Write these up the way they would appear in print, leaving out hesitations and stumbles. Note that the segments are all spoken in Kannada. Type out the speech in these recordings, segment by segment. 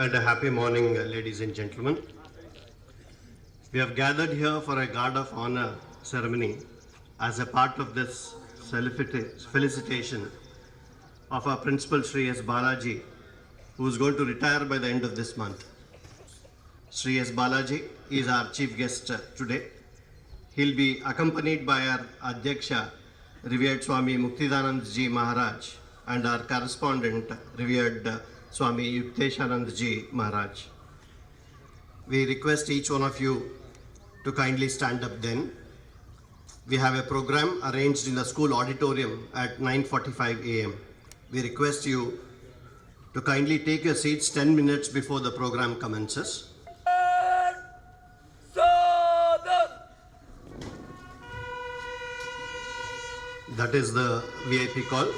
And a happy morning, ladies and gentlemen. We have gathered here for a guard of honor ceremony as a part of this felicitation of our principal Sri S. Balaji, who is going to retire by the end of this month. Sri S. Balaji is our chief guest today. He'll be accompanied by our Adhyaksha, revered Swami Muktidanand Ji Maharaj, and our correspondent, revered Swami Yukteshanand Ji Maharaj. We request each one of you to kindly stand up then. We have a program arranged in the school auditorium at 9:45 a.m. We request you to kindly take your seats 10 minutes before the program commences. That is the VIP call.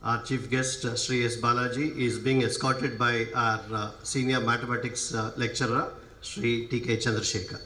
Our chief guest, Sri S. Balaji, is being escorted by our senior mathematics lecturer, Sri T.K. Chandrasekhar.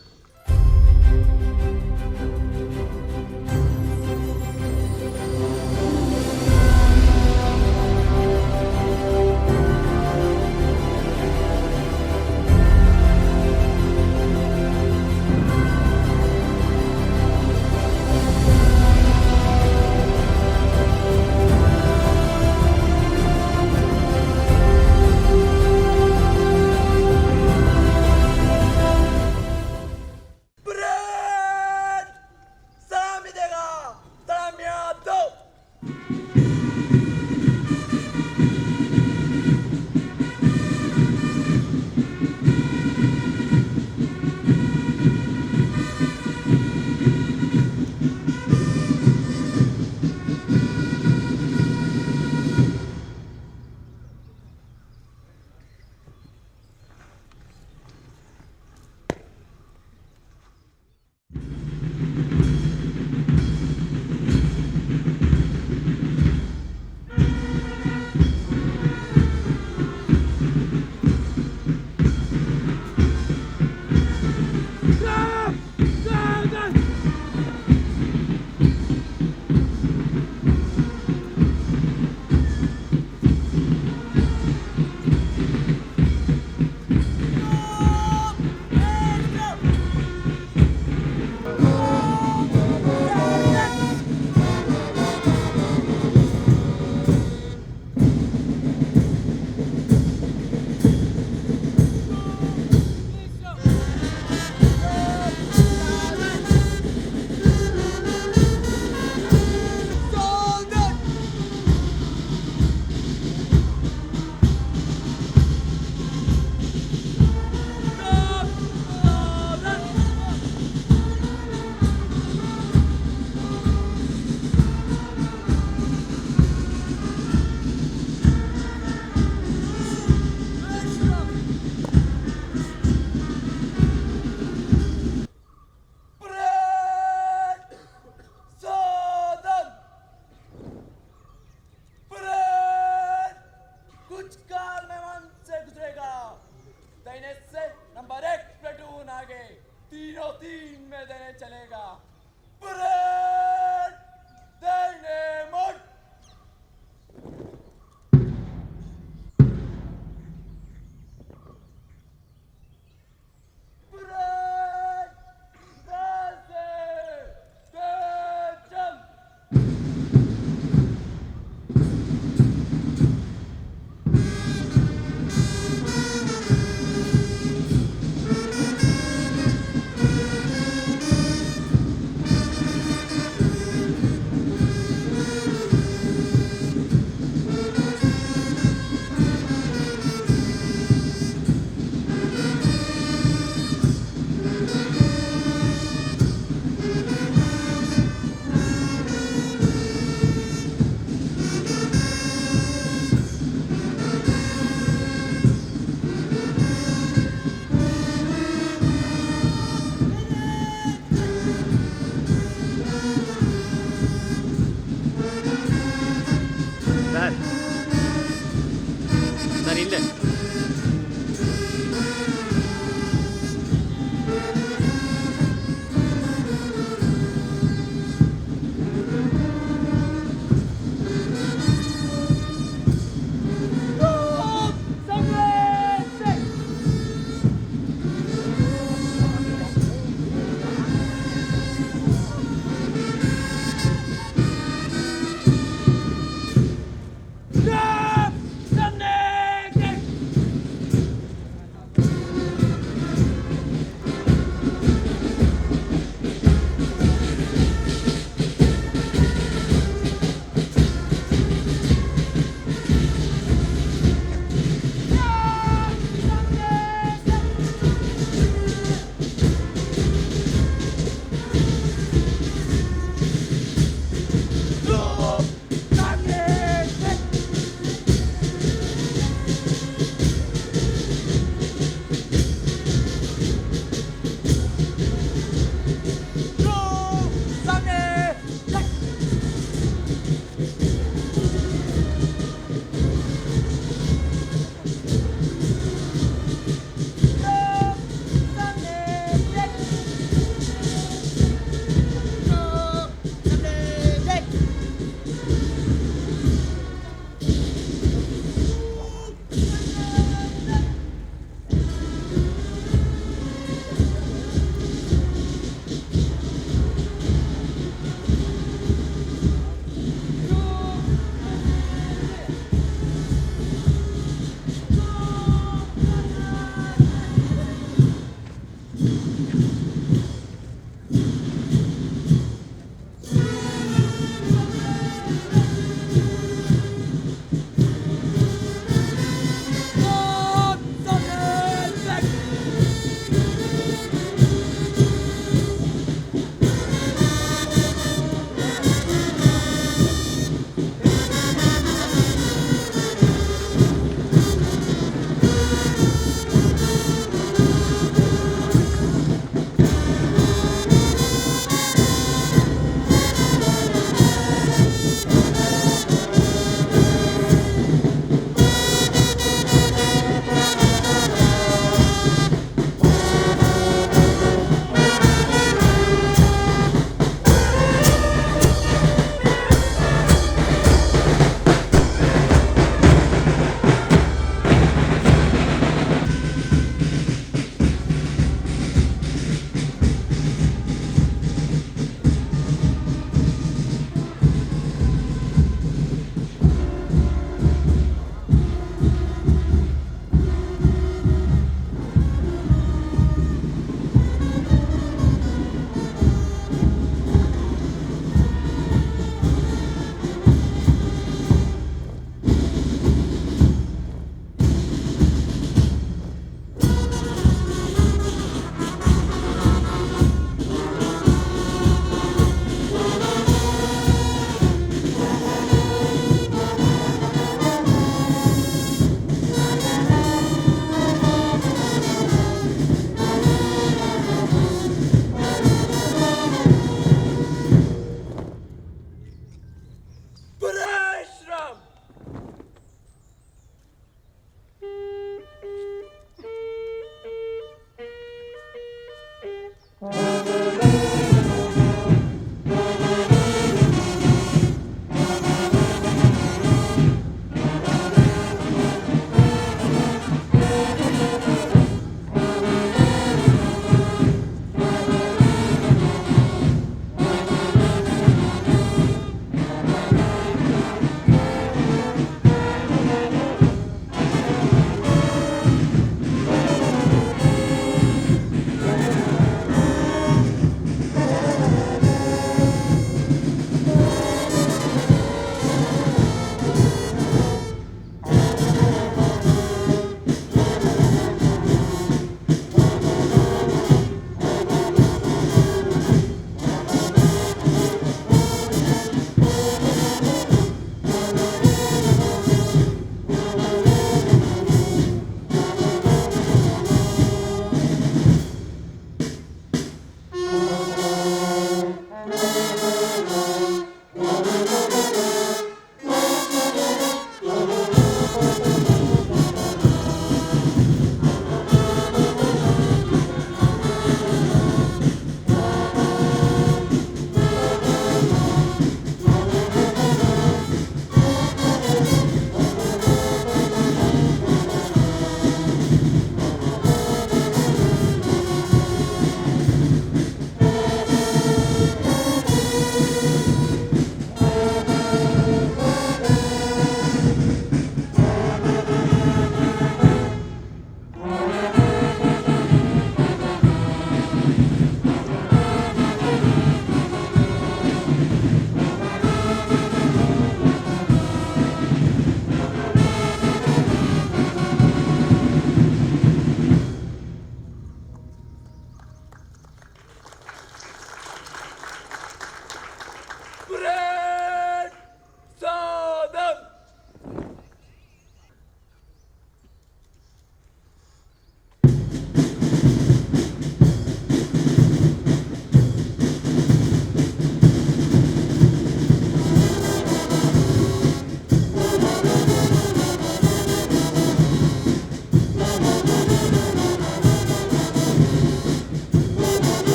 ಹಿಂದೆ.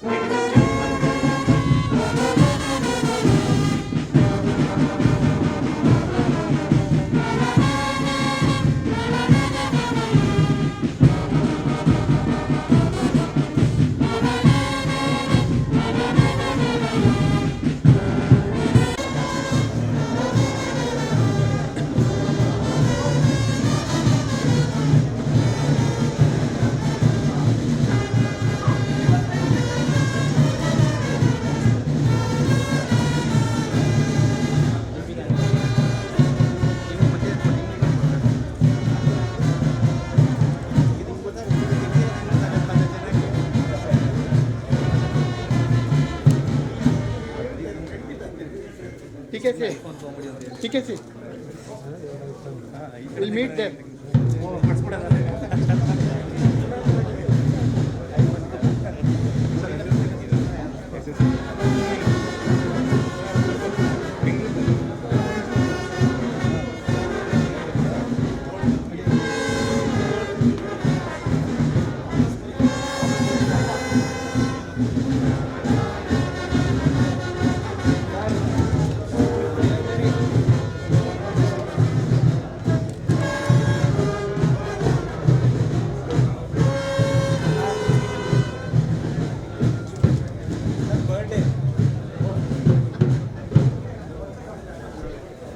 Ladies and gentlemen, ठीक है सी we'll meet there.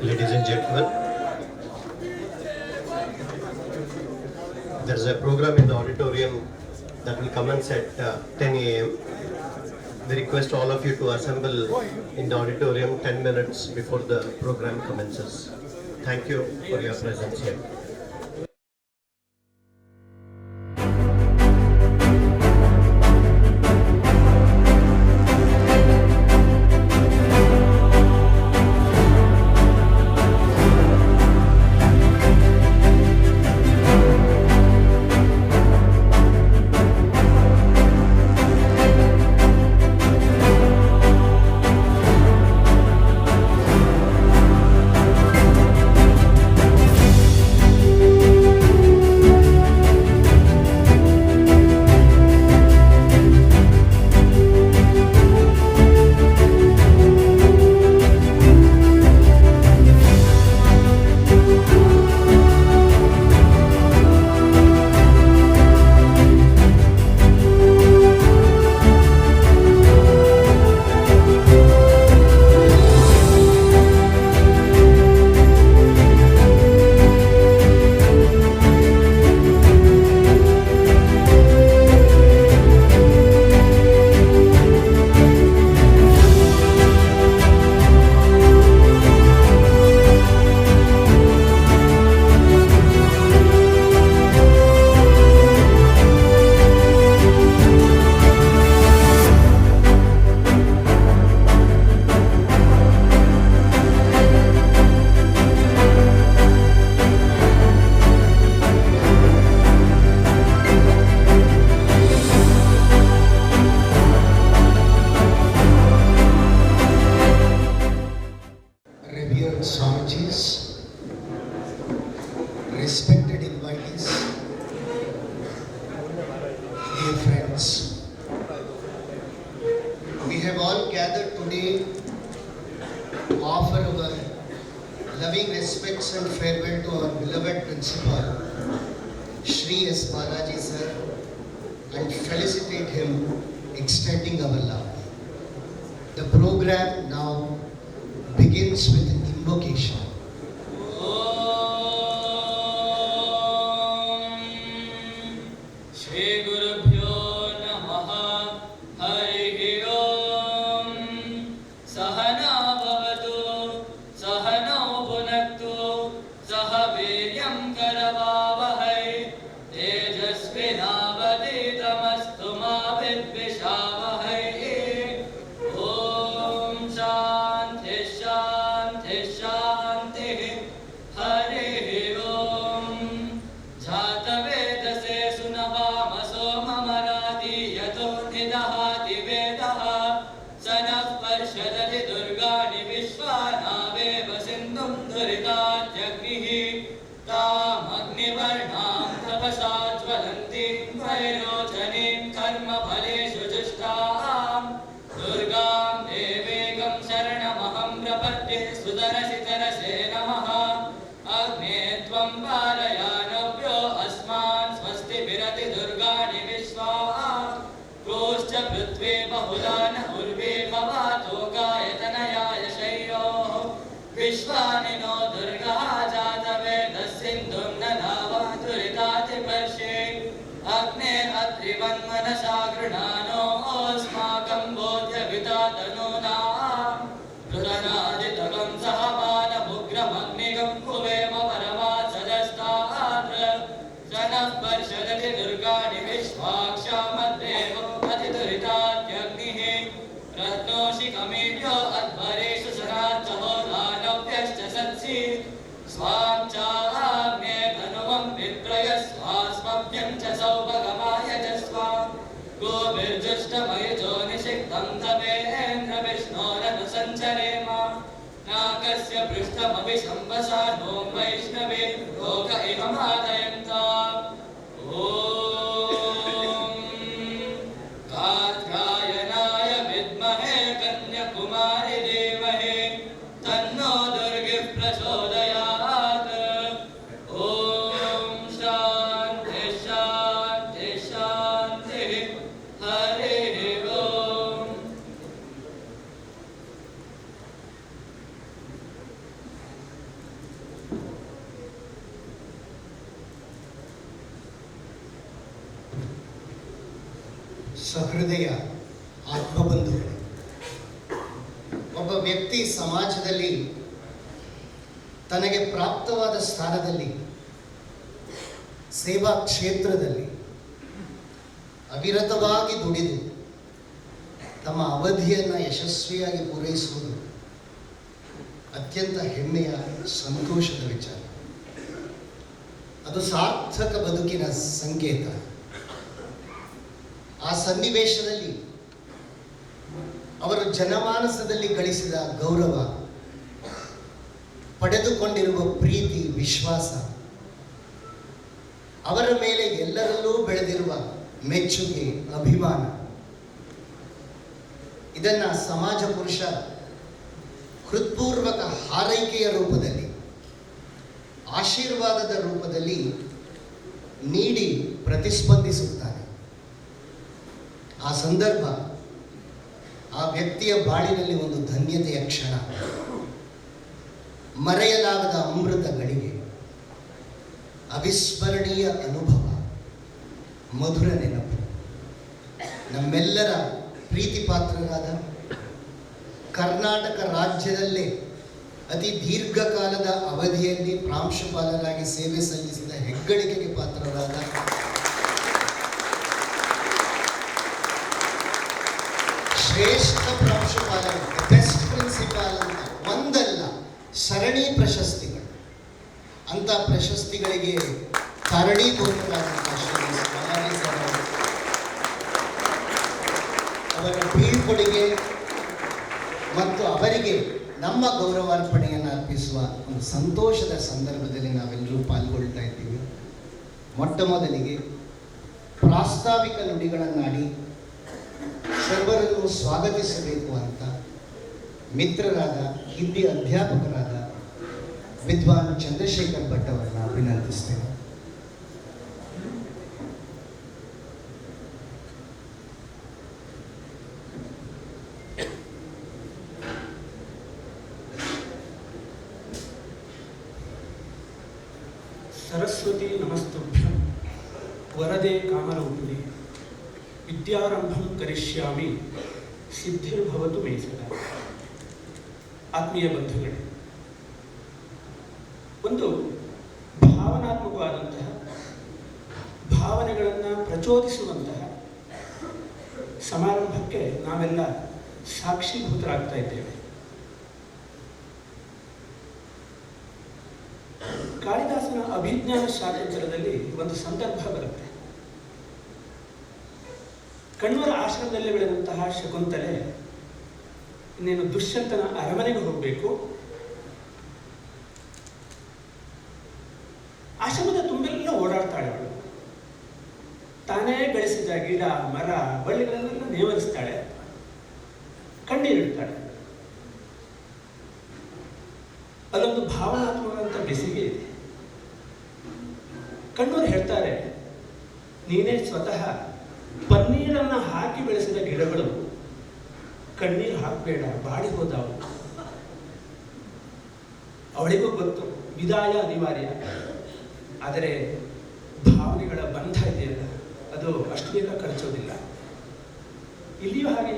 ladies and gentlemen, there is a program in the auditorium that will commence at 10 a.m. We request all of you to assemble in the auditorium 10 minutes before the program commences. Thank you for your presence here. Respected invitees, dear friends, we have all gathered today to offer our loving respects and farewell to our beloved principal, Shri S. Balaji sir, and felicitate him, extending our love. The program now begins with invocation. ज्वलन्तीं वैरोचनीं कर्म फलेषु जुष्टा ऋत्वे बहुला न उर्वे भवातो गायतनयाय शय्योः विश्वानि नो दुर्गः जातवेदस्सिन्धुं न नावातुरितातिपर्षे अग्ने अत्रिवन्मनसा गृणानो अस्माकं बोध्यविता तनूना पृतनादितकं सह बालमुग्रमग्निगं कुवेम परमात्सदस्तात्र जनः पर्षदति दुर्गाणि विश्वाक्षामद्देव अतिदुरितात्यग्निः रत्नोषिकमीड्यो अध्वरेषु सराचहो दानव्यश्च सत्सि स्वां चाग्ने धनुवं विप्रयस्वास्मभ्यं च सौभगमाय च स्वा गोभिर्जुष्टमयुजो निषिक्तं तवेन्द्रविष्णोरनुसञ्चरेम नाकस्य पृष्ठमपि संवसा नो वैष्णवे लोक इममादयन्ताम् ॐ कात्यायनाय विद्महे कन्याकुमारी धीमहि तन्नो दुर्गिः प्रचोदयात् ॐ शान्ति शान्ति शान्तिः हरिः ओम् ಸಹೃದಯ ಆತ್ಮಬಂಧುಗಳೇ, ಒಬ್ಬ ವ್ಯಕ್ತಿ ಸಮಾಜದಲ್ಲಿ ತನಗೆ ಪ್ರಾಪ್ತವಾದ ಸ್ಥಾನದಲ್ಲಿ ಸೇವಾ ಕ್ಷೇತ್ರದಲ್ಲಿ ಅವಿರತವಾಗಿ ದುಡಿದು ತಮ್ಮ ಅವಧಿಯನ್ನು ಯಶಸ್ವಿಯಾಗಿ ಪೂರೈಸುವುದು ಅತ್ಯಂತ ಹೆಮ್ಮೆಯ ಸಂತೋಷದ ವಿಚಾರ. ಅದು ಸಾರ್ಥಕ ಬದುಕಿನ ಸಂಕೇತ. ಆ ಸನ್ನಿವೇಶದಲ್ಲಿ ಅವರು ಜನಮಾನಸದಲ್ಲಿ ಗಳಿಸಿದ ಗೌರವ, ಪಡೆದುಕೊಂಡಿರುವ ಪ್ರೀತಿ, ವಿಶ್ವಾಸ, ಅವರ ಮೇಲೆ ಎಲ್ಲರಲ್ಲೂ ಬೆಳೆದಿರುವ ಮೆಚ್ಚುಗೆ, ಅಭಿಮಾನ, ಇದನ್ನ ಸಮಾಜ ಪುರುಷ ಹೃತ್ಪೂರ್ವಕ ಹಾರೈಕೆಯ ರೂಪದಲ್ಲಿ, ಆಶೀರ್ವಾದದ ರೂಪದಲ್ಲಿ ನೀಡಿ ಪ್ರತಿಸ್ಪಂದಿಸುತ್ತಾನೆ. ಆ ಸಂದರ್ಭ ಆ ವ್ಯಕ್ತಿಯ ಬಾಳಿನಲ್ಲಿ ಒಂದು ಧನ್ಯತೆಯ ಕ್ಷಣ, ಮರೆಯಲಾಗದ ಅಮೃತ ಗಳಿಗೆ, ಅವಿಸ್ಮರಣೀಯ ಅನುಭವ, ಮಧುರ ನೆನಪು. ನಮ್ಮೆಲ್ಲರ ಪ್ರೀತಿ ಪಾತ್ರರಾದ, ಕರ್ನಾಟಕ ರಾಜ್ಯದಲ್ಲೇ ಅತಿ ದೀರ್ಘಕಾಲದ ಅವಧಿಯಲ್ಲಿ ಪ್ರಾಂಶುಪಾಲರಾಗಿ ಸೇವೆ ಸಲ್ಲಿಸಿದ ಹೆಗ್ಗಳಿಕೆಗೆ ಪಾತ್ರರಾದ ಶ್ರೇಷ್ಠ ಪ್ರಾಂಶುಪಾಲರು, ಬೆಸ್ಟ್ ಪ್ರಿನ್ಸಿಪಾಲ್ ಅಂತ ಒಂದಲ್ಲ ಸರಣಿ ಪ್ರಶಸ್ತಿಗಳು, ಅಂತ ಪ್ರಶಸ್ತಿಗಳಿಗೆ ಕಾರಣೀಭೂತರಾದಂತಹ ಶ್ರೀ ಬಲಾಜಿ ಸರ್ ಅವರ ಬೀಳ್ಕೊಡುಗೆ ಮತ್ತು ಅವರಿಗೆ ನಮ್ಮ ಗೌರವಾರ್ಪಣೆಯನ್ನು ಅರ್ಪಿಸುವ ಒಂದು ಸಂತೋಷದ ಸಂದರ್ಭದಲ್ಲಿ ನಾವೆಲ್ಲರೂ ಪಾಲ್ಗೊಳ್ತಾ ಇದ್ದೀವಿ. ಮೊಟ್ಟ ಮೊದಲಿಗೆ ಪ್ರಾಸ್ತಾವಿಕ ನುಡಿಗಳನ್ನಾಡಿ ಸರ್ವರನ್ನು ಸ್ವಾಗತಿಸಬೇಕು ಅಂತ ಮಿತ್ರರಾದ, ಹಿಂದಿ ಅಧ್ಯಾಪಕರಾದ ವಿದ್ವಾನ್ ಚಂದ್ರಶೇಖರ್ ಭಟ್ ಅವರನ್ನು ಅಭಿನಂದಿಸ್ತೇನೆ. सरस्वती नमस्तुभ्यं वरदे कामरूपिणे विद्यारंभं करिष्यामि सिद्धिर्भवतु मे सदा. ಆತ್ಮೀಯ ಬಂಧುಗಳೇ, ಒಂದು ಭಾವನಾತ್ಮಕವಾದಂತಹ, ಭಾವನೆಗಳನ್ನು ಪ್ರಚೋದಿಸುವಂತಹ ಸಮಾರಂಭಕ್ಕೆ ನಾವೆಲ್ಲ ಸಾಕ್ಷೀಭೂತರಾಗ್ತಾ ಇದ್ದೇವೆ. ಕಾಳಿದಾಸನ ಅಭಿಜ್ಞಾನ ಶಾಕುಂತಲದಲ್ಲಿ ಒಂದು ಸಂದರ್ಭ ಬರುತ್ತೆ. ಕಣ್ವರ ಆಶ್ರಮದಲ್ಲಿ ಬೆಳೆದಂತಹ ಶಕುಂತಲೆ ಇನ್ನೇನು ದುಷ್ಯಂತನ ಅರಮನೆಗೆ ಹೋಗಬೇಕು. ಆಶ್ರಮದ ತುಂಬೆಲ್ಲ ಓಡಾಡ್ತಾಳೆ ಅವಳು. ತಾನೇ ಬೆಳೆಸಿದ ಗಿಡ, ಮರ, ಬಳ್ಳಿಗಳನ್ನೆಲ್ಲ ನೇವರಿಸ್ತಾಳೆ, ಕಣ್ಣೀರಿಡ್ತಾಳೆ. ಅಲ್ಲೊಂದು ಭಾವನಾತ್ಮಕವಾದಂಥ ಬೆಸಿಗೆ ಇದೆ. ಕಣ್ಣೂರು ಹೇಳ್ತಾರೆ, ನೀನೇ ಸ್ವತಃ ಪನ್ನೀರು ಕಣ್ಣೀರನ್ನು ಹಾಕಿ ಬೆಳೆಸಿದ ಗಿಡಗಳು ಕಣ್ಣೀರು ಹಾಕಬೇಡ, ಬಾಡಿ ಹೋದವು. ಅವಳಿಗೂ ಗೊತ್ತು ವಿದಾಯ ಅನಿವಾರ್ಯ, ಆದರೆ ಭಾವನೆಗಳ ಬಂಧ ಇದೆಯಲ್ಲ, ಅದು ಅಷ್ಟು ಬೇಗ ಕಳಚೋದಿಲ್ಲ. ಇಲ್ಲಿಯೂ ಹಾಗೆ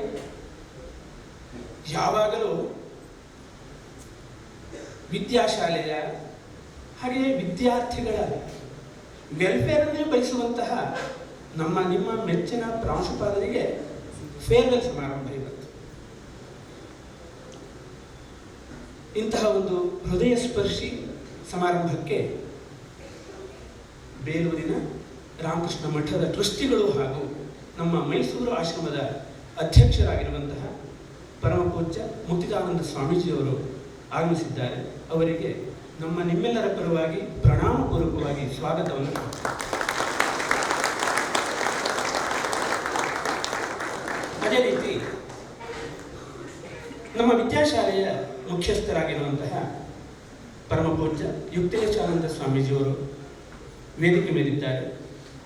ಯಾವಾಗಲೂ ವಿದ್ಯಾಶಾಲೆಯ ಹಾಗೆಯೇ ವಿದ್ಯಾರ್ಥಿಗಳ ವೆಲ್ಫೇರನ್ನೇ ಬಯಸುವಂತಹ ನಿಮ್ಮ ಮೆಚ್ಚಿನ ಪ್ರಾಂಶುಪಾಲರಿಗೆ ಫೇರ್ವೆಲ್ ಸಮಾರಂಭ ಇವತ್ತು. ಇಂತಹ ಒಂದು ಹೃದಯ ಸ್ಪರ್ಶಿ ಸಮಾರಂಭಕ್ಕೆ ಬೇಲೂರಿನ ರಾಮಕೃಷ್ಣ ಮಠದ ಟ್ರಸ್ಟಿಗಳು ಹಾಗೂ ನಮ್ಮ ಮೈಸೂರು ಆಶ್ರಮದ ಅಧ್ಯಕ್ಷರಾಗಿರುವಂತಹ ಪರಮ ಪೂಜ್ಯ ಮುಕ್ತಿದಾನಂದ ಸ್ವಾಮೀಜಿಯವರು ಆಗಮಿಸಿದ್ದಾರೆ. ಅವರಿಗೆ ನಿಮ್ಮೆಲ್ಲರ ಪರವಾಗಿ ಪ್ರಣಾಮಪೂರ್ವಕವಾಗಿ ಸ್ವಾಗತವನ್ನು. ಅದೇ ರೀತಿ ನಮ್ಮ ವಿದ್ಯಾಶಾಲೆಯ ಮುಖ್ಯಸ್ಥರಾಗಿರುವಂತಹ ಪರಮ ಪೂಜ್ಯ ಯುಕ್ತೇಶಾನಂದ ಸ್ವಾಮೀಜಿಯವರು ವೇದಿಕೆ ಮೇಲಿದ್ದಾರೆ.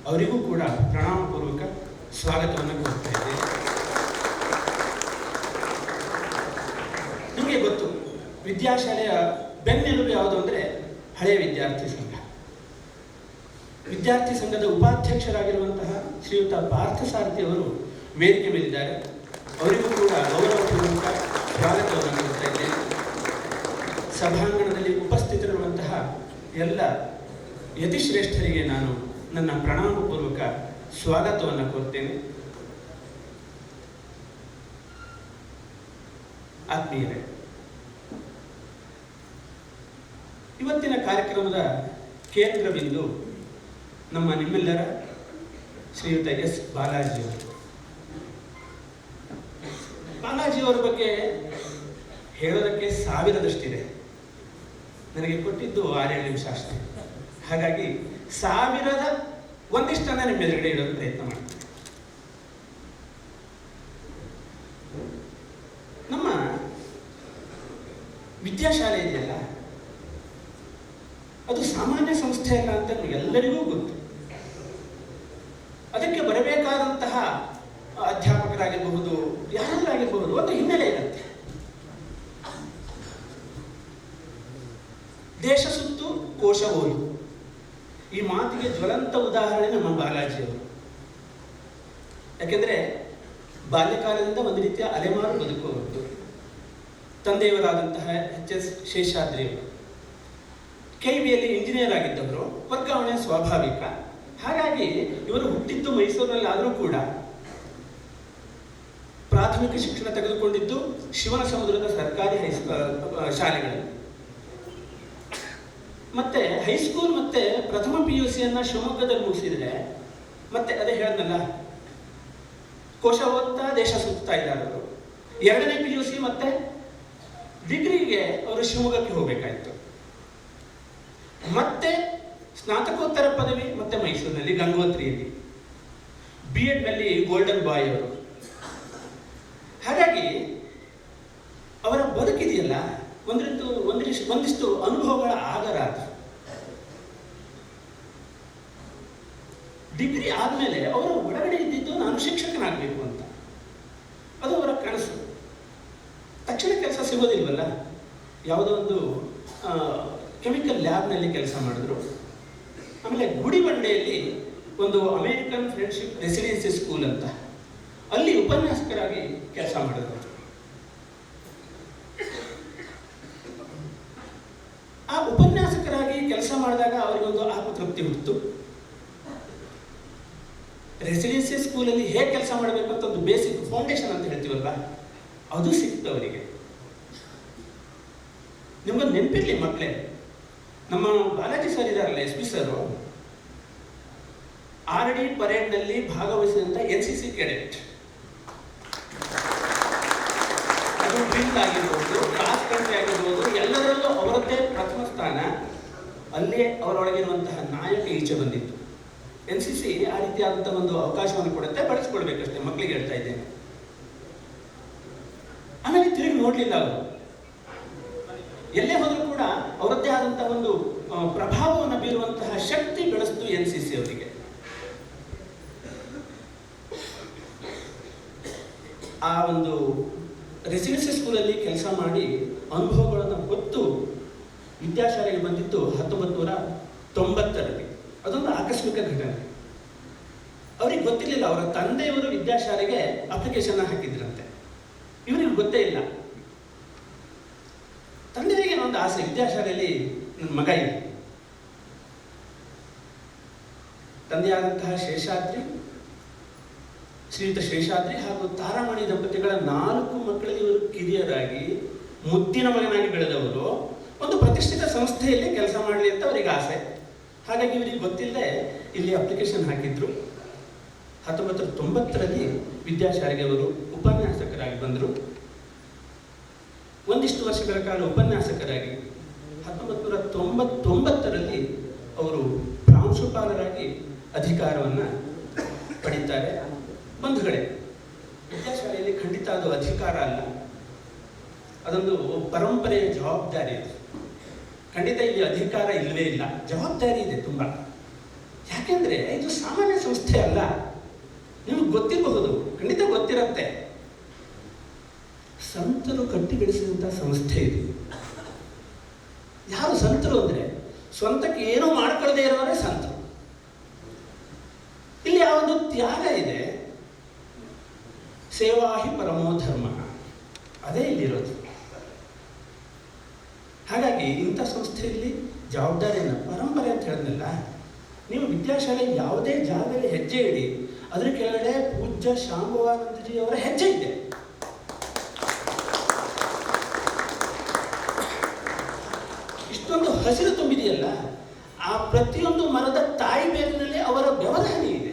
ಅವರಿಗೂ ಕೂಡ ಪ್ರಣಾಮಪೂರ್ವಕ ಸ್ವಾಗತವನ್ನು ಕೋರ್ತಾ ಇದ್ದೇವೆ. ನಿಮಗೆ ಗೊತ್ತು, ವಿದ್ಯಾಶಾಲೆಯ ಬೆನ್ನೆಲುಬು ಯಾವುದು ಅಂದರೆ ಹಳೆಯ ವಿದ್ಯಾರ್ಥಿ ಸಂಘ. ವಿದ್ಯಾರ್ಥಿ ಸಂಘದ ಉಪಾಧ್ಯಕ್ಷರಾಗಿರುವಂತಹ ಶ್ರೀಯುತ ಪಾರ್ಥಸಾರಥಿ ಅವರು ವೇದಿಕೆ ಮೇಲಿದ್ದಾರೆ. ಅವರಿಗೂ ಕೂಡ ಗೌರವಪೂರ್ವಕ ಸ್ವಾಗತವನ್ನು ಕೊಡ್ತಾ ಇದ್ದೇನೆ. ಸಭಾಂಗಣದಲ್ಲಿ ಉಪಸ್ಥಿತರಿರುವಂತಹ ಎಲ್ಲ ಯತಿಶ್ರೇಷ್ಠರಿಗೆ ನಾನು ನನ್ನ ಪ್ರಣಾಮಪೂರ್ವಕ ಸ್ವಾಗತವನ್ನು ಕೋರ್ತೇನೆ. ಆತ್ಮೀಯರೇ, ಇವತ್ತಿನ ಕಾರ್ಯಕ್ರಮದ ಕೇಂದ್ರ ಬಿಂದು ನಿಮ್ಮೆಲ್ಲರ ಶ್ರೀಯುತ ಎಸ್ ಬಾಲಾಜಿಯವರು. ಬಾಲಾಜಿಯವರ ಬಗ್ಗೆ ಹೇಳೋದಕ್ಕೆ ಸಾವಿರದಷ್ಟಿದೆ. ನನಗೆ ಕೊಟ್ಟಿದ್ದು 6-7 ನಿಮಿಷ ಅಷ್ಟೇ. ಹಾಗಾಗಿ 1000 ಒಂದಿಷ್ಟನ್ನ ನಿಮ್ಮ ಎದುರುಗಡೆ ಇಡೋದು ಪ್ರಯತ್ನ ಮಾಡ್ತೀನಿ. ನಮ್ಮ ವಿದ್ಯಾಶಾಲೆ ಇದೆಯಲ್ಲ, ಅದು ಸಾಮಾನ್ಯ ಸಂಸ್ಥೆ ಅಲ್ಲ ಅಂತ ಎಲ್ಲರಿಗೂ ಗೊತ್ತು. ಅದಕ್ಕೆ ಬರಬೇಕಾದಂತಹ ಅಧ್ಯಾಪಕರಾಗಿರಬಹುದು, ಯಾರಾಗಿರಬಹುದು, ಒಂದು ಹಿನ್ನೆಲೆ ಇರುತ್ತೆ. ದೇಶ ಸುತ್ತು ಕೋಶ ಓದು, ಈ ಮಾತಿಗೆ ಜ್ವಲಂತ ಉದಾಹರಣೆ ನಮ್ಮ ಬಾಲಾಜಿಯವರು. ಯಾಕೆಂದ್ರೆ ಬಾಲ್ಯಕಾಲದಿಂದ ಒಂದು ರೀತಿಯ ಅಲೆಮಾರು ಬದುಕುವವರು. ತಂದೆಯವರಾದಂತಹ ಎಚ್.ಎಸ್. ಶೇಷಾದ್ರಿಯವರು KVಯಲ್ಲಿ ಇಂಜಿನಿಯರ್ ಆಗಿದ್ದವರು, ವರ್ಗಾವಣೆ ಸ್ವಾಭಾವಿಕ. ಹಾಗಾಗಿ ಇವರು ಹುಟ್ಟಿದ್ದು ಮೈಸೂರಿನಲ್ಲಿ ಆದರೂ ಕೂಡ ಪ್ರಾಥಮಿಕ ಶಿಕ್ಷಣ ತೆಗೆದುಕೊಂಡಿದ್ದು ಶಿವನ ಸಮುದ್ರದ ಸರ್ಕಾರಿ ಶಾಲೆಗಳಲ್ಲಿ, ಮತ್ತೆ ಹೈಸ್ಕೂಲ್ ಮತ್ತೆ ಪ್ರಥಮ PUC ಶಿವಮೊಗ್ಗದಲ್ಲಿ ಮುಗಿಸಿದ್ರೆ, ಮತ್ತೆ ಅದೇ ಹೇಳಿದ್ನಲ್ಲ, ಕೋಶ ಓದ್ತಾ ದೇಶ ಸುತ್ತಾ ಇದ್ದಾರೆ ಅವರು. 2ನೇ PUC ಮತ್ತೆ ಡಿಗ್ರಿಗೆ ಅವರು ಶಿವಮೊಗ್ಗಕ್ಕೆ ಹೋಗಬೇಕಾಯ್ತು. ಮತ್ತೆ ಸ್ನಾತಕೋತ್ತರ ಪದವಿ ಮತ್ತೆ ಮೈಸೂರಿನಲ್ಲಿ ಗಂಗೋತ್ರಿಯಲ್ಲಿ, B.Ed ನಲ್ಲಿ ಗೋಲ್ಡನ್ ಬಾಯ್ ಅವರು. ಹಾಗಾಗಿ ಅವರ ಬದುಕಿದೆಯಲ್ಲ, ಒಂದಿಷ್ಟು ಅನುಭವಗಳ ಆಗರ. ಡಿಗ್ರಿ ಆದ್ಮೇಲೆ ಅವರ ಒಳಗಡೆ ಇದ್ದಿದ್ದು ನಾನು ಶಿಕ್ಷಕನಾಗಬೇಕು ಅಂತ, ಅದು ಅವರ ಕನಸು. ತಕ್ಷಣ ಕೆಲಸ ಸಿಗೋದಿಲ್ವಲ್ಲ, ಯಾವುದೋ ಒಂದು ಕೆಮಿಕಲ್ ಲ್ಯಾಬ್ನಲ್ಲಿ ಕೆಲಸ ಮಾಡಿದ್ರು. ಆಮೇಲೆ ಗುಡಿಬಂಡೆಯಲ್ಲಿ ಒಂದು ಅಮೇರಿಕನ್ ಫ್ರೆಂಡ್ಶಿಪ್ ರೆಸಿಡೆನ್ಸಿ ಸ್ಕೂಲ್ ಅಂತ, ಅಲ್ಲಿ ಉಪನ್ಯಾಸಕರಾಗಿ ಕೆಲಸ ಮಾಡಿದ್ರು. ಆ ಉಪನ್ಯಾಸಕರಾಗಿ ಕೆಲಸ ಮಾಡಿದಾಗ ಅವರಿಗೊಂದು ಆತ್ಮತೃಪ್ತಿ ಹುಟ್ಟಿತು. ರೆಸಿಡೆನ್ಸಿ ಸ್ಕೂಲಲ್ಲಿ ಹೇಗೆ ಕೆಲಸ ಮಾಡಬೇಕು ಅಂತ ಒಂದು ಬೇಸಿಕ್ ಫೌಂಡೇಶನ್ ಅಂತ ಹೇಳ್ತೀವಲ್ವ, ಅದು ಸಿಕ್ತು ಅವರಿಗೆ. ನಿಮ್ಗೊಂದು ನೆನಪಿರ್ಲಿ ಮಕ್ಕಳೇ, ನಮ್ಮ ಬಾಲಾಜಿ ಸರ್ ಇದಾರಲ್ಲ, SP ಸರ್, RD ಪರೇಡ್ನಲ್ಲಿ ಭಾಗವಹಿಸಿದಂಥ NCC ಕೆಡೆಟ್. ಅದು ಡ್ರಿಲ್ ಆಗಿರ್ಬೋದು, ಕ್ರಾಸ್ ಕಂಟ್ರಿ ಆಗಿರ್ಬೋದು, ಎಲ್ಲದರಲ್ಲೂ ಅವರದ್ದೇ ಪ್ರಥಮ ಸ್ಥಾನ. ಅಲ್ಲೇ ಅವರೊಳಗಿರುವಂತಹ ನಾಯಕ ಈಚೆ ಬಂದಿತ್ತು. NCC ಆ ರೀತಿಯಾದಂತಹ ಒಂದು ಅವಕಾಶವನ್ನು ಕೊಡುತ್ತೆ, ಬಳಸ್ಕೊಳ್ಬೇಕಷ್ಟೇ, ಮಕ್ಕಳಿಗೆ ಹೇಳ್ತಾ ಇದ್ದೇನೆ. ಆಮೇಲೆ ತಿರುಗಿ ನೋಡ್ಲಿಲ್ಲ ಅವರು. ಎಲ್ಲೇ ಹೋದರೂ ಕೂಡ ಅವರದ್ದೇ ಆದಂತಹ ಒಂದು ಪ್ರಭಾವವನ್ನು ಬೀರುವಂತಹ ಶಕ್ತಿ ಬೆಳೆಸಿತು NCC ಅವರಿಗೆ. ಆ ಒಂದು ರೆಸಿಡೆನ್ಸಿ ಸ್ಕೂಲಲ್ಲಿ ಕೆಲಸ ಮಾಡಿ ಅನುಭವಗಳನ್ನು ಹೊತ್ತು ವಿದ್ಯಾಶಾಲೆಗೆ ಬಂದಿದ್ದು 1990ರಲ್ಲಿ. ಅದೊಂದು ಆಕಸ್ಮಿಕ ಘಟನೆ. ಅವ್ರಿಗೆ ಗೊತ್ತಿರಲಿಲ್ಲ, ಅವರ ತಂದೆಯವರು ವಿದ್ಯಾಶಾಲೆಗೆ ಅಪ್ಲಿಕೇಶನ್ ಹಾಕಿದ್ರಂತೆ. ಇವರಿಗೆ ಗೊತ್ತೇ ಇಲ್ಲ. ತಂದೆಯವರಿಗೆ ಒಂದು ಆಸೆ, ವಿದ್ಯಾಶಾಲೆಯಲ್ಲಿ ನನ್ನ ಮಗ ಇದೆ. ತಂದೆಯಾದಂತಹ ಶ್ರೀಯುತ ಶೇಷಾದ್ರಿ ಹಾಗೂ ತಾರಾಮಣಿ ದಂಪತಿಗಳ 4 ಮಕ್ಕಳಿಗೆ ಇವರು ಕಿರಿಯರಾಗಿ ಮುದ್ದಿನ ಮಗನಾಗಿ ಬೆಳೆದವರು. ಒಂದು ಪ್ರತಿಷ್ಠಿತ ಸಂಸ್ಥೆಯಲ್ಲಿ ಕೆಲಸ ಮಾಡಲಿ ಅಂತ ಅವರಿಗೆ ಆಸೆ. ಹಾಗಾಗಿ ಇವರಿಗೆ ಗೊತ್ತಿಲ್ಲದೆ ಇಲ್ಲಿ ಅಪ್ಲಿಕೇಶನ್ ಹಾಕಿದ್ರು. 1990ರಲ್ಲಿ ವಿದ್ಯಾಶಾಲೆಗೆ ಅವರು ಉಪನ್ಯಾಸಕರಾಗಿ ಬಂದರು. ಒಂದಿಷ್ಟು ವರ್ಷಗಳ ಕಾಲ ಉಪನ್ಯಾಸಕರಾಗಿ 1999ರಲ್ಲಿ ಅವರು ಪ್ರಾಂಶುಪಾಲರಾಗಿ ಅಧಿಕಾರವನ್ನು ಪಡೀತಾರೆ. ಬಂಧುಗಳೇ, ವಿದ್ಯಾಶಾಲೆಯಲ್ಲಿ ಖಂಡಿತ ಅದು ಅಧಿಕಾರ ಅಲ್ಲ, ಅದೊಂದು ಪರಂಪರೆಯ ಜವಾಬ್ದಾರಿ. ಖಂಡಿತ ಇಲ್ಲಿ ಅಧಿಕಾರ ಇಲ್ಲವೇ ಇಲ್ಲ, ಜವಾಬ್ದಾರಿ ಇದೆ ತುಂಬ. ಯಾಕೆಂದರೆ ಇದು ಸಾಮಾನ್ಯ ಸಂಸ್ಥೆ ಅಲ್ಲ. ನಿಮಗೆ ಗೊತ್ತಿರಬಹುದು, ಖಂಡಿತ ಗೊತ್ತಿರುತ್ತೆ, ಸಂತರು ಕಟ್ಟಿ ಬೆಳೆಸಿದಂಥ ಸಂಸ್ಥೆ ಇದು. ಯಾರು ಸಂತರು ಅಂದರೆ ಸ್ವಂತಕ್ಕೆ ಏನೂ ಮಾಡ್ಕೊಳ್ಳದೆ ಇರೋವರೇ ಸಂತರು. ಇಲ್ಲಿ ಆ ಒಂದು ತ್ಯಾಗ ಇದೆ. ಸೇವಾ ಹಿ ಪರಮೋ ಧರ್ಮ, ಅದೇ ಇಲ್ಲಿರೋದು. ಹಾಗಾಗಿ ಇಂಥ ಸಂಸ್ಥೆಯಲ್ಲಿ ಜವಾಬ್ದಾರಿಯನ್ನು, ಪರಂಪರೆ ಅಂತ ಹೇಳಿದ್ನಲ್ಲ, ನೀವು ವಿದ್ಯಾಶಾಲೆ ಯಾವುದೇ ಜಾಗದಲ್ಲಿ ಹೆಜ್ಜೆ ಇಡಿ, ಅದರ ಕೆಳಗಡೆ ಪೂಜ್ಯ ಶಾಂಭವಾನಂದಜಿ ಅವರ ಹೆಜ್ಜೆ ಇದೆ. ಇಷ್ಟೊಂದು ಹಸಿರು ತುಂಬಿದೆಯಲ್ಲ, ಆ ಪ್ರತಿಯೊಂದು ಮರದ ತಾಯಿ ಬೇರಿನಲ್ಲಿ ಅವರ ಬೆವರಹನಿ ಇದೆ.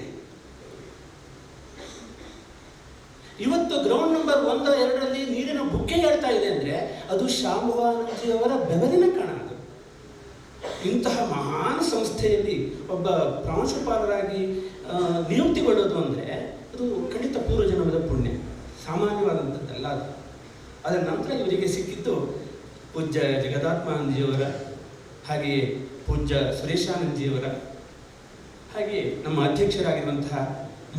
ಇವತ್ತು ಗ್ರೌಂಡ್ ನಂಬರ್ 1, 2ರಲ್ಲಿ ನೀರಿನ ಬುಗ್ಗೆ ಹೇಳ್ತಾ ಇದೆ ಅಂದರೆ ಅದು ಶಾಂಭವಾನಂದಜಿ ಅವರ ಬೆವರಿನ ಕಣ. ಅದು ಇಂತಹ ಮಹಾನ್ ಸಂಸ್ಥೆಯಲ್ಲಿ ಒಬ್ಬ ಪ್ರಾಂಶುಪಾಲರಾಗಿ ನಿಯುಕ್ತಿಗೊಳ್ಳೋದು ಅಂದರೆ ಅದು ಖಂಡಿತ ಪೂರ್ವಜನ್ಮದ ಪುಣ್ಯ, ಸಾಮಾನ್ಯವಾದಂಥದ್ದಲ್ಲ ಅದು. ಅದರ ನಂತರ ಇವರಿಗೆ ಸಿಕ್ಕಿದ್ದು ಪೂಜ್ಯ ಜಗದಾತ್ಮಾನಂದಜಿಯವರ, ಹಾಗೆಯೇ ಪೂಜ್ಯ ಸುರೇಶಾನಂದಜಿಯವರ, ಹಾಗೆಯೇ ನಮ್ಮ ಅಧ್ಯಕ್ಷರಾಗಿರುವಂತಹ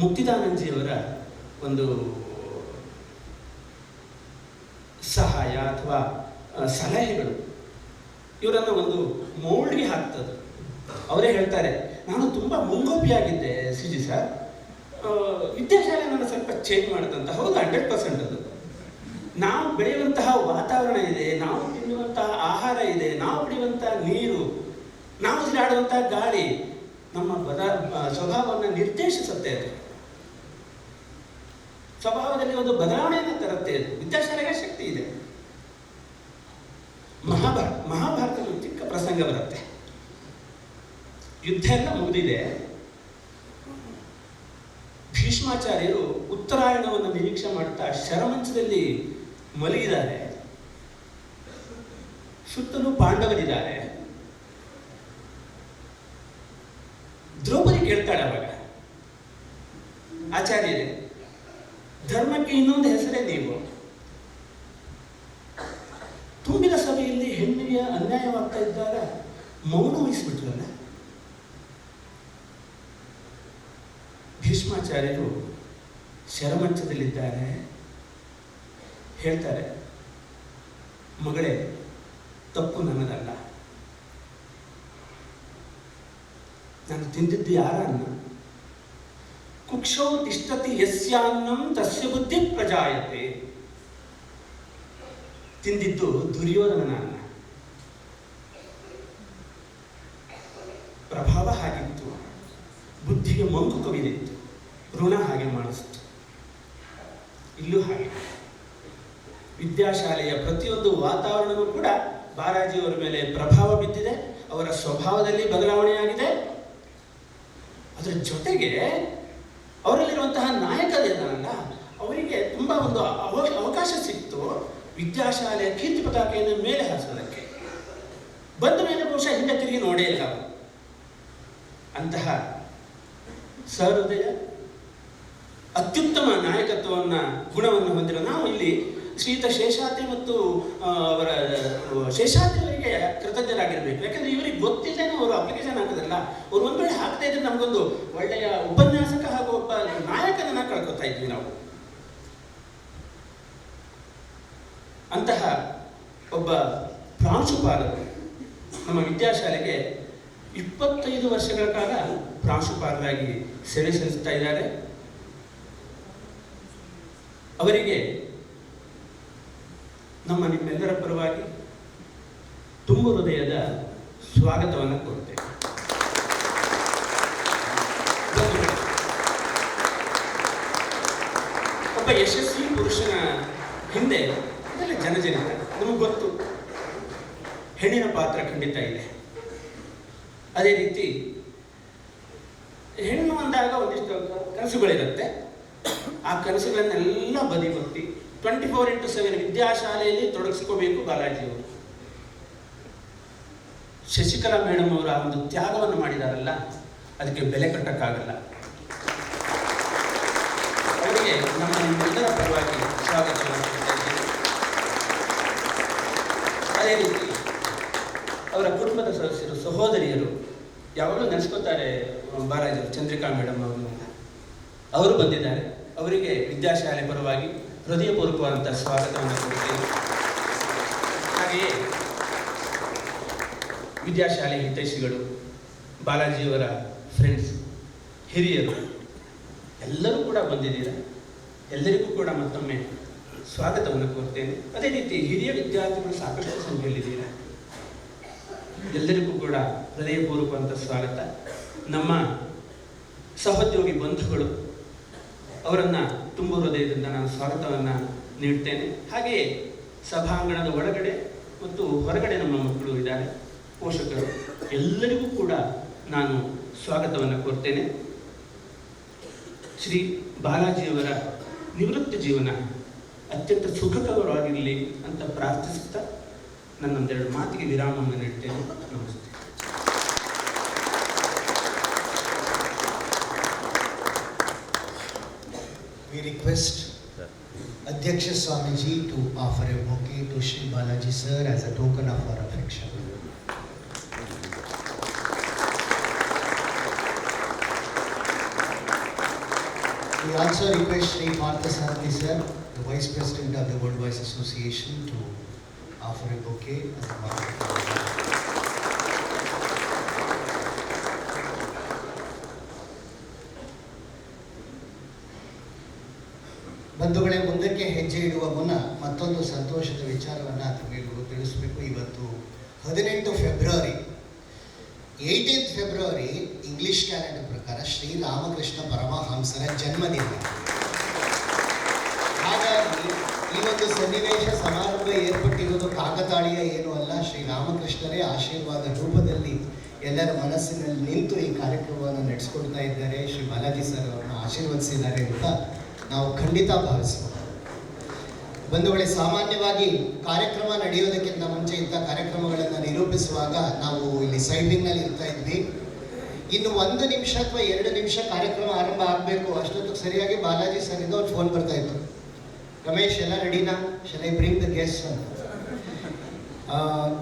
ಮುಕ್ತಿದಾನಂದಜಿಯವರ ಒಂದು ಸಹಾಯ ಅಥವಾ ಸಲಹೆಗಳು ಇವರನ್ನು ಒಂದು ಮೌಲ್ಡ್ಗೆ ಹಾಕ್ತದೆ. ಅವರೇ ಹೇಳ್ತಾರೆ, ನಾನು ತುಂಬ ಮುಂಗೋಪಿಯಾಗಿದ್ದೆ ಸಿಜಿ ಸರ್, ವಿದ್ಯಾಶಾಲೆ ನಾನು ಸ್ವಲ್ಪ ಚೇಂಜ್ ಮಾಡಿದಂತ. ಹೌದು, 100% ಅದು. ನಾವು ಬೆಳೆಯುವಂತಹ ವಾತಾವರಣ ಇದೆ, ನಾವು ತಿನ್ನುವಂತಹ ಆಹಾರ ಇದೆ, ನಾವು ಕುಡಿಯುವಂತಹ ನೀರು, ನಾವು ಉಸಿರಾಡುವಂತಹ ಗಾಳಿ ನಮ್ಮ ಸ್ವಭಾವವನ್ನು ನಿರ್ದೇಶಿಸುತ್ತೆ. ಅದು ಸ್ವಭಾವದಲ್ಲಿ ಒಂದು ಬದಲಾವಣೆಯನ್ನು ತರುತ್ತೆ. ಅದು ವಿದ್ಯಾಶಾಲೆಗೆ ಶಕ್ತಿ ಇದೆ. ಮಹಾಭಾರತದಲ್ಲಿ ಚಿಕ್ಕ ಪ್ರಸಂಗ ಬರುತ್ತೆ. ಯುದ್ಧ ಎಲ್ಲ ಮುಗಿದಿದೆ. ಭೀಷ್ಮಾಚಾರ್ಯರು ಉತ್ತರಾಯಣವನ್ನು ನಿರೀಕ್ಷೆ ಮಾಡುತ್ತಾ ಶರಮಂಚದಲ್ಲಿ ಮಲಗಿದ್ದಾರೆ. ಸುತ್ತಲೂ ಪಾಂಡವರಿದ್ದಾರೆ. ದ್ರೌಪದಿ ಕೇಳ್ತಾಳೆ ಅವಾಗ, ಆಚಾರ್ಯರೇ, ಧರ್ಮಕ್ಕೆ ಇನ್ನೊಂದು ಹೆಸರೇ ನೀವು. ತುಂಬಿದ ಸಭೆಯಲ್ಲಿ ಹೆಣ್ಣಿಗೆ ಅನ್ಯಾಯವಾಗ್ತಾ ಇದ್ದಾಗ ಮೌನ ವಹಿಸ್ಬಿಟ್ರಲ್ಲ. ಭೀಷ್ಮಾಚಾರ್ಯರು ಶರಮಂಚದಲ್ಲಿದ್ದಾರೆ. ಹೇಳ್ತಾರೆ, ಮಗಳೇ, ತಪ್ಪು ನನ್ನದಲ್ಲ. ನಾನು ತಿಂದಿದ್ದು ಯಾರ ಅನ್ನ? ಕುಕ್ಷೌ ತಿಷ್ಠತಿ ಯಸ್ಯಾನ್ನಂ ತಸ್ಯ ಬುದ್ಧಿ ಪ್ರಜಾಯತೆ. ತಿಂದಿದ್ದು ದುರ್ಯೋಧನನ ಅನ್ನ. ಪ್ರಭಾವ ಹಾಗಿತ್ತು, ಬುದ್ಧಿಗೆ ಮಂಕು ಕವಿದಿತ್ತು, ಋಣ ಹಾಗೆ ಮಾಡಿಸ್ತು. ಇಲ್ಲೂ ಹಾಗೆ ವಿದ್ಯಾಶಾಲೆಯ ಪ್ರತಿಯೊಂದು ವಾತಾವರಣವೂ ಕೂಡ ಬಾಲಾಜಿಯವರ ಮೇಲೆ ಪ್ರಭಾವ ಬಿದ್ದಿದೆ. ಅವರ ಸ್ವಭಾವದಲ್ಲಿ ಬದಲಾವಣೆಯಾಗಿದೆ. ಅದರ ಜೊತೆಗೆ ಅವರಲ್ಲಿರುವಂತಹ ನಾಯಕರೇನಲ್ಲ, ಅವರಿಗೆ ತುಂಬ ಒಂದು ಅವಕಾಶ ಸಿಕ್ತು ವಿದ್ಯಾಶಾಲೆಯ ಕೀರ್ತಿ ಪತಾಕೆಯನ್ನು ಮೇಲೆ ಹಾರಿಸೋದಕ್ಕೆ. ಬಂದ ಮೇಲೆ ಬಹುಶಃ ಹಿಂದೆ ತಿರುಗಿ ನೋಡೇ ಇಲ್ಲ ಅವರು. ಅಂತಹ ಸಹೃದಯ ಅತ್ಯುತ್ತಮ ನಾಯಕತ್ವವನ್ನು ಗುಣವನ್ನು ಹೊಂದಿರೋ ನಾವು ಇಲ್ಲಿ ಶ್ರೀಯುತ ಶೇಷಾದ್ರಿ ಮತ್ತು ಅವರ ಶೇಷಾದ್ರಿಯವರಿಗೆ ಕೃತಜ್ಞರಾಗಿರಬೇಕು. ಯಾಕಂದ್ರೆ ಇವರಿಗೆ ಗೊತ್ತಿಲ್ಲದೇನೆ ಅವರು ಅಪ್ಲಿಕೇಶನ್ ಹಾಕೋದಿಲ್ಲ. ಅವ್ರು ಒಂದು ವೇಳೆ ಹಾಕದೇ ಇದ್ರೆ ನಮಗೊಂದು ಒಳ್ಳೆಯ ಉಪನ್ಯಾಸಕ ಹಾಗೂ ಒಬ್ಬ ನಾಯಕನನ್ನ ಕಳ್ಕೊತಾ ಇದ್ವಿ ನಾವು. ಒಬ್ಬ ಪ್ರಾಂಶುಪಾಲರು ನಮ್ಮ ವಿದ್ಯಾಶಾಲೆಗೆ 25 ವರ್ಷಗಳ ಕಾಲ ಪ್ರಾಂಶುಪಾಲರಾಗಿ ಸೇವೆ ಸಲ್ಲಿಸ್ತಾ ಇದ್ದಾರೆ. ಅವರಿಗೆ ನಮ್ಮ ನಿಮ್ಮೆಲ್ಲರ ಪರವಾಗಿ ತುಂಬ ಹೃದಯದ ಸ್ವಾಗತವನ್ನು ಕೋರುತ್ತೇವೆ. ಒಬ್ಬ ಯಶಸ್ವಿ ಪುರುಷನ ಹಿಂದೆ ಇದೆಲ್ಲ ಜನಜನಿತ ನಮಗೆ ಗೊತ್ತು. ಹೆಣ್ಣಿನ ಪಾತ್ರ ಖಂಡಿತ ಇದೆ. ಅದೇ ರೀತಿ ಹೆಣ್ಣು ಅಂದಾಗ ಒಂದಿಷ್ಟು ಕನಸುಗಳಿರುತ್ತೆ. ಆ ಕನಸುಗಳನ್ನೆಲ್ಲ ಬದಿಗೊತ್ತಿ 24x7 ವಿದ್ಯಾಶಾಲೆಯಲ್ಲಿ ತೊಡಗಿಸ್ಕೋಬೇಕು ಬಾಲಾಜಿಯವರು. ಶಶಿಕಲಾ ಮೇಡಮ್ ಅವರ ಒಂದು ತ್ಯಾಗವನ್ನು ಮಾಡಿದಾರಲ್ಲ, ಅದಕ್ಕೆ ಬೆಲೆ ಕಟ್ಟಕ್ಕಾಗಲ್ಲ. ಅವರಿಗೆ ನಮ್ಮ ನಿಮ್ಮೆಲ್ಲರ ಪರವಾಗಿ ಸ್ವಾಗತವನ್ನು ಕೊಡ್ತಾ ಇದ್ದೇನೆ. ಅದೇ ರೀತಿ ಅವರ ಕುಟುಂಬದ ಸದಸ್ಯರು, ಸಹೋದರಿಯರು ಯಾವಾಗಲೂ ನೆನೆಸ್ಕೋತಾರೆ ಬಾಲಾಜಿ, ಚಂದ್ರಿಕಾ ಮೇಡಮ್ ಅವರು ಬಂದಿದ್ದಾರೆ. ಅವರಿಗೆ ವಿದ್ಯಾಶಾಲೆ ಪರವಾಗಿ ಹೃದಯಪೂರ್ವಕವಾದಂಥ ಸ್ವಾಗತವನ್ನು ಕೊಡ್ತೇನೆ. ಹಾಗೆಯೇ ವಿದ್ಯಾಶಾಲೆ ಹಿತೈಷಿಗಳು, ಬಾಲಾಜಿಯವರ ಫ್ರೆಂಡ್ಸ್, ಹಿರಿಯರು ಎಲ್ಲರೂ ಕೂಡ ಬಂದಿದ್ದೀರಾ. ಎಲ್ಲರಿಗೂ ಕೂಡ ಮತ್ತೊಮ್ಮೆ ಸ್ವಾಗತವನ್ನು ಕೋರ್ತೇನೆ. ಅದೇ ರೀತಿ ಹಿರಿಯ ವಿದ್ಯಾರ್ಥಿಗಳು ಸಾಕಷ್ಟು ಸಂಖ್ಯೆಯಲ್ಲಿದ್ದೀರಾ. ಎಲ್ಲರಿಗೂ ಕೂಡ ಹೃದಯಪೂರ್ವಕವಾದಂಥ ಸ್ವಾಗತ. ನಮ್ಮ ಸಹೋದ್ಯೋಗಿ ಬಂಧುಗಳು, ಅವರನ್ನು ತುಂಬ ಹೃದಯದಿಂದ ನಾನು ಸ್ವಾಗತವನ್ನು ನೀಡ್ತೇನೆ. ಹಾಗೆಯೇ ಸಭಾಂಗಣದ ಒಳಗಡೆ ಮತ್ತು ಹೊರಗಡೆ ನಮ್ಮ ಮಕ್ಕಳು ಇದ್ದಾರೆ, ಪೋಷಕರು, ಎಲ್ಲರಿಗೂ ಕೂಡ ನಾನು ಸ್ವಾಗತವನ್ನು ಕೋರ್ತೇನೆ. ಶ್ರೀ ಬಾಲಾಜಿಯವರ ನಿವೃತ್ತ ಜೀವನ ಅತ್ಯಂತ ಸುಖಕರವಾಗಿರಲಿ ಅಂತ ಪ್ರಾರ್ಥಿಸುತ್ತಾ ನನ್ನೊಂದೆರಡು ಮಾತಿಗೆ ವಿರಾಮವನ್ನು ನೀಡ್ತೇನೆ. ನಮಸ್ತೆ. We request Adhyaksha Swamiji to offer a bouquet to Sri Balaji sir as a token of our affection. We also request Sri Parthasarathy sir, the Vice President of the World Voice Association, to offer a bouquet as a mark of our ಬಂಧುಗಳೇ, ಮುಂದಕ್ಕೆ ಹೆಜ್ಜೆ ಇಡುವ ಮುನ್ನ ಮತ್ತೊಂದು ಸಂತೋಷದ ವಿಚಾರವನ್ನು ತಮಗೆಲ್ಲರಿಗೂ ತಿಳಿಸಬೇಕು. ಇವತ್ತು 18 February, 18th February English calendar ಪ್ರಕಾರ ಶ್ರೀ ರಾಮಕೃಷ್ಣ ಪರಮಹಂಸರ ಜನ್ಮದಿನ. ಹಾಗಾಗಿ ಈ ಒಂದು ಸನ್ನಿವೇಶ ಸಮಾರಂಭ ಏರ್ಪಟ್ಟಿರುವುದು ಕಾಕತಾಳೀಯ ಏನೂ ಅಲ್ಲ. ಶ್ರೀ ರಾಮಕೃಷ್ಣರೇ ಆಶೀರ್ವಾದ ರೂಪದಲ್ಲಿ ಎಲ್ಲರ ಮನಸ್ಸಿನಲ್ಲಿ ನಿಂತು ಈ ಕಾರ್ಯಕ್ರಮವನ್ನು ನಡೆಸ್ಕೊಡ್ತಾ ಇದ್ದಾರೆ. ಶ್ರೀ ಬಾಲಾಜಿ ಸರ್ ಅವರನ್ನು ಆಶೀರ್ವದಿಸಿದ್ದಾರೆ ಅಂತ ನಾವು ಖಂಡಿತ ಭಾವಿಸ್ಬೋದು. ಬಂಧುಗಳೇ, ಸಾಮಾನ್ಯವಾಗಿ ಕಾರ್ಯಕ್ರಮ ನಡೆಯೋದಕ್ಕಿಂತ ಮುಂಚೆ ಇಂಥ ಕಾರ್ಯಕ್ರಮಗಳನ್ನು ನಿರೂಪಿಸುವಾಗ ನಾವು ಇಲ್ಲಿ ಸೈಡಿಂಗ್ನಲ್ಲಿ ಇರ್ತಾ ಇದ್ವಿ. ಇನ್ನು 1 ನಿಮಿಷ ಅಥವಾ 2 ನಿಮಿಷ ಕಾರ್ಯಕ್ರಮ ಆರಂಭ ಆಗಬೇಕು. ಅಷ್ಟೊತ್ತಿಗೆ ಸರಿಯಾಗಿ ಬಾಲಾಜಿ ಸರಿಂದ ಒಂದು ಫೋನ್ ಬರ್ತಾ ಇತ್ತು, ರಮೇಶ್ ಎಲ್ಲ ರೆಡಿನಾ, shall I bring the guest ಅಂತ.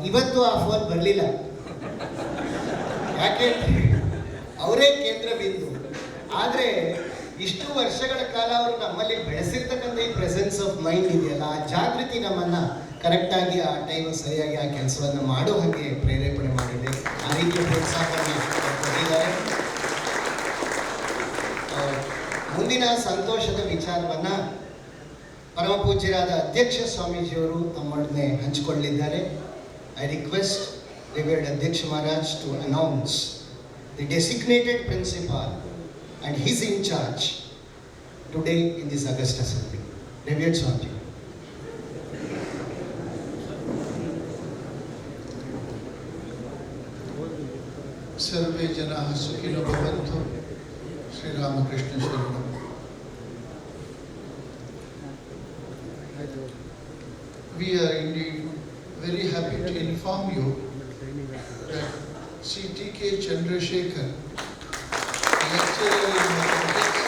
ಇವತ್ತು ಆ ಫೋನ್ ಬರಲಿಲ್ಲ. ಯಾಕೆ? ಅವರೇ ಕೇಂದ್ರ ಬಿಂದು. ಆದರೆ ಇಷ್ಟು ವರ್ಷಗಳ ಕಾಲ ಅವರು ನಮ್ಮಲ್ಲಿ ಬೆಳೆಸಿರ್ತಕ್ಕಂಥ ಈ ಪ್ರೆಸೆನ್ಸ್ ಆಫ್ ಮೈಂಡ್ ಇದೆಯಲ್ಲ, ಆ ಜಾಗೃತಿ ನಮ್ಮನ್ನು ಕರೆಕ್ಟಾಗಿ ಆ ಟೈಮ್ ಸರಿಯಾಗಿ ಆ ಕೆಲಸವನ್ನು ಮಾಡೋ ಹಾಗೆ ಪ್ರೇರೇಪಣೆ ಮಾಡಿದೆ. ಆ ರೀತಿಯ ಪ್ರೋತ್ಸಾಹವನ್ನು ಕೊಟ್ಟಿದ್ದಾರೆ. ಮುಂದಿನ ಸಂತೋಷದ ವಿಚಾರವನ್ನು ಪರಮ ಪೂಜ್ಯರಾದ ಅಧ್ಯಕ್ಷ ಸ್ವಾಮೀಜಿಯವರು ತಮ್ಮೊಡನೆ ಹಂಚಿಕೊಳ್ಳಿದ್ದಾರೆ. ಐ ರಿಕ್ವೆಸ್ಟ್ ರಿವರ್ಡ್ ಅಧ್ಯಕ್ಷ Maharaj to announce the designated principal and his in charge today in this August assembly. Revered Swamiji. सर्वे जनाः सुखिनो भवन्तु. श्री रामकृष्ण शरणम. We are indeed very happy to inform you that C.T.K. Chandrasekhar, lecturer in mathematics,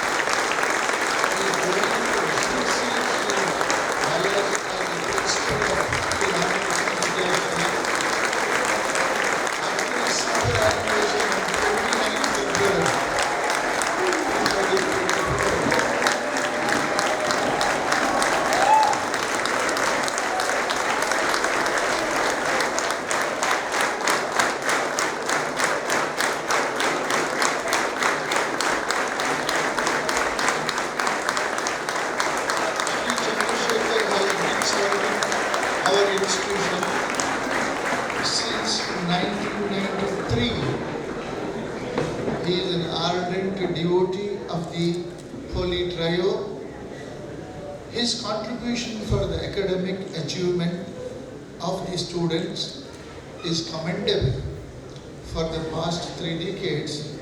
is going to succeed Sri Balaji as the principal of Sri Ramakrishna Vidyashala after his superannuation on 29th February 2024. His contribution for the academic achievement of the students is commendable. For the past 3 decades,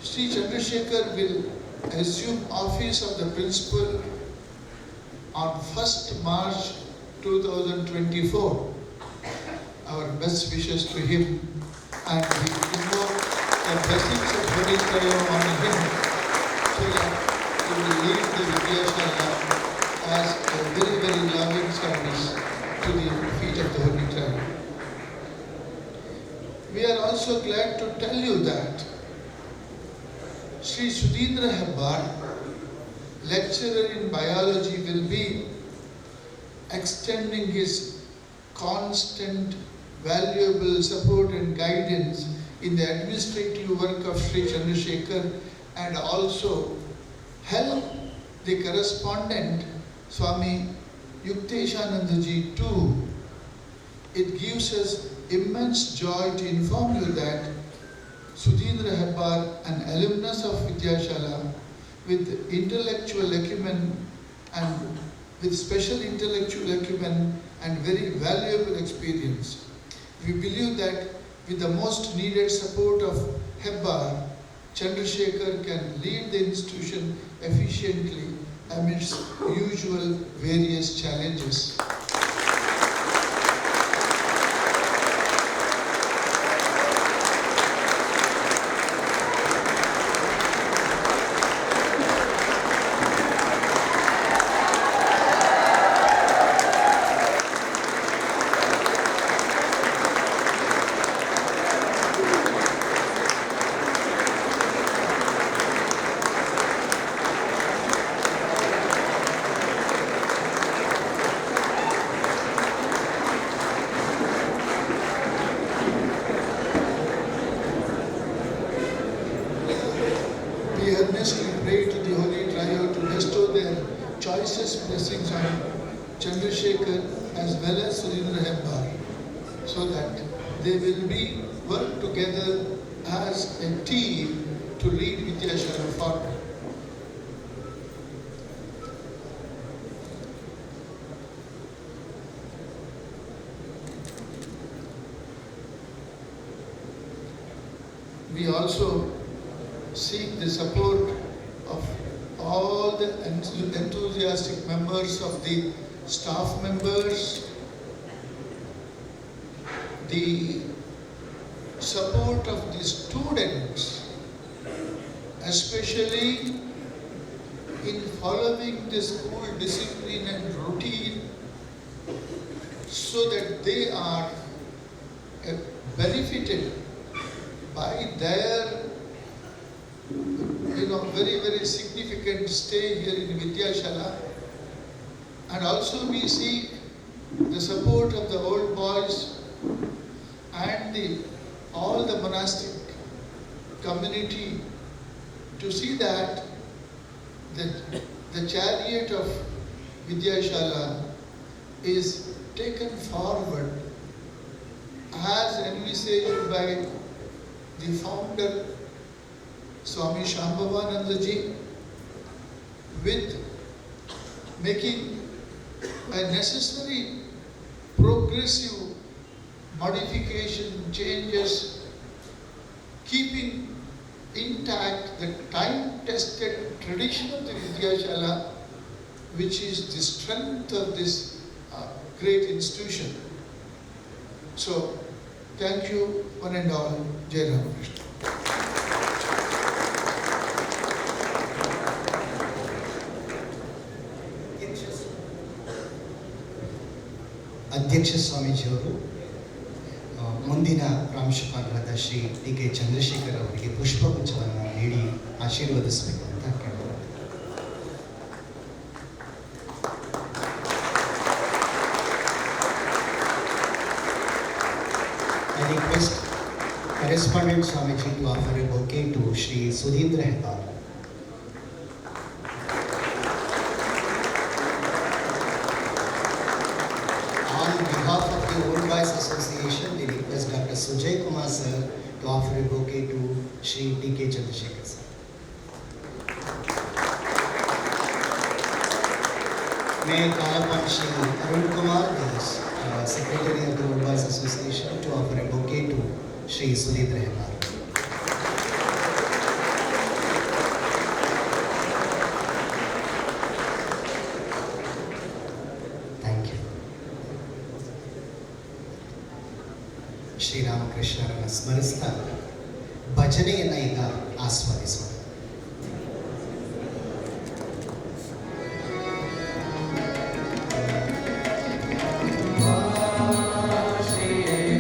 Sri Chandrasekhar will assume office of the principal on 1st March 2024. Our best wishes to him, and we invoke the blessings of Holy Tayo on him so that he will lead the Vidyashala as a very, very loving service to the feet of the Holy Tayo. We are also glad to tell you that Sri Sudhindra Hebbar, lecturer in biology, will be extending his constant, valuable support and guidance in the administrative work of Sri Chandrasekhar, and also help the correspondent Swami Yukteshanandaji too. It gives us immense joy to inform you that Sudhindra Hebbar, an alumnus of Vidyashala with intellectual acumen and with special intellectual acumen and very valuable experience. We believe that with the most needed support of Hebbar, Chandrasekhar can lead the institution efficiently amidst usual various challenges. We earnestly pray to the Holy Trio to bestow their choicest blessings on Chandrasekhar as well as Sudhindra Hebbar, so that they will be work together as a team to lead Vidyashala forward. We also seek the support of all the enthusiastic members of the staff members, the support of the students, especially in following the school discipline and routine, so that they are benefited by their very, very significant stay here in Vidyashala. And also we seek the support of the old boys and all the monastic community to see that the chariot of Vidyashala is taken forward as envisaged by the founder Swami Shambhavanandaji, with making a necessary progressive modification, changes, keeping intact the time-tested tradition of the Vidyashala, which is the strength of this great institution. So, thank you one and all. Jai Ramakrishna. ಅಧ್ಯಕ್ಷ ಸ್ವಾಮೀಜಿಯವರು ಮುಂದಿನ ಪ್ರಾಂಶುಪಾಲರಾದ ಶ್ರೀ ಟಿ.ಕೆ. ಚಂದ್ರಶೇಖರ್ ಅವರಿಗೆ ಪುಷ್ಪಗುಚ್ಛವನ್ನು ನೀಡಿ ಆಶೀರ್ವದಿಸಬೇಕು ಅಂತ ಕೇಳಿದರು. I request Correspondent Swamiji to offer a bouquet to Shri Sudhindra Hebbar. On behalf of the Old Boys Association, we request Dr. Sujay Kumar sir to offer a bouquet to Shri T.K. Chandrasekhar sir. May I call upon Shri Arun Kumar, the Secretary of the Old Boys Association, to offer a bouquet to Shri Sudhir Rehbar. Thank you. Shri Ramakrishna ಸ್ಮರಿಸ್ತಾ ಭಜನೆಯನ್ನು ಈಗ ಆಸ್ವಾದಿಸೋಣ. Shri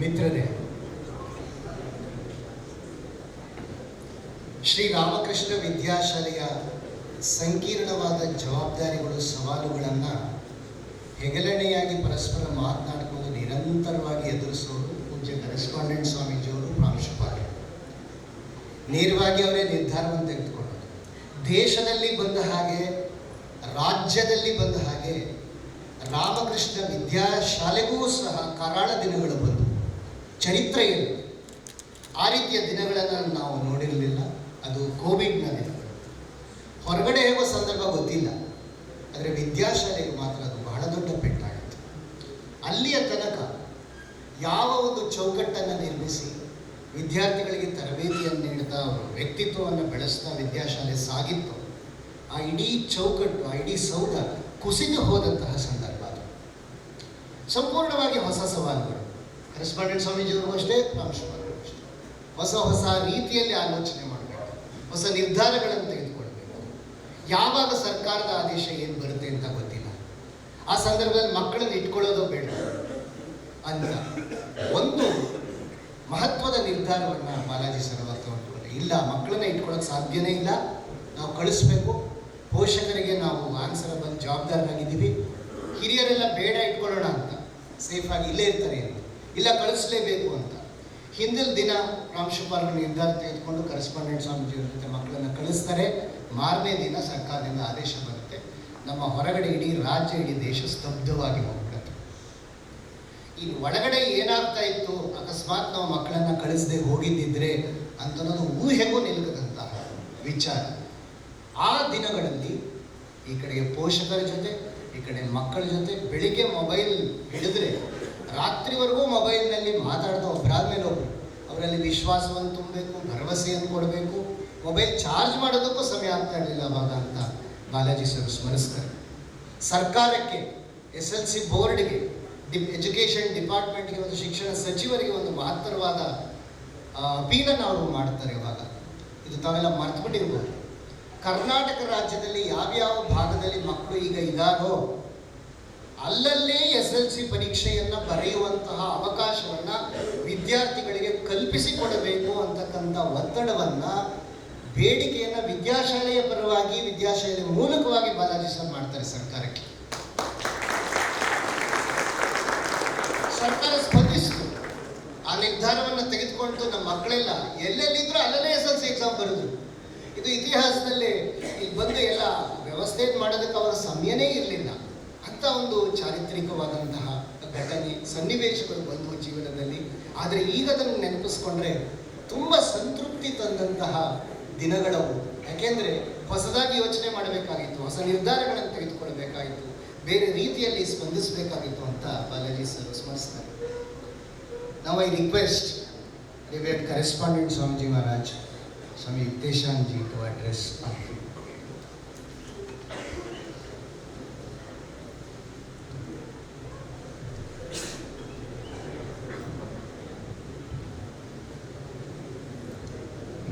ಮಿತ್ರರೇ, ಶ್ರೀ ರಾಮಕೃಷ್ಣ ವಿದ್ಯಾಶಾಲೆಯ ಸಂಕೀರ್ಣವಾದ ಜವಾಬ್ದಾರಿಗಳು, ಸವಾಲುಗಳನ್ನು ಹೆಗಲಣೆಯಾಗಿ ಪರಸ್ಪರ ಮಾತನಾಡಿಕೊಂಡು ನಿರಂತರವಾಗಿ ಎದುರಿಸೋರು ಪೂಜ್ಯ ಕರೆಸ್ಪಾಂಡೆಂಟ್ ಸ್ವಾಮೀಜಿಯವರು, ಪ್ರಾಂಶುಪಾಲರು. ನೇರವಾಗಿ ಅವರೇ ನಿರ್ಧಾರವನ್ನು ತೆಗೆದುಕೊಂಡರು. ದೇಶದಲ್ಲಿ ಬಂದ ಹಾಗೆ, ರಾಜ್ಯದಲ್ಲಿ ಬಂದ ಹಾಗೆ ರಾಮಕೃಷ್ಣ ವಿದ್ಯಾಶಾಲೆಗೂ ಸಹ ಕರಾಳ ದಿನಗಳು ಬಂದವು. ಚರಿತ್ರೆಯಲ್ಲಿ ಆ ರೀತಿಯ ದಿನಗಳನ್ನು ನಾವು ನೋಡಿರಲಿಲ್ಲ. ಅದು ಕೋವಿಡ್ನ ದಿನಗಳು. ಹೊರಗಡೆ ಹೇಗೋ ಸಂದರ್ಭ ಗೊತ್ತಿಲ್ಲ, ಆದರೆ ವಿದ್ಯಾಶಾಲೆಗೆ ಮಾತ್ರ ಅದು ಬಹಳ ದೊಡ್ಡ ಪೆಟ್ಟಾಗಿತ್ತು. ಅಲ್ಲಿಯ ತನಕ ಯಾವ ಒಂದು ಚೌಕಟ್ಟನ್ನು ನಿರ್ಮಿಸಿ ವಿದ್ಯಾರ್ಥಿಗಳಿಗೆ ತರಬೇತಿಯನ್ನು ನೀಡ್ತಾ ಅವರ ವ್ಯಕ್ತಿತ್ವವನ್ನು ಬೆಳೆಸ್ತಾ ವಿದ್ಯಾಶಾಲೆ ಸಾಗಿತ್ತು, ಆ ಇಡೀ ಚೌಕಟ್ಟು, ಆ ಇಡೀ ಸೌಧ ಕುಸಿದು ಹೋದಂತಹ ಸಂದರ್ಭ ಅದು. ಸಂಪೂರ್ಣವಾಗಿ ಹೊಸ ಸವಾಲುಗಳು. ಕರೆಸ್ಪಾಂಡೆಂಟ್ ಸ್ವಾಮೀಜಿಯವರು ಅಷ್ಟೇ, ಪ್ರಾಂಶುಪಾಲರು ಅಷ್ಟೇ. ಹೊಸ ಹೊಸ ರೀತಿಯಲ್ಲಿ ಆಲೋಚನೆ ಮಾಡಬೇಕು, ಹೊಸ ನಿರ್ಧಾರಗಳನ್ನು ತೆಗೆದುಕೊಳ್ಬೇಕು. ಯಾವಾಗ ಸರ್ಕಾರದ ಆದೇಶ ಏನು ಬರುತ್ತೆ ಅಂತ ಗೊತ್ತಿಲ್ಲ. ಆ ಸಂದರ್ಭದಲ್ಲಿ ಮಕ್ಕಳನ್ನು ಇಟ್ಕೊಳ್ಳೋದು ಬೇಡ ಅಂತ ಒಂದು ಮಹತ್ವದ ನಿರ್ಧಾರವನ್ನು ಬಾಲಾಜಿ ಸರ್ ತಗೊಂಡ್ಕೊಂಡ್ರೆ, ಇಲ್ಲ ಮಕ್ಕಳನ್ನ ಇಟ್ಕೊಳ್ಳೋಕೆ ಸಾಧ್ಯನೇ ಇಲ್ಲ, ನಾವು ಕಳಿಸ್ಬೇಕು, ಪೋಷಕರಿಗೆ ನಾವು ಆನ್ಸರ್ ಬಂದು ಜವಾಬ್ದಾರರಾಗಿದ್ದೀವಿ, ಹಿರಿಯರೆಲ್ಲ ಬೇಡ ಇಟ್ಕೊಳ್ಳೋಣ ಅಂತ, ಸೇಫಾಗಿ ಇಲ್ಲೇ ಇರ್ತಾರೆ ಅಂತ, ಇಲ್ಲ ಕಳಿಸ್ಲೇಬೇಕು ಅಂತ. ಹಿಂದಿನ ದಿನ ಪ್ರಾಂಶುಪಾಲರು ನಿರ್ಧಾರ ತೆಗೆದುಕೊಂಡು ಕರೆಸ್ಪಾಂಡೆಂಟ್ ಸ್ವಾಮೀಜಿಯವ್ರ ಜೊತೆ ಮಕ್ಕಳನ್ನು ಕಳಿಸ್ತಾರೆ. ಮಾರನೇ ದಿನ ಸರ್ಕಾರದಿಂದ ಆದೇಶ ಬರುತ್ತೆ. ನಮ್ಮ ಹೊರಗಡೆ ಇಡೀ ರಾಜ್ಯ, ಇಡೀ ದೇಶ ಸ್ತಬ್ಧವಾಗಿ ಹೋಗ್ಬಿಡುತ್ತೆ. ಈ ಒಳಗಡೆ ಏನಾಗ್ತಾ ಇತ್ತು, ಅಕಸ್ಮಾತ್ ನಾವು ಮಕ್ಕಳನ್ನು ಕಳಿಸದೆ ಹೋಗಿದ್ದಿದ್ರೆ ಅಂತನ್ನೋದು ಊಹೆಗೂ ನಿಲ್ಲದಂತಹ ವಿಚಾರ. ಆ ದಿನಗಳಲ್ಲಿ ಈ ಕಡೆಗೆ ಪೋಷಕರ ಜೊತೆ, ಈ ಕಡೆ ಮಕ್ಕಳ ಜೊತೆ ಬೆಳಿಗ್ಗೆ ಮೊಬೈಲ್ ಹಿಡಿದ್ರೆ ರಾತ್ರಿವರೆಗೂ ಮೊಬೈಲ್ನಲ್ಲಿ ಮಾತಾಡ್ತಾ ಒಬ್ಬರಾದ್ಮೇಲೆ ಒಬ್ಬರು ಅವರಲ್ಲಿ ವಿಶ್ವಾಸವನ್ನು ತುಂಬಬೇಕು, ಭರವಸೆಯನ್ನು ಕೊಡಬೇಕು. ಮೊಬೈಲ್ ಚಾರ್ಜ್ ಮಾಡೋದಕ್ಕೂ ಸಮಯ ಆಗ್ತಾ ಇರಲಿಲ್ಲ ಅವಾಗ ಅಂತ ಬಾಲಾಜಿ ಸರ್ ಸ್ಮರಿಸ್ತಾರೆ. ಸರ್ಕಾರಕ್ಕೆ, SLC ಬೋರ್ಡ್ಗೆ, ಎಜುಕೇಷನ್ ಡಿಪಾರ್ಟ್ಮೆಂಟ್ಗೆ ಮತ್ತು ಶಿಕ್ಷಣ ಸಚಿವರಿಗೆ ಒಂದು ಮಹತ್ತರವಾದ ಅಪೀಲನ್ನು ಅವರು ಮಾಡ್ತಾರೆ. ಇವಾಗ ಇದು ತಾವೆಲ್ಲ ಮರ್ತುಬಿಟ್ಟಿರ್ಬೋದು. ಕರ್ನಾಟಕ ರಾಜ್ಯದಲ್ಲಿ ಯಾವ್ಯಾವ ಭಾಗದಲ್ಲಿ ಮಕ್ಕಳು ಈಗ ಇದ್ದಾರೋ ಅಲ್ಲಲ್ಲೇ SLC ಪರೀಕ್ಷೆಯನ್ನು ಬರೆಯುವಂತಹ ಅವಕಾಶವನ್ನು ವಿದ್ಯಾರ್ಥಿಗಳಿಗೆ ಕಲ್ಪಿಸಿಕೊಡಬೇಕು ಅಂತಕ್ಕಂಥ ಒತ್ತಡವನ್ನು, ಬೇಡಿಕೆಯನ್ನು ವಿದ್ಯಾಶಾಲೆಯ ಪರವಾಗಿ, ವಿದ್ಯಾಶಾಲೆಯ ಮೂಲಕವಾಗಿ ಬಾಲಾಜಿ ಸರ್ ಮಾಡ್ತಾರೆ ಸರ್ಕಾರಕ್ಕೆ. ಸರ್ಕಾರ ಸ್ಪಂದಿಸಿತು. ಆ ನಿರ್ಧಾರವನ್ನು ತೆಗೆದುಕೊಂಡು ನಮ್ಮ ಮಕ್ಕಳೆಲ್ಲ ಎಲ್ಲೆಲ್ಲಿದ್ರೂ ಅಲ್ಲೇ SLC ಎಕ್ಸಾಮ್ ಬರೆದ್ರು. ಇದು ಇತಿಹಾಸದಲ್ಲಿ ಇಲ್ಲಿ ಬಂದು ಎಲ್ಲ ವ್ಯವಸ್ಥೆ ಮಾಡೋದಕ್ಕೆ ಅವರ ಸಮಯನೇ ಇರಲಿಲ್ಲ. ಅಂಥ ಒಂದು ಚಾರಿತ್ರಿಕವಾದಂತಹ ಘಟನೆ, ಸನ್ನಿವೇಶಗಳು ಬಂದವು ಜೀವನದಲ್ಲಿ. ಆದರೆ ಈಗ ಅದನ್ನು ನೆನಪಿಸ್ಕೊಂಡ್ರೆ ತುಂಬ ಸಂತೃಪ್ತಿ ತಂದಂತಹ ದಿನಗಳವು. ಯಾಕೆಂದರೆ ಹೊಸದಾಗಿ ಯೋಚನೆ ಮಾಡಬೇಕಾಗಿತ್ತು, ಹೊಸ ನಿರ್ಧಾರಗಳನ್ನು ತೆಗೆದುಕೊಳ್ಬೇಕಾಗಿತ್ತು, ಬೇರೆ ರೀತಿಯಲ್ಲಿ ಸ್ಪಂದಿಸಬೇಕಾಗಿತ್ತು ಅಂತ ಬಾಲಾಜಿ ಸರ್ ಸ್ಮರಿಸ್ತಾರೆ. ನಾವು I request revered correspondent Swamiji Maharaj, Swami Vidyashala ji to address us.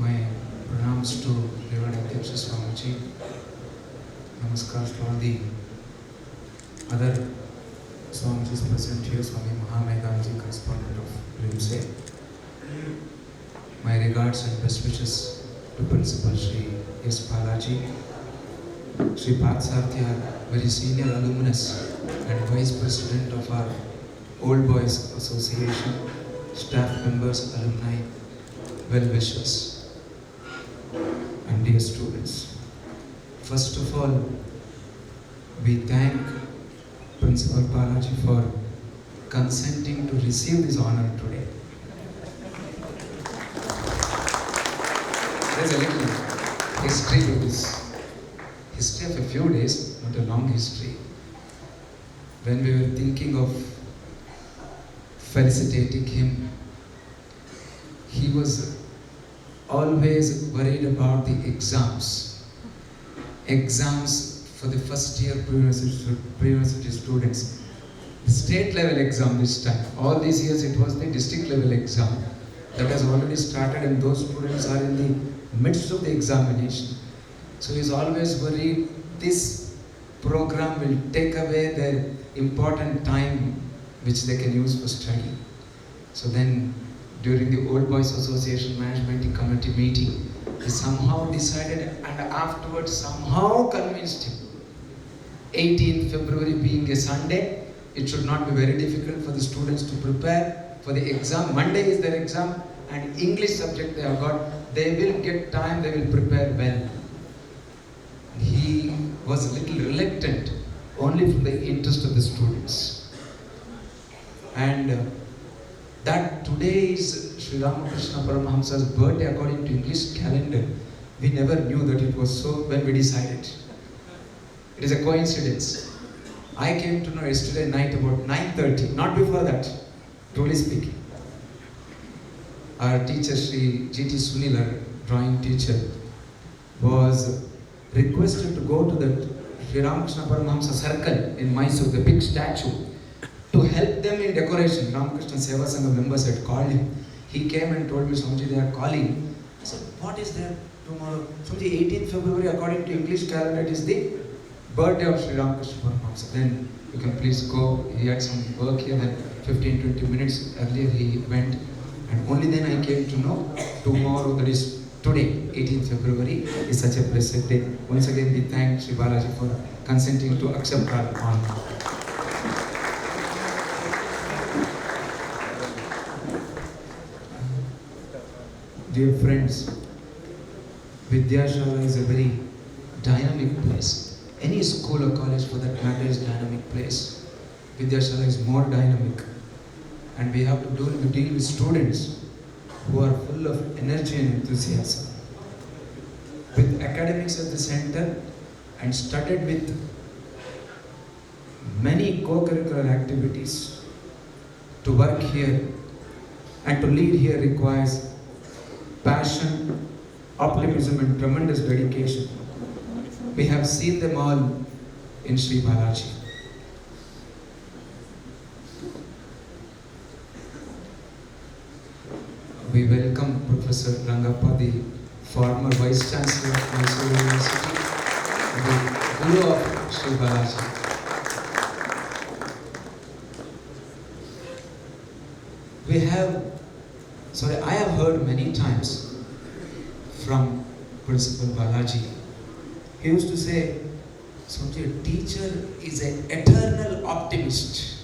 My pranams to Reverend Vidyashala Swamiji. Namaskar to all the other Swamijis present here. Swami Mahameghanji, Correspondent of Alumni. My regards and best wishes to Principal Sri S. Balaji, Sri Parthasarathy, very senior alumnus and Vice President of our Old Boys Association, staff members, alumni, well-wishers, and dear students. First of all, we thank Principal Balaji for consenting to receive this honor today. There's a little history to this. History of a few days, not a long history. When we were thinking of felicitating him, he was always worried about the exams. Exams for the first year pre-university students. The state level exam this time. All these years it was the district level exam. That has already started and those students are in the midst of the examination. So he is always worried this program will take away their important time which they can use for study. So then, during the Old Boys Association Management Committee meeting, he somehow decided and afterwards somehow convinced him. 18th February being a Sunday, it should not be very difficult for the students to prepare for the exam. Monday is their exam and English subject they have got. They will get time, they will prepare well. He was a little reluctant only from the interest of the students. And that today is Sri Ramakrishna Paramahamsa's birthday according to English calendar. We never knew that it was so when we decided. It is a coincidence. I came to know yesterday night about 9:30, not before that, truly speaking. Our teacher, Sri G.T. Sunil, our drawing teacher, was requested to go to the Sri Ramakrishna Paramahamsa circle in Mysore, the big statue, to help them in decoration. Ramakrishna Seva Sangha members had called him. He came and told me, Swamiji, they are calling. I said, what is there tomorrow? Swamiji, 18th February, according to English calendar, it is the birthday of Sri Ramakrishna Paramahamsa. Then you can please go. He had some work here. Then 15-20 minutes earlier he went. And only then I came to know tomorrow, that is today, 18th February, is such a blessed day. Once again, we thank Sri Balaji for consenting to accept our honor. Dear friends, Vidyashala is a very dynamic place. Any school or college for that matter is a dynamic place. Vidyashala is more dynamic. And we have to deal with students who are full of energy and enthusiasm. With academics at the center and studded with many co-curricular activities, to work here and to lead here requires passion, optimism and tremendous dedication. We have seen them all in Sri Balaji. We welcome Professor Rangappa, the former Vice Chancellor of Mysore University, the Guru of Sri Balaji. I have heard many times from Principal Balaji. He used to say, a teacher is an eternal optimist.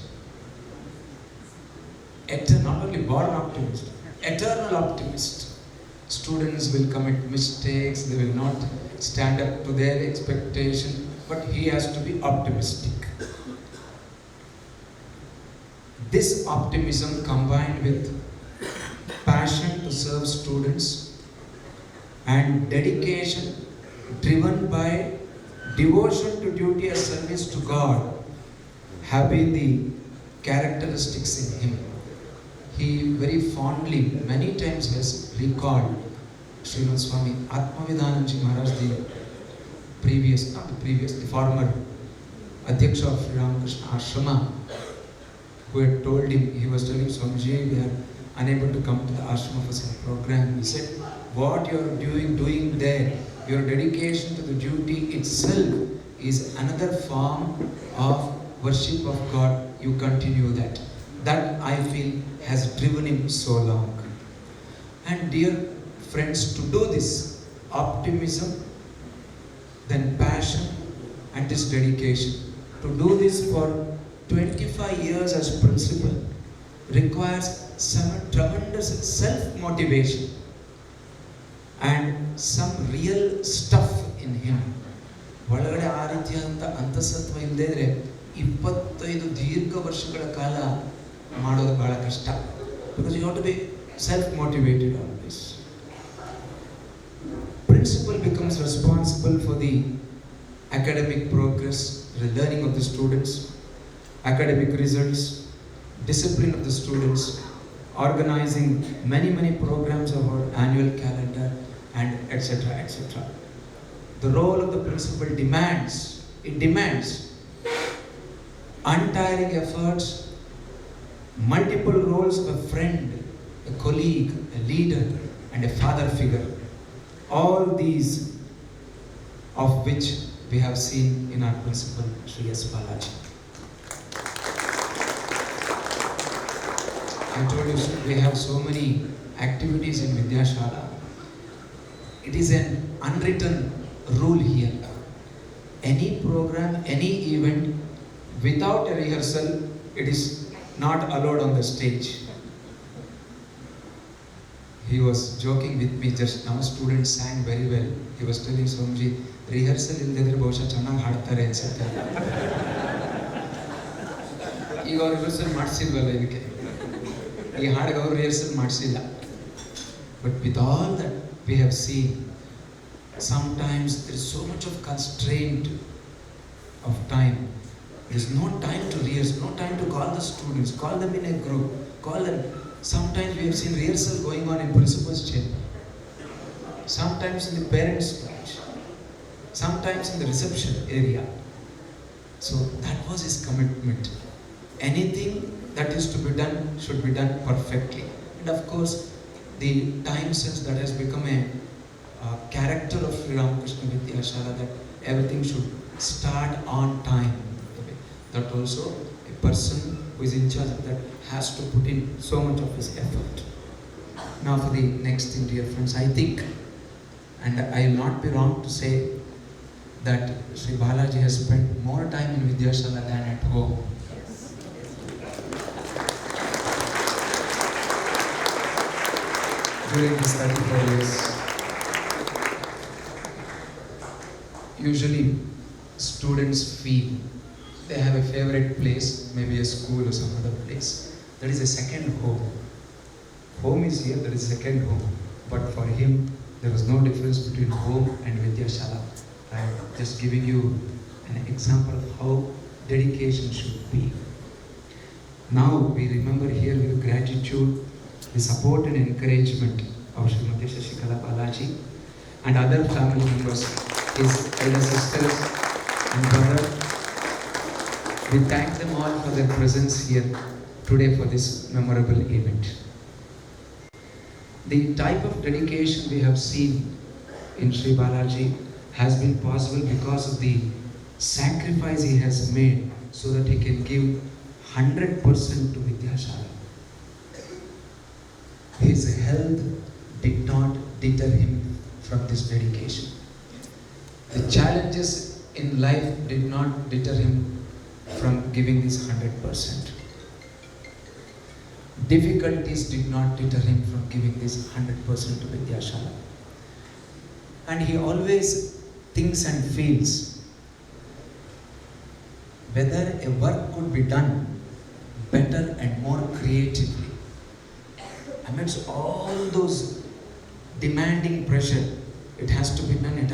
Not only born optimist, eternal optimist. Students will commit mistakes, they will not stand up to their expectation, but he has to be optimistic. This optimism combined with passion to serve students and dedication driven by devotion to duty and service to God have been the characteristics in him. He very fondly, many times has recalled Srimad Swami Atmavidhananji Maharaj, the former Adhyaksha of Sri Ramakrishna Ashrama, who had told him, he was telling Swamiji, we are unable to come to the ashrama for some program. He said, what you are doing there, your dedication to the duty itself is another form of worship of God. You continue that. That I feel has driven him so long. And dear friends, to do this optimism, then passion and this dedication, to do this for 25 years as principal requires some tremendous self-motivation and some real stuff in him. ಒಳಗಡೆ ಆ ರೀತಿಯಾದಂಥ ಅಂತಸತ್ವ ಇಲ್ಲದೇ ಇದ್ರೆ 25 ದೀರ್ಘ ವರ್ಷಗಳ ಕಾಲ ಮಾಡೋದು ಬಹಳ ಕಷ್ಟ. Because you have to be self-motivated on this. Principal becomes responsible for the academic progress, the learning of the students, academic results, discipline of the students, organizing many programs of our annual calendar, and etc. etc. The role of the principal demands untiring efforts, multiple roles of a friend, a colleague, a leader, and a father figure. All these of which we have seen in our principal, Sri S. Balaji. I told you we have so many activities in Vidyashala. It is an unwritten rule here. Any program, any event, without a rehearsal, it is not allowed on the stage. He was joking with me just now. Students sang very well. He was telling Swamiji, rehearsal illidre ಬಹುಶಃ ಚೆನ್ನಾಗಿ ಹಾಡ್ತಾರೆ ಅನ್ಸುತ್ತೆ. ಈಗ ಅವ್ರು ರಿಹರ್ಸಲ್ ಮಾಡಿಸಿಲ್ವಲ್ಲ ಇದಕ್ಕೆ. ಈ ಹಾಡಿಗೆ ಅವರು ರಿಹರ್ಸಲ್ ಮಾಡಿಸಿಲ್ಲ. But with all that we have seen, sometimes there is so much of constraint of time. There is no time to rehearse, no time to call the students, call them in a group, call them. Sometimes we have seen rehearsal going on in principal's chamber, sometimes in the parents' lounge, sometimes in the reception area. So that was his commitment. Anything that is to be done should be done perfectly. And of course, the time sense that has become a character of Ramakrishna Vidyashala, that everything should start on time. That also a person who is in charge of that has to put in so much of his effort. Now for the next thing, dear friends, I think, and I will not be wrong to say, that Sri Balaji has spent more time in Vidyashala than at home. During these 34 years, usually students feel they have a favorite place, maybe a school or some other place. That is a second home. Home is here, that is second home. But for him, there was no difference between home and Vidyashala. I am just giving you an example of how dedication should be. Now we remember here with gratitude the support and encouragement of Srimati Shashikala Balaji and other family members, his elder sisters and brother. We thank them all for their presence here today for this memorable event. The type of dedication we have seen in Sri Balaji has been possible because of the sacrifice he has made so that he can give 100% to Vidyashala. His health did not deter him from this dedication. The challenges in life did not deter him from giving this 100%. Difficulties did not deter him from giving this 100% to Vidyashala. And he always thinks and feels whether a work could be done better and more creatively. Amidst all those demanding pressure, it has to be done in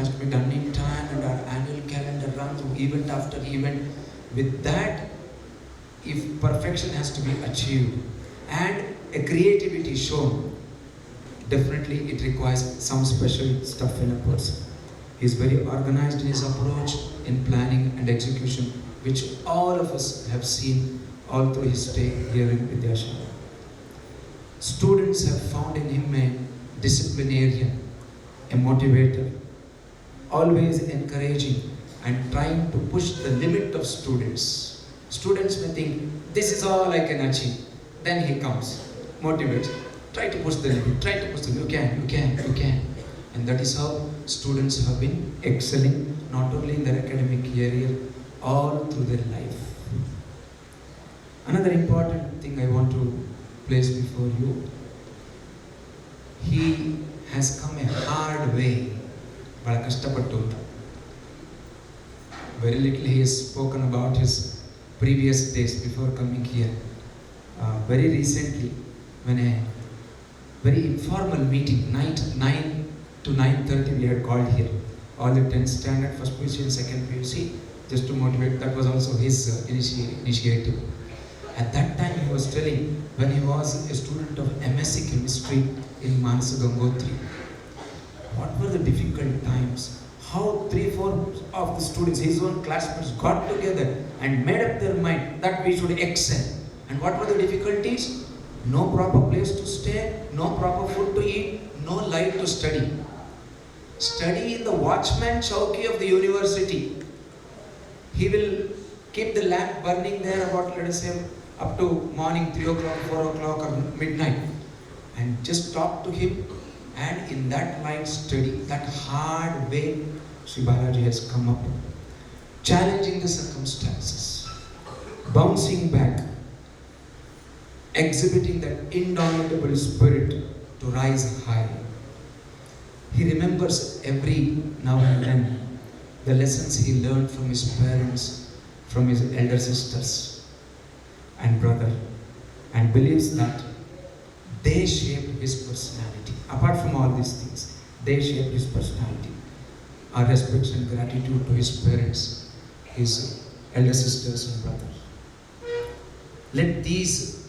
time, and our annual calendar run through event after event. With that, if perfection has to be achieved and a creativity shown, definitely it requires some special stuff in a person. He is very organized in his approach, in planning and execution, which all of us have seen all through his stay here in Vidyashala. Students have found in him a disciplinarian, a motivator, always encouraging and trying to push the limit of students. Students may think, this is all I can achieve. Then he comes, motivates, try to push the limit, you can. And that is how students have been excelling, not only in their academic career, all through their life. Another important thing I want to place before you, he has come a hard way, bada kashtapattu. Very little he has spoken about his previous days before coming here. Very recently, when a very informal meeting, 9 to 9:30 we had called here. All the 10th standard, first PUC and second PUC, just to motivate. That was also his initiative. At that time he was telling, when he was a student of MSc Chemistry in Manasa Gangotri, what were the difficult times, how 3-4 of the students, his own classmates, got together and made up their mind that we should excel. And what were the difficulties? No proper place to stay, no proper food to eat, no light to study. Study in the watchman chowki of the university. He will keep the lamp burning there about, let us say, up to morning 3 o'clock, 4 o'clock or midnight, and just talk to him, and in that light study, that hard way, Sri Balaji has come up, challenging the circumstances, bouncing back, exhibiting that indomitable spirit to rise high. He remembers every now and then the lessons he learned from his parents, from his elder sisters and brother, and believes that they shaped his personality. Apart from all these things, they shaped his personality. Our respect and gratitude to his parents, his elder sisters and brothers. Let these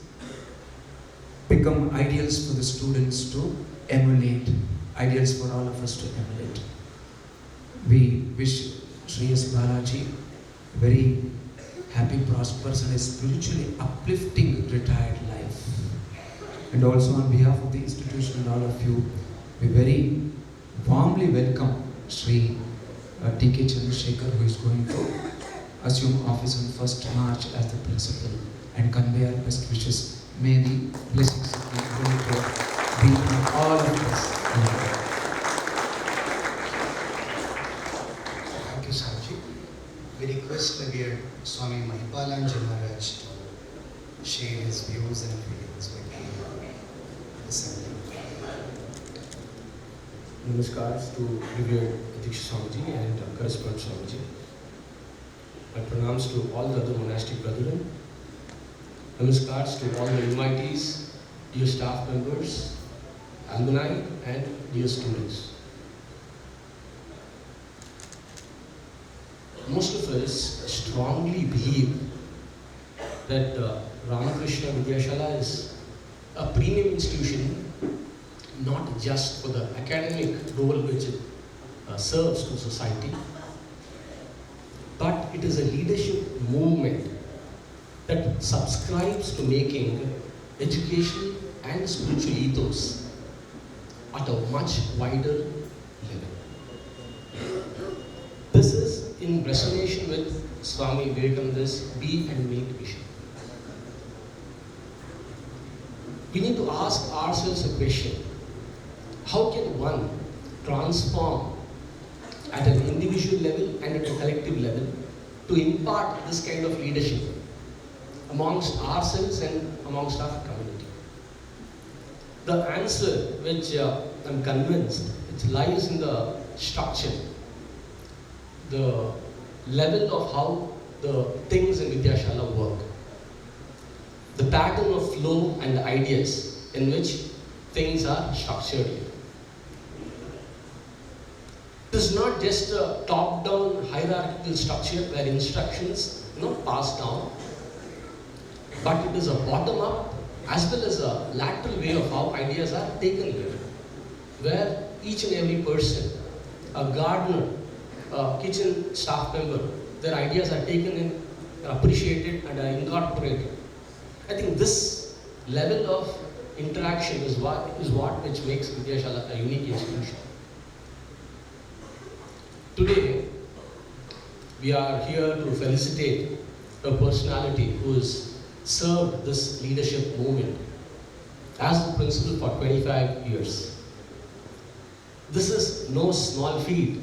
become ideals for the students to emulate, ideals for all of us to emulate. We wish Sri S. Balaji a very happy, prosperous and a spiritually uplifting retired life. And also on behalf of the institution and all of you, we very warmly welcome Sri T.K. Chandrasekhar, who is going to assume office on 1st March as the principal, and convey our best wishes. May the blessings of the Creator be with all of us. Thank you, Sarji. We request Revered Swami Mahipalanji Maharaj to share his views and feelings with the assembly. Namaskars to Revered Adieu Swamiji and Correspondent Swamiji. My pranams to all the other monastic brethren. Namaskars to all the invitees, dear staff members, alumni and dear students. Most of us strongly believe that Ramakrishna Vidyashala is a premium institution, not just for the academic role which it serves to society, but it is a leadership movement that subscribes to making education and spiritual ethos at a much wider level. This is in resonation with Swami Vivekananda's Be and Make vision. We need to ask ourselves a question: how can one transform at an individual level and at a collective level to impart this kind of leadership amongst ourselves and amongst our community? The answer, which I'm convinced, it lies in the structure, the level of how the things in Vidyashala work, the pattern of flow and the ideas in which things are structured here. It is not just a top-down hierarchical structure where instructions passed down, but it is a bottom-up as well as a lateral way of how ideas are taken here, where each and every person, a gardener, a kitchen staff member, their ideas are taken in, appreciated and are incorporated. I think this level of interaction is what which makes Vidyashala a unique institution. Today, we are here to felicitate a personality who has served this leadership movement as the principal for 25 years. This is no small feat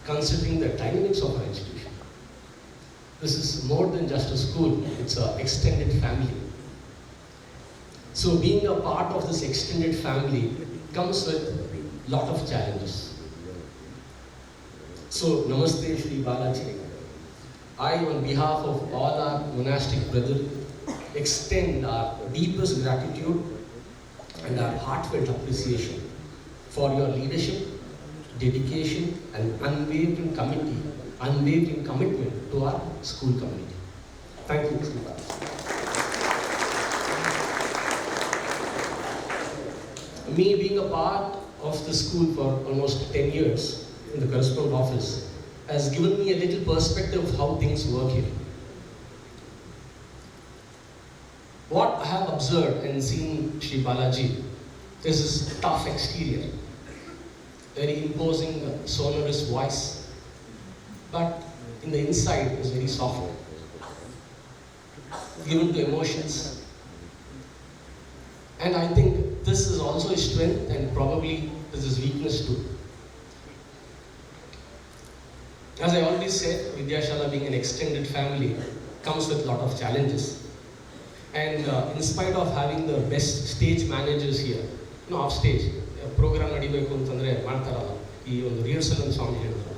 considering the dynamics of our institution. This is more than just a school, it's an extended family. So being a part of this extended family comes with a lot of challenges. So, Namaste Shri Balaji. I, on behalf of all our monastic brethren, extend our deepest gratitude and our heartfelt appreciation for your leadership, dedication, and unwavering commitment to our school community. Thank you, Shri Balaji. Me being a part of the school for almost 10 years, in the correspondent office, has given me a little perspective of how things work here. What I have observed and seen Shri Balaji is this tough exterior, very imposing, sonorous voice, but in the inside is very soft. given to emotions. And I think this is also his strength and probably this is weakness too. As I already said, Vidyashala being an extended family comes with a lot of challenges. And in spite of having the best stage managers here, off stage, program ನಡಿಬೇಕು ಅಂತಂದ್ರೆ ಮಾಡ್ತಾರಲ್ಲ ಈ ಒಂದು ರಿಹರ್ಸಲ್ ಅಂತ ಸ್ವಾಮಿ ಹೇಳಿದ್ರು.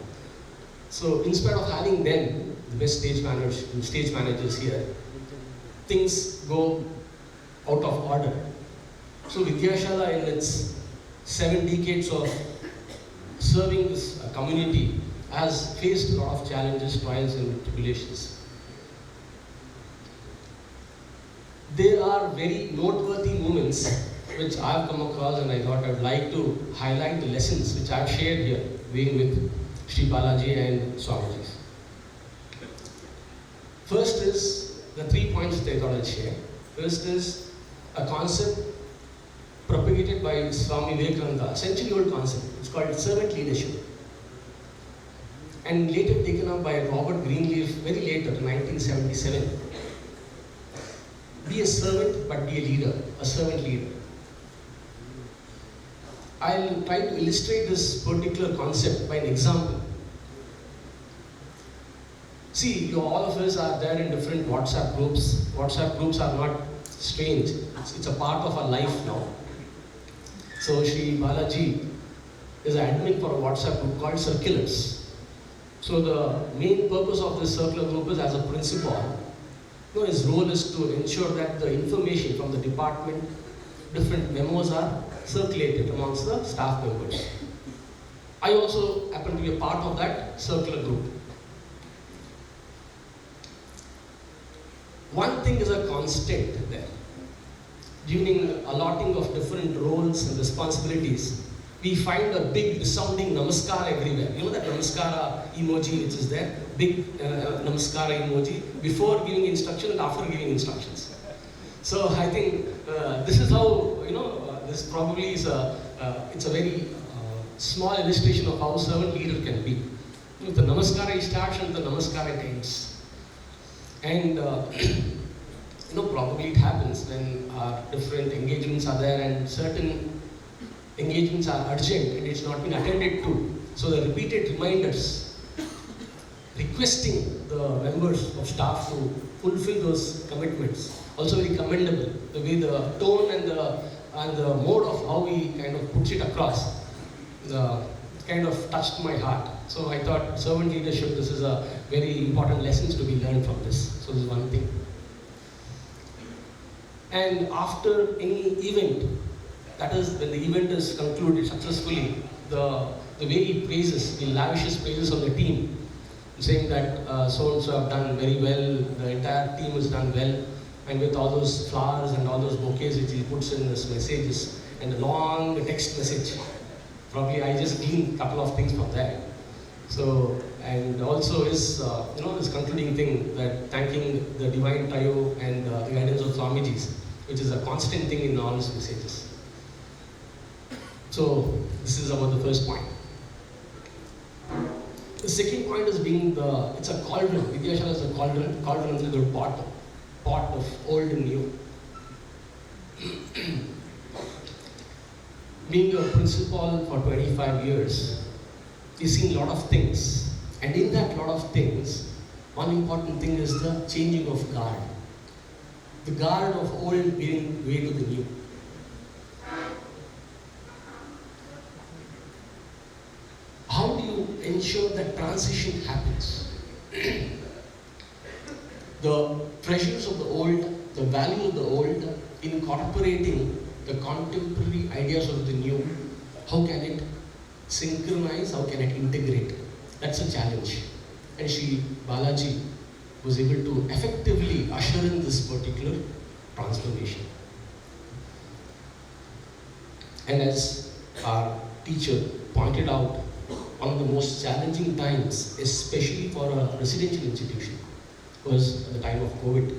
So in spite of having them, the best stage managers here, things go out of order. So Vidyashala in its 7 decades of serving this community has faced a lot of challenges, trials and tribulations. There are very noteworthy moments which I have come across and I thought I would like to highlight the lessons which I have shared here, being with Sri Balaji and Swamiji. First is the 3 points that I thought I'd share. First is a concept propagated by Swami Vivekananda, a century-old concept. It's called servant leadership. And later taken up by Robert Greenleaf very later, in 1977. Be a servant, but be a leader, a servant leader. I'll try to illustrate this particular concept by an example. See, all of us are there in different WhatsApp groups. WhatsApp groups are not strange. It's a part of our life now. So Sri Balaji is an admin for a WhatsApp group called Circulars. So the main purpose of this circular group is, as a principal, his role is to ensure that the information from the department, different memos are circulated amongst the staff members. I also happen to be a part of that circular group. One thing is a constant there. During allotting of different roles and responsibilities, we find a big resounding namaskara everywhere. You know that namaskara emoji which is there? Big namaskara emoji before giving instruction and after giving instructions. So I think this is how, this probably is it's a very small illustration of how a servant leader can be. With the namaskara he starts and the namaskara it ends. And probably it happens when different engagements are there and certain engagements are urgent and it's not been attended to. So the repeated reminders, requesting the members of staff to fulfill those commitments, also very commendable. The way the tone and the mode of how he kind of puts it across, kind of touched my heart. So I thought servant leadership, this is a very important lessons to be learned from this. So this is one thing. And after any event, that is when the event is concluded successfully, the way he praises, he lavishes praises on the team, saying that so-and-so have done very well, the entire team has done well, and with all those flowers and all those bouquets which he puts in his messages, and a long text message. Probably I just gleaned a couple of things from that. So, and also his concluding thing, that thanking the divine trio and the guidance of Swamiji's, which is a constant thing in all his messages. So, this is about the first point. The second point is it's a cauldron. Vidyashala is a cauldron. Cauldron is a good pot of old and new. Being a principal for 25 years, he's seen a lot of things. And in that lot of things, one important thing is the changing of guard. The guard of old giving way to the new. How do you ensure that transition happens? The treasures of the old, the value of the old, incorporating the contemporary ideas of the new, how can it synchronize, how can it integrate? That's a challenge. And Sri Balaji was able to effectively usher in this particular transformation. And as our teacher pointed out, one of the most challenging times, especially for a residential institution, was at the time of COVID.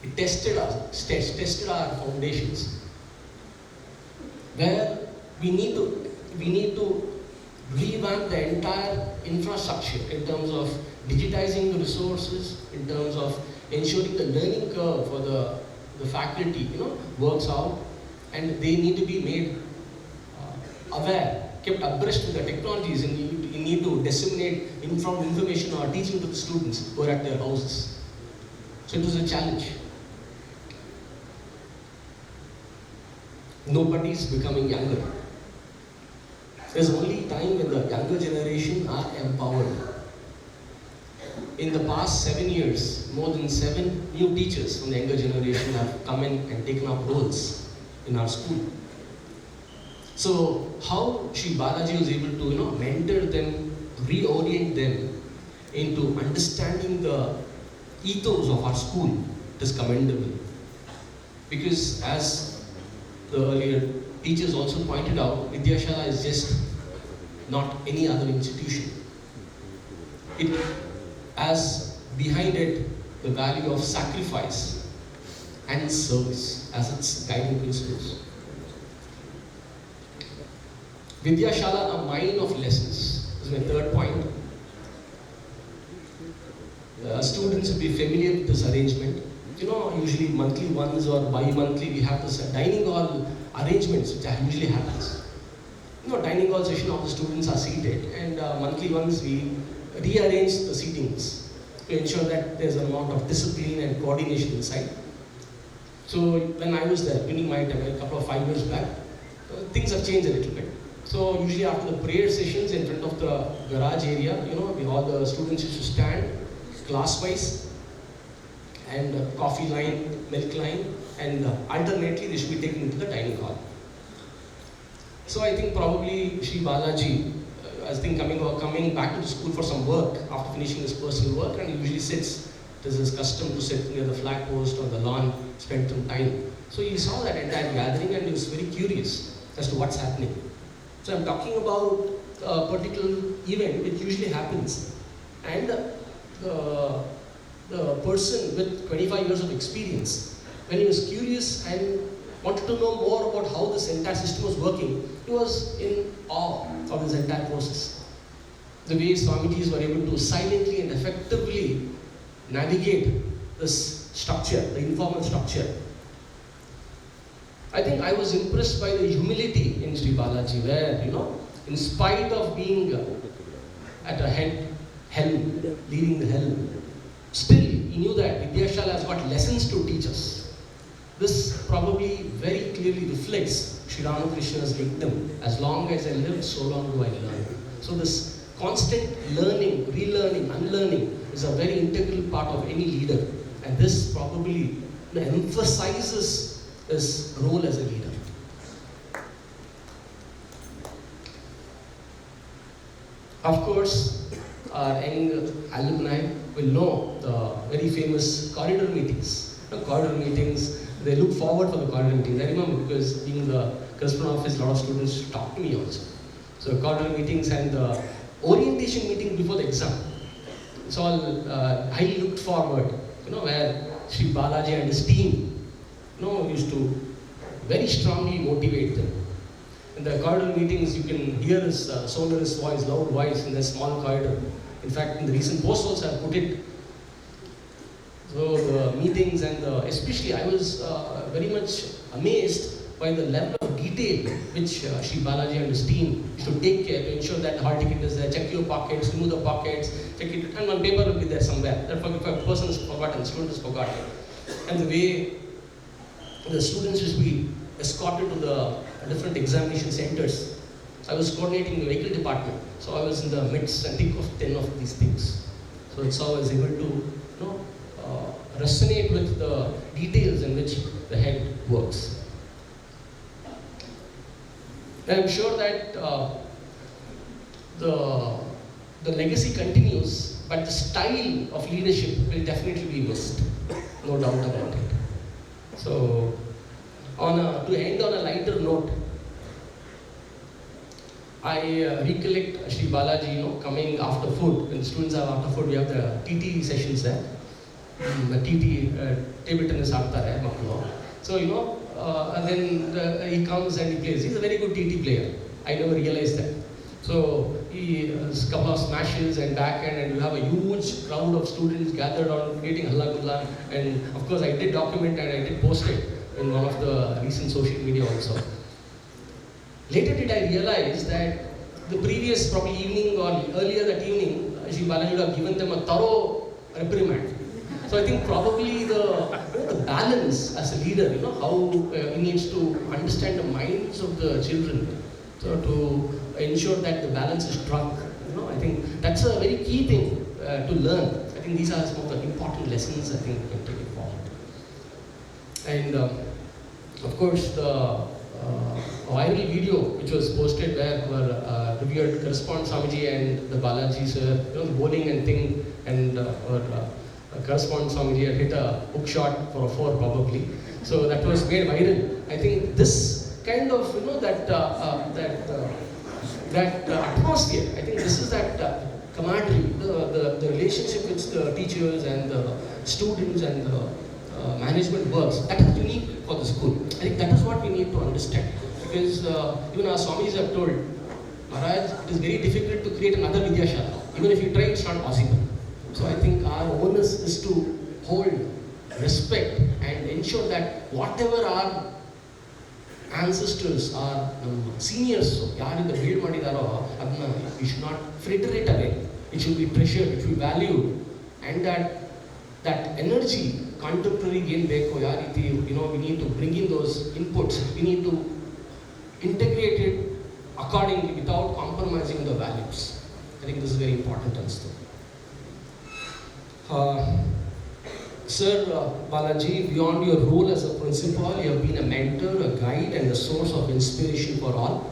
It tested our foundations, where we need to revamp the entire infrastructure in terms of digitizing the resources, in terms of ensuring the learning curve for the faculty, works out, and they need to be made aware, kept abreast with the technologies, and you need to disseminate information or teaching to the students who are at their houses. So it was a challenge. Nobody is becoming younger. There's only time when the younger generation are empowered. In the past 7 years, more than 7 new teachers from the younger generation have come in and taken up roles in our school. So how Sri Balaji was able to mentor them, reorient them into understanding the ethos of our school, it is commendable. Because as the earlier teachers also pointed out, Vidyashala is just not any other institution. It has behind it the value of sacrifice and service as its guiding principles. Vidyashala, a mine of lessons, is my third point. Students will be familiar with this arrangement. Usually monthly ones or bi-monthly we have this dining hall arrangements which usually happens. Dining hall session, all the students are seated, and monthly ones we rearrange the seatings to ensure that there's an amount of discipline and coordination inside. So when I was there, during my time, a couple of 5 years back, things have changed a little bit. So usually after the prayer sessions in front of the garage area, all the students used to stand class-wise, and coffee line, milk line, and alternately they should be taken into the dining hall. So I think probably Sri Balaji, I think coming back to the school for some work after finishing his personal work, and he usually sits. It is his custom to sit near the flag post or the lawn, spend some time. So he saw that entire gathering and he was very curious as to what's happening. So I'm talking about a particular event which usually happens, and the person with 25 years of experience, when he was curious and wanted to know more about how this entire system was working, he was in awe of this entire process. The way Swamitis were able to silently and effectively navigate this structure, the informal structure. I think I was impressed by the humility in Sri Balaji, where, in spite of being at a helm, leading the helm, still he knew that Vidyashala has got lessons to teach us. This probably very clearly reflects Sri Ramakrishna's dictum, as long as I live, so long do I learn. So this constant learning, relearning, unlearning is a very integral part of any leader, and this probably emphasizes his role as a leader. Of course, our young alumni will know the very famous corridor meetings. Corridor meetings, they look forward for the corridor meetings. I remember, because being the correspondent office, a lot of students talk to me also. So corridor meetings and the orientation meeting before the exam. It's all highly looked forward, where Sri Balaji and his team, used to very strongly motivate them. In the corridor meetings, you can hear his sonorous voice, loud voice in the small corridor. In fact, in the recent post also I put it. So the meetings and especially I was very much amazed by the level of detail which Sri Balaji and his team used to take care to ensure that the hall ticket is there, check your pockets, remove the pockets, check it, and one paper will be there somewhere. Therefore, if a person is forgotten, the student is forgotten. And the way the students used to be escorted to the different examination centers. I was coordinating the vehicle department, so I was in the midst and thick of 10 of these things. So that's how I was able to resonate with the details in which the head works. And I'm sure that the legacy continues, but the style of leadership will definitely be missed, no doubt about it. So, to end on a lighter note, I recollect Sri Balaji, coming after food. When the students are after food, we have the TT sessions there. The TT table tennis aata hai maklo. So and then he comes and he plays. He's a very good TT player. I never realized that. So a couple of smashes and backhand, and you have a huge crowd of students gathered on creating halla gulla. And of course, I did document and I did post it in one of the recent social media also. Later did I realize that the previous probably evening or earlier that evening, Sri Balaji would have given them a thorough reprimand. So I think probably the balance as a leader, how he needs to understand the minds of the children, so to ensure that the balance is struck. I think that's a very key thing to learn. I think these are some of the important lessons I think we can take it forward. And of course, the viral video which was posted where our revered Correspondent Swamiji and the Balaji sir, the bowling and thing, and Correspondent Swamiji had hit a hook shot for a 4 probably. So that was made viral. I think this kind of, that atmosphere, I think this is that camaraderie, the relationship with the teachers and the students and the management works, that is unique for the school. I think that is what we need to understand. Because even our Swamis have told, Maharaj, it is very difficult to create another Vidyashala. Even if you try, it's not possible. So I think our onus is to hold respect and ensure that whatever our ancestors, our seniors, we should not fritter it away. It should be treasured, it should be valued, and that energy, contemporary gain beko we need to bring in those inputs. We need to integrate it accordingly without compromising the values. I think this is very important also. Sir Balaji, beyond your role as a principal, you have been a mentor, a guide, and a source of inspiration for all.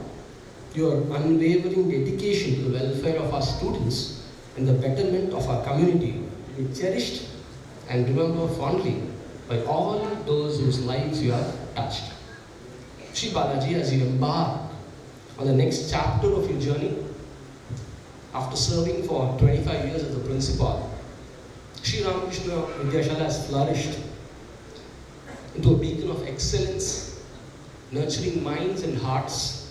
Your unwavering dedication to the welfare of our students and the betterment of our community will be cherished and remembered fondly by all those whose lives you have touched. Sri Balaji, as you embark on the next chapter of your journey, after serving for 25 years as a principal, Sri Ramakrishna Vidyashala has flourished into a beacon of excellence, nurturing minds and hearts,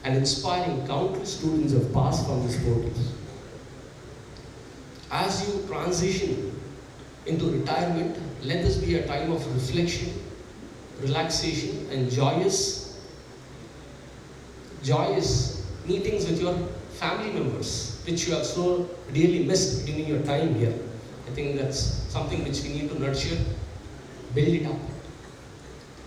and inspiring countless students who have passed from this portals. As you transition into retirement, let this be a time of reflection, relaxation, and joyous meetings with your family members, which you have so dearly missed during your time here. I think that's something which we need to nurture, build it up.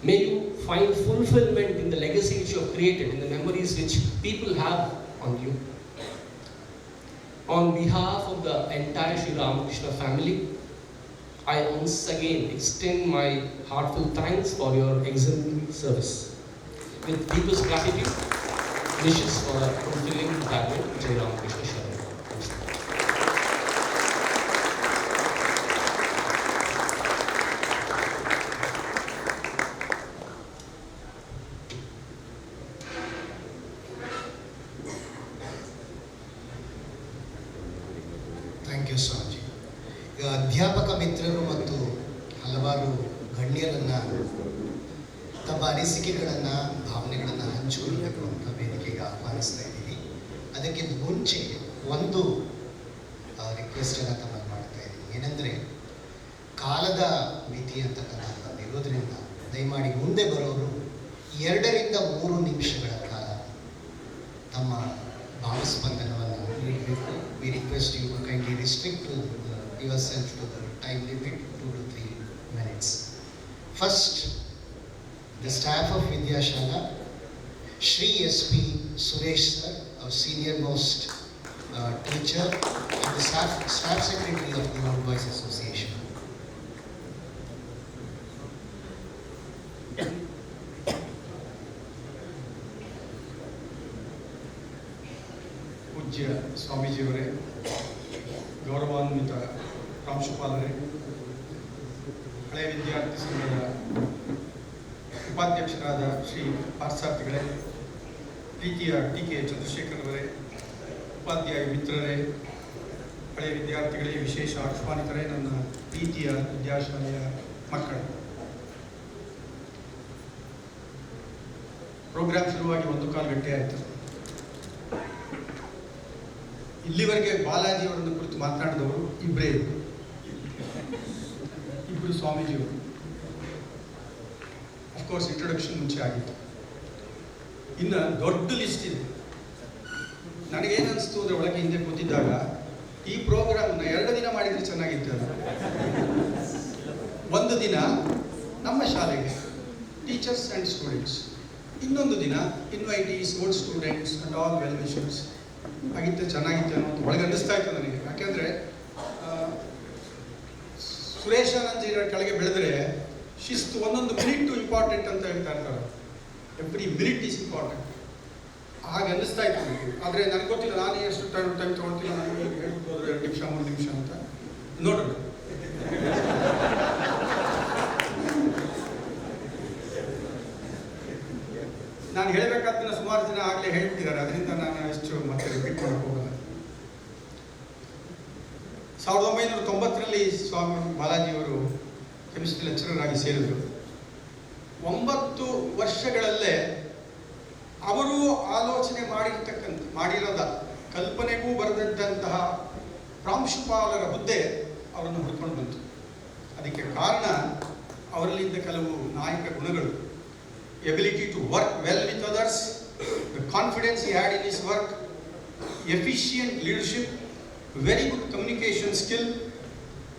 May you find fulfillment in the legacy which you have created, in the memories which people have on you. On behalf of the entire Sri Ramakrishna family, I once again extend my heartfelt thanks for your exemplary service. With deepest gratitude, wishes for a fulfilling retirement, Sri Ramakrishna Sharan. Thank you Swamiji. ಈಗ ಅಧ್ಯಾಪಕ ಮಿತ್ರರು ಮತ್ತು ಹಲವಾರು ಗಣ್ಯರನ್ನು ತಮ್ಮ ಅನಿಸಿಕೆಗಳನ್ನು ಭಾವನೆಗಳನ್ನು ಹಂಚಿಕೊಳ್ಳಬೇಕು ಅಂತ ವೇದಿಕೆಗೆ ಆಹ್ವಾನಿಸ್ತಾ ಇದ್ದೀವಿ. ಅದಕ್ಕಿಂತ ಮುಂಚೆ ಒಂದು ರಿಕ್ವೆಸ್ಟನ್ನು ತಮ್ಮಲ್ಲಿ ಮಾಡ್ತಾ ಇದ್ದೀನಿ. ಏನಂದರೆ ಕಾಲದ ಮಿತಿ ಅಂತಕ್ಕಂಥದ್ದು ಇರೋದ್ರಿಂದ ದಯಮಾಡಿ ಮುಂದೆ ಬರೋರು 2 ರಿಂದ 3 ನಿಮಿಷಗಳ ಕಾಲ ತಮ್ಮ ಭಾವಸ್ಪಂದನವನ್ನು ನೀಡಬೇಕು. We request you to kindly restrict yourself to the time limit 2 to 3 minutes. First, the staff of Vidyashala, Shri SP Suresh sir, our senior most teacher, and the staff secretary of the Old Boys Association. ಪೂಜ್ಯ ಸ್ವಾಮೀಜಿಯವರೇ, ಗೌರವಾನ್ವಿತ ಪ್ರಾಂಶುಪಾಲರೇ, ಹಳೆಯ ವಿದ್ಯಾರ್ಥಿ ಸಂಘದ ಉಪಾಧ್ಯಕ್ಷರಾದ ಶ್ರೀ ಪಾರ್ಥಸಾರ್ಥಿಗಳೇ, ಪ್ರೀತಿಯ ಟಿ.ಕೆ. ಚಂದ್ರಶೇಖರ್ ಅವರೇ, ಉಪಾಧ್ಯಾಯ ಮಿತ್ರರೇ, ಹಳೆಯ ವಿದ್ಯಾರ್ಥಿಗಳೇ, ವಿಶೇಷ ಆಹ್ವಾನಿತರೇ, ನನ್ನ ಪ್ರೀತಿಯ ವಿದ್ಯಾಶಾಲೆಯ ಮಕ್ಕಳು. ಪ್ರೋಗ್ರಾಮ್ ಶುರುವಾಗಿ 1 ಕಾಲು ಗಂಟೆ ಆಯಿತು. ಇಲ್ಲಿವರೆಗೆ ಬಾಲಾಜಿ ಅವರನ್ನು ಕುರಿತು ಮಾತನಾಡಿದವರು ಇಬ್ಬರೇ ಇಬ್ಬರು ಸ್ವಾಮೀಜಿಯವರು. ಅಫ್ಕೋರ್ಸ್ ಇಂಟ್ರೊಡಕ್ಷನ್ ಮುಂಚೆ ಆಗಿತ್ತು. ಇನ್ನು ದೊಡ್ಡ ಲಿಸ್ಟ್ ಇದೆ. ನನಗೇನು ಅನಿಸ್ತು ಅಂದರೆ ಒಳಗೆ ಹಿಂದೆ ಕೂತಿದ್ದಾಗ ಈ ಪ್ರೋಗ್ರಾಮ್ನ 2 ದಿನ ಮಾಡಿದರೆ ಚೆನ್ನಾಗಿತ್ತು. ಒಂದು ದಿನ ನಮ್ಮ ಶಾಲೆಗೆ ಟೀಚರ್ಸ್ ಆ್ಯಂಡ್ ಸ್ಟೂಡೆಂಟ್ಸ್, ಇನ್ನೊಂದು ದಿನ invitees, old students and all well wishers ಆಗಿತ್ತು, ಚೆನ್ನಾಗಿತ್ತು ಅನ್ನೋದು ಒಳಗೆ ಅನ್ನಿಸ್ತಾ ಇತ್ತು ನನಗೆ. ಯಾಕೆಂದರೆ ಸುರೇಶಾನಂದಜಿಯವರ ಕೆಳಗೆ ಬೆಳೆದರೆ ಶಿಸ್ತು, ಒಂದೊಂದು ಮಿನಿಟ್ ಇಂಪಾರ್ಟೆಂಟ್ ಅಂತ ಹೇಳ್ತಾ ಇರ್ತಾರೆ. Every minute is important. ಹಾಗೆ ಅನ್ನಿಸ್ತಾ ಇತ್ತು ನನಗೆ. ಆದರೆ ನನಗೆ ಗೊತ್ತಿಲ್ಲ ನಾನು ಎಷ್ಟು ಟೈಮ್ ತೊಗೊಳ್ತೀನಿ, ನನಗೆ ಹೇಳ್ಬಿಟ್ಟು ಹೋದ್ರೆ 2 ನಿಮಿಷ 3 ನಿಮಿಷ ಅಂತ ನೋಡೋಣ. ನಾನು ಹೇಳಬೇಕಾದ್ದನ್ನ ಸುಮಾರು ಜನ ಆಗಲೇ ಹೇಳ್ತಿದ್ದಾರೆ, ಅದರಿಂದ ನಾನು ಎಷ್ಟು ಮತ್ತೆ ರಿಪೀಟ್ ಮಾಡಕ್ಕೆ ಹೋಗಲ್ಲ. 1990ರಲ್ಲಿ ಸ್ವಾಮಿ ಬಾಲಾಜಿಯವರು ಕೆಮಿಸ್ಟ್ರಿ ಲೆಕ್ಚರರ್ ಆಗಿ ಸೇರಿದರು. 9 ವರ್ಷಗಳಲ್ಲೇ ಅವರು ಆಲೋಚನೆ ಮಾಡಿರದ ಕಲ್ಪನೆಗೂ ಬರೆದಂತಹ ಪ್ರಾಂಶುಪಾಲರ ಹುದ್ದೆ ಅವರನ್ನು ಹುಡ್ಕೊಂಡು ಬಂತು. ಅದಕ್ಕೆ ಕಾರಣ ಅವರಲ್ಲಿದ್ದ ಕೆಲವು ನಾಯಕ ಗುಣಗಳು. Ability to work well with others, the confidence he had in his work, efficient leadership, very good communication skill,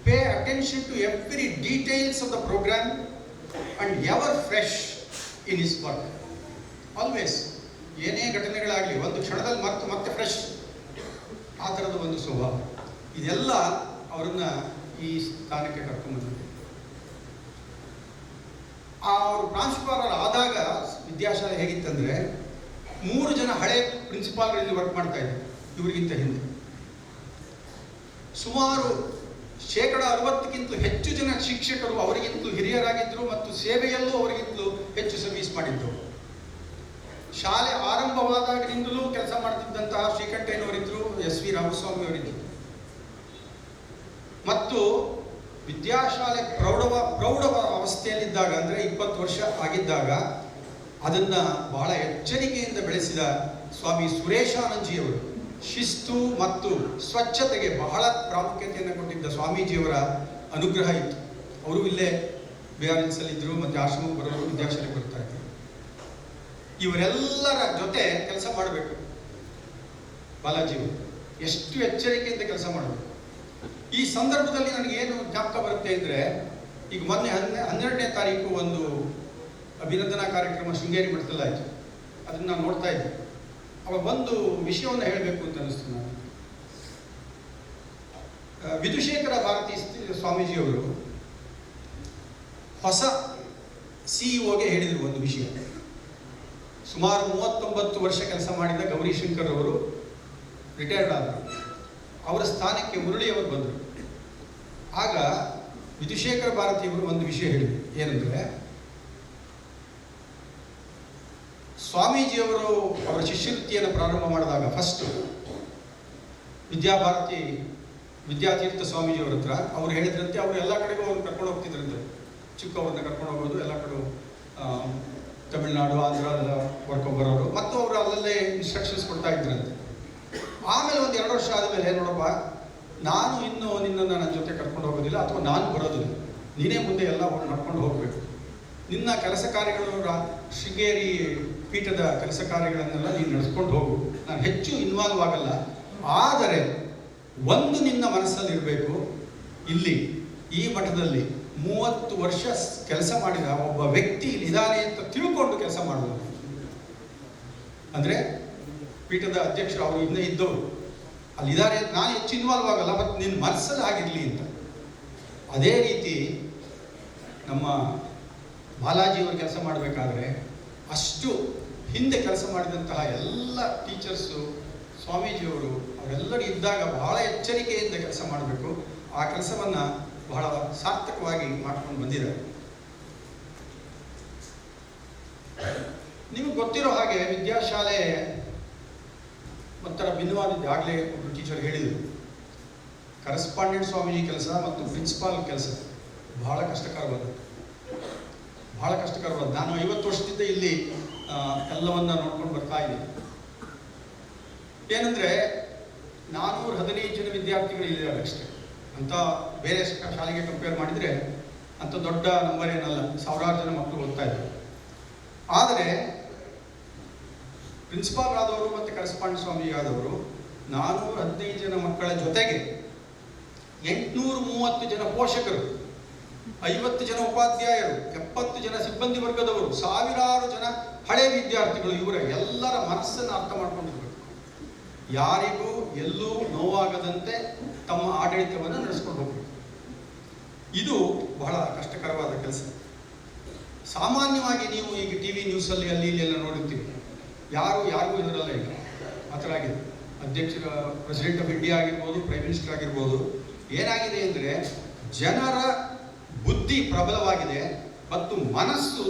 pay attention to every details of the program, and ever fresh in his work. Always ಏನೇ ಘಟನೆಗಳಾಗಲಿ ಒಂದು ಕ್ಷಣದಲ್ಲಿ ಮತ್ತೆ ಫ್ರೆಶ್, ಆ ಥರದ ಒಂದು ಸ್ವಭಾವ. ಇದೆಲ್ಲ ಅವರನ್ನ ಈ ಸ್ಥಾನಕ್ಕೆ ಕರ್ಕೊಂಡ್ಬಂದಿದೆ. ಅವರು ಪ್ರಾಂಶುಪಾಲರು ಆದಾಗ ವಿದ್ಯಾಶಾಲೆ ಹೇಗಿತ್ತಂದರೆ 3 ಜನ ಹಳೆ ಪ್ರಿನ್ಸಿಪಾಲ್ಗಳಲ್ಲಿ ವರ್ಕ್ ಮಾಡ್ತಾ ಇದ್ರು ಇವರಿಗಿಂತ ಹಿಂದೆ. ಸುಮಾರು 60%ಕ್ಕಿಂತಲೂ ಹೆಚ್ಚು ಜನ ಶಿಕ್ಷಕರು ಅವರಿಗಿಂತಲೂ ಹಿರಿಯರಾಗಿದ್ದರು ಮತ್ತು ಸೇವೆಯಲ್ಲೂ ಅವರಿಗಿಂತಲೂ ಹೆಚ್ಚು ಸರ್ವಿಸ್ ಮಾಡಿದ್ರು. ಶಾಲೆ ಆರಂಭವಾದಾಗಿನಿಂದಲೂ ಕೆಲಸ ಮಾಡ್ತಿದ್ದಂತಹ ಶ್ರೀಕಂಠಯ್ಯನವರಿದ್ದರು, SV ರಾಮಸ್ವಾಮಿ ಅವರಿದ್ದರು. ಮತ್ತು ವಿದ್ಯಾಶಾಲೆ ಪ್ರೌಢ ಅವಸ್ಥೆಯಲ್ಲಿದ್ದಾಗ, ಅಂದರೆ 20 ವರ್ಷ ಆಗಿದ್ದಾಗ, ಅದನ್ನು ಬಹಳ ಎಚ್ಚರಿಕೆಯಿಂದ ಬೆಳೆಸಿದ ಸ್ವಾಮಿ ಸುರೇಶಾನಂದಜಿಯವರು ಶಿಸ್ತು ಮತ್ತು ಸ್ವಚ್ಛತೆಗೆ ಬಹಳ ಪ್ರಾಮುಖ್ಯತೆಯನ್ನು ಕೊಟ್ಟಿದ್ದ ಸ್ವಾಮೀಜಿಯವರ ಅನುಗ್ರಹ ಇತ್ತು. ಅವರು ಇಲ್ಲೇ BRNS ಇದ್ದರು ಮತ್ತು ಆಶ್ರಮಕ್ಕೆ ಬರೋರು, ವಿದ್ಯಾಶಾಲೆಗೆ ಬರ್ತಾ ಇದ್ರು. ಇವರೆಲ್ಲರ ಜೊತೆ ಕೆಲಸ ಮಾಡಬೇಕು ಬಾಲಾಜಿಯವರು. ಎಷ್ಟು ಎಚ್ಚರಿಕೆಯಿಂದ ಕೆಲಸ ಮಾಡಬೇಕು. ಈ ಸಂದರ್ಭದಲ್ಲಿ ನನಗೇನು ಜ್ಞಾಪಕ ಬರುತ್ತೆ ಅಂದರೆ, ಈಗ ಮೊನ್ನೆ 12ನೇ ತಾರೀಕು ಒಂದು ಅಭಿನಂದನಾ ಕಾರ್ಯಕ್ರಮ ಶೃಂಗೇರಿ ಮಠದಲ್ಲಾಯಿತು. ಅದನ್ನು ನಾನು ನೋಡ್ತಾ ಇದ್ದೆ. ಅವಾಗ ಒಂದು ವಿಷಯವನ್ನು ಹೇಳಬೇಕು ಅಂತ ಅನ್ನಿಸ್ತು ನಾನು. ವಿಧುಶೇಖರ ಭಾರತಿ ಸ್ವಾಮೀಜಿಯವರು ಹೊಸ CEO ಹೇಳಿದರು ಒಂದು ವಿಷಯ. ಸುಮಾರು 39 ವರ್ಷ ಕೆಲಸ ಮಾಡಿದ ಗೌರಿಶಂಕರ್ ಅವರು ರಿಟೈರ್ಡ್ ಆದರು. ಅವರ ಸ್ಥಾನಕ್ಕೆ ಮುರಳಿಯವರು ಬಂದರು. ಆಗ ವಿಧುಶೇಖರ ಭಾರತಿಯವರು ಒಂದು ವಿಷಯ ಹೇಳಿದರು. ಏನಂದರೆ, ಸ್ವಾಮೀಜಿಯವರು ಅವರ ಶಿಷ್ಯವೃತ್ತಿಯನ್ನು ಪ್ರಾರಂಭ ಮಾಡಿದಾಗ ಫಸ್ಟು ವಿದ್ಯಾಭಾರತಿ ವಿದ್ಯಾತೀರ್ಥ ಸ್ವಾಮೀಜಿಯವ್ರ ಹತ್ರ ಅವ್ರು ಹೇಳಿದ್ರಂತೆ, ಅವರು ಎಲ್ಲ ಕಡೆಗೂ ಅವ್ರು ಕರ್ಕೊಂಡು ಹೋಗ್ತಿದ್ರಂತೆ. ಚಿಕ್ಕವ್ರನ್ನ ಕರ್ಕೊಂಡು ಹೋಗೋದು, ಎಲ್ಲ ಕಡೆ ತಮಿಳುನಾಡು, ಆಂಧ್ರ ಎಲ್ಲ ವರ್ಕೊಂಡು ಬರೋರು, ಮತ್ತು ಅವರು ಅಲ್ಲಲ್ಲೇ ಇನ್ಸ್ಟ್ರಕ್ಷನ್ಸ್ ಕೊಡ್ತಾ ಇದ್ರಂತೆ. ಆಮೇಲೆ ಒಂದು 2 ವರ್ಷ ಆದಮೇಲೆ, ನೋಡಪ್ಪ, ನಾನು ಇನ್ನೂ ನಿನ್ನನ್ನು ನನ್ನ ಜೊತೆ ಕರ್ಕೊಂಡು ಹೋಗೋದಿಲ್ಲ, ಅಥವಾ ನಾನು ಬರೋದಿಲ್ಲ, ನೀನೇ ಮುಂದೆ ಎಲ್ಲ ನಡ್ಕೊಂಡು ಹೋಗಬೇಕು. ನಿನ್ನ ಕೆಲಸ ಕಾರ್ಯಗಳು, ಶೃಂಗೇರಿ ಪೀಠದ ಕೆಲಸ ಕಾರ್ಯಗಳನ್ನೆಲ್ಲ ನೀನು ನಡೆಸ್ಕೊಂಡು ಹೋಗು, ನಾನು ಹೆಚ್ಚು ಇನ್ವಾಲ್ವ್ ಆಗಲ್ಲ. ಆದರೆ ಒಂದು ನಿನ್ನ ಮನಸ್ಸಲ್ಲಿ ಇರಬೇಕು, ಇಲ್ಲಿ ಈ ಮಠದಲ್ಲಿ 30 ವರ್ಷ ಕೆಲಸ ಮಾಡಿದ ಒಬ್ಬ ವ್ಯಕ್ತಿ ಇಲ್ಲಿದ್ದಾನೆ ಅಂತ ತಿಳ್ಕೊಂಡು ಕೆಲಸ ಮಾಡೋದು. ಅಂದರೆ ಪೀಠದ ಅಧ್ಯಕ್ಷರು ಅವರು ಇನ್ನೂ ಇದ್ದವರು ಅಲ್ಲಿದ್ದಾರೆ, ನಾನು ಹೆಚ್ಚು ಇನ್ವಾಲ್ವ್ ಆಗಲ್ಲ, ಮತ್ತು ನಿನ್ನ ಮನಸ್ಸಲ್ಲಿ ಆಗಿರಲಿ ಅಂತ. ಅದೇ ರೀತಿ ನಮ್ಮ ಬಾಲಾಜಿಯವರು ಕೆಲಸ ಮಾಡಬೇಕಾದ್ರೆ ಅಷ್ಟು ಹಿಂದೆ ಕೆಲಸ ಮಾಡಿದಂತಹ ಎಲ್ಲ ಟೀಚರ್ಸು, ಸ್ವಾಮೀಜಿಯವರು ಅವರೆಲ್ಲರೂ ಇದ್ದಾಗ ಬಹಳ ಎಚ್ಚರಿಕೆಯಿಂದ ಕೆಲಸ ಮಾಡಬೇಕು. ಆ ಕೆಲಸವನ್ನು ಬಹಳ ಸಾರ್ಥಕವಾಗಿ ಮಾಡ್ಕೊಂಡು ಬಂದಿದ್ದಾರೆ. ನಿಮಗೆ ಗೊತ್ತಿರೋ ಹಾಗೆ ವಿದ್ಯಾಶಾಲೆ ಒಂಥರ ಭಿನ್ನವಾದದ್ದು. ಆಗಲೇ ಒಬ್ಬರು ಟೀಚರ್ ಹೇಳಿದರು, ಕರೆಸ್ಪಾಂಡೆಂಟ್ ಸ್ವಾಮೀಜಿ ಕೆಲಸ ಮತ್ತು ಪ್ರಿನ್ಸಿಪಾಲ್ ಕೆಲಸ ಬಹಳ ಕಷ್ಟಕರವಾದದ್ದು. ನಾನು 50 ವರ್ಷದಿಂದ ಇಲ್ಲಿ ಎಲ್ಲವನ್ನ ನೋಡ್ಕೊಂಡು ಬರ್ತಾ ಇದ್ದೀನಿ. ಏನಂದರೆ 415 ಜನ ವಿದ್ಯಾರ್ಥಿಗಳು ಇದ್ದಾರೆ ಅಷ್ಟೇ. ಅಂತ ಬೇರೆ ಶಾಲೆಗೆ ಕಂಪೇರ್ ಮಾಡಿದರೆ ಅಂಥ ದೊಡ್ಡ ನಂಬರ್ ಏನಲ್ಲ, ಸಾವಿರಾರು ಜನ ಮಕ್ಕಳು ಓದ್ತಾ ಇದ್ದಾರೆ. ಆದರೆ ಪ್ರಿನ್ಸಿಪಾಲ್ ಆದವರು ಮತ್ತು ಕರೆಸ್ಪಾಂಡೆಂಟ್ ಸ್ವಾಮಿ ಆದವರು 415 ಜನ ಮಕ್ಕಳ ಜೊತೆಗೆ 830 ಜನ ಪೋಷಕರು, 50 ಜನ ಉಪಾಧ್ಯಾಯರು, 70 ಜನ ಸಿಬ್ಬಂದಿ ವರ್ಗದವರು, ಸಾವಿರಾರು ಜನ ಹಳೆ ವಿದ್ಯಾರ್ಥಿಗಳು, ಇವರ ಎಲ್ಲರ ಮನಸ್ಸನ್ನು ಅರ್ಥ ಮಾಡ್ಕೊಂಡಿರ್ಬೇಕು. ಯಾರಿಗೂ ಎಲ್ಲೂ ನೋವಾಗದಂತೆ ತಮ್ಮ ಆಡಳಿತವನ್ನು ನಡೆಸ್ಕೊಂಡು ಹೋಗಬೇಕು. ಇದು ಬಹಳ ಕಷ್ಟಕರವಾದ ಕೆಲಸ. ಸಾಮಾನ್ಯವಾಗಿ ನೀವು ಈಗ ಟಿವಿ ನ್ಯೂಸಲ್ಲಿ ಅಲ್ಲಿ ಇಲ್ಲಿ ಎಲ್ಲ ನೋಡುತ್ತೀವಿ, ಯಾರಿಗೂ ಇದರಲ್ಲ ಈಗ ಆ ಥರ ಆಗಿದೆ. ಅಧ್ಯಕ್ಷರ ಪ್ರೆಸಿಡೆಂಟ್ ಆಫ್ ಇಂಡಿಯಾ ಆಗಿರ್ಬೋದು, ಪ್ರೈಮ್ ಮಿನಿಸ್ಟರ್ ಆಗಿರ್ಬೋದು, ಏನಾಗಿದೆ ಅಂದರೆ ಜನರ ಬುದ್ಧಿ ಪ್ರಬಲವಾಗಿದೆ ಮತ್ತು ಮನಸ್ಸು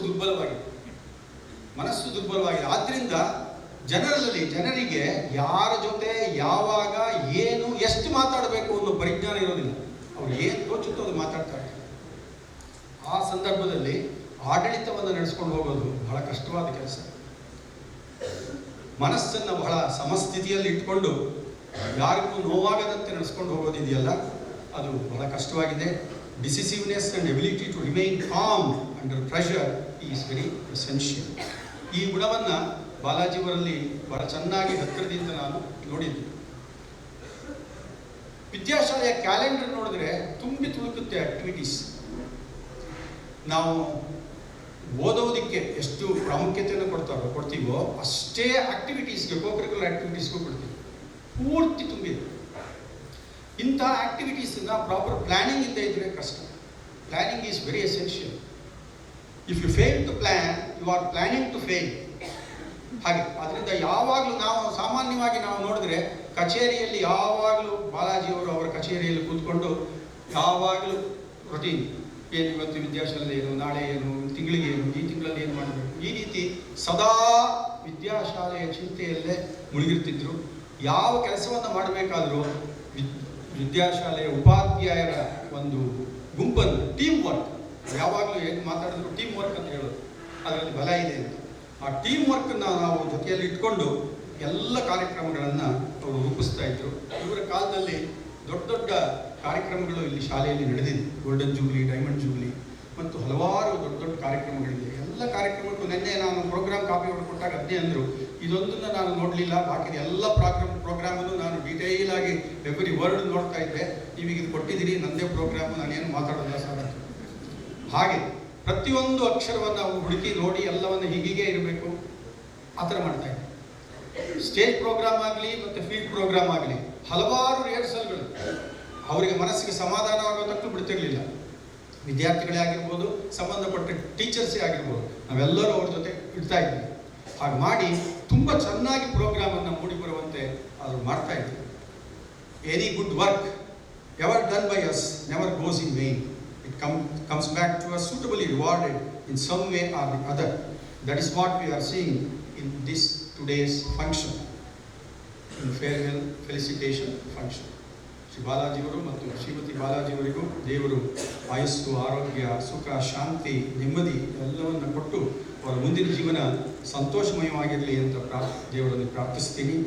ದುರ್ಬಲವಾಗಿದೆ. ಆದ್ದರಿಂದ ಜನರಿಗೆ ಯಾರ ಜೊತೆ ಯಾವಾಗ ಏನು ಎಷ್ಟು ಮಾತಾಡಬೇಕು ಅನ್ನೋ ಪರಿಜ್ಞಾನ ಇರೋದಿಲ್ಲ. ಅವ್ರು ಏನು ತೋಚುತ್ತೋ ಅದು ಮಾತಾಡ್ತಾರೆ. ಆ ಸಂದರ್ಭದಲ್ಲಿ ಆಡಳಿತವನ್ನು ನಡೆಸ್ಕೊಂಡು ಹೋಗೋದು ಬಹಳ ಕಷ್ಟವಾದ ಕೆಲಸ. ಮನಸ್ಸನ್ನು ಬಹಳ ಸಮಸ್ಥಿತಿಯಲ್ಲಿ ಇಟ್ಕೊಂಡು ಯಾರಿಗೂ ನೋವಾಗದಂತೆ ನಡೆಸ್ಕೊಂಡು ಹೋಗೋದಿದೆಯಲ್ಲ, ಅದು ಬಹಳ ಕಷ್ಟವಾಗಿದೆ. Decisiveness and ability to remain calm under pressure is very essential. ಈ ಗುಣವನ್ನು ಬಾಲಾಜಿಯವರಲ್ಲಿ ಬಹಳ ಚೆನ್ನಾಗಿ ಹತ್ತಿರದಿಂದ ನಾನು ನೋಡಿದ್ದೆ. ವಿದ್ಯಾಶಾಲೆಯ ಕ್ಯಾಲೆಂಡರ್ ನೋಡಿದ್ರೆ ತುಂಬಿ ತುಳುಕುತ್ತೆ ಆಕ್ಟಿವಿಟೀಸ್. ನಾವು ಓದೋದಕ್ಕೆ ಎಷ್ಟು ಪ್ರಾಮುಖ್ಯತೆಯನ್ನು ಕೊಡ್ತೀವೋ ಅಷ್ಟೇ ಆಕ್ಟಿವಿಟೀಸ್ಗೆ, ಕೋಕರಿಕ್ಯುಲರ್ ಆಕ್ಟಿವಿಟೀಸ್ಗೂ ಕೊಡ್ತೀವಿ. ಪೂರ್ತಿ ತುಂಬಿದೆ. ಇಂಥ ಆಕ್ಟಿವಿಟೀಸನ್ನು ಪ್ರಾಪರ್ ಪ್ಲಾನಿಂಗ್ ಇಲ್ಲದೆ ಇದ್ದರೆ ಕಷ್ಟ. Planning is very essential. If you fail to plan, you are planning to fail. ಹಾಗೆ ಅದರಿಂದ ಯಾವಾಗಲೂ ಸಾಮಾನ್ಯವಾಗಿ ನಾವು ನೋಡಿದ್ರೆ ಕಚೇರಿಯಲ್ಲಿ ಯಾವಾಗಲೂ ಬಾಲಾಜಿಯವರು ಅವರ ಕಚೇರಿಯಲ್ಲಿ ಕೂತ್ಕೊಂಡು ಯಾವಾಗಲೂ ರೊಟೀನ್, ಏನು ಇವತ್ತು ವಿದ್ಯಾಶಾಲೆ ಏನು, ನಾಳೆ ಏನು, ತಿಂಗಳಿಗೆ ಏನು, ಈ ತಿಂಗಳಲ್ಲಿ ಏನು ಮಾಡಬೇಕು, ಈ ರೀತಿ ಸದಾ ವಿದ್ಯಾಶಾಲೆಯ ಚಿಂತೆಯಲ್ಲೇ ಮುಳುಗಿರ್ತಿದ್ರು. ಯಾವ ಕೆಲಸವನ್ನು ಮಾಡಬೇಕಾದರೂ ವಿದ್ಯಾಶಾಲೆಯ ಉಪಾಧ್ಯಾಯರ ಒಂದು ಗುಂಪನ್ನು, ಟೀಮ್ ವರ್ಕ್, ಯಾವಾಗಲೂ ಏನು ಮಾತಾಡಿದ್ರು ಟೀಮ್ ವರ್ಕ್ ಅಂತ ಹೇಳೋದು, ಅದರಲ್ಲಿ ಬಲ ಇದೆ ಅಂತ. ಆ ಟೀಮ್ ವರ್ಕನ್ನು ನಾವು ಜೊತೆಯಲ್ಲಿ ಇಟ್ಕೊಂಡು ಎಲ್ಲ ಕಾರ್ಯಕ್ರಮಗಳನ್ನು ಅವರು ರೂಪಿಸ್ತಾ ಇದ್ರು. ಇವರ ಕಾಲದಲ್ಲಿ ದೊಡ್ಡ ದೊಡ್ಡ ಕಾರ್ಯಕ್ರಮಗಳು ಇಲ್ಲಿ ಶಾಲೆಯಲ್ಲಿ ನಡೆದಿದೆ. ಗೋಲ್ಡನ್ ಜೂಬ್ಲಿ, ಡೈಮಂಡ್ ಜೂಬ್ಲಿ ಮತ್ತು ಹಲವಾರು ದೊಡ್ಡ ದೊಡ್ಡ ಕಾರ್ಯಕ್ರಮಗಳಿದೆ. ಎಲ್ಲ ಕಾರ್ಯಕ್ರಮಕ್ಕೂ ನಿನ್ನೆ ನಾನು ಪ್ರೋಗ್ರಾಮ್ ಕಾಪಿ ಹೊರಕೊಟ್ಟಾಗ ಅದೇ ಅಂದರು, ಇದೊಂದನ್ನು ನಾನು ನೋಡಲಿಲ್ಲ, ಬಾಕಿ ಎಲ್ಲ ಪ್ರೋಗ್ರಾಮನ್ನು ನಾನು ಡೀಟೇಲ್ ಆಗಿ ಎವ್ರಿ ವರ್ಡ್ ನೋಡ್ತಾ ಇದ್ದೆ. ನೀವೀಗ ಇದು ಕೊಟ್ಟಿದ್ದೀರಿ, ನನ್ನದೇ ಪ್ರೋಗ್ರಾಮು, ನಾನೇನು ಮಾತಾಡೋದಿಲ್ಲ ಸರ್ ಅಂತ. ಹಾಗೆ ಪ್ರತಿಯೊಂದು ಅಕ್ಷರವನ್ನು ಹುಡುಕಿ ನೋಡಿ ಎಲ್ಲವನ್ನು ಹೀಗೆ ಇರಬೇಕು, ಆ ಥರ ಮಾಡ್ತಾ ಇದ್ದೆ. ಸ್ಟೇಜ್ ಪ್ರೋಗ್ರಾಮ್ ಆಗಲಿ ಮತ್ತು ಫೀಲ್ಡ್ ಪ್ರೋಗ್ರಾಮ್ ಆಗಲಿ ಹಲವಾರು ರಿಹರ್ಸಲ್ಗಳು. ಅವರಿಗೆ ಮನಸ್ಸಿಗೆ ಸಮಾಧಾನ ಆಗೋದಕ್ಕೂ ಬಿಡ್ತಿರಲಿಲ್ಲ. ವಿದ್ಯಾರ್ಥಿಗಳೇ ಆಗಿರ್ಬೋದು, ಸಂಬಂಧಪಟ್ಟ ಟೀಚರ್ಸೇ ಆಗಿರ್ಬೋದು, ನಾವೆಲ್ಲರೂ ಅವ್ರ ಜೊತೆ ಇಡ್ತಾ ಇದ್ವಿ. ಹಾಗೆ ಮಾಡಿ ತುಂಬ ಚೆನ್ನಾಗಿ ಪ್ರೋಗ್ರಾಮನ್ನು ಮೂಡಿಬರುವಂತೆ ಅವರು ಮಾಡ್ತಾ ಇದ್ವಿ. Any good work ever done by us never goes in vane. It comes back to us suitably rewarded in some way or the other. That is what we are seeing in this today's function, in farewell felicitation function. Shri ಬಾಲಾಜಿಯವರು ಮತ್ತು ಶ್ರೀಮತಿ ಬಾಲಾಜಿಯವರಿಗೂ ದೇವರು ಆಯಸ್ಸು, ಆರೋಗ್ಯ, ಸುಖ, ಶಾಂತಿ, ನೆಮ್ಮದಿ ಎಲ್ಲವನ್ನು ಕೊಟ್ಟು ಅವರ ಮುಂದಿನ ಜೀವನ ಸಂತೋಷಮಯವಾಗಿರಲಿ ಅಂತ ದೇವರಲ್ಲಿ ಪ್ರಾರ್ಥಿಸ್ತೀನಿ.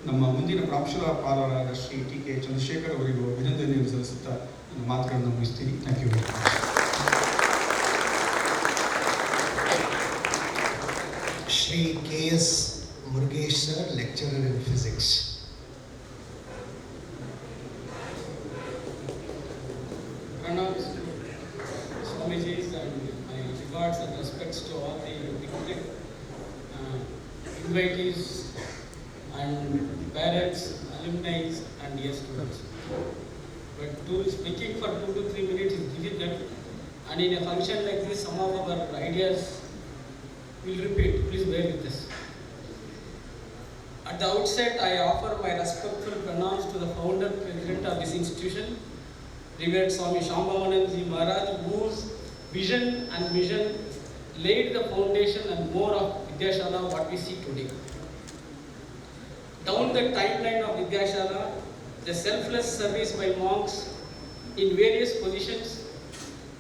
ನಮ್ಮ ಮುಂದಿನ ಪ್ರಾಂಶುಪಾಲರಾದ ಶ್ರೀ ಟಿ.ಕೆ. ಚಂದ್ರಶೇಖರ್ ಅವರಿಗೂ ಅಭಿನಂದನೆಯನ್ನು ಸಲ್ಲಿಸುತ್ತಾ ನನ್ನ ಮಾತುಗಳನ್ನು ಮುಗಿಸ್ತೀನಿ. Thank you. Shri K.S. Murugesh sir, lecturer in physics. Pranams to Swamijis and my regards and respects to all the dignitaries, invitees and parents, alumni and dear students. But speaking for 2 to 3 minutes is difficult, and in a function like this some of our ideas will repeat. Please bear with us. At the outset, I offer my respectful pranams to the founder, president of this institution, Revered Swami Shambhavanandaji Maharaj, whose vision and mission laid the foundation and more of Vidyashala what we see today. Down the timeline of Vidyashala, the selfless service by monks in various positions,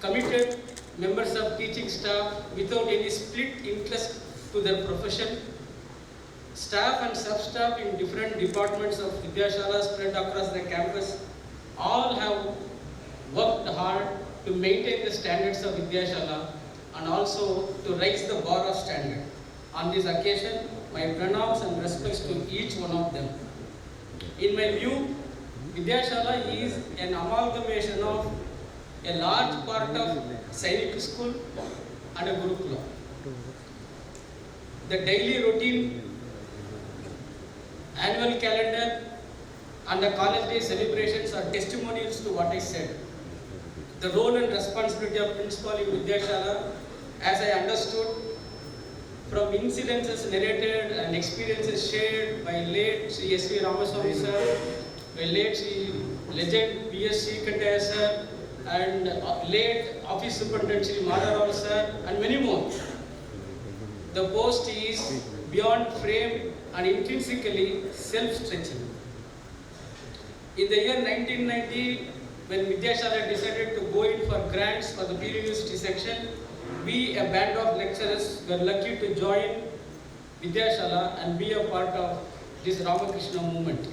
committed members of teaching staff without any split interest to their profession, Staff and sub-staff in different departments of Vidyashala spread across the campus all have worked hard to maintain the standards of Vidyashala and also to raise the bar of standard. On this occasion, my pranams and respects to each one of them. In my view, Vidyashala is an amalgamation of a large part of Sainik school and a Gurukula. The daily routine, annual calendar and the college day celebrations are testimonials to what I said. The role and responsibility of principal in Vidyashala, as I understood from incidences narrated and experiences shared by late Sri S.V. Ramaswamy sir, by late Sri legend B.S.C. Kandaya sir, and late Office Superintendent Sri Madhav sir, and many more. The post is beyond frame and intrinsically self-stretching. In the year 1990, when Vidyashala decided to go in for grants for the pre-university section, we, a band of lecturers, were lucky to join Vidyashala and be a part of this Ramakrishna movement.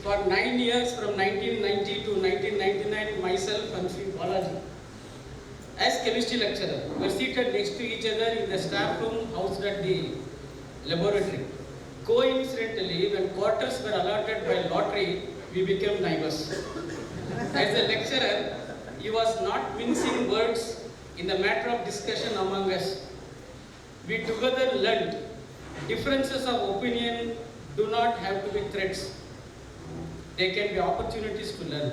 For 9 years, from 1990 to 1999, myself and Sri Balaji, as chemistry lecturer, were seated next to each other in the staff room housed at the laboratory. Coincidentally, when quarters were allotted by lottery, we became neighbors. As a lecturer, he was not mincing words in the matter of discussion among us. We together learned differences of opinion do not have to be threats. They can be opportunities to learn.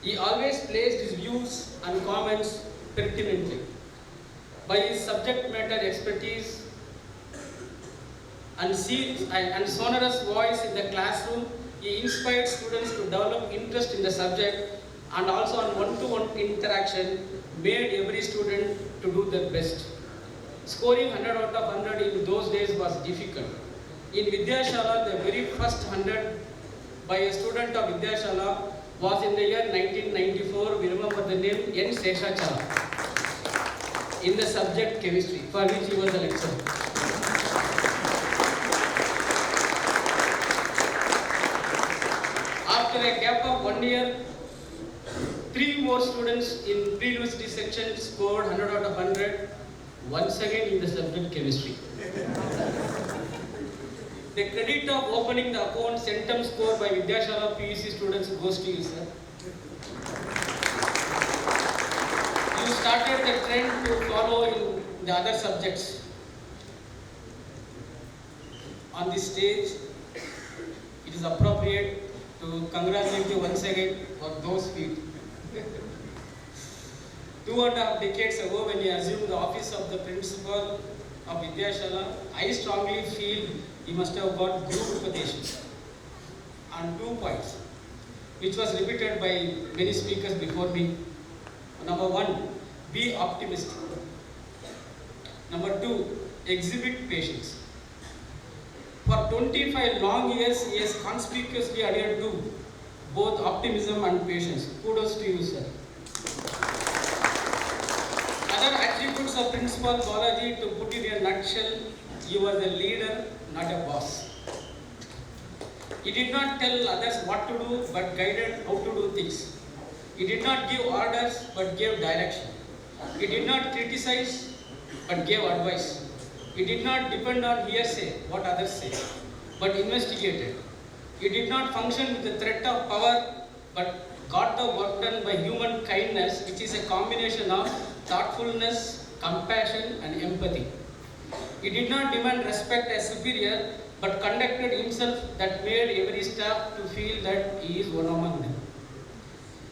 He always placed his views and comments pertinently. By his subject matter expertise and sonorous voice in the classroom, he inspired students to develop interest in the subject, and also on one-to-one interaction made every student to do their best. Scoring 100 out of 100 in those days was difficult. In Vidyashala, the very first 100 by a student of Vidyashala was in the year 1994. We remember the name N. Seshachala in the subject chemistry, for which he was a lecturer. After a gap of 1 year, 3 more students in pre-university section scored 100 out of 100, once again in the subject chemistry. The credit of opening the account centum score by Vidyashala PUC students goes to you, sir. You started the trend to follow in the other subjects. On this stage, it is appropriate to congratulate you once again for those feats. 2.5 decades ago, when you assumed the office of the principal of Vidyashala, I strongly feel he must have got group Invocation on 2 points, which was repeated by many speakers before me. Number 1, be optimistic. Number 2, exhibit patience. For 25 long years, he has conspicuously adhered to both optimism and patience. Kudos to you, sir. Other attributes of Principal Balaji, to put in a nutshell, he was a leader, not a boss. He did not tell others what to do, but guided how to do things. He did not give orders, but gave direction. He did not criticize, but gave advice. He did not depend on hearsay, what others say, but investigated. He did not function with the threat of power, but got the work done by human kindness, which is a combination of thoughtfulness, compassion, and empathy. He did not demand respect as superior, but conducted himself that made every staff to feel that he is one among them.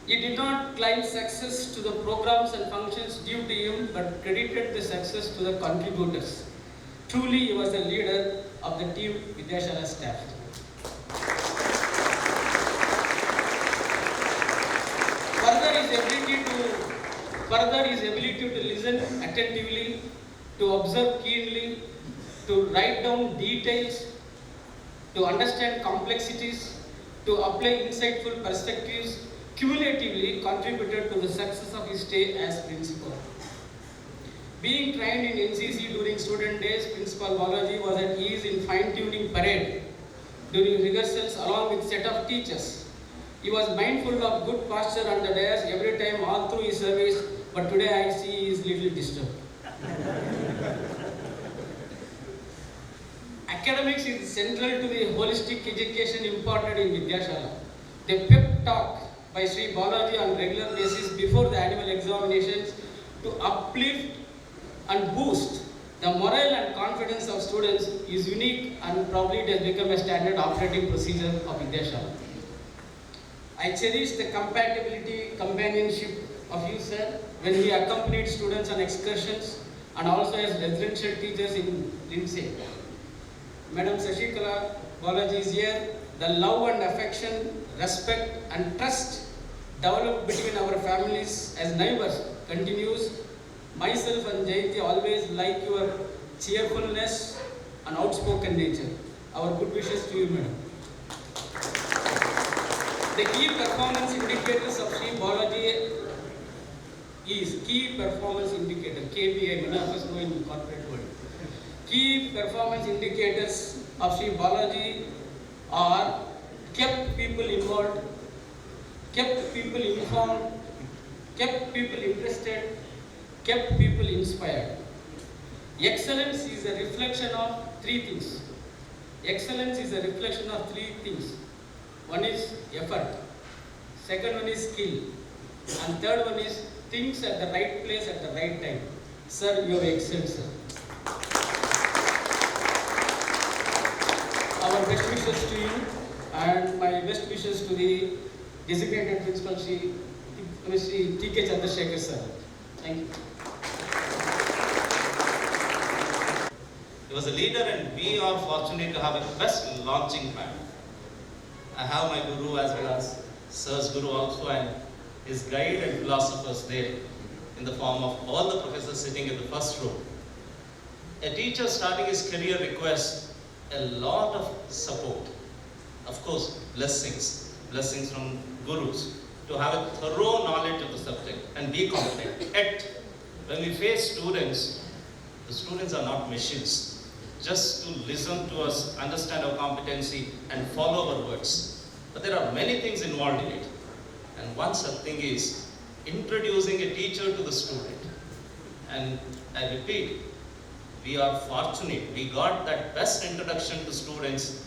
He did not claim success to the programs and functions due to him, but credited the success to the contributors. Truly, he was the leader of the team Vidyashala staff. Further, his ability to listen attentively, to observe keenly, to write down details, to understand complexities, to apply insightful perspectives, cumulatively contributed to the success of his stay as principal. Being trained in NCC during student days, Principal Balaji was at ease in fine-tuning parade during rehearsals along with set of teachers. He was mindful of good posture on the dais every time all through his service, but today I see he is little disturbed. Academics is central to the holistic education imparted in Vidyashala. The pep talk by Sri Balaji on regular basis before the annual examinations to uplift and boost the morale and confidence of students is unique, and probably it has become a standard operating procedure of Vidyashala. I cherish the companionship of you, sir, when we accompanied students on excursions and also as residential teachers in Lindsay. Madam Sashikala, Balaji is here. The love and affection, respect and trust developed between our families as neighbors continues. Myself and Jayanti always like your cheerfulness and outspoken nature. Our good wishes to you, madam. The key performance indicators of Sri Balaji is key performance indicator, KPI, many of us know in corporate world. Key performance indicators of Sri Balaji are kept people involved, kept people informed, kept people interested, kept people inspired. Excellence is a reflection of three things. Excellence is a reflection of three things. One is effort, second one is skill, and third one is things at the right place at the right time. Sir, you have excelled, sir. Our best wishes to you, and my best wishes to the designated principal, Sri T.K. Chandrasekhar, sir. Thank you. He was a leader, and we are fortunate to have a best launching pad. I have my guru as well as Sir's guru also, and his guide and philosophers there in the form of all the professors sitting in the first row. A teacher starting his career requires a lot of support. Of course, blessings from gurus to have a thorough knowledge of the subject and be competent. Yet, when we face students, the students are not machines. Just to listen to us, understand our competency and follow our words. But there are many things involved in it. And one such thing is introducing a teacher to the student. And I repeat, we are fortunate. We got that best introduction to students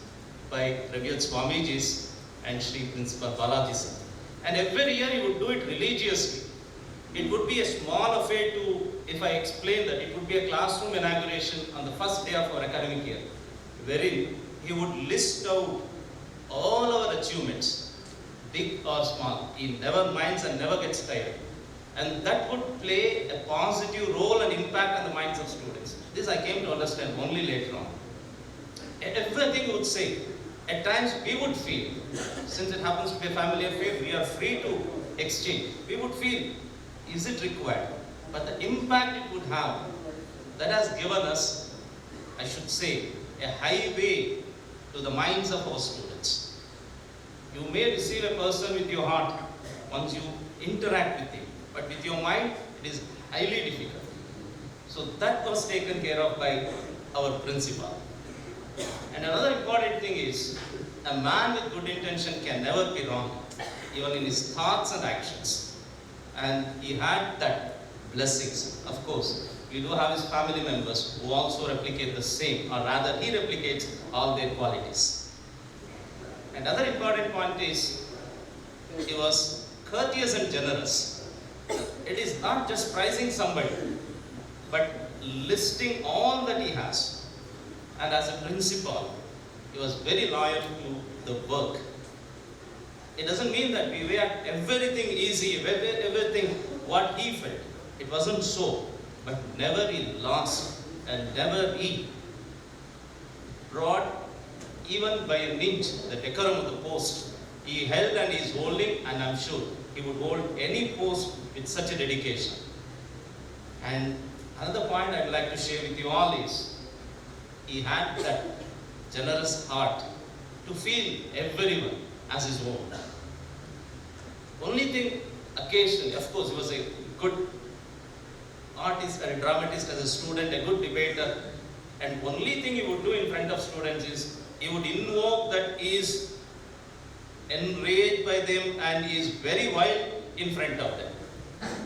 by Revered Swamiji's and Sri Principal Balaji sir. And every year he would do it religiously. It would be a small affair to, if I explain that, it would be a classroom inauguration on the first day of our academic year, wherein he would list out all our achievements, big or small. He never minds and never gets tired. And that would play a positive role and impact on the minds of students. This I came to understand only later on. Everything he would say, at times we would feel, since it happens to be a family affair, we are free to exchange. We would feel, is it required? But the impact it would have, that has given us, I should say, a highway to the minds of our students. You may receive a person with your heart once you interact with him, but with your mind, it is highly difficult. So that was taken care of by our principal. And another important thing is, a man with good intention can never be wrong, even in his thoughts and actions. And he had that blessings. Of course, we do have his family members who also replicate the same, or rather he replicates all their qualities. Another important point is, he was courteous and generous. It is not just prizing somebody, but listing all that he has. And as a principal, he was very loyal to the work. It doesn't mean that we made everything easy, everything what he felt. It wasn't so, but never he lost and never he brought even by an inch the decorum of the post. He held and he is holding, and I'm sure he would hold any post with such a dedication. And another point I'd like to share with you all is, he had that generous heart to feel everyone as his own. Only thing occasionally, of course, he was a good artist and a dramatist, as a student, a good debater. And only thing he would do in front of students is he would invoke that he is enraged by them and he is very wild in front of them.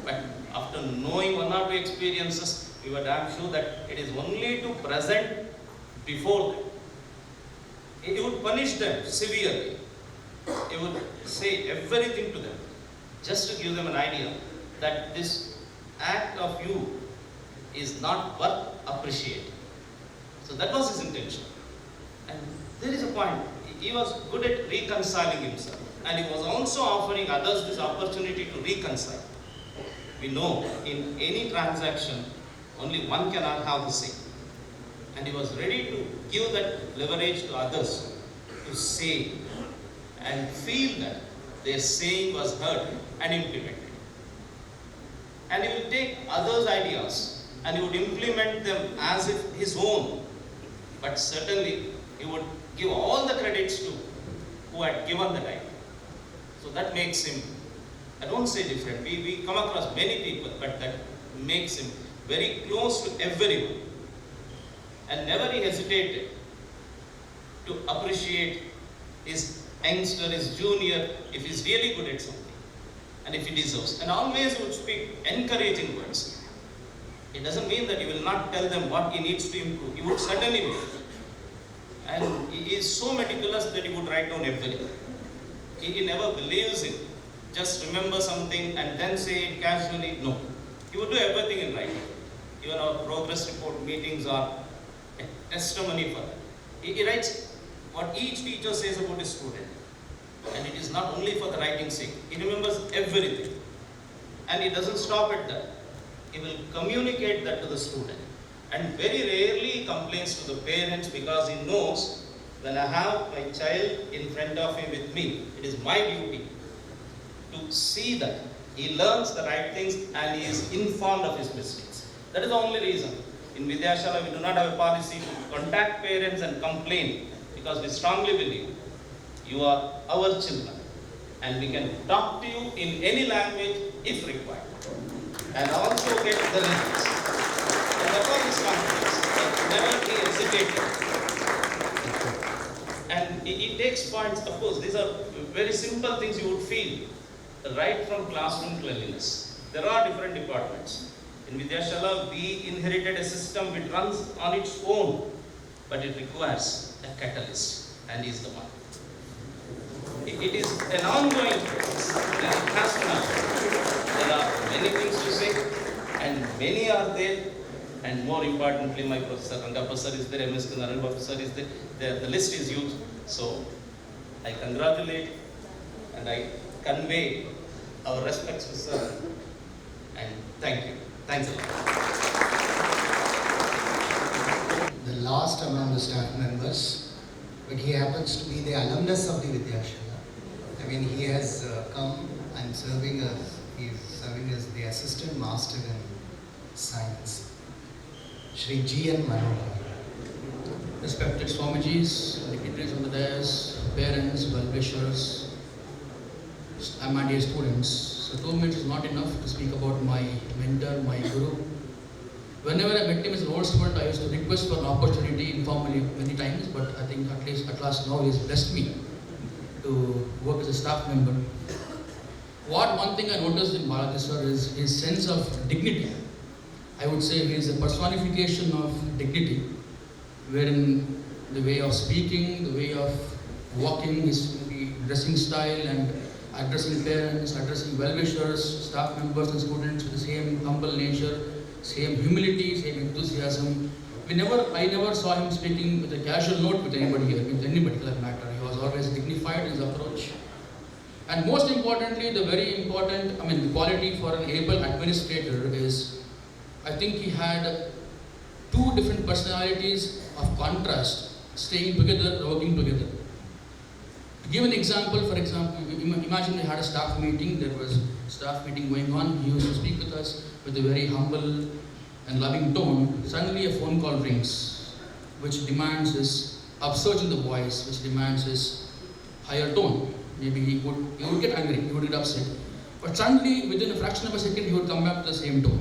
But after knowing one or two experiences, we were damn sure that it is only to present before them. He would punish them severely. He would say everything to them, just to give them an idea that this act of you is not worth appreciating. So that was his intention. And there is a point. He was good at reconciling himself, and he was also offering others this opportunity to reconcile. We know in any transaction, only one cannot have the same. And he was ready to give that leverage to others to say and feel that their saying was heard and implemented. And he will take others' ideas and he would implement them as if his own. But certainly he would give all the credits to who had given the idea. So that makes him, I don't say different, we come across many people, but that makes him very close to everyone. And never he hesitated to appreciate his youngster, his junior, if he's really good at something and if he deserves. And always he would speak encouraging words. It doesn't mean that he will not tell them what he needs to improve. He would certainly will. And he is so meticulous that he would write down everything. He never believes in just remember something and then say it casually. No. He would do everything in writing. Even our progress report meetings are a testimony for that. He writes what each teacher says about his student. And it is not only for the writing's sake. He remembers everything. And he doesn't stop at that. He will communicate that to the student. And very rarely he complains to the parents because he knows when I have my child in front of him with me, it is my duty to see that he learns the right things and he is informed of his mistakes. That is the only reason. In Vidyashala, we do not have a policy to contact parents and complain because we strongly believe you are our children and we can talk to you in any language if required and also get the results. And that's all his confidence. Never he hesitated. And he takes points, of course, these are very simple things you would feel, right from classroom cleanliness. There are different departments. In Vidyashala, we inherited a system which runs on its own, but it requires a catalyst, and he is the one. It is an ongoing process, and it has to happen. There are many things to say, and many are there, and more importantly, my professor Rangappa sir is there, MS Naran Babu sir is there, the list is huge. So, I congratulate and I convey our respects to sir, and thank you. Thanks a lot. The last among the staff members, but he happens to be the alumnus of the Vidyashala. I mean, he has come and serving as the assistant master in science. Shri G.N. Manohar. Respected Swamijis, dignitaries on the dais, parents, well-wishers, and my dear students. So 2 minutes is not enough to speak about my mentor, my guru. Whenever I met him as an old student, I used to request for an opportunity informally many times, but I think at last now he has blessed me to work as a staff member. One thing I noticed in Balaji sir is his sense of dignity. I would say he is a personification of dignity, wherein the way of speaking, the way of walking, his dressing style and addressing parents, addressing well-wishers, staff members and students with the same humble nature, same humility, same enthusiasm. I never saw him speaking with a casual note with anybody here, with anybody for that matter. He was always dignified in his approach. And most importantly, the quality for an able administrator is, I think he had 2 different personalities of contrast, staying together, working together. To give an example, for example, imagine we had a staff meeting, there was a staff meeting going on, he used to speak with us with a very humble and loving tone. Suddenly a phone call rings, which demands his upsurge in the voice, which demands his higher tone. Maybe he would get angry, he would get upset. But suddenly, within a fraction of a second, he would come back to the same tone.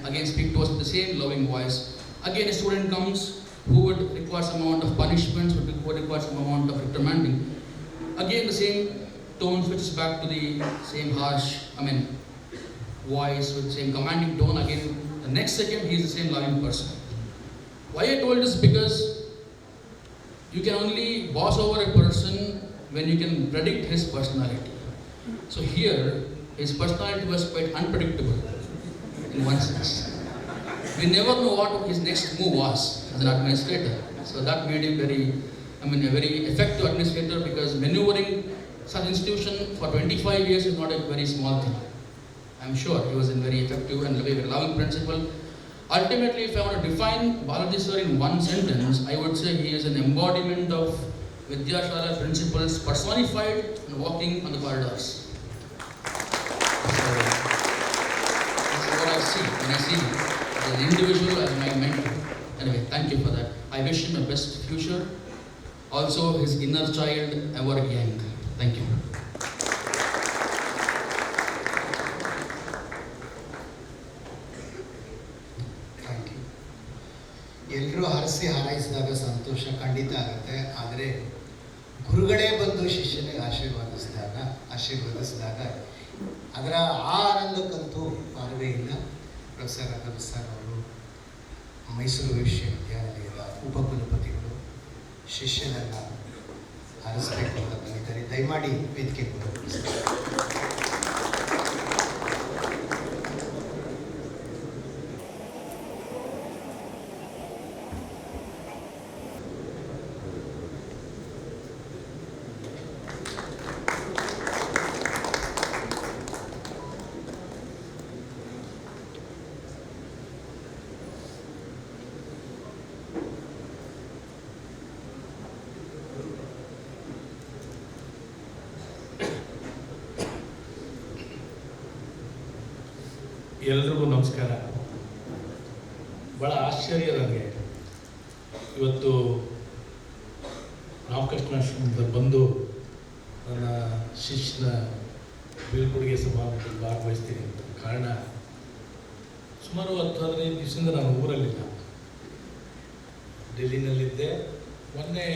and again speak to us with the same loving voice. Again, a student comes who would require some amount of punishments, would require some amount of reprimanding. Again, the same tone switches back to the same harsh, voice with the same commanding tone. Again, the next second, he is the same loving person. Why I told this? Because you can only boss over a person when you can predict his personality. So here, his personality was quite unpredictable in one sense. We never know what his next move was as an administrator. So that made him a very effective administrator, because maneuvering such institution for 25 years is not a very small thing. I'm sure he was a very effective and very loving principal. Ultimately, if I want to define Balaji sir in one sentence, I would say he is an embodiment of Vidyashala principles personified and walking on the corridors. So, that's what I see when I see him as an individual, as my mentor. Anyway, thank you for that. I wish him a best future. Also, his inner child ever young. Thank you. ಎಲ್ಲರೂ ಹರಸಿ ಹಾರೈಸಿದಾಗ ಸಂತೋಷ ಖಂಡಿತ ಆಗುತ್ತೆ. ಆದರೆ ಗುರುಗಳೇ ಬಂದು ಶಿಷ್ಯನಿಗೆ ಆಶೀರ್ವದಿಸಿದಾಗ ಅದರ ಆ ಆನಂದಕ್ಕಂತೂ ಪಾರವೇ ಇಲ್ಲ. ಪ್ರೊಫೆಸರ್ ಅಗಮ್ ಸರ್ ಅವರು, ಮೈಸೂರು ವಿಶ್ವವಿದ್ಯಾನಿಲಯದ ಉಪಕುಲಪತಿಗಳು ಶಿಷ್ಯನನ್ನ ಹರಿಸಬೇಕು ಅಂತ ಬಂದಿದ್ದಾರೆ. ದಯಮಾಡಿ ವೇದಿಕೆ ಕೊಡಬೇಕು. ಎಲ್ರಿಗೂ ನಮಸ್ಕಾರ. ಭಾಳ ಆಶ್ಚರ್ಯ ನನಗೆ, ಇವತ್ತು ರಾಮಕೃಷ್ಣ ಬಂದು ನನ್ನ ಶಿಷ್ಯನ ಬೀಳ್ಕೊಡುಗೆ ಸಮಾರಂಭದಲ್ಲಿ ಭಾಗವಹಿಸ್ತೀನಿ ಅಂತ. ಕಾರಣ, ಸುಮಾರು 10-15 ದಿವಸದಿಂದ ನಾನು ಊರಲ್ಲಿಲ್ಲ, ಡೆಲ್ಲಿನಲ್ಲಿದ್ದೆ. ಮೊನ್ನೆ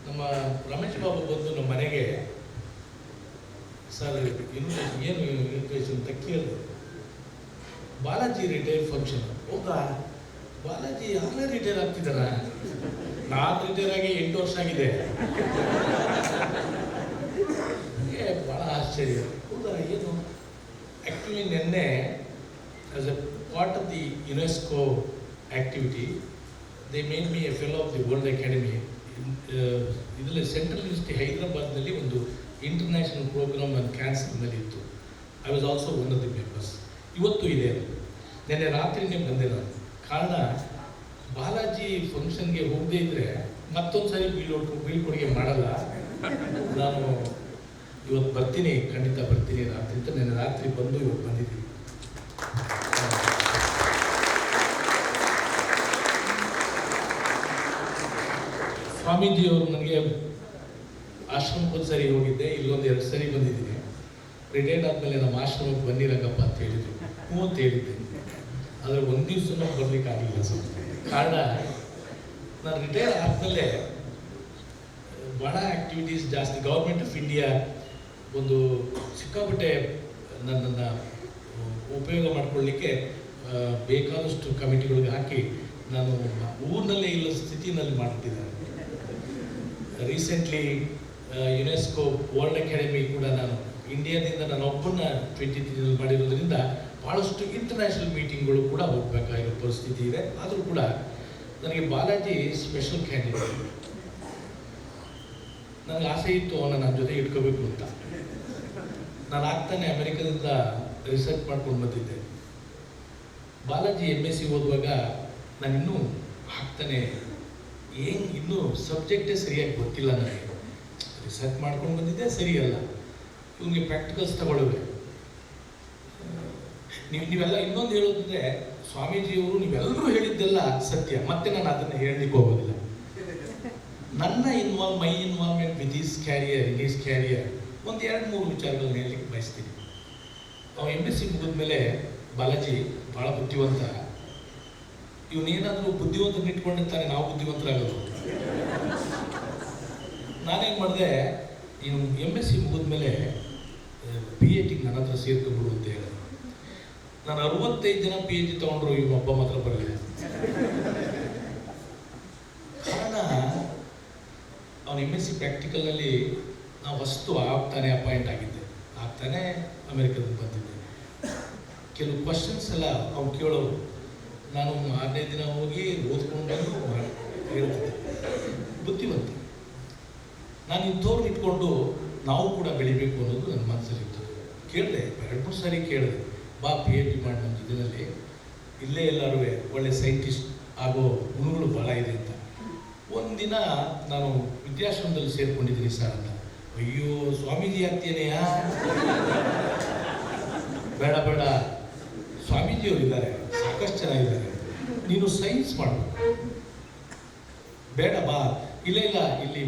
ನಮ್ಮ ರಮೇಶ್ ಬಾಬು ಬಂದು ನಮ್ಮ ಮನೆಗೆ, ಸರ್ ಏನು ಇನ್ವಿಟೇಷನ್ ಅಂತ ಕೇಳಿದೆ. Balaji retire function. ಹೌದಾ, ಬಾಲಾಜಿ ಯಾರೇ ರಿಟೈರ್ ಆಗ್ತಿದ್ದಾರ? ನಾನು ರಿಟೈರ್ ಆಗಿ 8 ವರ್ಷ ಆಗಿದೆ. ನನಗೆ ಭಾಳ ಆಶ್ಚರ್ಯ. ಹೌದಾ, ಏನು? ಆ್ಯಕ್ಚುಲಿ ನಿನ್ನೆ as A part of the UNESCO activity they made me a fellow of the world academy. ಇದರಲ್ಲಿ ಸೆಂಟ್ರಲ್ ಯೂನಿವರ್ಸಿಟಿ ಹೈದರಾಬಾದ್ನಲ್ಲಿ ಒಂದು ಇಂಟರ್ನ್ಯಾಷನಲ್ ಪ್ರೋಗ್ರಾಮ್ ಆನ್ ಕ್ಯಾನ್ಸರ್ನಲ್ಲಿ ಇತ್ತು. I was also one of the members. ಇವತ್ತು ಇದೆ. ನೆನ್ನೆ ರಾತ್ರಿನೇ ಬಂದೆ ನಾನು. ಕಾರಣ, ಬಾಲಾಜಿ ಫಂಕ್ಷನ್ಗೆ ಹೋಗದೇ ಇದ್ದರೆ ಮತ್ತೊಂದು ಸಾರಿ ಬೀಳ್ಕೊಡುಗೆ ಮಾಡಲ್ಲ. ನಾನು ಇವತ್ತು ಬರ್ತೀನಿ, ಖಂಡಿತ ಬರ್ತೀನಿ ರಾತ್ರಿ ಅಂತ ನೆನ್ನೆ ರಾತ್ರಿ ಬಂದು ಇವತ್ತು ಬಂದಿದ್ದೀನಿ. ಸ್ವಾಮೀಜಿಯವರು ನನಗೆ ಆಶ್ರಮಕ್ಕೆ ಒಂದು ಸರಿ ಹೋಗಿದ್ದೆ, ಇಲ್ಲೊಂದು 2 ಸರಿ ಬಂದಿದ್ದೀನಿ. ರಿಟೈರ್ಡ್ ಆದಮೇಲೆ ನಮ್ಮ ಆಶ್ರಮಕ್ಕೆ ಬನ್ನಿರಂಗಪ್ಪ ಅಂತ ಹೇಳಿದ್ರು. ಹ್ಞೂ ಅಂತ ಹೇಳಿದ್ದೆ. ಆದರೆ ಒಂದು ದಿವಸನೂ ಬರಲಿಕ್ಕಾಗಲಿಲ್ಲ ಸರ್. ಕಾರಣ, ನಾನು ರಿಟೈರ್ ಆದಮೇಲೆ ಭಾಳ ಆ್ಯಕ್ಟಿವಿಟೀಸ್ ಜಾಸ್ತಿ. ಗೌರ್ಮೆಂಟ್ ಆಫ್ ಇಂಡಿಯಾ ಒಂದು ಸಿಕ್ಕಾಪಟ್ಟೆ ನನ್ನನ್ನು ಉಪಯೋಗ ಮಾಡಿಕೊಳ್ಳಲಿಕ್ಕೆ ಬೇಕಾದಷ್ಟು ಕಮಿಟಿಗಳಿಗೆ ಹಾಕಿ ನಾನು ಊರಿನಲ್ಲೇ ಇಲ್ಲ ಸ್ಥಿತಿನಲ್ಲಿ ಮಾಡ್ತಿದ್ದೇನೆ. ರೀಸೆಂಟ್ಲಿ ಯುನೆಸ್ಕೋ ವರ್ಲ್ಡ್ ಅಕಾಡೆಮಿ ಕೂಡ ನಾನು ಇಂಡಿಯಾದಿಂದ ನಾನು ಒಬ್ಬನ 23 ಮಾಡಿರೋದ್ರಿಂದ ಭಾಳಷ್ಟು ಇಂಟರ್ನ್ಯಾಷನಲ್ ಮೀಟಿಂಗ್ಗಳು ಕೂಡ ಹೋಗಬೇಕಾಗಿರೋ ಪರಿಸ್ಥಿತಿ ಇದೆ. ಆದರೂ ಕೂಡ ನನಗೆ ಬಾಲಾಜಿ ಸ್ಪೆಷಲ್ ಕ್ಯಾಂಡಿಡೇಟ್. ನನಗೆ ಆಸೆ ಇತ್ತು ಅವನ ನನ್ನ ಜೊತೆ ಇಟ್ಕೋಬೇಕು ಅಂತ. ನಾನು ಆಗ್ತಾನೆ ಅಮೆರಿಕದಿಂದ ರಿಸರ್ಚ್ ಮಾಡ್ಕೊಂಡು ಬಂದಿದ್ದೆ. ಬಾಲಾಜಿ MSc ಓದುವಾಗ ನಾನು ಇನ್ನೂ ಆಗ್ತಾನೆ ಇನ್ನೂ ಸಬ್ಜೆಕ್ಟೇ ಸರಿಯಾಗಿ ಗೊತ್ತಿಲ್ಲ ನನಗೆ. ರಿಸರ್ಚ್ ಮಾಡ್ಕೊಂಡು ಬಂದಿದ್ದೆ, ಸರಿಯಲ್ಲ. ಇವನಿಗೆ ಪ್ರಾಕ್ಟಿಕಲ್ಸ್ ತಗೊಳ್ಳುವೆ. ನೀವೆಲ್ಲ ಇನ್ನೊಂದು ಹೇಳೋದಂದರೆ, ಸ್ವಾಮೀಜಿಯವರು ನೀವೆಲ್ಲರೂ ಹೇಳಿದ್ದೆಲ್ಲ ಸತ್ಯ, ಮತ್ತೆ ನಾನು ಅದನ್ನು ಹೇಳಲಿಕ್ಕೆ ಹೋಗೋದಿಲ್ಲ. ನನ್ನ ಮೈ ಇನ್ವಾಲ್ವ್ಮೆಂಟ್ ವಿತ್ ಈಸ್ ಕ್ಯಾರಿಯರ್ ಒಂದು 2-3 ವಿಚಾರಗಳನ್ನ ಹೇಳಲಿಕ್ಕೆ ಬಯಸ್ತೀನಿ. ಅವ್ನು MSc ಮುಗಿದ್ಮೇಲೆ ಬಾಲಾಜಿ ಭಾಳ ಬುದ್ಧಿವಂತ, ಇವನೇನಾದರೂ ಬುದ್ಧಿವಂತನ ಇಟ್ಕೊಂಡಿರ್ತಾನೆ, ನಾವು ಬುದ್ಧಿವಂತರಾಗೋದು. ನಾನೇನು ಮಾಡಿದೆ, ನೀನು MSc ಮುಗಿದ್ಮೇಲೆ PhD ನನ್ನ ಹತ್ರ ಸೇರ್ಕೊಂಡ್ಬಿಡು ಅಂತ ಹೇಳಿದೆ. ನಾನು 65 ಜನ PhD ತೊಗೊಂಡ್ರು, ಇವನೊಬ್ಬ ಮಾತ್ರ ಬರಲಿಲ್ಲ. ಕಾರಣ ಅವನು MSc ಪ್ರಾಕ್ಟಿಕಲ್ನಲ್ಲಿ ನಾವು ವಸ್ತು ಆಗ್ತಾನೆ ಅಪಾಯಿಂಟ್ ಆಗಿದ್ದೆ, ಆಗ್ತಾನೆ ಅಮೆರಿಕದಿಂದ ಬಂದಿದ್ದೆ. ಕೆಲವು ಕ್ವಶನ್ಸ್ ಎಲ್ಲ ಅವ್ನು ಕೇಳೋರು, ನಾನು 6ನೇ ದಿನ ಹೋಗಿ ಓದ್ಕೊಂಡು ಬಂದು ಹೇಳ್ತಿದ್ದೆ. ಬುದ್ಧಿವಂತ. ನಾನು ಇಂಥವ್ರನ್ನ ಇಟ್ಕೊಂಡು ನಾವು ಕೂಡ ಬೆಳಿಬೇಕು ಅನ್ನೋದು ನನ್ನ ಮನಸ್ಸಲ್ಲಿತ್ತು. ಕೇಳಿದೆ, 2-3 ಸಾರಿ ಕೇಳಿದೆ, ಬಾ PhD ಮಾಡಿ ನಮ್ಮ ಇದರಲ್ಲಿ, ಇಲ್ಲೇ ಎಲ್ಲರೂ ಒಳ್ಳೆ ಸೈಂಟಿಸ್ಟ್ ಆಗೋ ಗುಣಗಳು ಭಾಳ ಇದೆ ಅಂತ. ಒಂದಿನ ನಾನು ವಿದ್ಯಾಶ್ರಮದಲ್ಲಿ ಸೇರ್ಕೊಂಡಿದ್ದೀನಿ ಸರ್ ಅಂತ. ಅಯ್ಯೋ ಸ್ವಾಮೀಜಿ ಆಗ್ತೇನೆಯಾ? ಬೇಡ ಬೇಡ, ಸ್ವಾಮೀಜಿಯವರು ಇದ್ದಾರೆ, ಸಾಕಷ್ಟು ಚೆನ್ನಾಗಿದ್ದಾರೆ, ನೀನು ಸೈನ್ಸ್ ಮಾಡು. ಬೇಡ ಬಾ. ಇಲ್ಲ ಇಲ್ಲ, ಇಲ್ಲಿ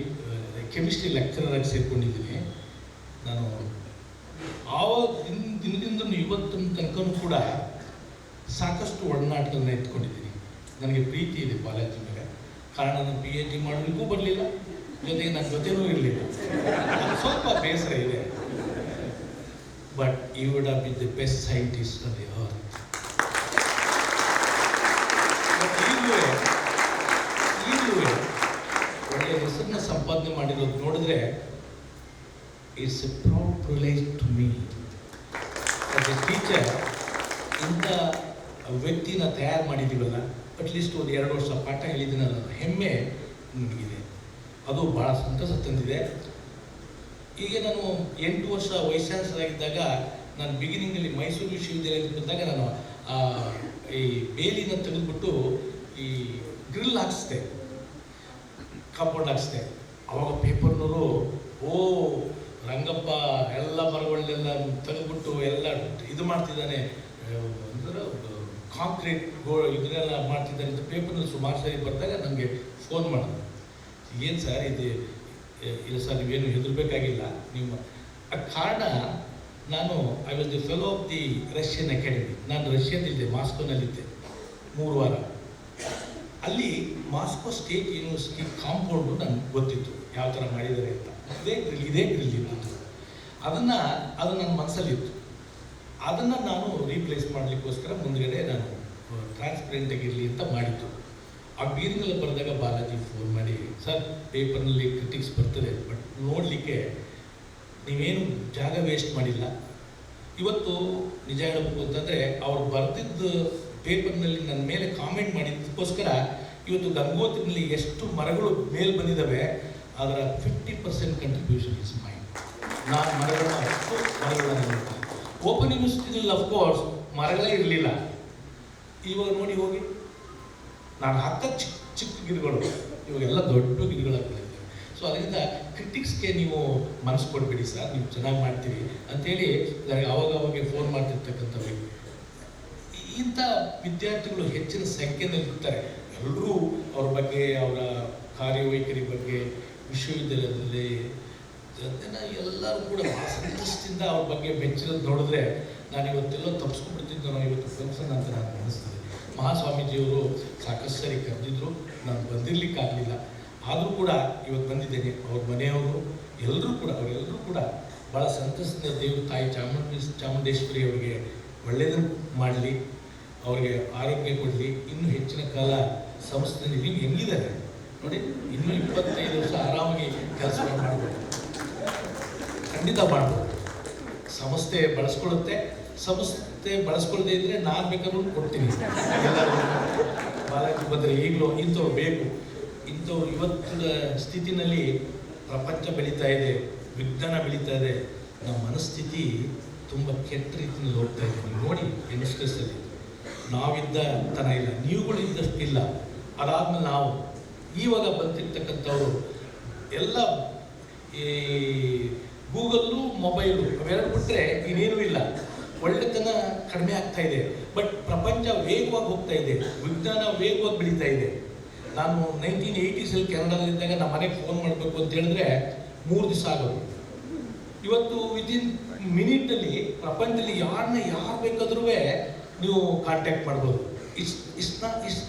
ಕೆಮಿಸ್ಟ್ರಿ ಲೆಕ್ಚರರ್ ಆಗಿ ಸೇರ್ಕೊಂಡಿದ್ದೀನಿ ನಾನು. ಆವಾಗ ದಿನದಿಂದ ಇವತ್ತಿನ ತನಕನೂ ಕೂಡ ಸಾಕಷ್ಟು ಒಡನಾಟಗಳನ್ನ ಎತ್ಕೊಂಡಿದ್ದೀನಿ. ನನಗೆ ಪ್ರೀತಿ ಇದೆ ಬಾಲಾಜಿ ಮೇಲೆ. ಕಾರಣ ನಾನು PhD ಮಾಡಲಿಕ್ಕೂ ಬರಲಿಲ್ಲ, ಜೊತೆಗೆ ನನ್ನ ಜೊತೆನೂ ಇರಲಿಲ್ಲ. ಸ್ವಲ್ಪ ಬೇಸರ ಇದೆ. But you would have been the best scientist on the earth. ಈಗಲೂ ಒಳ್ಳೆಯ ಹೆಸರನ್ನ ಸಂಪಾದನೆ ಮಾಡಿರೋದು ನೋಡಿದ್ರೆ it's a proud privilege to me as a teacher. ಇಂಥ ವ್ಯಕ್ತಿನ ತಯಾರು ಮಾಡಿದ್ದೀವಲ್ಲ, ಅಟ್ಲೀಸ್ಟ್ ಒಂದು 2 ವರ್ಷ ಪಾಠ ಹೇಳಿದ್ದೀನಲ್ಲ, ಹೆಮ್ಮೆ ನನಗಿದೆ. ಅದು ಭಾಳ ಸಂತಸ ತಂದಿದೆ. ಈಗ ನಾನು 8 ವರ್ಷ ವೈಸ್ ಚಾನ್ಸಲರ್ ಆಗಿದ್ದಾಗ, ನಾನು ಬಿಗಿನಿಂಗಲ್ಲಿ ಮೈಸೂರು ವಿಶ್ವವಿದ್ಯಾಲಯದಲ್ಲಿ ಬಂದಾಗ ನಾನು ಈ ಬೇಲಿನ ತೆಗೆದುಬಿಟ್ಟು ಈ ಗ್ರಿಲ್ ಹಾಕಿಸ್ದೆ, ಕಾಂಪೌಂಡ್ ಹಾಕಿಸ್ದೆ. ಅವಾಗ ಪೇಪರ್ನವರು, ಓ ರಂಗಪ್ಪ ಎಲ್ಲ ಮರಗಳನ್ನೆಲ್ಲ ತೆಗೆದುಬಿಟ್ಟು ಎಲ್ಲ ಇದು ಮಾಡ್ತಿದ್ದಾನೆ, ಅಂದ್ರೆ ಕಾಂಕ್ರೀಟ್ ಇದನ್ನೆಲ್ಲ ಮಾಡ್ತಿದ್ದಾನೆ ಅಂತ ಪೇಪರ್ನಲ್ಲಿ ಸುಮಾರು ಸಾರಿ ಬರ್ದಾಗ ನನಗೆ ಫೋನ್ ಮಾಡೋದು. ಏನು ಸರ್ ಇದು? ಇಲ್ಲ ಸರ್, ನೀವೇನು ಹೆದರಬೇಕಾಗಿಲ್ಲ. ನಿಮ್ಮ ಕಾರಣ ನಾನು I was the fellow of the Russian academy. ನಾನು ರಷ್ಯಾದಲ್ಲಿದ್ದೆ, ಮಾಸ್ಕೋನಲ್ಲಿದ್ದೆ 3 ವಾರ. ಅಲ್ಲಿ ಮಾಸ್ಕೋ ಸ್ಟೇಟ್ ಯೂನಿವರ್ಸಿಟಿ ಕಾಂಪೌಂಡು ನನಗೆ ಗೊತ್ತಿತ್ತು ಯಾವ ಥರ ಮಾಡಿದ್ದಾರೆ ಅಂತ. ಇದೇ ಗ್ರಿಲ್ ಇತ್ತು. ಅದು ನನ್ನ ಮನಸ್ಸಲ್ಲಿತ್ತು. ಅದನ್ನು ನಾನು ರೀಪ್ಲೇಸ್ ಮಾಡಲಿಕ್ಕೋಸ್ಕರ ಮುಂದುಗಡೆ ನಾನು ಟ್ರಾನ್ಸ್ಪರೆಂಟ್ ಆಗಿರಲಿ ಅಂತ ಮಾಡಿದ್ದು. ಆ ಬೀರಿನಲ್ಲಿ ಬರೆದಾಗ ಬಾಲಾಜಿ ಫೋನ್ ಮಾಡಿ, ಸರ್ ಪೇಪರ್ನಲ್ಲಿ ಕ್ರಿಟಿಕ್ಸ್ ಬರ್ತದೆ, ಬಟ್ ನೋಡಲಿಕ್ಕೆ ನೀವೇನು ಜಾಗ ವೇಸ್ಟ್ ಮಾಡಿಲ್ಲ. ಇವತ್ತು ನಿಜ ಹೇಳಬೇಕು ಅಂತಂದರೆ, ಅವ್ರು ಬರೆದಿದ್ದು ಪೇಪರ್ನಲ್ಲಿ ನನ್ನ ಮೇಲೆ ಕಾಮೆಂಟ್ ಮಾಡಿದ್ದಕ್ಕೋಸ್ಕರ ಇವತ್ತು ಗಂಗೋತ್ರಿನಲ್ಲಿ ಎಷ್ಟು ಮರಗಳು ಮೇಲೆ ಬಂದಿದ್ದಾವೆ, ಅದರ 50% ಕಂಟ್ರಿಬ್ಯೂಷನ್ ಇಸ್ ಮೈಂಡ್. ನಾನು ಮರಗಳನ್ನ ಓಪನ್ ಯೂನಿವರ್ಸಿಟಿನಲ್ಲಿ ಅಫ್ಕೋರ್ಸ್ ಮರಗಳೇ ಇರಲಿಲ್ಲ. ಇವಾಗ ನೋಡಿ ಹೋಗಿ, ನಾನು ಚಿಕ್ಕ ಗಿಡಗಳು, ಇವಾಗೆಲ್ಲ ದೊಡ್ಡ ಗಿಡಗಳಾಗ್ತಾ ಇದ್ದಾವೆ. ಸೊ ಅದರಿಂದ ಕ್ರಿಟಿಕ್ಸ್ಗೆ ನೀವು ಮನಸ್ಸು ಕೊಡಬೇಡಿ ಸರ್, ನೀವು ಚೆನ್ನಾಗಿ ಮಾಡ್ತೀರಿ ಅಂತೇಳಿ ನನಗೆ ಅವಾಗವಾಗ ಫೋನ್ ಮಾಡ್ತಿರ್ತಕ್ಕಂಥವ್ರು. ಇಂಥ ವಿದ್ಯಾರ್ಥಿಗಳು ಹೆಚ್ಚಿನ ಸಂಖ್ಯೆಯಲ್ಲಿ ಇರ್ತಾರೆ. ಎಲ್ಲರೂ ಅವ್ರ ಬಗ್ಗೆ, ಅವರ ಕಾರ್ಯವೈಖರಿ ಬಗ್ಗೆ ವಿಶ್ವವಿದ್ಯಾಲಯದಲ್ಲಿ ಜನ ಎಲ್ಲರೂ ಕೂಡ ಸಂತಸದಿಂದ ಅವ್ರ ಬಗ್ಗೆ ಮೆಚ್ಚಿರೋದು ನೋಡಿದ್ರೆ ನಾನು ಇವತ್ತೆಲ್ಲ ತಪ್ಪಿಸ್ಕೊಂಡ್ಬಿಡ್ತಿದ್ದು ನಾವು ಇವತ್ತು ಫಂಕ್ಷನ್ ಅಂತ ನಾನು ಅನಿಸ್ತದೆ. ಮಹಾಸ್ವಾಮೀಜಿಯವರು ಸಾಕಷ್ಟು ಸರಿ ಕರೆದಿದ್ರು, ನಾನು ಬಂದಿರಲಿಕ್ಕಾಗಲಿಲ್ಲ. ಆದರೂ ಕೂಡ ಇವತ್ತು ಬಂದಿದ್ದೇನೆ. ಅವ್ರ ಮನೆಯವರು ಅವರೆಲ್ಲರೂ ಕೂಡ ಭಾಳ ಸಂತಸದಿಂದ ದೇವರು ತಾಯಿ ಚಾಮುಂಡೇಶ್ವರಿ ಅವರಿಗೆ ಒಳ್ಳೆಯದನ್ನು ಮಾಡಲಿ, ಅವ್ರಿಗೆ ಆರೋಗ್ಯ ಕೊಡಲಿ, ಇನ್ನೂ ಹೆಚ್ಚಿನ ಕಾಲ ಸಂಸ್ಥೆಯಲ್ಲಿ ನೀವು ಹೆಂಗಿದ್ದಾರೆ ನೋಡಿ, ಇನ್ನೂ 25 ವರ್ಷ ಆರಾಮಾಗಿ ಕೆಲಸ ಮಾಡ್ಬೋದು, ಖಂಡಿತ ಮಾಡ್ಬೋದು. ಸಂಸ್ಥೆ ಬಳಸ್ಕೊಳ್ಳುತ್ತೆ. ಸಂಸ್ಥೆ ಬಳಸ್ಕೊಳ್ಳದೆ ಇದ್ದರೆ ನಾನು ಬೇಕಾದ್ರೂ ಕೊಡ್ತೀನಿ. ಎಲ್ಲರೂ ಬಾಲಾಜಿ ಬಂದರೆ ಈಗಲೂ ಇಂಥವ್ರು ಬೇಕು. ಇಂಥವ್ರು ಇವತ್ತಿನ ಸ್ಥಿತಿನಲ್ಲಿ ಪ್ರಪಂಚ ಬೆಳೀತಾ ಇದೆ, ವಿಜ್ಞಾನ ಬೆಳೀತಾ ಇದೆ, ನಮ್ಮ ಮನಸ್ಥಿತಿ ತುಂಬ ಕೆಟ್ಟ ರೀತಿಯಲ್ಲಿ ಹೋಗ್ತಾ ಇದೆ. ನೀವು ನೋಡಿ ಯಂಗ್ಸ್ಟರ್ಸಲ್ಲಿ ನಾವಿದ್ದ ತನ ಇಲ್ಲ, ನೀವುಗಳು ಇದ್ದಷ್ಟು ಇಲ್ಲ. ಅದಾದ್ಮೇಲೆ ನಾವು ಇವಾಗ ಬಂದಿರ್ತಕ್ಕಂಥವ್ರು ಎಲ್ಲ ಈ ಗೂಗಲ್ಲು, ಮೊಬೈಲು ಅವೆರಡು ಬಿಟ್ಟರೆ ಇನ್ನೇನೂ ಇಲ್ಲ. ಒಳ್ಳೆತನ ಕಡಿಮೆ ಆಗ್ತಾ ಇದೆ. ಬಟ್ ಪ್ರಪಂಚ ವೇಗವಾಗಿ ಹೋಗ್ತಾ ಇದೆ, ವಿಜ್ಞಾನ ವೇಗವಾಗಿ ಬೆಳೀತಾ ಇದೆ. ನಾನು 1980s ಕೆನಡಾದಲ್ಲಿದ್ದಾಗ ನಮ್ಮ ಮನೆಗೆ ಫೋನ್ ಮಾಡಬೇಕು ಅಂತ ಹೇಳಿದ್ರೆ 3 ದಿವಸ ಆಗೋದು. ಇವತ್ತು ವಿದಿನ್ ಮಿನಿಟಲ್ಲಿ ಪ್ರಪಂಚದಲ್ಲಿ ಯಾರು ಬೇಕಾದ್ರೂ ನೀವು ಕಾಂಟ್ಯಾಕ್ಟ್ ಮಾಡ್ಬೋದು. It's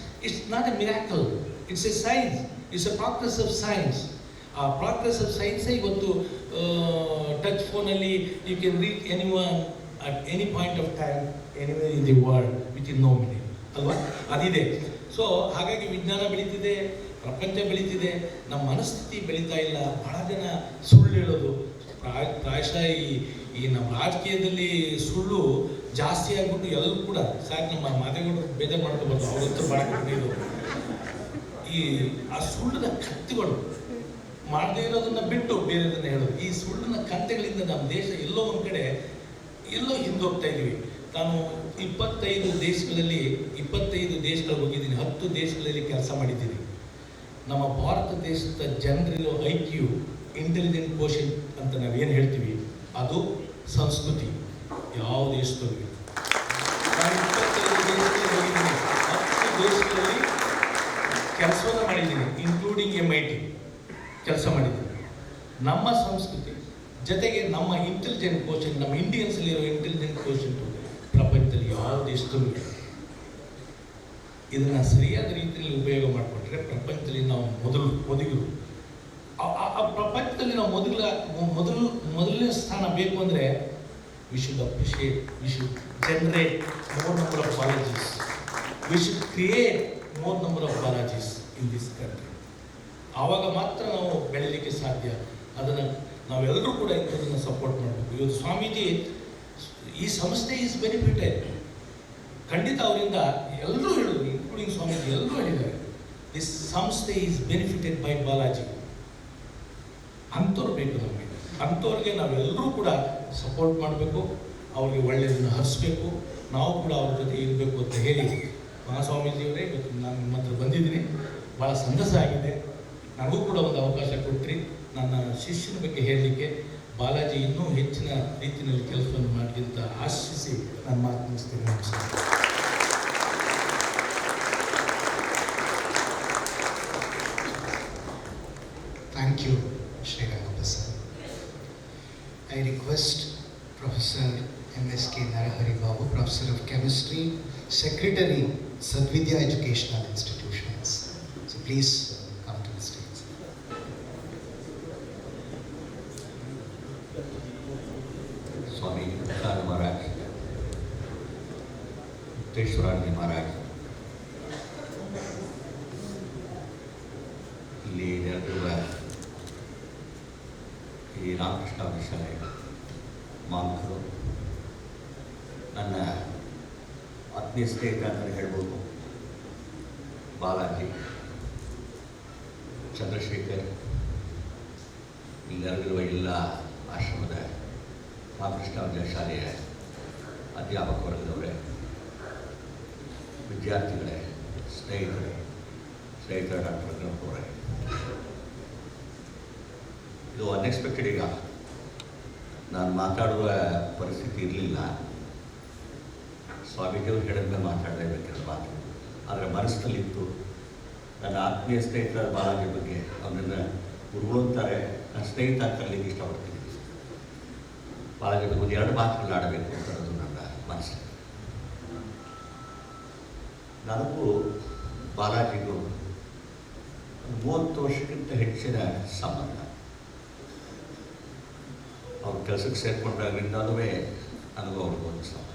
not a miracle, it's a science, it's a progress of science. ಆ ಪ್ರಾಗ್ರೆಸ್ ಆಫ್ ಸೈನ್ಸೇ ಇವತ್ತು ಟಚ್ ಫೋನಲ್ಲಿ you can reach anyone at any point of time anywhere in the world within no minute ಅಲ್ವಾ, ಅದಿದೆ. ಸೊ ಹಾಗಾಗಿ ವಿಜ್ಞಾನ ಬೆಳೀತಿದೆ, ಪ್ರಪಂಚ ಬೆಳೀತಿದೆ, ನಮ್ಮ ಮನಸ್ಥಿತಿ ಬೆಳೀತಾ ಇಲ್ಲ. ಬಹಳ ಜನ ಸುಳ್ಳು ಹೇಳೋದು, ಪ್ರಾಯಶಃ ಈ ನಮ್ಮ ರಾಜಕೀಯದಲ್ಲಿ ಸುಳ್ಳು ಜಾಸ್ತಿ ಆಗ್ಬಿಟ್ಟು ಎಲ್ಲರೂ ಕೂಡ ಸಾಕು ನಮ್ಮ ಮಾದೇಗೌಡರು ಬೇಜಾರು ಮಾಡ್ಕೋಬಾರ್ದು, ಅವರಂತೂ ಭಾಳ ಕಡಿಮೆ. ಈ ಆ ಸುಳ್ಳಿನ ಕತ್ತೆಗಳು ಮಾಡದೇ ಇರೋದನ್ನ ಬಿಟ್ಟು ಬೇರೆದನ್ನ ಹೇಳೋದು, ಈ ಸುಳ್ಳಿನ ಕಂತೆಗಳಿಂದ ನಮ್ಮ ದೇಶ ಎಲ್ಲೋ ಒಂದು ಕಡೆ ಎಲ್ಲೋ ಹಿಂದೋಗ್ತಾ ಇದೀವಿ. ನಾನು 25 ದೇಶಗಳು ಹೋಗಿದ್ದೀನಿ, 10 ದೇಶಗಳಲ್ಲಿ ಕೆಲಸ ಮಾಡಿದ್ದೀನಿ. ನಮ್ಮ ಭಾರತ ದೇಶದ ಜನರಿರೋ IQ, ಇಂಟೆಲಿಜೆಂಟ್ ಕೋಶನ್ ಅಂತ ನಾವೇನು ಹೇಳ್ತೀವಿ, ಅದು ಸಂಸ್ಕೃತಿ ಯಾವ ದೇಶದಲ್ಲಿ. ನಾನು 25 ದೇಶಗಳಲ್ಲಿ ಹೋಗಿದ್ದೀನಿ, 10 ದೇಶಗಳಲ್ಲಿ ಕೆಲಸವನ್ನು ಮಾಡಿದ್ದೀನಿ, ಇನ್ಕ್ಲೂಡಿಂಗ್ MIT ಕೆಲಸ ಮಾಡಿದ್ದೀನಿ. ನಮ್ಮ ಸಂಸ್ಕೃತಿ ಜೊತೆಗೆ ನಮ್ಮ ಇಂಟೆಲಿಜೆಂಟ್ ಕೋಶನ್, ನಮ್ಮ ಇಂಡಿಯನ್ಸಲ್ಲಿರೋ ಇಂಟೆಲಿಜೆಂಟ್ ಕೋಶನ್ ಪ್ರಪಂಚದಲ್ಲಿ ಯಾವ ದೇಶದಲ್ಲೂ ಇಲ್ಲ. ಇದನ್ನು ಸರಿಯಾದ ರೀತಿಯಲ್ಲಿ ಉಪಯೋಗ ಮಾಡಿಕೊಂಡ್ರೆ ಪ್ರಪಂಚದಲ್ಲಿ ನಾವು ಮೊದಲು ಆ ಪ್ರಪಂಚದಲ್ಲಿ ನಾವು ಮೊದಲನೇ ಸ್ಥಾನ ಬೇಕು ಅಂದರೆ we should appreciate, we should generate more number of Balajis, we should create more number of Balajis in this country. ಆವಾಗ ಮಾತ್ರ ನಾವು ಬೆಳೀಲಿಕ್ಕೆ ಸಾಧ್ಯ. ಅದನ್ನು ನಾವೆಲ್ಲರೂ ಕೂಡ ಇಂಥದನ್ನು ಸಪೋರ್ಟ್ ಮಾಡಬೇಕು. ಇವತ್ತು ಸ್ವಾಮೀಜಿ ಈ ಸಂಸ್ಥೆ ಈಸ್ ಬೆನಿಫಿಟೆಡ್, ಖಂಡಿತ ಅವರಿಂದ ಎಲ್ಲರೂ ಹೇಳಿದ್ರು, ಇನ್ಕ್ಲೂಡಿಂಗ್ ಸ್ವಾಮೀಜಿ ಎಲ್ಲರೂ ಹೇಳಿದ್ದಾರೆ, ದಿಸ್ ಸಂಸ್ಥೆ ಈಸ್ ಬೆನಿಫಿಟೆಡ್ ಬೈ ಬಾಲಾಜಿ. ಅಂಥವ್ರು ಬೇಕು ನಮಗೆ, ಅಂಥವ್ರಿಗೆ ನಾವೆಲ್ಲರೂ ಕೂಡ ಸಪೋರ್ಟ್ ಮಾಡಬೇಕು, ಅವ್ರಿಗೆ ಒಳ್ಳೆಯದನ್ನು ಹರಿಸ್ಬೇಕು, ನಾವು ಕೂಡ ಅವ್ರ ಜೊತೆ ಇರಬೇಕು ಅಂತ ಹೇಳಿ ಮಹಾಸ್ವಾಮೀಜಿಯವರೇ ಇವತ್ತು ನಾನು ನಿಮ್ಮ ಹತ್ರ ಬಂದಿದ್ದೀನಿ. ಭಾಳ ಸಂತಸ ಆಗಿದೆ, ನನಗೂ ಕೂಡ ಒಂದು ಅವಕಾಶ ಕೊಟ್ಟರಿ ನನ್ನ ಶಿಷ್ಯನ ಬಗ್ಗೆ ಹೇಳಲಿಕ್ಕೆ. ಬಾಲಾಜಿ ಇನ್ನೂ ಹೆಚ್ಚಿನ ರೀತಿಯಲ್ಲಿ ಕೆಲಸವನ್ನು ಮಾಡಲಿ ಅಂತ ಆಶಿಸಿ ನಾನು ಮಾತು ಮುಗಿಸ್ತೇನೆ. ನಮಸ್ಕಾರ. Thank you, Shri Ramakrishna. I request Professor M.S.K. Narahari Babu, Professor of Chemistry, Secretary, Sadvidya Educational Institutions. So please come to the stage. Swami Prasad महाराज, तेश्वराजी महाराज, ಇಲ್ಲಿ ನೆರೆದಿರುವ ಈ ರಾಮಕೃಷ್ಣ ವಿದ್ಯಾಶಾಲೆ ಮಾಂಕರು, ನನ್ನ ಆತ್ಮೀಯ ಸ್ನೇಹಿತ ಅಂತಲೇ ಹೇಳ್ಬೋದು. ಬಾಲಾಜಿ, ಚಂದ್ರಶೇಖರ್, ಇಲ್ಲಿ ನೆರೆದಿರುವ ಎಲ್ಲ ಆಶ್ರಮದ ರಾಮಕೃಷ್ಣ ವಿದ್ಯಾಶಾಲೆಯ ಅಧ್ಯಾಪಕ ವರ್ಗದವರೇ, ವಿದ್ಯಾರ್ಥಿಗಳೇ, ಸ್ನೇಹಿತರ ಡಾಕ್ಟರ್ ಅವರೇ, ಇದು ಅನ್ಎಕ್ಸ್ಪೆಕ್ಟೆಡ್. ಈಗ ನಾನು ಮಾತಾಡುವ ಪರಿಸ್ಥಿತಿ ಇರಲಿಲ್ಲ, ಸ್ವಾಮೀಜಿಯವರು ಹೇಳಿದ್ಮೇಲೆ ಮಾತಾಡಲೇಬೇಕಿರೋ ಮಾತು, ಆದರೆ ಮನಸ್ಸಿನಲ್ಲಿತ್ತು. ನನ್ನ ಆತ್ಮೀಯ ಸ್ನೇಹಿತರ ಬಾಲಾಜಿ ಬಗ್ಗೆ ಅವನನ್ನು ಗುರುಗಳು ಅಂತಾರೆ, ನನ್ನ ಸ್ನೇಹಿತ ಅಂತ ಕರೀಲಿಕ್ಕೆ ಇಷ್ಟಪಡ್ತೀನಿ. ಬಾಲಾಜಿ ಬಗ್ಗೆ ಒಂದು 2 ಮಾತುಗಳು ಆಡಬೇಕು ಅನ್ನೋದು ನನ್ನ ಮನಸ್ಸು. ನನಗೂ ಬಾಲಾಜಿಗೂ 30 ವರ್ಷಕ್ಕಿಂತ ಹೆಚ್ಚಿನ ಸಂಬಂಧ. ಅವ್ರ ಕೆಲಸಕ್ಕೆ ಸೇರಿಕೊಂಡಾಗಿಂದಲೂ ನನಗೂ ಅವ್ರಿಗೂ ಒಂದು ಸಂಬಂಧ.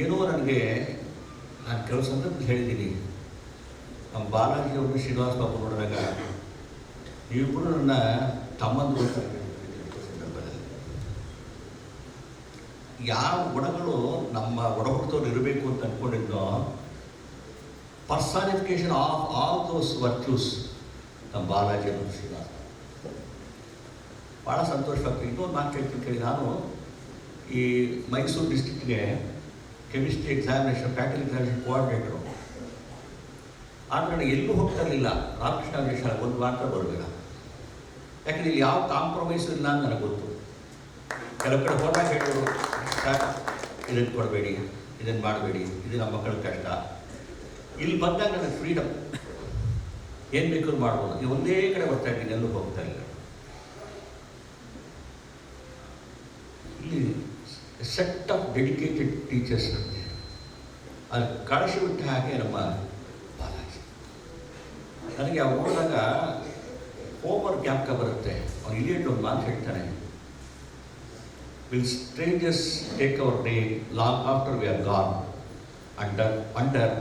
ಏನೋ ನನಗೆ, ನಾನು ಕೆಲವು ಸಂದರ್ಭದಲ್ಲಿ ಹೇಳಿದ್ದೀನಿ, ನಮ್ಮ ಬಾಲಾಜಿಯವ್ರನ್ನ ಶ್ರೀನಿವಾಸ ಬಾಬು ನೋಡಿದಾಗ ಇಬ್ಬರು ನನ್ನ ತಮ್ಮಂದು ಸಂದರ್ಭದಲ್ಲಿ ಯಾವ ಗುಣಗಳು ನಮ್ಮ ಒಡಹುಟ್ಟದವ್ರು ಇರಬೇಕು ಅಂತ ಅಂದ್ಕೊಂಡಿದ್ದೋ, personification of all those virtues ನಮ್ಮ ಬಾಲಾಜಿ ಮತ್ತು ಶ್ರೀನಿವಾಸ. ಭಾಳ ಸಂತೋಷವಾಗ್ತದೆ. ಇನ್ನೊಂದು ಮಾತು ಕೇಳಿ, ನಾನು ಈ ಮೈಸೂರು ಡಿಸ್ಟ್ರಿಕ್ಟ್ಗೆ chemistry examination, practical examination coordinator. ಆದರೆ ನನಗೆ ಎಲ್ಲೂ ಹೋಗ್ತಾ ಇರಲಿಲ್ಲ. ರಾಮಕೃಷ್ಣ ವಿದ್ಯಾಶಾಲೆ ಒಂದು ಮಾತ್ರ ಬರಲಿಲ್ಲ, ಯಾಕಂದರೆ ಇಲ್ಲಿ ಯಾವ ಕಾಂಪ್ರಮೈಸು ಇಲ್ಲ ಅಂತ ನನಗೆ ಗೊತ್ತು. ಕೆಲವು ಕಡೆ ಹೋದಾಗ ಹೇಳೋರು, ಇದನ್ನು ಕೊಡಬೇಡಿ, ಇದನ್ನು ಮಾಡಬೇಡಿ, ಇದು ನಮ್ಮ ಮಕ್ಕಳ ಕಷ್ಟ. ಇಲ್ಲಿ ಬಂದಾಗ ನನಗೆ ಫ್ರೀಡಮ್, ಏನು ಬೇಕಾದ್ರೂ ಮಾಡ್ಬೋದು. ಈ ಒಂದೇ ಕಡೆ ಬರ್ತಾ ಇದ್ದೀನಿ, ಎಲ್ಲೂ ಹೋಗ್ತಾ ಇಲ್ಲ. ಇಲ್ಲಿ ಸೆಟ್ ಆಫ್ ಡೆಡಿಕೇಟೆಡ್ ಟೀಚರ್ಸ್ ನಮಗೆ ಅದು ಕಳಿಸಿ ಬಿಟ್ಟ ಹಾಗೆ ನಮ್ಮ ಬಾಲಾಜಿ. ನನಗೆ ಅವ್ರು ನೋಡಿದಾಗ ಹೋಮ್ವರ್ಕ್ ಜ್ಞಾಪಕ ಬರುತ್ತೆ. ಅವ್ನು ಇಲಿಯಟ್ ಒಂದು ಮಾತು ಹೇಳ್ತಾನೆ, will strangers take our name long after we are gone wonder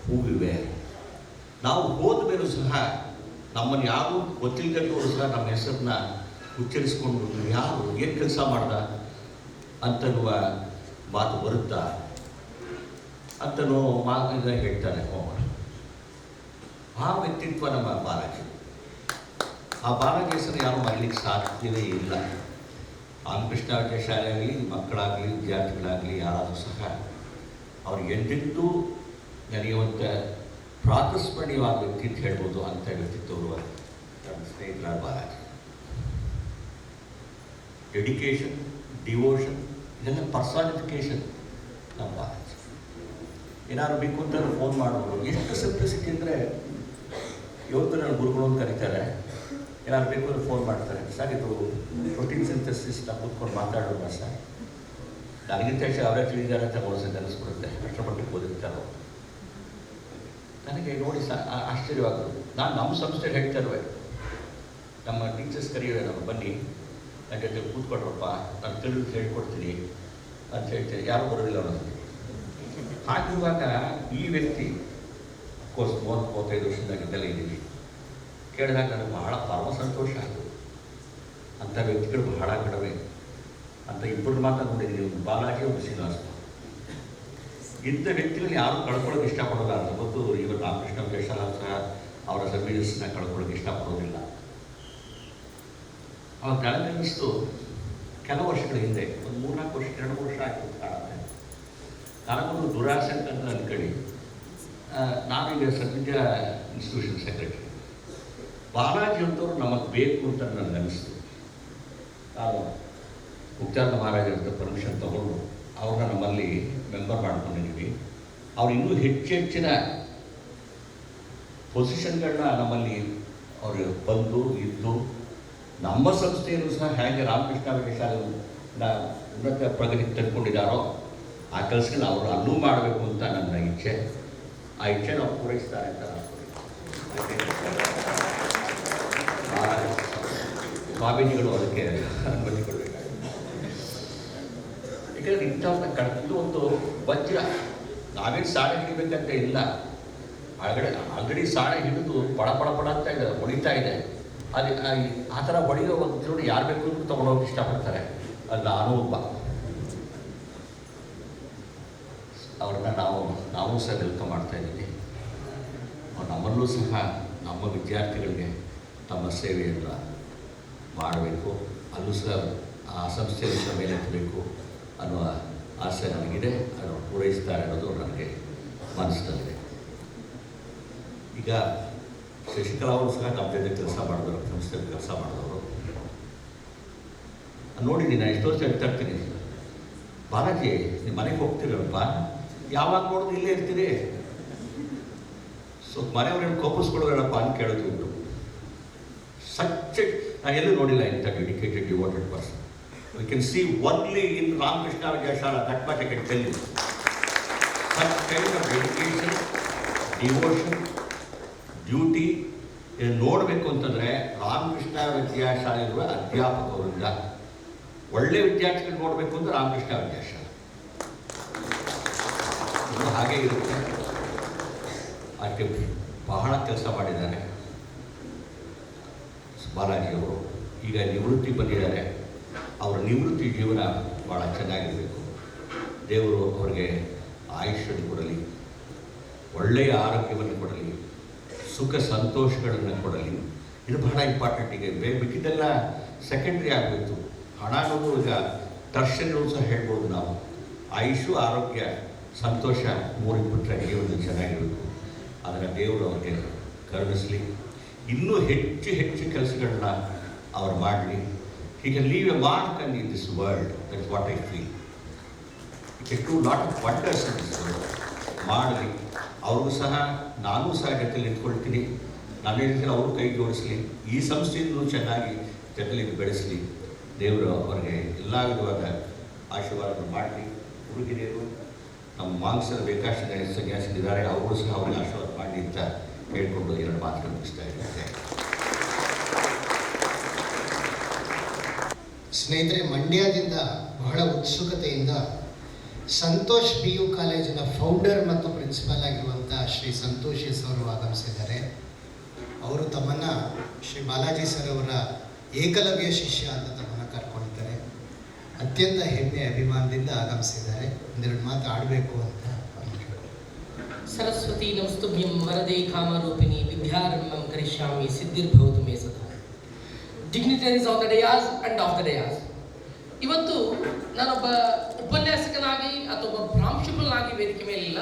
who we were. ನಾವು ಹೋದ ಮೇಲೂ ಸಹ ನಮ್ಮನ್ನು ಯಾರು ಗೊತ್ತಿಲ್ಲದವರು ಸಹ ನಮ್ಮ ಹೆಸರನ್ನ ಉಚ್ಚರಿಸ್ಕೊಂಡು ಯಾರು ಏನು ಕೆಲಸ ಮಾಡ್ದ ಅಂತನ್ನುವ ಮಾತು ಬರುತ್ತಾ ಅಂತನೋ ಮಾತಿಂದ ಹೇಳ್ತಾನೆ ಹೋಮರ್. ಆ ವ್ಯಕ್ತಿತ್ವ ನಮ್ಮ ಬಾಲಾಜಿ. ಆ ಬಾಲಾಜಿ ಹೆಸರು ಯಾರು ಮರೀಲಿಕ್ಕೆ ಸಾಧ್ಯವೇ ಇಲ್ಲ. ರಾಮಕೃಷ್ಣ ವಿದ್ಯಾಶಾಲೆ ಆಗಲಿ, ಮಕ್ಕಳಾಗಲಿ, ವಿದ್ಯಾರ್ಥಿಗಳಾಗಲಿ ಯಾರಾದರೂ ಸಹ ಅವ್ರಿಗೆ ಎಂದೆಂದೂ ನಡೆಯುವಂಥ ಪ್ರಾತಸ್ಮರಣೀಯವಾದ ವ್ಯಕ್ತಿ ಅಂತ ಹೇಳ್ಬೋದು. ಅಂಥ ವ್ಯಕ್ತಿತ್ವಗಳು ನನ್ನ ಸ್ನೇಹಿತರಾದ ಬಾಲಾಜಿ. ಡೆಡಿಕೇಶನ್, ಡಿವೋಷನ್, ಇದೆಲ್ಲ ಪರ್ಸಾನಿಫಿಕೇಶನ್ ನಮ್ಮ ಬಾಲಾಜಿ. ಏನಾದ್ರು ಬೇಕು ಅಂತ ಫೋನ್ ಮಾಡೋರು. ಎಷ್ಟು ಸಿಂಪ್ಲಿಸಿಟಿ ಅಂದರೆ, ಇವತ್ತು ನನ್ನ ಗುರುಗಳು ಅಂತ ಕರೀತಾರೆ, ಏನಾದ್ರು ಬೇಕು ಅಂದ್ರೆ ಫೋನ್ ಮಾಡ್ತಾರೆ. ಸರ್ ಇದು ಪ್ರೋಟೀನ್ ಸಿಂಥಸಿಸ್ ನಾವು ಕೂತ್ಕೊಂಡು ಮಾತಾಡೋಣ ಸರ್, ನನಗಿಂತ ಹೆಚ್ಚು ಅವರೇ ತಿಳಿದಾರೆ ಅಂತ ಮೋಸ ಅನಿಸ್ಬಿಡುತ್ತೆ. ಅಷ್ಟರ ಮಟ್ಟಿಗೆ ಓದಿರ್ತಾರೆ. ನನಗೆ ನೋಡಿ ಆಶ್ಚರ್ಯವಾಗೋದು. ನಾನು ನಮ್ಮ ಸಂಸ್ಥೆ ಹೇಳ್ತಾ ಇರುವೆ, ನಮ್ಮ ಟೀಚರ್ಸ್ ಕರೆಯುವೆ, ನಾವು ಬನ್ನಿ ನನ್ನ ಜೊತೆ ಕೂತ್ಕೊಳ್ರಪ್ಪ, ನಾನು ತಿಳಿದು ಹೇಳ್ಕೊಡ್ತೀನಿ ಅಂತ ಹೇಳ್ತೇನೆ. ಯಾರು ಬರೋದಿಲ್ಲ ಅನ್ನೋದು. ಹಾಗಿರುವಾಗ ಈ ವ್ಯಕ್ತಿ ಕೋರ್ಸ್ 30-35 ವರ್ಷದಾಗಿದ್ದೆಲ್ಲ ಇದ್ದೀವಿ. ಕೇಳಿದಾಗ ನನಗೆ ಬಹಳ ಪರಮ ಸಂತೋಷ ಆಯಿತು. ಅಂಥ ವ್ಯಕ್ತಿಗಳು ಬಹಳ ಕಡಿಮೆ. ಅಂತ ಇಬ್ಬರು ಮಾತ್ರ ನೋಡಿದ್ದೀನಿ, ಒಂದು ಬಾಲಾಜಿ, ಒಂದು ಶ್ರೀನಿವಾಸ. ಇಂಥ ವ್ಯಕ್ತಿಗಳು ಯಾರು ಕಳ್ಕೊಳ್ಳೋಕೆ ಇಷ್ಟಪಡೋಲ್ಲ ಅಂತ ಗೊತ್ತು. ಇವತ್ತು ರಾಮಕೃಷ್ಣ ವಿದ್ಯಾಶಾಲ ಸಹ ಅವರ ಸರ್ವಿಸಸ್ನ ಕಳ್ಕೊಳ್ಳೋಕೆ ಇಷ್ಟಪಡೋದಿಲ್ಲ. ಅವಾಗ ನನಗನ್ನಿಸ್ತು, ಕೆಲವು ವರ್ಷಗಳ ಹಿಂದೆ, ಒಂದು 3-4 ವರ್ಷ, 2-3 ವರ್ಷ ಆಯಿತು ಕಾಣುತ್ತೆ, ನನಗೊಂದು ದುರಾಸೆ ಅಂತ ಅಂದ್ಕೊಳ್ಳಿ. ನಾವೀಗ ಸದ್ವಿದ್ಯಾ ಇನ್ಸ್ಟಿಟ್ಯೂಷನ್ ಸೆಕ್ರೆಟರಿ. ಬಾಲಾಜಿ ಅಂತವರು ನಮಗೆ ಬೇಕು ಅಂತ ನನಗೆ ಅನ್ನಿಸ್ತು. ನಾವು ಮುಕ್ತಾನಂದ ಮಹಾರಾಜರ ಪರ್ಮಿಷನ್ ತಗೊಂಡು ಅವ್ರನ್ನ ನಮ್ಮಲ್ಲಿ ಮೆಂಬರ್ ಮಾಡ್ಕೊಂಡಿದ್ದೀವಿ. ಅವ್ರು ಇನ್ನೂ ಹೆಚ್ಚಿನ ಪೊಸಿಷನ್ಗಳನ್ನ ನಮ್ಮಲ್ಲಿ ಅವರು ಬಂದು ಇದ್ದು, ನಮ್ಮ ಸಂಸ್ಥೆಯಲ್ಲೂ ಸಹ ಹೇಗೆ ರಾಮಕೃಷ್ಣ ವಿದ್ಯಾಶಾಲೆನ ಉನ್ನತ ಪ್ರಗತಿಗೆ ತಂದುಕೊಂಡಿದ್ದಾರೋ ಆ ಕೆಲಸಗಳನ್ನ ಅವರು ಅಲ್ಲೂ ಮಾಡಬೇಕು ಅಂತ ನನ್ನ ಇಚ್ಛೆ. ಆ ಇಚ್ಛೆ ನಾವು ಪೂರೈಸ್ತಾರೆ ಅಂತ ಸ್ವಾಮೀಜಿಗಳು ಅದಕ್ಕೆ ಅನುಮತಿ ಕೊಡಬೇಕಾಗುತ್ತೆ. ಯಾಕೆಂದರೆ ಇಂಥವ್ರನ್ನ ಕಳೆದು ಒಂದು ವಜ್ರ. ನಾವೇನು ಸಾಡೆ ಹಿಡಿಬೇಕಂತ ಇಲ್ಲ. ಆಲ್ರೆಡಿ ಸಾಡೆ ಹಿಡಿದು ಪಡ ಅಂತ ಇದೆ, ಹೊಡಿತಾ ಇದೆ. ಅದು ಆ ಥರ ಹೊಡೆಯೋ ಒಂದು ಯಾರು ಬೇಕು ಅಂತ ತೊಗೊಂಡೋಗಿ ಇಷ್ಟಪಡ್ತಾರೆ. ಅದು ನಾನು ಒಬ್ಬ. ಅವ್ರನ್ನ ನಾವು ಸಹ ವೆಲ್ಕಮ್ ಮಾಡ್ತಾ ಇದ್ದೀವಿ. ನಮ್ಮಲ್ಲೂ ಸಹ ನಮ್ಮ ವಿದ್ಯಾರ್ಥಿಗಳಿಗೆ ತಮ್ಮ ಸೇವೆಯನ್ನು ಮಾಡಬೇಕು, ಅಲ್ಲೂ ಸಹ ಆ ಸಂಸ್ಥೆಯಲ್ಲೂ ಸಹ ಮೇಲೆತ್ತಬೇಕು ಅನ್ನುವ ಆಸೆ ನನಗಿದೆ. ಅದನ್ನು ಪೂರೈಸ್ತಾರೆ ಅನ್ನೋದು ನನಗೆ ಮನಸ್ಸಿನಲ್ಲಿದೆ. ಈಗ ಶಶಿಕಲಾ ಅವರು ಸಹ ನಮ್ಮ ಜೊತೆ ಕೆಲಸ ಮಾಡಿದವರು, ಸಂಸ್ಥೆಯಲ್ಲಿ ಕೆಲಸ ಮಾಡಿದವರು. ನೋಡಿದ್ದೀನಿ, ನಾನು ಎಷ್ಟೋ ವರ್ಷ ಹೇಳ್ತಾ ಇರ್ತೀನಿ, ಬಾಲಾಜಿ ನಿಮ್ಮ ಮನೆಗೆ ಹೋಗ್ತೀರಪ್ಪ, ಯಾವಾಗ ನೋಡಿದ್ರು ಇಲ್ಲೇ ಇರ್ತೀರಿ, ಸೊ ಮನೆಯವ್ರೇನು ಕೋಪಿಸ್ಕೊಳ್ಳೋರಪ್ಪ ಅಂತ ಕೇಳೋದು ಉಂಟು. ನಾನು ಎಲ್ಲೂ ನೋಡಿಲ್ಲ ಇಂಥ dedicated devoted person. We can see only in Ramakrishna Vidyashala, that much I can tell you. Such kind of dedication, devotion, duty ನೋಡಬೇಕು ಅಂತಂದರೆ ರಾಮಕೃಷ್ಣ ವಿದ್ಯಾಶಾಲೆ ಇರುವ ಅಧ್ಯಾಪಕರಿಂದ ಒಳ್ಳೆ ವಿದ್ಯಾರ್ಥಿಗಳು ನೋಡಬೇಕು ಅಂದರೆ ರಾಮಕೃಷ್ಣ ವಿದ್ಯಾಶಾಲೆ ಹಾಗೆ ಇರುತ್ತೆ. ಅದಕ್ಕೆ ಬಹಳ ಕೆಲಸ ಮಾಡಿದ್ದಾರೆ ಬಾಲಾಜಿಯವರು. ಈಗ ನಿವೃತ್ತಿ ಬಂದಿದ್ದಾರೆ. ಅವರ ನಿವೃತ್ತಿ ಜೀವನ ಭಾಳ ಚೆನ್ನಾಗಿರಬೇಕು. ದೇವರು ಅವರಿಗೆ ಆಯುಷ್ಯನ್ನು ಕೊಡಲಿ, ಒಳ್ಳೆಯ ಆರೋಗ್ಯವನ್ನು ಕೊಡಲಿ, ಸುಖ ಸಂತೋಷಗಳನ್ನು ಕೊಡಲಿ. ಇದು ಬಹಳ ಇಂಪಾರ್ಟೆಂಟ್. ಈಗ ಬೇಕಿದ್ದೆಲ್ಲ ಸೆಕೆಂಡ್ರಿ ಆಗಬೇಕು. ಹಣ ಅನ್ನೋದು ಈಗ ಟರ್ಷರಿ ಸಹ ಹೇಳ್ಬೋದು ನಾವು. ಆಯುಷು, ಆರೋಗ್ಯ, ಸಂತೋಷ ಮೂರಿಗೆ ಬಿಟ್ಟರೆ ಜೀವನ ಚೆನ್ನಾಗಿರಬೇಕು. ಅದನ್ನು ದೇವರು ಅವ್ರಿಗೆ ಕರುಣಿಸಲಿ. ಇನ್ನೂ ಹೆಚ್ಚು ಕೆಲಸಗಳನ್ನ ಅವ್ರು ಮಾಡಲಿ. He can leave a mark in this world. That's what I feel. He can do a lot of wonders in this world. ಮಾಡಲಿ. ಅವ್ರಿಗೂ ಸಹ ನಾನು ಸಹ ಜೊತೆಲಿ ನಿಂತ್ಕೊಳ್ತೀನಿ. ನನ್ನ ಜೊತೆಲಿ ಅವರು ಕೈ ಜೋಡಿಸಲಿ. ಈ ಸಂಸ್ಥೆಯನ್ನು ಚೆನ್ನಾಗಿ ಜೊತೆಲಿ ಬೆಳೆಸಲಿ. ದೇವರು ಅವರಿಗೆ ಎಲ್ಲ ವಿಧವಾದ ಆಶೀರ್ವಾದವನ್ನು ಮಾಡಲಿ. ಹುಡುಗಿರಿಯರು ನಮ್ಮ ಮಾಂಸರ ಬೇಕಾಷ್ಟು ಸನ್ಯಾಸಿಗಳಿದ್ದಾರೆ, ಅವರು ಸಹ ಅವ್ರಿಗೆ ಆಶೀರ್ವಾದ ಮಾಡಲಿ ಅಂತ ಹೇಳ್ಕೊಂಡು 2 ಮಾತುಗಳು ಮುಗಿಸ್ತಾ ಇದ್ದಾರೆ. ಸ್ನೇಹಿತರೆ, ಮಂಡ್ಯದಿಂದ ಬಹಳ ಉತ್ಸುಕತೆಯಿಂದ ಸಂತೋಷ್ PU ಕಾಲೇಜಿನ ಫೌಂಡರ್ ಮತ್ತು ಪ್ರಿನ್ಸಿಪಾಲ್ ಆಗಿರುವಂಥ ಶ್ರೀ ಸಂತೋಷ್ ಎಸ್ ಅವರು ಆಗಮಿಸಿದ್ದಾರೆ. ಅವರು ತಮ್ಮನ್ನು ಶ್ರೀ ಬಾಲಾಜಿ ಸರ್ ಅವರ ಏಕಲವ್ಯ ಶಿಷ್ಯ ಅಂತ ತಮ್ಮನ್ನು ಕರ್ಕೊಂಡಿದ್ದಾರೆ. ಅತ್ಯಂತ ಹೆಮ್ಮೆ ಅಭಿಮಾನದಿಂದ ಆಗಮಿಸಿದ್ದಾರೆ. 2 ಮಾತು ಆಡಬೇಕು ಅಂತ. ಸರಸ್ವತಿ ನಮಸ್ತುಭ್ಯಂ ವರದೆ ಕಾಮರೂಪಿಣಿ ವಿದ್ಯಾರಂಭಂ ಕರಿಷ್ಯಾಮಿ ಸಿದ್ಧಿರ್ಭವತು ಮೇ ಸದಾ. Dignitaries of the Dias and of the Dias. ಇವತ್ತು ನಾನೊಬ್ಬ ಉಪನ್ಯಾಸಕನಾಗಿ ಅಥವಾ ಒಬ್ಬ ಪ್ರಾಂಶುಪಾಲನಾಗಿ ವೇದಿಕೆ ಮೇಲಿಲ್ಲ.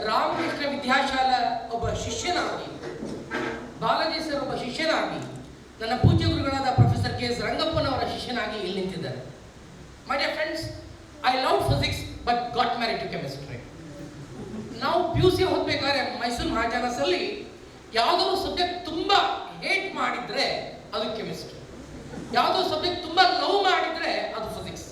ರಾಮಕೃಷ್ಣ ವಿದ್ಯಾಶಾಲ ಒಬ್ಬ ಶಿಷ್ಯನಾಗಿ, ಬಾಲಾಜಿ ಸರ್ ಒಬ್ಬ ಶಿಷ್ಯನಾಗಿ, ನನ್ನ ಪೂಜ್ಯ ಗುರುಗಳಾದ ಪ್ರೊಫೆಸರ್ KS ರಂಗಪ್ಪನವರ ಶಿಷ್ಯನಾಗಿ ಇಲ್ಲಿ ನಿಂತಿದ್ದಾರೆ. My dear friends, I love physics but got married to chemistry. ನಾವು PUC ಓದಬೇಕಾದ್ರೆ ಮೈಸೂರು ಮಹಾಜನಸಲ್ಲಿ ಯಾವುದಾದ್ರು ಸಬ್ಜೆಕ್ಟ್ ತುಂಬ ಹೇಟ್ ಮಾಡಿದರೆ ಅದು ಕೆಮಿಸ್ಟ್ರಿ, ಯಾವುದೋ ಸಬ್ಜೆಕ್ಟ್ ತುಂಬ ಲವ್ ಮಾಡಿದರೆ ಅದು ಫಿಸಿಕ್ಸ್.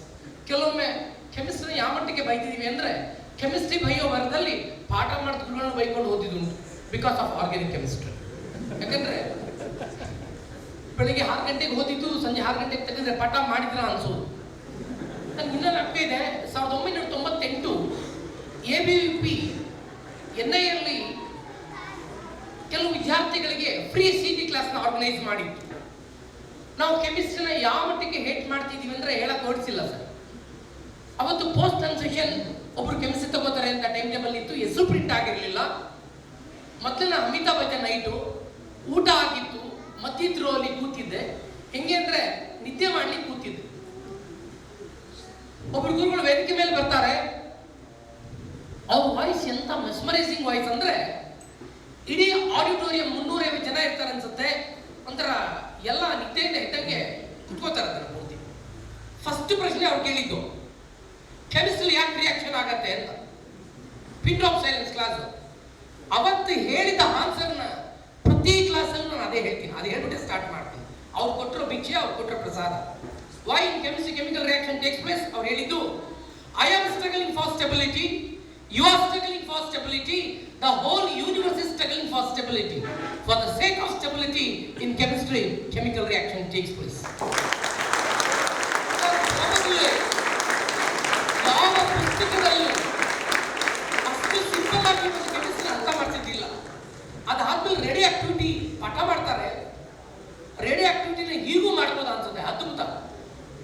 ಕೆಲವೊಮ್ಮೆ ಕೆಮಿಸ್ಟ್ರಿ ಯಾವ ಮಟ್ಟಿಗೆ ಬೈತಿದ್ದೀವಿ ಅಂದರೆ, ಕೆಮಿಸ್ಟ್ರಿ ಬೈಯೋ ವರದಲ್ಲಿ ಪಾಠ ಮಾಡಿದ ಗುರುಗಳನ್ನು ಬೈಕೊಂಡು ಓದಿದುಂಟು ಬಿಕಾಸ್ ಆಫ್ ಆರ್ಗ್ಯಾನಿಕ್ ಕೆಮಿಸ್ಟ್ರಿ. ಯಾಕಂದರೆ ಬೆಳಿಗ್ಗೆ 6 ಗಂಟೆಗೆ ಓದಿದ್ದು ಸಂಜೆ 6 ಗಂಟೆಗೆ ತೆಗೆದ್ರೆ ಪಾಠ ಮಾಡಿದ್ರ ಅನ್ಸೋದು. ನನಗೆ ಇನ್ನೂ ನೆನಪು ಇದೆ, 1998 ABVP NIಯಲ್ಲಿ ಕೆಲವು ವಿದ್ಯಾರ್ಥಿಗಳಿಗೆ ಫ್ರೀ CT ಕ್ಲಾಸ್ನ ಆರ್ಗನೈಸ್ ಮಾಡಿತ್ತು. ನಾವು ಕೆಮಿಸ್ಟ್ರಿನ ಯಾವ ಮಟ್ಟಿಗೆ ಹೇಟ್ ಮಾಡ್ತಿದ್ದೀವಿ ಅಂದರೆ ಹೇಳಕ್ಕೆ ಹೊಡಿಸಿಲ್ಲ ಸರ್. ಅವತ್ತು ಪೋಸ್ಟ್ ಕನ್ಸೆಷನ್ ಒಬ್ರು ಕೆಮಿಸ್ಟ್ರಿ ತಗೋತಾರೆ ಅಂತ ಟೈಮ್ ಟೇಬಲ್ ಇತ್ತು, ಹೆಸರು ಪ್ರಿಂಟ್ ಆಗಿರಲಿಲ್ಲ. ಮೊದಲಿನ ಅಮಿತಾಬ್ ಬಚ್ಚನ್ ನೈಟು ಊಟ ಆಗಿತ್ತು, ಮತ್ತಿದ್ರು ಅಲ್ಲಿ ಕೂತಿದ್ದೆ. ಹೆಂಗೆ ಅಂದರೆ ನಿದ್ದೆ ಮಾಡ್ಲಿಕ್ಕೆ ಕೂತಿದ್ದೆ. ಒಬ್ರು ಗುರುಗಳು ವೇದಿಕೆ ಮೇಲೆ ಬರ್ತಾರೆ. ಅವ್ರ ವಾಯ್ಸ್ ಎಂತ ಮೆಸ್ಮರೈಸಿಂಗ್ ವಾಯ್ಸ್ ಅಂದರೆ, ಇಡೀ ಆಡಿಟೋರಿಯಂ 350 ಜನ ಇರ್ತಾರೆ ಅನ್ಸುತ್ತೆ, ಒಂಥರ ಎಲ್ಲ ನಿದ್ದೆಯಿಂದ ಇದ್ದಂಗೆ ಕುತ್ಕೋತಾರೆ ಅದನ್ನ ಪೂರ್ತಿ. ಫಸ್ಟ್ ಪ್ರಶ್ನೆ ಅವ್ರು ಕೇಳಿದ್ದು, ಕೆಮಿಸ್ಟ್ರಿ ಯಾಕೆ ರಿಯಾಕ್ಷನ್ ಆಗತ್ತೆ ಅಂತ. Pin of silence class. ಅವತ್ತು ಹೇಳಿದ ಆನ್ಸರ್ನ ಪ್ರತಿ ಕ್ಲಾಸಲ್ಲಿ ನಾನು ಅದೇ ಹೇಳ್ತೀನಿ, ಅದು ಹೇಳ್ಬಿಟ್ಟೆ ಸ್ಟಾರ್ಟ್ ಮಾಡ್ತೀನಿ. ಅವ್ರು ಕೊಟ್ಟರು ಭಿಕ್ಷೆ, ಅವ್ರು ಕೊಟ್ಟರು ಪ್ರಸಾದ. Why in chemistry chemical reaction takes place? ಅವ್ರು ಹೇಳಿದ್ದು, I am struggling for stability, you are struggling for stability, the whole universe is struggling for stability. For the sake of stability in chemistry, chemical reaction takes place. ಯಾವ ಪುಸ್ತಕದಲ್ಲೂ ಅಷ್ಟು ಸಿಂಪಲ್ ಆಗಿ ಕೆಮಿಸ್ಟ್ರಿ ಅರ್ಥ ಮಾಡ್ತಿದ್ದಿಲ್ಲ. ಅದಾದ್ಮೇಲೆ ರೇಡಿಯೋ ಆಕ್ಟಿವಿಟಿ ಪಾಠ ಮಾಡ್ತಾರೆ. ರೇಡಿಯೋ ಆಕ್ಟಿವಿಟಿನ ಈಗೂ ಮಾಡ್ಬೋದು ಅನ್ಸುತ್ತೆ, ಅದ್ಭುತ.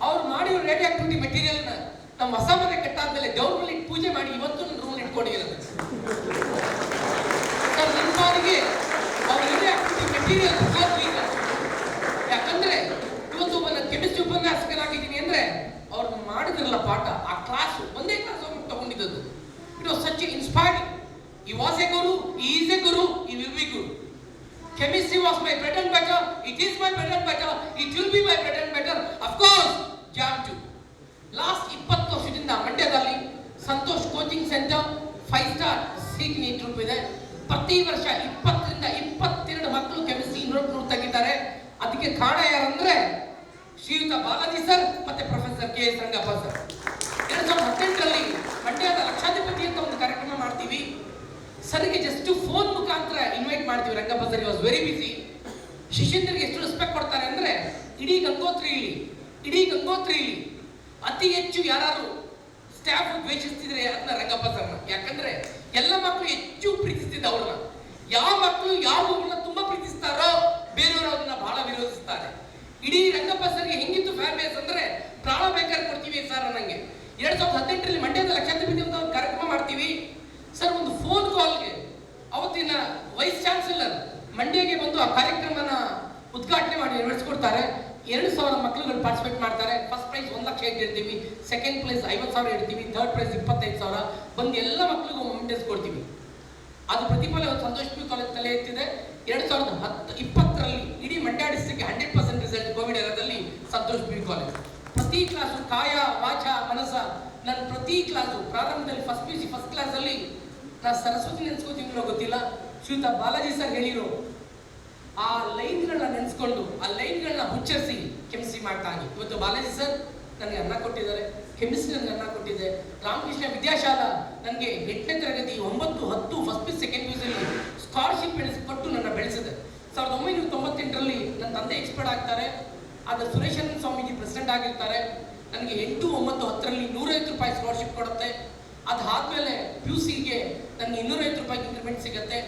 ಅವ್ರು ಮಾಡಿರೋ ರೇಡಿಯೋ ಆಕ್ಟಿವಿಟಿ ಮೆಟೀರಿಯಲ್ನ ನಮ್ಮ ಹೊಸ ಮನೆ ಕಟ್ಟಾದ್ಮೇಲೆ ದೇವ್ರ ಮೇಲೆ ಪೂಜೆ ಮಾಡಿ ಇವತ್ತು ನನ್ನ ರೂಮಲ್ಲಿ ಇಟ್ಕೊಂಡಿರೋದು. ನನ್ನ ಬಾರಿಗೆ ಅವ್ರ ರೇಡಿಯೋ ಆಕ್ಟಿವಿಟಿ ಮೆಟೀರಿಯಲ್ ಈಗ, ಯಾಕಂದ್ರೆ ಇವತ್ತು ಒಬ್ಬ ಕೆಮಿಸ್ಟ್ರಿ ಉಪನ್ಯಾಸಕನಾಗಿದ್ದೀನಿ ಅಂದ್ರೆ ಅವ್ರು ಮಾಡಿದ್ರಲ್ಲ ಪಾಠ, ಆ ಕ್ಲಾಸ್ ಒಂದೇ ಕ್ಲಾಸ್ ತಗೊಂಡಿದ್ದು. It was such inspiring. He was a guru, he is a guru, he will be guru. Chemistry was my bread and butter, it is my bread and butter, it will be my bread and butter. Of course, jam too. Last 20 ವರ್ಷದಿಂದ ಮಂಡ್ಯದಲ್ಲಿ Santosh coaching centre 5 star seat ನೀಡಿದೆ. ಪ್ರತಿ ವರ್ಷ 20 ರಿಂದ 22 ಮಕ್ಕಳು ಕೆಮಿಸ್ಟ್ರಿ ಇನ್ನೊಂದು ತೆಗಿತಾರೆ. ಅದಕ್ಕೆ ಕಾರಣ ಯಾರಂದ್ರೆ ಶ್ರೀಯುತ ಬಾಲಾಜಿ ಸರ್ ಮತ್ತೆ ಪ್ರೊಫೆಸರ್ KS ರಂಗಪ್ಪ ಸರ್. 2018ರಲ್ಲಿ ಮಂಡ್ಯದ ಲಕ್ಷಾಧಿಪತಿ ಅಂತ ಒಂದು ಕಾರ್ಯಕ್ರಮ ಮಾಡ್ತೀವಿ. ಸರ್ಗೆ ಜಸ್ಟ್ ಫೋನ್ ಮುಖಾಂತರ ಇನ್ವೈಟ್ ಮಾಡ್ತೀವಿ. Rangappa sir was very busy. ಶಿಷ್ಯಂದರಿಗೆ ಎಷ್ಟು ರೆಸ್ಪೆಕ್ಟ್ ಕೊಡ್ತಾರೆ ಅಂದ್ರೆ, ಇಡೀ ಗಂಗೋತ್ರಿಯಲ್ಲಿ ಅತಿ ಹೆಚ್ಚು ಯಾರು ಸ್ಟಾಫ್ ದ್ವೇಷಿಸ್ತಿದ್ರೆ ಅದನ್ನ ರಂಗಪ್ಪ ಸರ್ನ. ಯಾಕಂದ್ರೆ ಎಲ್ಲ ಮಕ್ಕಳು ಹೆಚ್ಚು ಪ್ರೀತಿಸ್ತಿದ್ದ ಅವ್ರನ್ನ. ಯಾವ ಮಕ್ಕಳು ಯಾವ ಮಕ್ಕಳನ್ನ ತುಂಬಾ ಪ್ರೀತಿಸ್ತಾರೋ ಬೇರೆಯವರು ಅವ್ರನ್ನ ಬಹಳ ವಿರೋಧಿಸ್ತಾರೆ. ಇಡೀ ರಂಗಪ್ಪ ಸರ್ಗೆ ಹೆಂಗಿತ್ತು ಫ್ಯಾನ್ ಬೇಸ್ ಅಂದ್ರೆ, ಪ್ರಾಣ ಬೇಕಾದ್ರೆ ಕೊಡ್ತೀವಿ ಸರ್ ಅನ್ನಂಗೆ. 2018ರಲ್ಲಿ ಮಂಡ್ಯದ ಲಕ್ಷಾಧಿಪತಿ ಅಂತ ಒಂದು ಕಾರ್ಯಕ್ರಮ ಮಾಡ್ತೀವಿ ಸರ್. ಒಂದು ಫೋನ್ ಕಾಲ್ಗೆ ಅವತ್ತಿನ ವೈಸ್ ಚಾನ್ಸಲರ್ ಮಂಡ್ಯಗೆ ಬಂದು ಆ ಕಾರ್ಯಕ್ರಮನ ಉದ್ಘಾಟನೆ ಮಾಡಿ ನೆರವೇರಿಸ್ಕೊಡ್ತಾರೆ. 2,000 ಮಕ್ಕಳುಗಳು ಪಾರ್ಟಿಸಿಪೇಟ್ ಮಾಡ್ತಾರೆ. ಫಸ್ಟ್ ಪ್ರೈಸ್ 1 ಲಕ್ಷ ಇಟ್ಟಿರ್ತೀವಿ, ಸೆಕೆಂಡ್ ಪ್ರೈಸ್ 50,000 ಇಡ್ತೀವಿ, ಥರ್ಡ್ ಪ್ರೈಸ್ 25,000. ಬಂದು ಎಲ್ಲ ಮಕ್ಕಳಿಗೂ ಮೊಮೆಂಟಸ್ ಕೊಡ್ತೀವಿ. ಅದು ಪ್ರತಿಫಲ ಸಂತೋಷ್ PU ಕಾಲೇಜ್ ತಲೆ ಎತ್ತಿದೆ. 2020ರಲ್ಲಿ ಇಡೀ ಮಂಡ್ಯ ಡಿಸ್ಟ್ರಿಕ್ಟ್ 100% ರಿಸಲ್ಟ್ ಕೋವಿಡ್ ಎರದಲ್ಲಿ ಸಂತೋಷ್ PU ಕಾಲೇಜ್. ಪ್ರತಿ ಕ್ಲಾಸು ಕಾಯ ವಾಚ ಮನಸ, ನನ್ನ ಪ್ರತಿ ಕ್ಲಾಸು ಪ್ರಾರಂಭದಲ್ಲಿ ಫಸ್ಟ್ PUC ಫಸ್ಟ್ ಕ್ಲಾಸಲ್ಲಿ ನಾನು ಸರಸ್ವತಿ ನೆನೆಸ್ಕೋತೀನೋ ಗೊತ್ತಿಲ್ಲ, ಶ್ರೀಯುತ ಬಾಲಾಜಿ ಸರ್ ಹೇಳಿರೋ ಆ ಲೈನ್ಗಳನ್ನ ನೆನೆಸ್ಕೊಂಡು ಆ ಲೈನ್ಗಳನ್ನ ಉಚ್ಚರಿಸಿ ಕೆಮಿಸ್ಟ್ರಿ ಮಾಡ್ತಾ ಇದ್ವಿ. ಇವತ್ತು ಬಾಲಾಜಿ ಸರ್ ನನಗೆ ಅನ್ನ ಕೊಟ್ಟಿದ್ದಾರೆ. ಕೆಮಿಸ್ಟ್ರಿ ನನಗೆ ಅನ್ನ ಕೊಟ್ಟಿದೆ. ರಾಮಕೃಷ್ಣ ವಿದ್ಯಾಶಾಲಾ ನನಗೆ 8ನೇ ತರಗತಿ 9, 10 first P second PUC scholarship ಕೊಟ್ಟು ನನ್ನ ಬೆಳೆಸಿದೆ. 1998ರಲ್ಲಿ ನನ್ನ ತಂದೆ ಎಕ್ಸ್ಪರ್ಟ್ ಆಗ್ತಾರೆ. ಆದ ಸುರೇಶಾನಂದ ಸ್ವಾಮೀಜಿ ಪ್ರೆಸಿಡೆಂಟ್ ಆಗಿರ್ತಾರೆ. ನನಗೆ 8, 9, 10ರಲ್ಲಿ 150 ರೂಪಾಯಿ ಸ್ಕಾಲರ್ಶಿಪ್ ಕೊಡುತ್ತೆ. ಅದಾದಮೇಲೆ ಪಿ.ಯು.ಸಿಗೆ ನನಗೆ 250 ರೂಪಾಯಿ ಇಂಕ್ರಿಮೆಂಟ್ ಸಿಗುತ್ತೆ.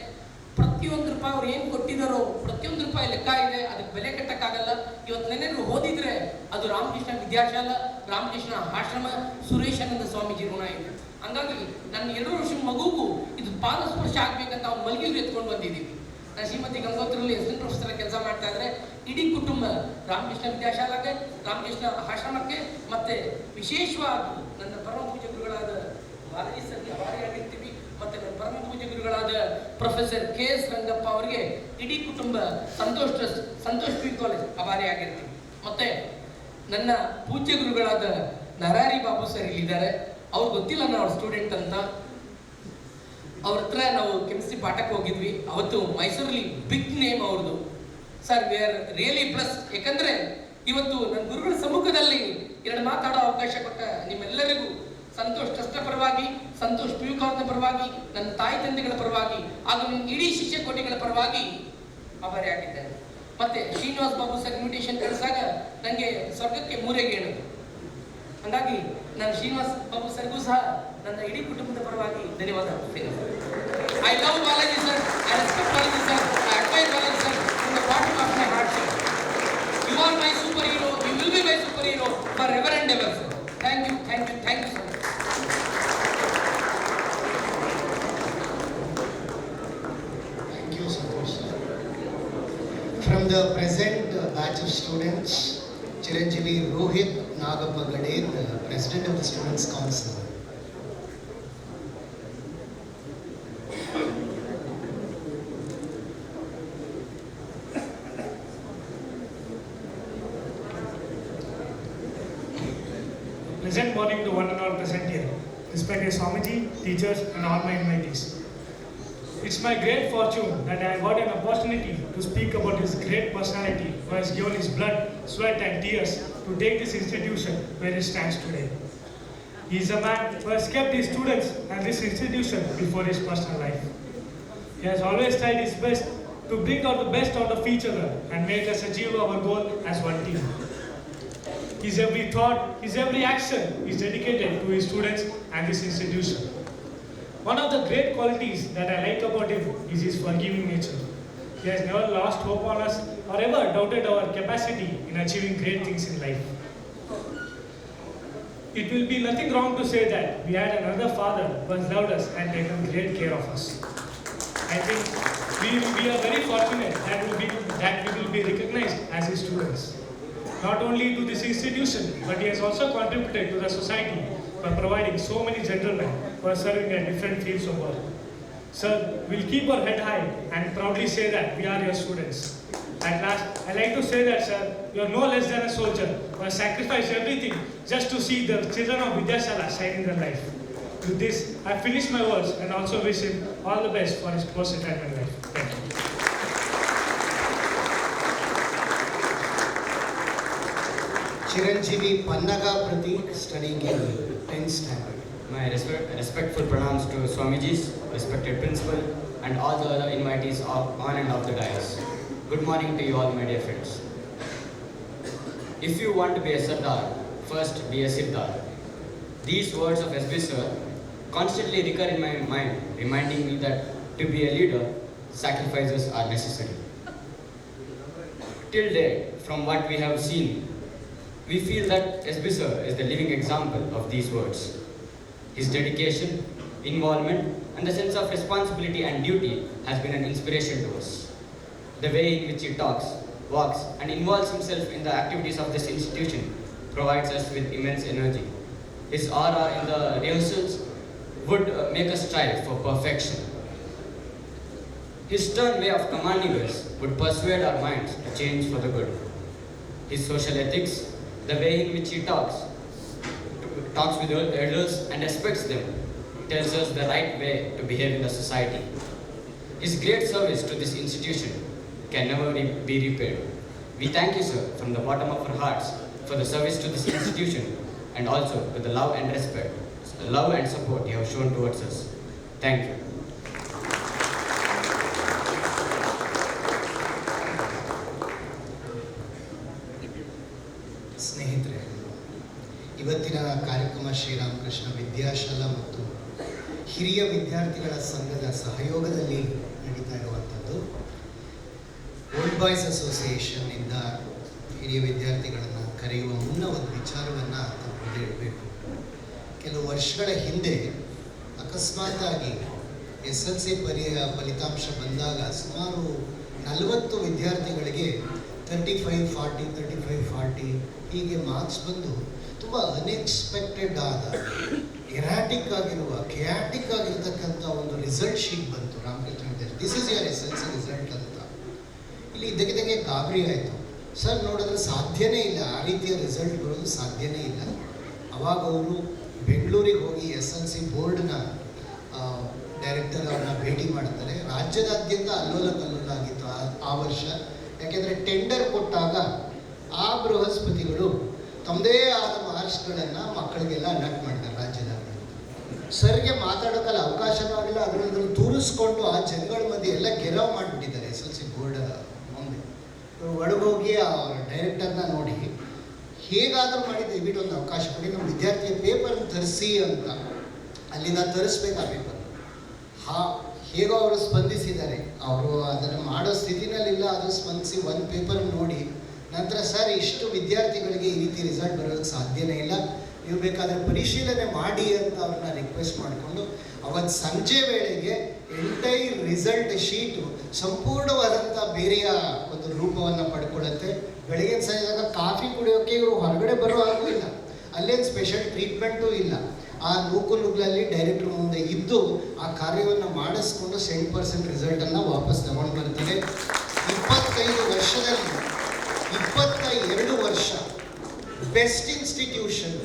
ಪ್ರತಿಯೊಂದು ರೂಪಾಯಿ ಅವ್ರು ಏನು ಕೊಟ್ಟಿದ್ದಾರೋ ಪ್ರತಿಯೊಂದು ರೂಪಾಯಿ ಲೆಕ್ಕ ಇದೆ, ಅದಕ್ಕೆ ಬೆಲೆ ಕಟ್ಟಕ್ಕಾಗಲ್ಲ. ಇವತ್ತು ನೆನೆಗೂ ಓದಿದ್ರೆ ಅದು ರಾಮಕೃಷ್ಣ ವಿದ್ಯಾಶಾಲಾ, ರಾಮಕೃಷ್ಣ ಆಶ್ರಮ, ಸುರೇಶಾನಂದ ಸ್ವಾಮೀಜಿ ಋಣ ಇದೆ. ಹಂಗಾಗಿ ನನ್ನ 2 ವರ್ಷದ ಮಗುಗೂ ಇದು ಪಾದ ಸ್ಪರ್ಶ ಆಗ್ಬೇಕಂತ ಅವ್ನು ಮಲಗಿದ್ರು ಎತ್ಕೊಂಡು ಬಂದಿದ್ದೀವಿ. ನಾನು ಶ್ರೀಮತಿ ಗಂಗೋತ್ರಲ್ಲಿ ಅಸಿಸ್ಟೆಂಟ್ ಪ್ರೊಫೆಸರ್ ಕೆಲಸ ಮಾಡ್ತಾ ಇದ್ರೆ ಇಡೀ ಕುಟುಂಬ ರಾಮಕೃಷ್ಣ ವಿದ್ಯಾಶಾಲಾಗೆ, ರಾಮಕೃಷ್ಣ ಆಶ್ರಮಕ್ಕೆ, ಮತ್ತೆ ವಿಶೇಷವಾಗಿ ನನ್ನ ಪರಮ ಪೂಜ್ಯ ಗುರುಗಳಾದ ಬಾಲಾಜಿ ಸರ್ಗೆ ಅಭಾರಿಯಾಗಿರ್ತೀವಿ. ಮತ್ತೆ ನನ್ನ ಪರಮ ಪೂಜ್ಯ ಗುರುಗಳಾದ ಪ್ರೊಫೆಸರ್ ಕೆ.ಎಸ್. ರಂಗಪ್ಪ ಅವರಿಗೆ ಇಡೀ ಕುಟುಂಬ ಸಂತೋಷ್ ಪಿ ಕಾಲೇಜ್ ಅಭಾರಿಯಾಗಿರ್ತೀವಿ. ಮತ್ತೆ ನನ್ನ ಪೂಜ್ಯ ಗುರುಗಳಾದ ನರಾರಿ ಬಾಬು ಸರ್ ಇಲ್ಲಿದ್ದಾರೆ. ಅವ್ರು ಗೊತ್ತಿಲ್ಲ ನಾನು ಅವ್ರ ಸ್ಟೂಡೆಂಟ್ ಅಂತ. ಅವ್ರ ಹತ್ರ ನಾವು ಕೆಮಿಸ್ಟ್ರಿ ಪಾಠಕ್ಕೆ ಹೋಗಿದ್ವಿ. ಅವತ್ತು ಮೈಸೂರಲ್ಲಿ ಬಿಗ್ ನೇಮ್ ಅವ್ರದ್ದು. Sir we are really plus. ಯಾಕಂದ್ರೆ ಇವತ್ತು ನನ್ನ ಗುರುಗಳ ಸಮ್ಮುಖದಲ್ಲಿ 2 ಮಾತಾಡೋ ಅವಕಾಶ ಕೊಟ್ಟ ನಿಮ್ಮೆಲ್ಲರಿಗೂ ಸಂತೋಷ್ ಟ್ರಸ್ಟ್ ಪರವಾಗಿ, ಸಂತೋಷ್ ಪಿ ಯು ಕಾಲೇಜಿನ ಪರವಾಗಿ, ನನ್ನ ತಾಯಿ ತಂದೆಗಳ ಪರವಾಗಿ ಹಾಗೂ ನಿಮ್ಮ ಇಡೀ ಶಿಷ್ಯ ಕೋಟಿಗಳ ಪರವಾಗಿ ಅಭಾರಿಯಾಗಿದ್ದೇನೆ. ಮತ್ತೆ ಶ್ರೀನಿವಾಸ್ ಬಾಬು ಸರ್ ಇನ್ವಿಟೇಷನ್ ಕಳಿಸಿದಾಗ ನನಗೆ ಸ್ವರ್ಗಕ್ಕೆ ಮೂರೆಗೆ ಹೇಳೋದು. ಹಾಗಾಗಿ ನಾನು ಶ್ರೀನಿವಾಸ್ ಬಾಬು ಸರ್ಗೂ ಸಹ ನನ್ನ ಇಡೀ ಕುಟುಂಬದ ಪರವಾಗಿ ಧನ್ಯವಾದ. I love Balaji sir, I respect Balaji sir, I admire Balaji sir from the bottom of my heart sir. You are my superhero, you will be my superhero forever and ever sir. Thank you, thank you, thank you sir. Thank you, Santosh sir. From the present batch of students, Chiranjeevi Rohit Nagappa Gaded, President of the Students' Council. Pleasant morning to one and all present here. Respected Swamiji, teachers and all my invitees. It's my great fortune that I got an opportunity to speak about this great personality who has given his blood, sweat and tears to take this institution where it stands today. He is a man who has kept his students and this institution before his personal life. He has always tried his best to bring out the best out of each other and make us achieve our goal as one team. His every thought, his every action is dedicated to his students and this institution. One of the great qualities that I like about him is his forgiving nature. He has never lost hope on us or ever doubted our capacity in achieving great things in life. It will be nothing wrong to say that we had another father who has loved us and taken great care of us. I think we are very fortunate that we will be recognized as his students. Not only to this institution, but he has also contributed to the society by providing so many gentlemen who are serving at different fields of work. Sir, we'll keep our head high and proudly say that we are your students. At last, I like to say that, sir, you are no less than a soldier who has sacrificed everything just to see the children of Vidyashala shining their life. With this, I finish my words and also wish him all the best for his post-retirement life. Thank you. Chiranjeevi Pannaga Pratik, studying in 10th standard. My respectful pranams to Swamijis, respected principal, and all the other invitees on and off the dais. Good morning to you all, my dear friends. If you want to be a Sardar, first be a Siddhar. These words of SB Sir constantly recur in my mind, reminding me that to be a leader, sacrifices are necessary. Till date, from what we have seen, we feel that SB Sir is the living example of these words. His dedication, involvement, and the sense of responsibility and duty has been an inspiration to us. The way in which he talks, walks, and involves himself in the activities of this institution provides us with immense energy. His aura in the rehearsals would make us strive for perfection. His stern way of commanding us would persuade our minds to change for the good. His social ethics, the way in which he talks with the elders and respects them, tells us the right way to behave in the society. His great service to this institution can never be repaid. We thank you, sir, from the bottom of our hearts for the service to this institution and also to the love and respect, the love and support you have shown towards us. Thank you. ಸ್ನೇಹಿತರೆ, ಇವತ್ತಿನ ಕಾರ್ಯಕ್ರಮ ಶ್ರೀರಾಮಕೃಷ್ಣ ವಿದ್ಯಾಶಾಲಾ ಮತ್ತು ಹಿರಿಯ ವಿದ್ಯಾರ್ಥಿಗಳ ಸಂಘದ ಸಹಯೋಗದಲ್ಲಿ ನಡೀತಾ ಇರುವಂಥದ್ದು. ಓಲ್ಡ್ ಬಾಯ್ಸ್ ಅಸೋಸಿಯೇಷನ್ ಇಂದ ಹಿರಿಯ ವಿದ್ಯಾರ್ಥಿಗಳನ್ನು ಕರೆಯುವ ಮುನ್ನ ಒಂದು ವಿಚಾರವನ್ನು ತಪ್ಪದೇ ಇಡಬೇಕು. ಕೆಲವು ವರ್ಷಗಳ ಹಿಂದೆ ಅಕಸ್ಮಾತ್ತಾಗಿ SLC ಫಲಿತಾಂಶ ಬಂದಾಗ ಸುಮಾರು 40 ವಿದ್ಯಾರ್ಥಿಗಳಿಗೆ 35-40 ಹೀಗೆ ಮಾರ್ಕ್ಸ್ ಬಂದು ತುಂಬ ಅನ್ಎಕ್ಸ್ಪೆಕ್ಟೆಡ್ ಆದ ಎರಾಟಿಕ್ ಆಗಿರುವ ಕೆಯಾಟಿಕ್ ಆಗಿರ್ತಕ್ಕಂಥ ಒಂದು ರಿಸಲ್ಟ್ ಶೀಟ್ ಬಂತು ರಾಮಕೃಷ್ಣ ವಿದ್ಯಾರ್ಥಿ. This is your SLC result ಅಂತ. ಇಲ್ಲಿ ಇದ್ದಕ್ಕಿದ್ದಂಗೆ ಗಾಬರಿ ಆಯಿತು. ಸರ್ ನೋಡಿದ್ರೆ ಸಾಧ್ಯನೇ ಇಲ್ಲ, ಆ ರೀತಿಯ ರಿಸಲ್ಟ್ ಬರೋದು ಸಾಧ್ಯನೇ ಇಲ್ಲ. ಅವಾಗ ಅವರು ಬೆಂಗಳೂರಿಗೆ ಹೋಗಿ SLC ಬೋರ್ಡ್ನ ಡೈರೆಕ್ಟರ್ ಅವ್ರನ್ನ ಭೇಟಿ ಮಾಡ್ತಾರೆ. ರಾಜ್ಯದಾದ್ಯಂತ ಅಲ್ಲೋಲ ಕಲ್ಲೋಲ ಆಗಿತ್ತು ಆ ವರ್ಷ. ಯಾಕೆಂದರೆ ಟೆಂಡರ್ ಕೊಟ್ಟಾಗ ಆ ಬೃಹಸ್ಪತಿಗಳು ತಮ್ಮದೇ ಆದ ಮಾರ್ಕ್ಸ್ಗಳನ್ನು ಮಕ್ಕಳಿಗೆಲ್ಲ ಅಲಾಟ್ ಮಾಡ್ತಾರೆ ರಾಜ್ಯದಾದ್ಯಂತ. ಸರ್ಗೆ ಮಾತಾಡೋಕ್ಕಲ್ಲ ಅವಕಾಶನೂ ಆಗಿಲ್ಲ, ಅದರಲ್ಲಿ ತೂರಿಸ್ಕೊಂಡು ಆ ಜನಗಳ ಮಧ್ಯೆ ಎಲ್ಲ ಗೆರವ್ ಮಾಡಿಬಿಟ್ಟಿದ್ದಾರೆ SLC ಬೋರ್ಡ್ ಮುಂದೆ. ಒಳಗೋಗಿ ಆ ಡೈರೆಕ್ಟರ್ನ ನೋಡಿ ಹೇಗಾದರೂ ಮಾಡಿ ದಯವಿಟ್ಟು ಒಂದು ಅವಕಾಶ ಕೊಡಿ, ನಮ್ಮ ವಿದ್ಯಾರ್ಥಿಯ ಪೇಪರ್ನ ತರಿಸಿ ಅಂತ. ಅಲ್ಲಿಂದ ತರಿಸ್ಬೇಕು ಆ ಪೇಪರ್. ಹೇಗೋ ಅವರು ಸ್ಪಂದಿಸಿದ್ದಾರೆ. ಅವರು ಅದನ್ನು ಮಾಡೋ ಸ್ಥಿತಿನಲ್ಲಿಲ್ಲ, ಅದು ಸ್ಪಂದಿಸಿ ಒಂದು ಪೇಪರ್ ನೋಡಿ ನಂತರ ಸರ್ ಇಷ್ಟು ವಿದ್ಯಾರ್ಥಿಗಳಿಗೆ ಈ ರೀತಿ ರಿಸಲ್ಟ್ ಬರೋದಕ್ಕೆ ಸಾಧ್ಯನೇ ಇಲ್ಲ, ನೀವು ಬೇಕಾದರೆ ಪರಿಶೀಲನೆ ಮಾಡಿ ಅಂತ ಅವ್ರನ್ನ ರಿಕ್ವೆಸ್ಟ್ ಮಾಡಿಕೊಂಡು ಅವತ್ತು ಸಂಜೆ ವೇಳೆಗೆ ಎಂಟೈರ್ ರಿಸಲ್ಟ್ ಶೀಟು ಸಂಪೂರ್ಣವಾದಂಥ ಬೇರೆಯ ಒಂದು ರೂಪವನ್ನು ಪಡ್ಕೊಳ್ಳುತ್ತೆ. ಬೆಳಗಿನ ಸಂಜೆದಾಗ ಕಾಫಿ ಕುಡಿಯೋಕ್ಕೆ ಇವರು ಹೊರಗಡೆ ಬರೋ ಹಾಗೂ ಇಲ್ಲ, ಅಲ್ಲೇನು ಸ್ಪೆಷಲ್ ಟ್ರೀಟ್ಮೆಂಟು ಇಲ್ಲ. ಆ ನೂಕುನುಗ್ಲಲ್ಲಿ ಡೈರೆಕ್ಟ್ರ್ ಮುಂದೆ ಇದ್ದು ಆ ಕಾರ್ಯವನ್ನು ಮಾಡಿಸ್ಕೊಂಡು 100% ರಿಸಲ್ಟನ್ನು ವಾಪಸ್ ತಗೊಂಡು ಬರ್ತಾರೆ. 25 ವರ್ಷದಲ್ಲಿ 22 ವರ್ಷ ಬೆಸ್ಟ್ ಇನ್ಸ್ಟಿಟ್ಯೂಷನ್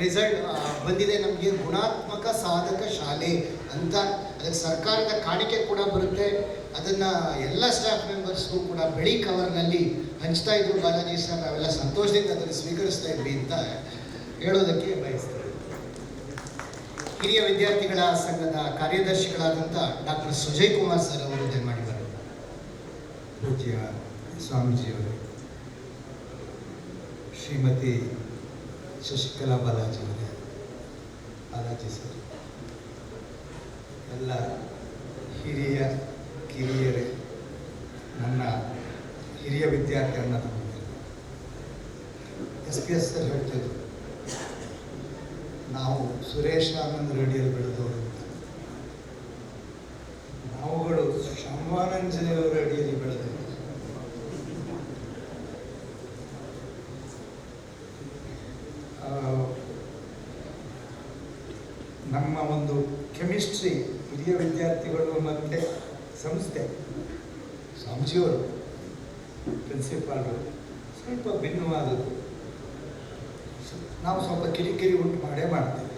ರಿಸಲ್ಟ್ ಬಂದಿದೆ ನಮಗೆ, ಗುಣಾತ್ಮಕ ಸಾಧಕ ಶಾಲೆ ಅಂತ. ಅದಕ್ಕೆ ಸರ್ಕಾರದ ಕಾಣಿಕೆ ಕೂಡ ಬರುತ್ತೆ. ಅದನ್ನು ಎಲ್ಲ ಸ್ಟಾಫ್ ಮೆಂಬರ್ಸ್ಗೂ ಕೂಡ ಬಿಳಿ ಕವರ್ನಲ್ಲಿ ಹಂಚ್ತಾ ಇದ್ರು ಬಾಲಾಜಿ ಸರ್. ನಾವೆಲ್ಲ ಸಂತೋಷದಿಂದ ಅದನ್ನು ಸ್ವೀಕರಿಸ್ತಾ ಇದ್ವಿ ಅಂತ ಹೇಳೋದಕ್ಕೆ ಬಯಸ್ತಾರೆ. ಹಿರಿಯ ವಿದ್ಯಾರ್ಥಿಗಳ ಸಂಘದ ಕಾರ್ಯದರ್ಶಿಗಳಾದಂಥ ಡಾಕ್ಟರ್ ಸುಜಯ್ ಕುಮಾರ್ ಸರ್ ಅವರು ದಯಮಾಡಿ ಬರೋದು. ಪೂಜ್ಯ ಸ್ವಾಮೀಜಿಯವರೇ, ಶ್ರೀಮತಿ ಶಶಿಕಲಾ ಬಾಲಾಜಿ ಅವರೇ, ಬಾಲಾಜಿ ಸರ್, ಎಲ್ಲ ಹಿರಿಯ ಕಿರಿಯರೇ, ನನ್ನ ಹಿರಿಯ ವಿದ್ಯಾರ್ಥಿ ಅಣ್ಣ ತಮ್ಮಂದಿರು, SPS ಸರ್ ಹೇಳ್ತಿದ್ರು ನಾವು ಸುರೇಶ್ ಆನಂದ್ ರೆಡ್ಡಿಯಲ್ಲಿ ಬೆಳೆದವರು, ನಾವುಗಳು ಶಂಭಾನಂಜನೆಯವರ ಅಡಿಯಲ್ಲಿ ಬೆಳೆದವರು. ನಮ್ಮ ಒಂದು ಕೆಮಿಸ್ಟ್ರಿ ಹಿರಿಯ ವಿದ್ಯಾರ್ಥಿಗಳು ಮತ್ತು ಸಂಸ್ಥೆ ಸ್ವಾಮೀಜಿಯವರು ಪ್ರಿನ್ಸಿಪಾಲ್ರು ಸ್ವಲ್ಪ ಭಿನ್ನವಾದದ್ದು. ನಾವು ಸ್ವಲ್ಪ ಕಿರಿಕಿರಿ ಉಂಟು ಮಾಡೇ ಮಾಡ್ತೇವೆ.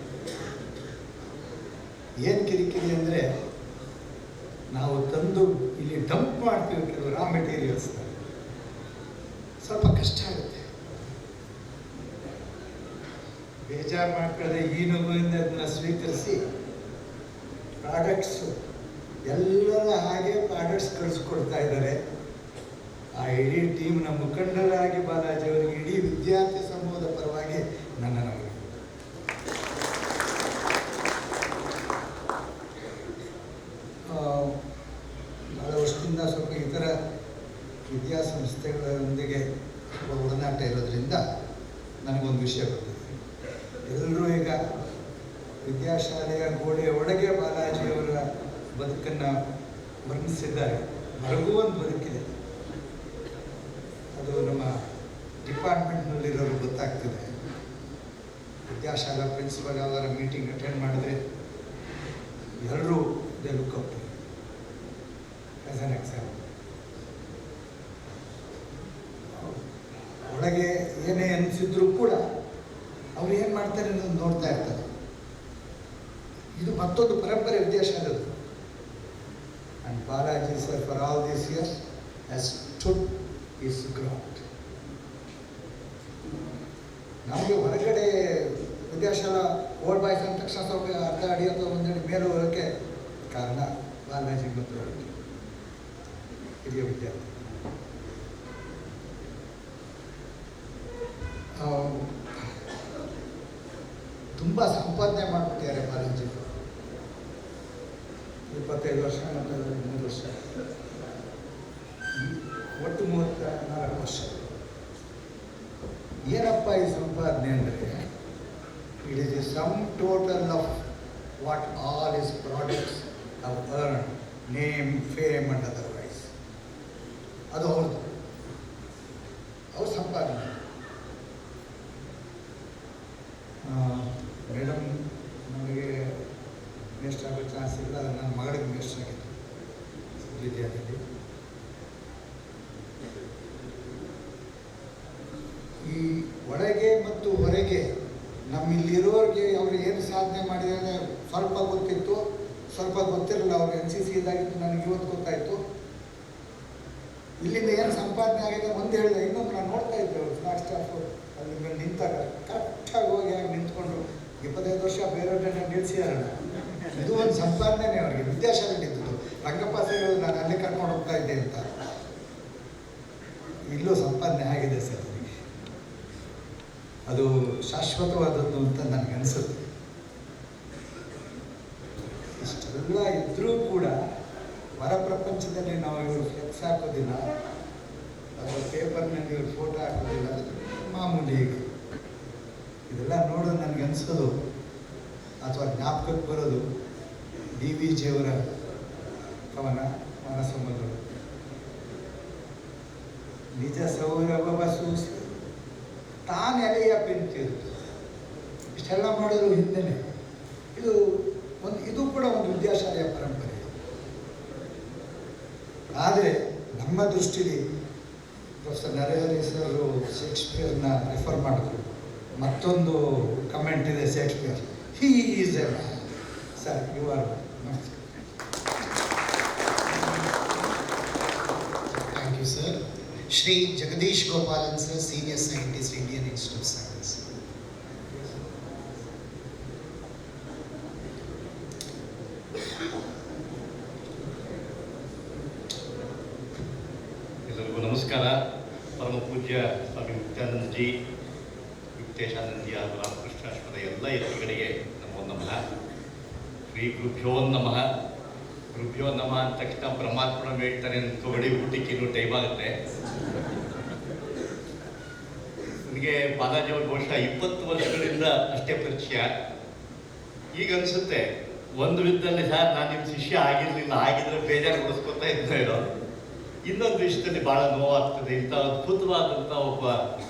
ಏನು ಕಿರಿಕಿರಿ ಅಂದರೆ ನಾವು ತಂದು ಇಲ್ಲಿ ಡಂಪ್ ಮಾಡ್ತೀವಿ ಕೆಲವು ರಾ ಮೆಟೀರಿಯಲ್ಸ್, ಸ್ವಲ್ಪ ಕಷ್ಟ ಆಗುತ್ತೆ. ಬೇಜಾರು ಮಾಡ್ಕೊಳ್ಳದೆ ಈ ನಗುವಿಂದ ಅದನ್ನು ಸ್ವೀಕರಿಸಿ ಪ್ರಾಡಕ್ಟ್ಸು ಎಲ್ಲರ ಹಾಗೆ ಪ್ರಾಡಕ್ಟ್ಸ್ ಕಳಿಸ್ಕೊಡ್ತಾ ಇದ್ದಾರೆ. ಆ ಇಡೀ ಟೀಮ್ನ ಮುಖಂಡರಾಗಿ ಬಾಲಾಜಿ ಅವರಿಗೆ ಇಡೀ ವಿದ್ಯಾರ್ಥಿ ಸಮೂಹದ ಪರವಾಗಿ ನನ್ನ ನಮಗೆ ಭಾಳ ವರ್ಷದಿಂದ ಸ್ವಲ್ಪ ಇತರ ವಿದ್ಯಾಸಂಸ್ಥೆಗಳೊಂದಿಗೆ ಸ್ವಲ್ಪ ಒಡನಾಟ ಇರೋದ್ರಿಂದ ನನಗೊಂದು ವಿಷಯ ಗೊತ್ತಿದೆ. ಎಲ್ಲರೂ ಈಗ ವಿದ್ಯಾಶಾಲೆಯ ಗೋಡೆಯ ಒಳಗೆ ಬಾಲಾಜಿಯವರ ಬದುಕನ್ನು ವರ್ಣಿಸಿದ್ದಾರೆ. ನನಗೂ ಒಂದು ಬದುಕಿದೆ, ಅದು ನಮ್ಮ ಡಿಪಾರ್ಟ್ಮೆಂಟ್ನಲ್ಲಿರೋರು ಗೊತ್ತಾಗ್ತಿದೆ. ವಿದ್ಯಾಶಾಲಾ ಪ್ರಿನ್ಸಿಪಲ್ ಅವರ ಮೀಟಿಂಗ್ ಅಟೆಂಡ್ ಮಾಡಿದ್ರೆ ಎಲ್ಲರೂ they look up as an example. ಒಳಗೆ ಏನೇ ಅನಿಸಿದ್ರು ಕೂಡ ಅವ್ರು ಏನು ಮಾಡ್ತಾರೆ ಅನ್ನೋದು ನೋಡ್ತಾ ಇರ್ತಾರೆ. ಇದು ಮತ್ತೊಂದು ಪರಂಪರೆ ವಿದ್ಯಾಶಾಲೆದು. And Balaji sir for all this years has stood his ground. ನಮಗೆ ಹೊರಗಡೆ ವಿದ್ಯಾಶಾಲಾ ಓಲ್ಡ್ ಬಾಯ್ಸ್ ಅಂದ ತಕ್ಷಣ ಸ್ವಲ್ಪ ಅರ್ಧ ಅಡಿ ಅಥವಾ ಒಂದಡಿ ಮೇಲೆ ಹೋಗೋಕ್ಕೆ ಕಾರಣ ಬಾಲಾಜಿ ಮತ್ತು ಹಿರಿಯ ವಿದ್ಯಾರ್ಥಿ. ತುಂಬ ಸಂಪಾದನೆ ಮಾಡಿಬಿಟ್ಟಿದ್ದಾರೆ ಬಾಲಾಜಿ. 25 ವರ್ಷ ಮತ್ತು 3 ವರ್ಷ, ಒಟ್ಟು 34 ವರ್ಷ. ಏನಪ್ಪ ಈ ಸಂಪಾದನೆ ಅಂದರೆ, it is the some total of what all is products have earned, name, fame and otherwise. ಅದು ಅವ್ರದ್ದು, ಅವ್ರ ಸಂಪಾದನೆ. ಮೇಡಮ್ ನಮಗೆ ಮಿನಿಸ್ಟ್ ಆಗೋ ಚಾನ್ಸ್ ಇಲ್ಲ, ಅದು ನನ್ನ ಮಗಳಿಗೆ ಮಿನಿಸ್ಟರ್ ಆಗಿತ್ತು ವಿದ್ಯಾರ್ಥಿ. ಈ ಒಳಗೆ ಮತ್ತು ಹೊರಗೆ ನಮ್ಮಿಲ್ಲಿರೋರಿಗೆ ಅವರು ಏನು ಸಾಧನೆ ಮಾಡಿದರೆ ಸ್ವಲ್ಪ ಗೊತ್ತಿತ್ತು, ಸ್ವಲ್ಪ ಗೊತ್ತಿರಲಿಲ್ಲ. ಅವ್ರಿಗೆ NCC ಇದಾಗಿತ್ತು, ನನಗೆ ಇವತ್ತು ಗೊತ್ತಾಯಿತು. ಇಲ್ಲಿಂದ ಏನು ಸಂಪಾದನೆ ಆಗಿದೆ ಒಂದು ಹೇಳಿದೆ, ಇನ್ನೊಂದು ನಾನು ನೋಡ್ತಾ ಇದ್ದೆ. ಅವರು ಫ್ಲಾಗ್ ಸ್ಟಾಫು ಅಲ್ಲಿ ಮೇಲೆ ನಿಂತಾಗ ಕರೆಕ್ಟಾಗಿ ಹೋಗಿ ಆಗಿ ನಿಂತ್ಕೊಂಡು 25 ವರ್ಷ ಬೇರೆಯವ್ರನ್ನ ನಿಲ್ಲಿಸಿದಾರಣ. ಇದು ಒಂದು ಸಂಪಾದನೆ ಅವರಿಗೆ. ವಿದ್ಯಾಶಾಲೆ ಇದ್ದು ರಂಗಪ್ಪ ಸರ್ ನಾನು ಅಲ್ಲೇ ಕರ್ಕೊಂಡು ಹೋಗ್ತಾ ಇದ್ದೆ ಅಂತ. ಇಲ್ಲೂ ಸಂಪಾದನೆ ಆಗಿದೆ ಸರ್ ಅವರಿಗೆ. ಅದು ಶಾಶ್ವತವಾದದ್ದು ಅಂತ ನನಗನ್ಸುತ್ತೆ. ಇಷ್ಟೆಲ್ಲ ಇದ್ದರೂ ಕೂಡ ಹೊರ ಪ್ರಪಂಚದಲ್ಲಿ ನಾವು ಇವರು ಫ್ಲೆಕ್ಸ್ ಹಾಕೋದಿಲ್ಲ, ಅಥವಾ ಪೇಪರ್ನಲ್ಲಿ ಇವ್ರು ಫೋಟೋ ಹಾಕೋದಿಲ್ಲ, ಮಾಮೂಲಿ. ಈಗ ಇದೆಲ್ಲ ನೋಡೋದು ನನಗನ್ಸೋದು ಅಥವಾ ಜ್ಞಾಪಕಕ್ಕೆ ಬರೋದು DVG ಅವರ ಕವನ ಮನಸ್ಸೊಮ್ಮಗಳು. ನಿಜ ಸೌರಭ ಸೂಸಿ ತಾನು ಎಲೆಯ ಬೆಂತಿರುತ್ತೆ. ಇಷ್ಟೆಲ್ಲ ಮಾಡೋದು ಹಿಂದೆನೆ. ಇದು ಕೂಡ ಒಂದು ವಿದ್ಯಾಶಾಲೆಯ ಪರಂಪರೆ. ಆದರೆ ನಮ್ಮ ದೃಷ್ಟಿಲಿ ಪ್ರೊಫೆಸರ್ ನರಹರಿ ಸರ್ ಶೇಕ್ಸ್ಪಿಯರ್ನ ರೆಫರ್ ಮಾಡಿದ್ರು. ಮತ್ತೊಂದು ಕಮೆಂಟ್ ಇದೆ Shakespeare, he is a man. Sir you are. Thank you sir. Shri Jagadish Gopalan sir, senior scientist, Indian Institute of Science. ಎಲ್ಲರಿಗೂ ನಮಸ್ಕಾರ. ಪರಮ ಪೂಜ್ಯ ಸ್ವಾಮಿ ನಿತ್ಯಾನಂದಜಿ, ಯುಕ್ತೇಶಾನಂದಜಿ ಹಾಗೂ ರಾಮಕೃಷ್ಣಾಶ್ವರ ಎಲ್ಲ ಎತ್ತಿಗಳಿಗೆ ನಮೋ ನಮಃ. ಶ್ರೀ ಗುರುಭ್ಯೋ ನಮಃ. ಗುರುಭ್ಯೋ ನಮಃ ಅಂದ ತಕ್ಷಣ ಪರಮಾತ್ಮನ ಹೇಳ್ತಾನೆ ಅನ್ಕೋಬೇಡಿ, ಊಟಕ್ಕೆ ಇನ್ನೂ ಟೈಮ್ ಆಗುತ್ತೆ. ನನಗೆ ಬಾಲಾಜಿ ಅವ್ರ ಬಹುಶಃ 20 ವರ್ಷಗಳಿಂದ ಅಷ್ಟೇ ಪರಿಚಯ. ಈಗ ಅನ್ಸುತ್ತೆ ಒಂದು ವಿಧದಲ್ಲಿ ಸರ್ ನಾನು ನಿಮ್ಮ ಶಿಷ್ಯ ಆಗಿರಲಿಲ್ಲ, ಆಗಿದ್ರೆ ಬೇಜಾರು ಉಳಿಸ್ಕೊತಾ ಇದ್ದೋ. ಇನ್ನೊಂದು ವಿಷಯದಲ್ಲಿ ಭಾಳ ನೋವಾಗ್ತದೆ. ಇಂಥ ಅದ್ಭುತವಾದಂಥ ಒಬ್ಬ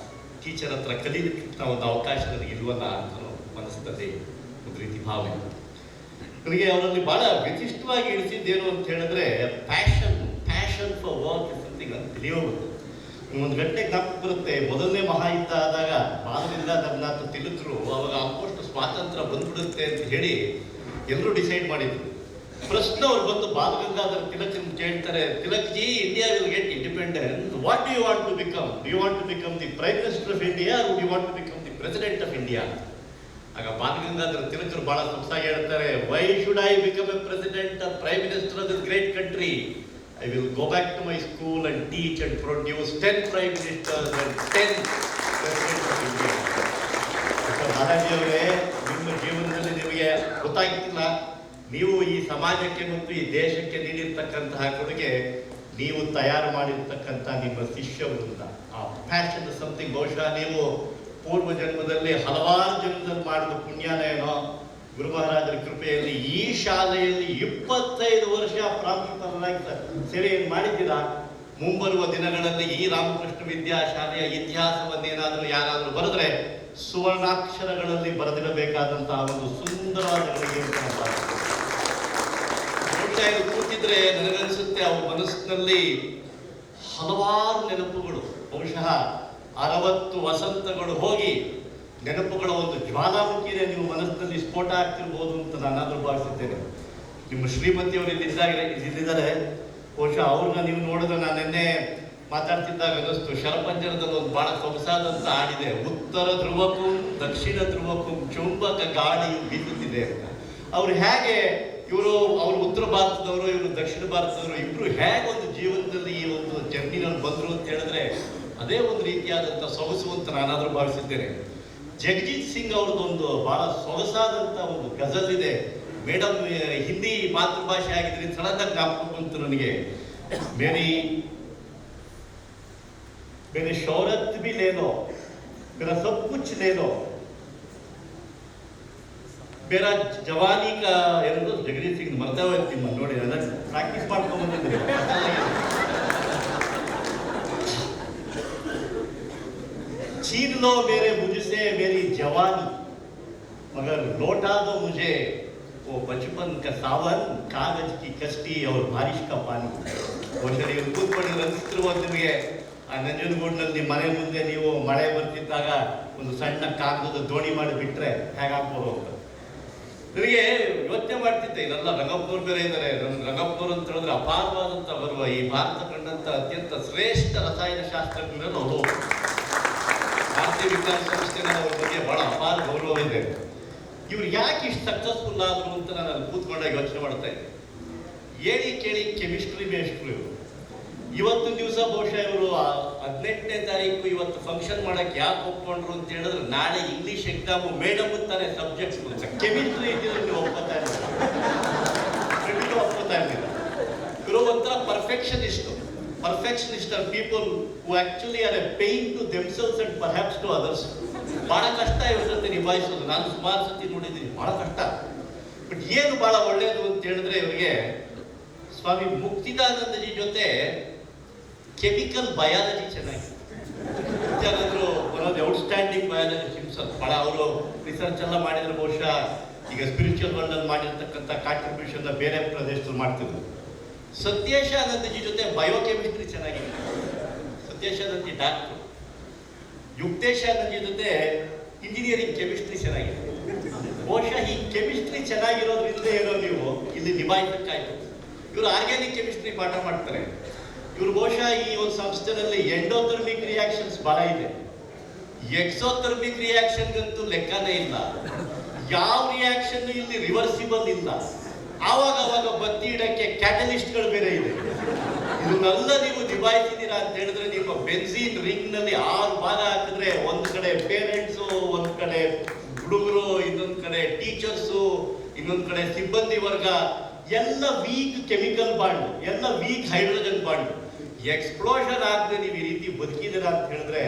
ಟೀಚರ್ ಹತ್ರ ಕಲೀಲಿಕ್ಕಿಂತ ಒಂದು ಅವಕಾಶ ನನಗೆ ಇಲ್ವಲ್ಲ ಅಂತ ಮನಸ್ಸಿನಲ್ಲಿ ಒಂದು ರೀತಿ ಭಾವನೆ. ನನಗೆ ಅವರಲ್ಲಿ ಭಾಳ ವಿಶಿಷ್ಟವಾಗಿ ಇಳಿಸಿದ್ದೇನು ಅಂತ ಹೇಳಿದ್ರೆ passion for work is something unbelievable. ಒಂದು ಗಂಟೆ ಜ್ಞಾಪಕ ಬರುತ್ತೆ, ಮೊದಲನೇ ಮಹಾಯುದ್ಧ ಆದಾಗ ಬಾಲದಿಂದ ನಮ್ಮನ್ನ ತಿಲಕರು ಅವಾಗ ಆಲ್ಮೋಸ್ಟ್ ಸ್ವಾತಂತ್ರ್ಯ ಬಂದ್ಬಿಡುತ್ತೆ ಅಂತ ಹೇಳಿ ಎಲ್ಲರೂ ಡಿಸೈಡ್ ಮಾಡಿದ್ರು. ಪ್ರಶ್ನೆ ಅವ್ರು ಬಂದು ಬಾಲಗಂಗಾಧರ ತಿಲಕನ್ ಕೇಳ್ತಾರೆ, Tilak ji, India will get independent, what do you want to become? Do you want to become the prime minister of India, do you want to become the president of India? ಆಗ ಬಾಲಗಂಗಾಧರ ತಿಲಕರು ಬಹಳ ಸೊಗಸಾಗಿ ಹೇಳ್ತಾರೆ, why should I become a president of prime minister of this great country? I will go back to my school and teach and produce 10 prime ministers and 10 presidents of India. Balaji ಅವರೇ, ನಿಮ್ಮ ಜೀವನದಲ್ಲಿ ನಿಮಗೆ ಗೊತ್ತಾಗ್ತಿಲ್ಲ, ನೀವು ಈ ಸಮಾಜಕ್ಕೆ ಮತ್ತು ಈ ದೇಶಕ್ಕೆ ನೀಡಿರ್ತಕ್ಕಂತಹ ಕೊಡುಗೆ, ನೀವು ತಯಾರು ಮಾಡಿರ್ತಕ್ಕಂಥ ನಿಮ್ಮ ಶಿಷ್ಯ ವೃಂದ, ಆ ಪ್ಯಾಷನ್ ಸಮಥಿಂಗ್. ಬಹುಶಃ ನೀವು ಪೂರ್ವ ಜನ್ಮದಲ್ಲಿ ಹಲವಾರು ಜನ್ಮದಲ್ಲಿ ಮಾಡಿದ ಪುಣ್ಯನೇನೋ, ಗುರು ಮಹಾರಾಜರ ಕೃಪೆಯಲ್ಲಿ ಈ ಶಾಲೆಯಲ್ಲಿ 25 ವರ್ಷ ಪ್ರಾಂಶುಪಾಲರಾಗಿ ಸೇವೆಯನ್ನು ಮಾಡಿದ್ದೀರಾ. ಮುಂಬರುವ ದಿನಗಳಲ್ಲಿ ಈ ರಾಮಕೃಷ್ಣ ವಿದ್ಯಾಶಾಲೆಯ ಇತಿಹಾಸವನ್ನೇನಾದರೂ ಯಾರಾದರೂ ಬರೆದ್ರೆ ಸುವರ್ಣಾಕ್ಷರಗಳಲ್ಲಿ ಬರೆದಿರಬೇಕಾದಂತಹ ಒಂದು ಸುಂದರವಾದ ಗಳಿಗೆ ಕೂತಿದ್ರೆ ನನಗನ್ಸುತ್ತೆ ಅವ್ರ ಮನಸ್ಸಿನಲ್ಲಿ ಹಲವಾರು ನೆನಪುಗಳು, ಬಹುಶಃ 60 ವಸಂತಗಳು ಹೋಗಿ ನೆನಪುಗಳ ಒಂದು ಜ್ವಾಲಾಮುಖಿನೇ ನೀವು ಮನಸ್ಸಿನಲ್ಲಿ ಸ್ಫೋಟ ಆಗ್ತಿರ್ಬೋದು ಅಂತ ನಾನಾದರೂ ಭಾವಿಸಿದ್ದೇನೆ. ನಿಮ್ಮ ಶ್ರೀಮತಿಯವರು ಇಲ್ಲಿದ್ದಾರೆ, ಬಹುಶಃ ಅವ್ರನ್ನ ನೀವು ನೋಡಿದ್ರೆ ನಾನು ನಿನ್ನೆ ಮಾತಾಡ್ತಿದ್ದಾಗ ಅನ್ನಿಸ್ತು, ಶರಪಂಜರದಲ್ಲಿ ಒಂದು ಬಹಳ ಸೊಗಸಾದಂತ ಹಾಡಿದೆ, ಉತ್ತರ ಧ್ರುವಕ್ಕೂ ದಕ್ಷಿಣ ಚುಂಬಕ ಚುಂಬಕ ಗಾಳಿಯು ಬೀಸುತ್ತಿದೆ ಅಂತ. ಅವ್ರು ಹೇಗೆ ಅವರು ಉತ್ತರ ಭಾರತದವರು, ಇವರು ದಕ್ಷಿಣ ಭಾರತದವರು, ಇಬ್ರು ಹೇಗೆ ಒಂದು ಜೀವನದಲ್ಲಿ ಈ ಒಂದು ಜರ್ನಿನಲ್ಲಿ ಬಂದರು ಅಂತ ಹೇಳಿದ್ರೆ ಅದೇ ಒಂದು ರೀತಿಯಾದಂಥ ಸೊಗಸು ಅಂತ ನಾನಾದರೂ ಭಾವಿಸಿದ್ದೇನೆ. ಜಗಜೀತ್ ಸಿಂಗ್ ಅವ್ರದ್ದೊಂದು ಬಹಳ ಸೊಗಸಾದಂಥ ಒಂದು ಗಜಲ್ ಇದೆ. ಮೇಡಮ್ ಹಿಂದಿ ಮಾತೃಭಾಷೆ ಆಗಿದ್ರೆ ಸಡನ್ ಆಗಿ ಜ್ಞಾಪಕ ಬಂತು ನನಗೆ. मेरी शोहरत भी ले लो, मेरा सब कुछ ले लो, मेरा जवानी का ಏನದು ಜಗದೀಶ್ ಸಿಂಗ್ ಮರ್ತಾ ಹೋಗ್ತೀನಿ ನೋಡಿ, ಅದನ್ನ ಪ್ರಾಕ್ಟೀಸ್ ಮಾಡ್ಕೊಂಡು ಬಂದಿದ್ದೀನಿ. छीन लो मेरे मुझसे मेरी जवानी, मगर लौटा दो मुझे वो बचपन का सावन, कागज की कश्ती और बारिश का पानी. ಬಹುಶಃ ನೀವು ಕೂತ್ಕೊಂಡು ಅನಿಸ್ತಿರುವುದು ನಿಮಗೆ ಆ ನಂಜನಗೂಡಿನಲ್ಲಿ ಮನೆ ಮುಂದೆ ನೀವು ಮಳೆ ಬರ್ತಿದ್ದಾಗ ಒಂದು ಸಣ್ಣ ಕಾಗದದ ದೋಣಿ ಮಾಡಿ ಬಿಟ್ರೆ ಹೇಗಾಗ್ಬೋದು ಅಂತ ನನಗೆ ಯೋಚನೆ ಮಾಡ್ತಿದ್ದೆ. ಇದೆಲ್ಲ ರಂಗಪ್ಪನವ್ರು ಬೇರೆ ಇದ್ದಾರೆ. ರಂಗಪ್ಪನವ್ರು ಅಂತ ಹೇಳಿದ್ರೆ ಅಪಾರವಾದಂತ ಬರುವ ಈ ಭಾರತ ಕಂಡಂತ ಅತ್ಯಂತ ಶ್ರೇಷ್ಠ ರಸಾಯನ ಶಾಸ್ತ್ರಜ್ಞರು ಅವರು. ಭಾರತೀಯ ವಿಜ್ಞಾನ ಸಂಸ್ಥೆನ ಅವ್ರ ಬಗ್ಗೆ ಬಹಳ ಅಪಾರ ಗೌರವ ಇದೆ. ಇವ್ರು ಯಾಕೆ ಇಷ್ಟು ಸಕ್ಸಸ್ಫುಲ್ ಆದ್ರು ಅಂತ ನಾನು ಅಲ್ಲಿ ಕೂತ್ಕೊಂಡಾಗ ಯೋಚನೆ ಮಾಡ್ತಾ ಇದ್ದೆ. ಹೇಳಿ ಕೇಳಿ ಕೆಮಿಸ್ಟ್ರಿ ಮೇಸ್ಟ್ರು ಇವರು. ಇವತ್ತು ದಿವಸ ಬಹುಶಃ ಇವರು 18ನೇ ತಾರೀಕು ಇವತ್ತು ಫಂಕ್ಷನ್ ಮಾಡಕ್ಕೆ ಯಾಕೆ ಒಪ್ಕೊಂಡ್ರು ಅಂತ ಹೇಳಿದ್ರೆ ನಾಳೆ ಇಂಗ್ಲಿಷ್ ಎಕ್ಸಾಮು ಮೇಡಮ್ ತಾನೇ ಸಬ್ಜೆಕ್ಟ್ಸ್ ಕೆಮಿಸ್ಟ್ರಿ ಇದ್ದಿದ್ರೆ ನೀವು ಒಪ್ಕೋತಾ ಇರಲಿಲ್ಲ, ಒಪ್ಕೋತಾ ಇರಲಿಲ್ಲ. ಇವರು ಒಂಥರ perfectionist are people who actually are a pain to themselves and perhaps to others. ಬಹಳ ಕಷ್ಟ ಇವ್ರ ಜೊತೆ ನಿಭಾಯಿಸೋದು. ನಾನು ಸುಮಾರು ಸತಿ ನೋಡಿದ್ದೀನಿ, ಬಹಳ ಕಷ್ಟ. ಬಟ್ ಏನು ಬಹಳ ಒಳ್ಳೆಯದು ಅಂತ ಹೇಳಿದ್ರೆ ಇವರಿಗೆ ಸ್ವಾಮಿ ಮುಕ್ತಿದಾನಂದಜಿ ಜೊತೆ ಕೆಮಿಕಲ್ ಬಯಾಲಜಿ ಚೆನ್ನಾಗಿದೆ. One of the outstanding biology himself. ಬಹಳ ಅವರು ರಿಸರ್ಚ್ ಎಲ್ಲ ಮಾಡಿದ್ರೆ ಬಹುಶಃ ಈಗ ಸ್ಪಿರಿಚುವಲ್ ವರ್ಲ್ಡ್ ಅಲ್ಲಿ ಮಾಡಿರ್ತಕ್ಕಂಥ ಕಾಂಟ್ರಿಬ್ಯೂಷನ್ ಬೇರೆ ಪ್ರದೇಶದಲ್ಲಿ ಮಾಡ್ತಿದ್ರು. ಸತ್ಯೇಶಾನಂದಜಿ ಜೊತೆ ಬಯೋಕೆಮಿಸ್ಟ್ರಿ ಚೆನ್ನಾಗಿದೆ. ಸತ್ಯೇಶಾನಂದಜಿ ಡಾಕ್ಟರ್. ಯುಕ್ತೇಶಾನಂದಜಿ ಜೊತೆ ಇಂಜಿನಿಯರಿಂಗ್ ಕೆಮಿಸ್ಟ್ರಿ ಚೆನ್ನಾಗಿದೆ. ಬಹುಶಃ ಈ ಕೆಮಿಸ್ಟ್ರಿ ಚೆನ್ನಾಗಿರೋದ್ರಿಂದ ಏನೋ ನೀವು ಇಲ್ಲಿ ನಿಭಾಯಿಸಕ್ಕಾಯ್ತು. ಇವರು ಆರ್ಗ್ಯಾನಿಕ್ ಕೆಮಿಸ್ಟ್ರಿ ಪಾಠ ಮಾಡ್ತಾರೆ. ಇವರು ಬಹುಶಃ ಈ ಒಂದು ಸಂಸ್ಥೆನಲ್ಲಿ ಎಂಡೋಥರ್ಮಿಕ್ ರಿಯಾಕ್ಷನ್ಸ್ ಬಹಳ ಇದೆ. ಎಕ್ಸೋಥರ್ಮಿಕ್ ರಿಯಾಕ್ಷನ್ಗಂತೂ ಲೆಕ್ಕನೇ ಇಲ್ಲ. ಯಾವ ರಿಯಾಕ್ಷನ್ ಇಲ್ಲಿ ರಿವರ್ಸಿಬಲ್ ಇಲ್ಲ. ಆವಾಗ ಬತ್ತಿ ಇಡಕ್ಕೆ ಕ್ಯಾಟಲಿಸ್ಟ್ಗಳು ಬೇರೆ ಇದೆ. ಇದನ್ನೆಲ್ಲ ನೀವು ನಿಭಾಯಿಸಿದ್ದೀರಾ ಅಂತ ಹೇಳಿದ್ರೆ ನಿಮ್ಮ ಬೆನ್ಸಿನ್ ರಿಂಗ್ ನಲ್ಲಿ 6 ಭಾಗ ಹಾಕಿದ್ರೆ ಒಂದು ಕಡೆ ಪೇರೆಂಟ್ಸು, ಒಂದು ಕಡೆ ಹುಡುಗರು, ಇನ್ನೊಂದು ಕಡೆ ಟೀಚರ್ಸು, ಇನ್ನೊಂದು ಕಡೆ ಸಿಬ್ಬಂದಿ ವರ್ಗ, ಎಲ್ಲ ವೀಕ್ ಕೆಮಿಕಲ್ ಬಾಂಡ್, ಎಲ್ಲ ವೀಕ್ ಹೈಡ್ರೋಜನ್ ಬಾಂಡ್. ಎಕ್ಸ್ಪ್ಲೋಷನ್ ಆಗದೆ ನೀವು ಈ ರೀತಿ ಬದುಕಿದ್ದೀರಾ ಅಂತ ಹೇಳಿದ್ರೆ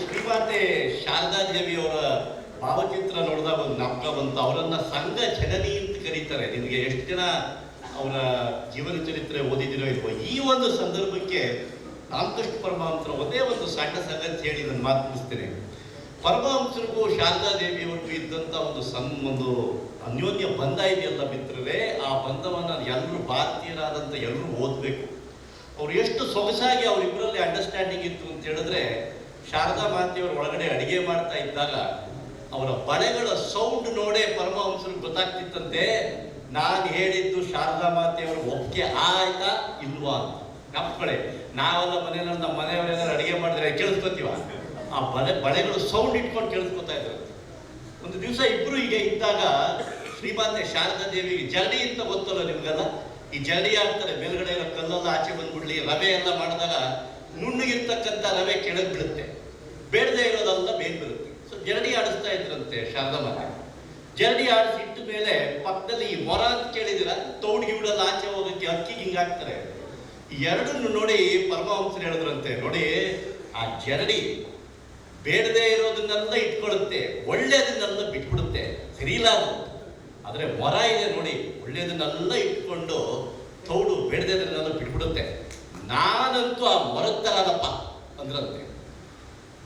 ಶ್ರೀಮಾತೆ ಶಾರದಾ ದೇವಿ ಅವರ ಭಾವಚಿತ್ರ ನೋಡಿದಾಗ ಒಂದು ಜ್ಞಾಪಕ ಬಂತು. ಅವರನ್ನ ಸಂಘ ಜನನಿ ಅಂತ ಕರೀತಾರೆ. ನಿಮಗೆ ಎಷ್ಟು ಜನ ಅವರ ಜೀವನ ಚರಿತ್ರೆ ಓದಿದಿರೋ ಇಲ್ವೋ. ಈ ಒಂದು ಸಂದರ್ಭಕ್ಕೆ ರಾಮಕೃಷ್ಣ ಪರಮಹಂಸರು ಒಂದೇ ಒಂದು ಸಣ್ಣ ಸಂಗತಿ ಹೇಳಿ ನನ್ನ ಮಾತು ಮುಗಿಸ್ತೇನೆ. ಪರಮಹಂಸರಿಗೂ ಶಾರದಾ ದೇವಿಯವರಿಗೂ ಇದ್ದಂಥ ಒಂದು ಅನ್ಯೋನ್ಯ ಬಂಧ ಇದೆಯಲ್ಲ ಮಿತ್ರರೇ, ಆ ಬಂಧವನ್ನು ಎಲ್ಲರೂ ಭಾರತೀಯರಾದಂಥ ಎಲ್ಲರೂ ಓದಬೇಕು. ಅವ್ರು ಎಷ್ಟು ಸೊಗಸಾಗಿ ಅವರಿಬ್ಬರಲ್ಲಿ ಅಂಡರ್ಸ್ಟ್ಯಾಂಡಿಂಗ್ ಇತ್ತು ಅಂತ ಹೇಳಿದ್ರೆ, ಶಾರದಾ ಮಾತೆಯವರು ಒಳಗಡೆ ಅಡಿಗೆ ಮಾಡ್ತಾ ಇದ್ದಾಗ ಅವರ ಬಳೆಗಳ ಸೌಂಡ್ ನೋಡೇ ಪರಮಹಂಸರಿಗೆ ಗೊತ್ತಾಗ್ತಿತ್ತಂತೆ ನಾನು ಹೇಳಿದ್ದು ಶಾರದಾ ಮಾತೆಯವರು ಒಪ್ಪಿಗೆ ಆಯ್ತಾ ಇಲ್ವಾ ಅಂತ. ಜ್ಞಾಪಕಗಳೇ, ನಾವೆಲ್ಲ ಮನೆಯಲ್ಲಿ ನಮ್ಮ ಮನೆಯವರೆಲ್ಲ ಅಡಿಗೆ ಮಾಡಿದ್ರೆ ಕೇಳಿಸ್ಕೊತೀವ, ಆ ಬಳೆಗಳು ಸೌಂಡ್ ಇಟ್ಕೊಂಡು ಕೇಳಿಸ್ಕೊತಾ ಇದ್ರು. ಒಂದು ದಿವಸ ಇಬ್ರು ಹೀಗೆ ಇದ್ದಾಗ ಶ್ರೀಮಾತೆ ಶಾರದಾ ದೇವಿಗೆ ಜರಡಿ ಅಂತ ಗೊತ್ತಲ್ಲ ನಿಮ್ಗೆಲ್ಲ, ಈ ಜರಡಿ ಆಡ್ತಾರೆ, ಮೇಲ್ಗಡೆ ಇರೋ ಕಲ್ಲೆಲ್ಲ ಆಚೆ ಬಂದ್ಬಿಡ್ಲಿ, ರವೆ ಎಲ್ಲ ಮಾಡಿದಾಗ ನುಣ್ಣಗಿರ್ತಕ್ಕಂಥ ರವೆ ಕೆಳಗೆ ಬೀಳುತ್ತೆ, ಬೇಡದೆ ಇರೋದೆಲ್ಲ ಬೇಗ ಬರುತ್ತೆ. ಸೊ ಜರಡಿ ಆಡಿಸ್ತಾ ಇದ್ರಂತೆ ಶಾರದಾ ಮಾತೆ. ಜರಡಿ ಆಡಿಸಿ ಇಟ್ಟ ಮೇಲೆ ಪಕ್ಕದಲ್ಲಿ ಈ ಮೊರ ಅಂತ ಕೇಳಿದಿರ, ತೌಡ್ ಗಿಡಲ್ಲ ಆಚೆ ಹೋಗಕ್ಕೆ ಅಕ್ಕಿಗೆ ಹಿಂಗಾಗ್ತಾರೆ. ಎರಡನ್ನು ನೋಡಿ ಪರಮಹಂಸರು ಹೇಳಿದ್ರಂತೆ, ನೋಡಿ ಆ ಜರಡಿ ಬೇಡದೆ ಇರೋದನ್ನೆಲ್ಲ ಇಟ್ಕೊಳ್ಳುತ್ತೆ, ಒಳ್ಳೆಯದನ್ನೆಲ್ಲ ಬಿಟ್ಬಿಡುತ್ತೆ, ಸರಿ ಇಲ್ಲ ಅದು. ಆದರೆ ಮೊರ ಇದೆ ನೋಡಿ, ಒಳ್ಳೆಯದನ್ನೆಲ್ಲ ಇಟ್ಕೊಂಡು ತೌಡು ಬೇಡದನ್ನೆಲ್ಲ ಬಿಟ್ಬಿಡುತ್ತೆ. ನಾನಂತೂ ಆ ಮೊರದ ತರದಪ್ಪ ಅಂದ್ರಂತೆ.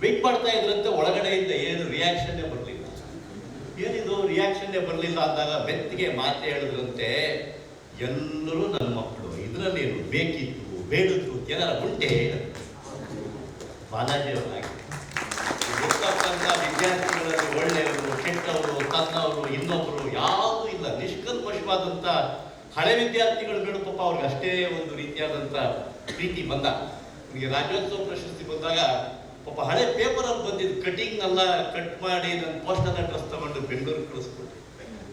ವೆಯ್ಟ್ ಮಾಡ್ತಾ ಇದ್ರಂತೆ, ಒಳಗಡೆಯಿಂದ ಏನು ರಿಯಾಕ್ಷನ್ನೇ ಬರಲಿಲ್ಲ. ಏನಿದು ರಿಯಾಕ್ಷನ್ನೇ ಬರಲಿಲ್ಲ ಅಂದಾಗ ಬೆತ್ತಿಗೆ ಮಾತೆ ಹೇಳಿದ್ರಂತೆ, ಎಲ್ಲರೂ ನನ್ನ ಮಕ್ಕಳು, ಇದರಲ್ಲಿ ಏನು ಬೇಕಿತ್ತು ಬೇಡಿತ್ತು ಏನಾರ ಉಂಟೆ? ಬಾಲಾಜಿಯವರಾಗಿ ಗೊತ್ತಕ್ಕಂಥ ವಿದ್ಯಾರ್ಥಿಗಳಲ್ಲಿ ಒಳ್ಳೆಯವರು ಕೆಟ್ಟವರು ತನ್ನವರು ಹಳೆ ವಿದ್ಯಾರ್ಥಿಗಳ ಮೇಲೆ ಪಾಪ ಅವ್ರಿಗೆ ಅಷ್ಟೇ ಒಂದು ರೀತಿಯಾದಂಥ ಪ್ರೀತಿ ಬಂದ. ನಿಮಗೆ ರಾಜ್ಯೋತ್ಸವ ಪ್ರಶಸ್ತಿ ಬಂದಾಗ ಪಾಪ ಹಳೆ ಪೇಪರಲ್ಲಿ ಬಂದಿದ್ದು ಕಟಿಂಗ್ ಎಲ್ಲ ಕಟ್ ಮಾಡಿ ನನ್ನ ಪೋಸ್ಟಲ್ ಅಡ್ರೆಸ್ ತಗೊಂಡು ಬೆಂಗಳೂರಿಗೆ ಕಳಿಸ್ಬಿಟ್ಟು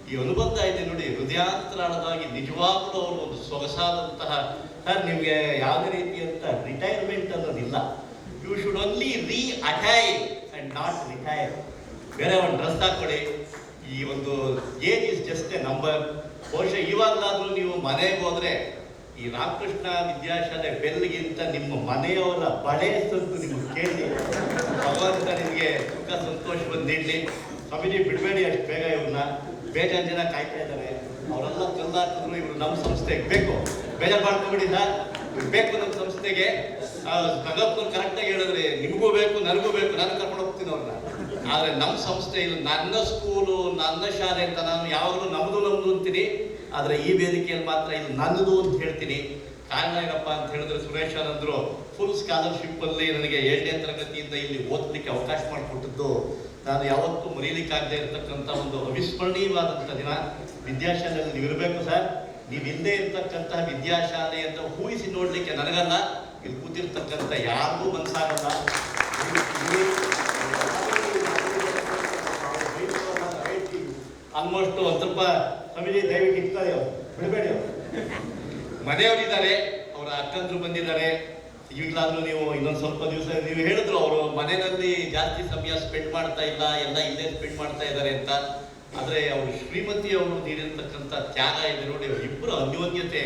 ಈ ಅನುಬಂಧ ಇದೆ ನೋಡಿ, ಹೃದಯಾಂತರಾಳವಾಗಿ ನಿಜವಾಗ್ಲೂ ಅವರು ಒಂದು ಸೊಗಸಾದಂತಹ. ಸರ್, ನಿಮಗೆ ಯಾವುದೇ ರೀತಿಯಂತ ರಿಟೈರ್ಮೆಂಟ್ ಅನ್ನೋದಿಲ್ಲ. You should only reattire and not retire. ಬೇರೆ ಒಂದು ಡ್ರೆಸ್ ಹಾಕೊಳ್ಳಿ. ಈ ಒಂದು age is just a number. ಬಹುಶಃ ಇವಾಗಲಾದ್ರೂ ನೀವು ಮನೆಗೆ ಹೋದ್ರೆ ಈ ರಾಮಕೃಷ್ಣ ವಿದ್ಯಾಶಾಲೆ ಬೆಲ್ಗಿಂತ ನಿಮ್ಮ ಮನೆಯವರ ಬಳೆ ಸದ್ದು ನಿಮ್ಗೆ ಕೇಳಿ ಭಗವಂತ ನಿಮಗೆ ಸುಖ ಸಂತೋಷವನ್ನು ನೀಡಲಿ. ಸ್ವಾಮೀಜಿ ಬಿಡಬೇಡಿ ಅಷ್ಟು ಬೇಗ ಇವ್ರನ್ನ. ಬೇಜಾರು ಜನ ಕಾಯ್ತಾ ಇದ್ದಾರೆ, ಅವರೆಲ್ಲ ಕಲ್ಲಾಕಿದ್ರು ಇವರು ನಮ್ಮ ಸಂಸ್ಥೆಗೆ ಬೇಕು. ಬೇಜಾರು ಮಾಡ್ಕೊಬಿಡಿ ಸರ್, ಬೇಕು ನಮ್ಮ ಸಂಸ್ಥೆಗೆ. ನಗಪ್ಪನ ಕರೆಕ್ಟಾಗಿ ಹೇಳಿದ್ರೆ ನಿಮಗೂ ಬೇಕು ನನಗೂ ಬೇಕು, ನಾನು ಕರ್ಕೊಂಡು ಹೋಗ್ತೀನಿ ಅವ್ರನ್ನ. ಆದರೆ ನಮ್ಮ ಸಂಸ್ಥೆ ಇದು ನನ್ನ ಸ್ಕೂಲು ನನ್ನ ಶಾಲೆ ಅಂತ ನಾನು ಯಾವಾಗಲೂ ನಮ್ಮದು ಅಂತೀನಿ. ಆದರೆ ಈ ವೇದಿಕೆಯಲ್ಲಿ ಮಾತ್ರ ಇದು ನನ್ನದು ಅಂತ ಹೇಳ್ತೀನಿ. ಕಾರಣ ಏನಪ್ಪ ಅಂತ ಹೇಳಿದ್ರೆ, ಸುರೇಶ್ ಅಂದ್ರು ಫುಲ್ ಸ್ಕಾಲರ್ಶಿಪ್ಪಲ್ಲಿ ನನಗೆ 7ನೇ ತರಗತಿಯಿಂದ ಇಲ್ಲಿ ಓದಲಿಕ್ಕೆ ಅವಕಾಶ ಮಾಡಿಕೊಟ್ಟದ್ದು ನಾನು ಯಾವತ್ತೂ ಮರೀಲಿಕ್ಕಾಗದೆ ಇರತಕ್ಕಂಥ ಒಂದು ಅವಿಸ್ಮರಣೀಯವಾದಂಥ ದಿನ. ವಿದ್ಯಾಶಾಲೆಯಲ್ಲಿ ನೀವು ಇರಬೇಕು ಸರ್. ನೀವು ಇಲ್ಲದೆ ಇರ್ತಕ್ಕಂಥ ವಿದ್ಯಾಶಾಲೆ ಅಂತ ಊಹಿಸಿ ನೋಡಲಿಕ್ಕೆ ನನಗಲ್ಲ, ಇಲ್ಲಿ ಕೂತಿರ್ತಕ್ಕಂಥ ಯಾರಿಗೂ ಮನಸ್ಸಾಗಲ್ಲ. ಆಲ್ಮೋಸ್ಟ್ ಒಂದು ಸ್ವಲ್ಪ ಸ್ವಾಮೀಜಿ ದಯವಿಟ್ಟು ಇರ್ತಾರೆ, ಅವರು ಬಿಡಬೇಡಿ. ಅವರು ಮನೆಯವರಿದ್ದಾರೆ, ಅವರ ಅಕ್ಕಂದ್ರು ಬಂದಿದ್ದಾರೆ. ಈಗಲಾದ್ರೂ ನೀವು ಇನ್ನೊಂದು ಸ್ವಲ್ಪ ದಿವಸ ನೀವು ಹೇಳಿದ್ರು ಅವರು ಮನೆಯಲ್ಲಿ ಜಾಸ್ತಿ ಸಮಯ ಸ್ಪೆಂಡ್ ಮಾಡ್ತಾ ಇಲ್ಲ, ಎಲ್ಲ ಇಲ್ಲೇ ಸ್ಪೆಂಡ್ ಮಾಡ್ತಾ ಇದ್ದಾರೆ ಅಂತ. ಆದರೆ ಅವರು ಶ್ರೀಮತಿ ಅವರು ನೀಡಿರ್ತಕ್ಕಂಥ ತ್ಯಾಗ ಇದೆ ನೋಡಿ, ಇಬ್ಬರು ಅನ್ಯೋನ್ಯತೆ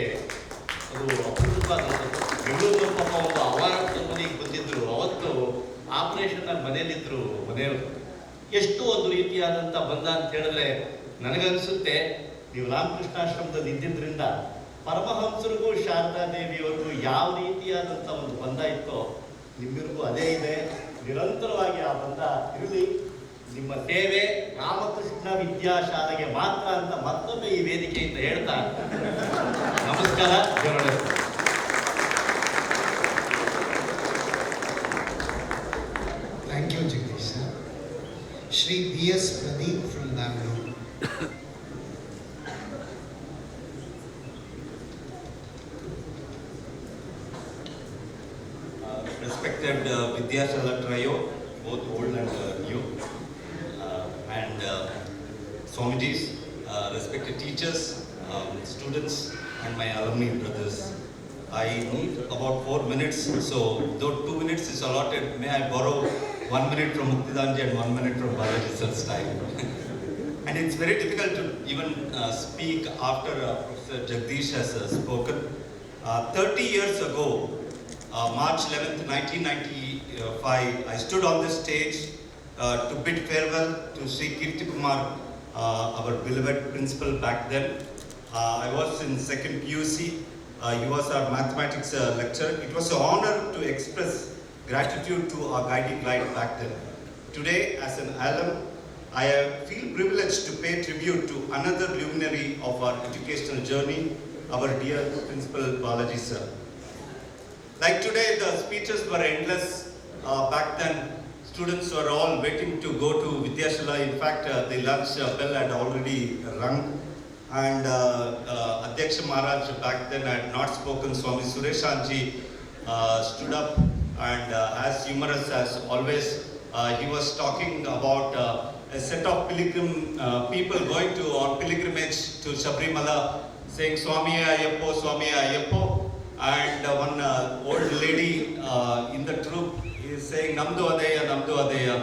ಅದು ಅಪರೂಪವಾದಂಥದ್ದು. ಬೆಂಗಳೂರು ಪಾಪ ಒಂದು ಅವಾರ್ಡ್ ಮನೆಗೆ ಬಂದಿದ್ರು, ಅವತ್ತು ಆಪರೇಷನ್ ಮನೆಯಲ್ಲಿದ್ದರು ಮನೆಯವರು. ಎಷ್ಟು ಒಂದು ರೀತಿಯಾದಂಥ ಬಂಧ ಅಂತ ಹೇಳಿದ್ರೆ ನನಗನ್ಸುತ್ತೆ, ನೀವು ರಾಮಕೃಷ್ಣಾಶ್ರಮದಲ್ಲಿ ಇದ್ದಿದ್ದರಿಂದ ಪರಮಹಂಸರಿಗೂ ಶಾರದಾ ದೇವಿಯವರಿಗೂ ಯಾವ ರೀತಿಯಾದಂಥ ಒಂದು ಬಂಧ ಇತ್ತೋ ನಿಮ್ಮಿಗೂ ಅದೇ ಇದೆ. ನಿರಂತರವಾಗಿ ಆ ಬಂಧ ಇರಲಿ. ನಿಮ್ಮ ಸೇವೆ ರಾಮಕೃಷ್ಣ ವಿದ್ಯಾಶಾಲೆಗೆ ಮಾತ್ರ ಅಂತ ಮತ್ತೊಮ್ಮೆ ಈ ವೇದಿಕೆಯಿಂದ ಹೇಳ್ತಾ ನಮಸ್ಕಾರ. Thank you, Jagdish sir. Shri B.S. Pradeep from Bangalore. Respected Vidyashala trio, both old and new, and Swamijis, respected teachers, students, and my alumni brothers. I need about 4 minutes, so though 2 minutes is allotted, may I borrow 1 minute from Muktidanji and 1 minute from Balaji sir's time. And it's very difficult to even speak after Professor Jagdish has spoken. 30 years ago, March 11th, 1995, I stood on this stage to bid farewell to Sri Kirti Kumar, our beloved principal back then. I was in second PUC. He was our mathematics lecturer. It was an honor to express gratitude to our guiding light back then. Today, as an alum, I feel privileged to pay tribute to another luminary of our educational journey, our dear Principal Balaji sir. Like today, the speeches were endless. Back then, students were all waiting to go to Vidyashala. In fact, the lunch bell had already rung. And Adhyaksha Maharaj back then had not spoken. Swami Sureshanji stood up, and as humorous as always, he was talking about a set of pilgrim people going to on pilgrimage to Sabrimala, saying Swami Ayyappo, Swami Ayyappo. And one old lady in the troop is saying Namdu Adeya, Namdu Adeya.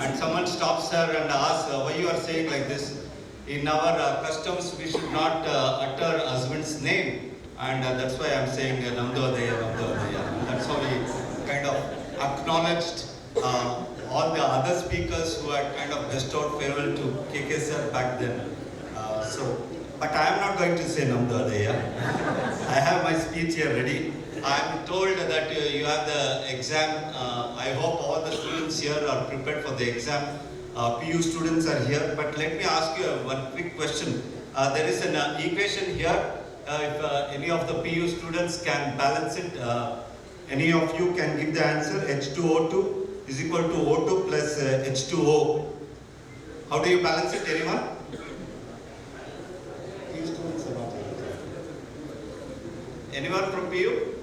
And someone stops her and asks, why you are saying like this? In our customs, we should not utter husband's name. And that's why I'm saying Namdu Adeya, Namdu Adeya. And that's how we kind of acknowledged all the other speakers who had kind of bestowed farewell to KK sir back then. But I am not going to say Namdu Adeya. I have my speech here ready. I am told that you have the exam. I hope all the students here are prepared for the exam. PU students are here, but let me ask you one quick question. There is an equation here. If any of the PU students can balance it, any of you can give the answer. H2O2 is equal to O2 plus H2O. How do you balance it, anyone? Anyone from PU?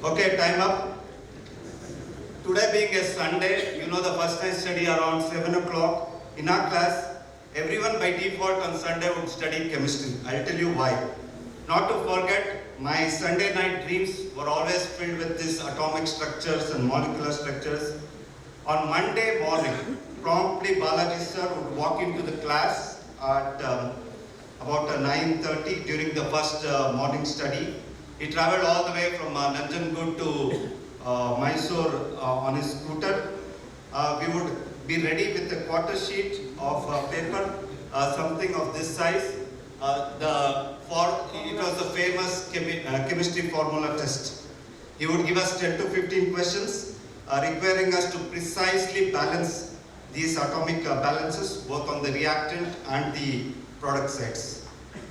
Okay, time up. Today being a Sunday, you know the first night study around 7 o'clock. In our class, everyone by default on Sunday would study chemistry. I'll tell you why. Not to forget, my Sunday night dreams were always filled with these atomic structures and molecular structures. On Monday morning, promptly Balaji sir would walk into the class at about 9:30 during the first morning study. He travelled all the way from Nanjangud to Mysore on his scooter. We would be ready with a quarter sheet of paper, something of this size. It was the famous chemistry formula test. He would give us 10 to 15 questions, requiring us to precisely balance these atomic balances, both on the reactant and the product sides.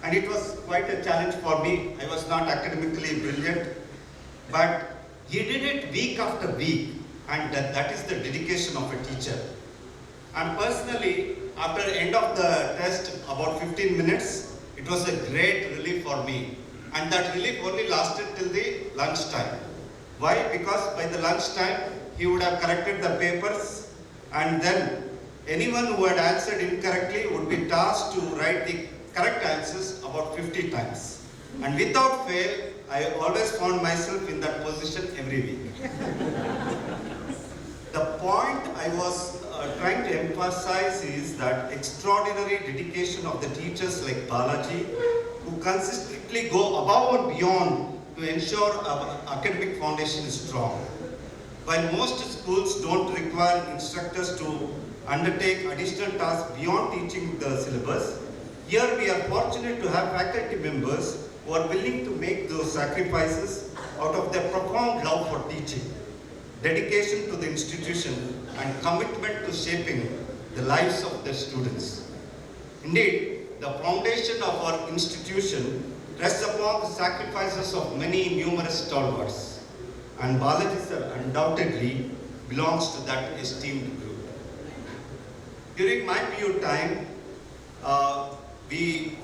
And it was quite a challenge for me. I was not academically brilliant, but he did it week after week, and that is the dedication of a teacher. And personally, after the end of the test, about 15 minutes, it was a great relief for me. And that relief only lasted till the lunchtime. Why? Because by the lunchtime, he would have corrected the papers, and then anyone who had answered incorrectly would be tasked to write the correct answers about 50 times. And without fail, I always found myself in that position every week. The point I was trying to emphasize is that extraordinary dedication of the teachers like Balaji, who consistently go above and beyond to ensure our academic foundation is strong. While most schools don't require instructors to undertake additional tasks beyond teaching the syllabus, here we are fortunate to have faculty members who are willing to make those sacrifices out of their profound love for teaching, dedication to the institution, and commitment to shaping the lives of their students. Indeed, the foundation of our institution rests upon the sacrifices of many numerous stalwarts, and Balaji sir undoubtedly belongs to that esteemed group. During my PU time, we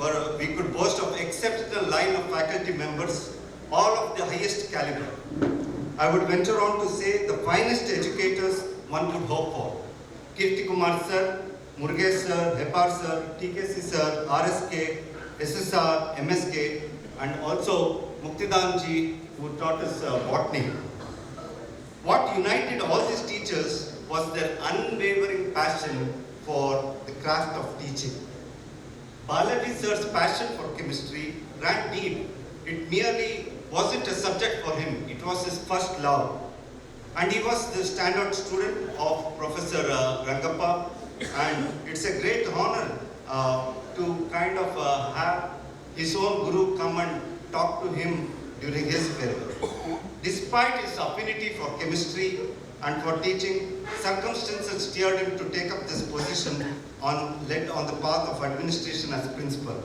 could boast of exceptional line of faculty members, all of the highest caliber. I would venture on to say the finest educators one could hope for. Kirti Kumar sir, Murugesh sir, Hepar sir, TKC sir, RSK, SSR, MSK, and also Muktidanji, who taught us botany. What united all these teachers was their unwavering passion for the craft of teaching. Balaji sir's passion for chemistry ran deep. It merely wasn't a subject for him, it was his first love. And he was the standout student of Professor Rangappa, and it's a great honor to kind of have his own guru come and talk to him during his farewell. Despite his affinity for chemistry and for teaching, circumstances steered him to take up this position led on the path of administration as principal.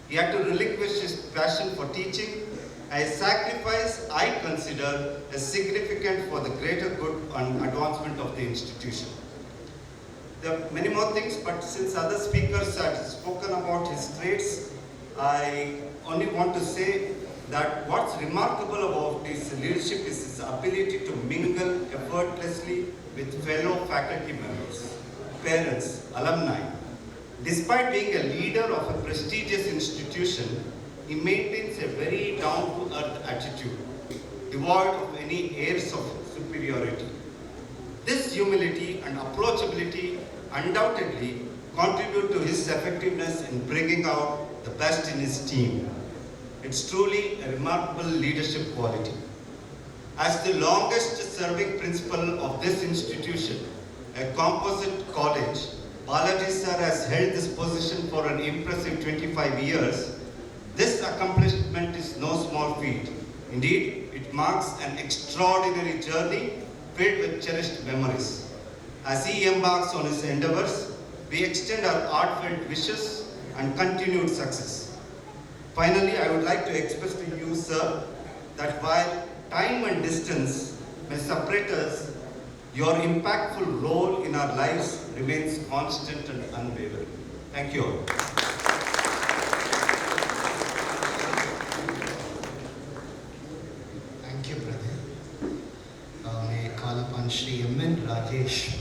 He had to relinquish his passion for teaching, a sacrifice I consider as significant for the greater good and advancement of the institution. There are many more things, but since other speakers had spoken about his traits, I only want to say that what's remarkable about his leadership is his ability to mingle effortlessly with fellow faculty members, parents, alumni. Despite being a leader of a prestigious institution, he maintains a very down-to-earth attitude, devoid of any airs of superiority. This humility and approachability undoubtedly contribute to his effectiveness in bringing out the best in his team. It's truly a remarkable leadership quality. As the longest serving principal of this institution, a composite college, Balaji sir has held this position for an impressive 25 years. This accomplishment is no small feat. Indeed, it marks an extraordinary journey filled with cherished memories. As he embarks on his endeavors, we extend our heartfelt wishes and continued success. Finally, I would like to express to you, sir, that while time and distance may separate us, your impactful role in our lives remains constant and unwavering. Thank you all. Shri M.N. Rajesh.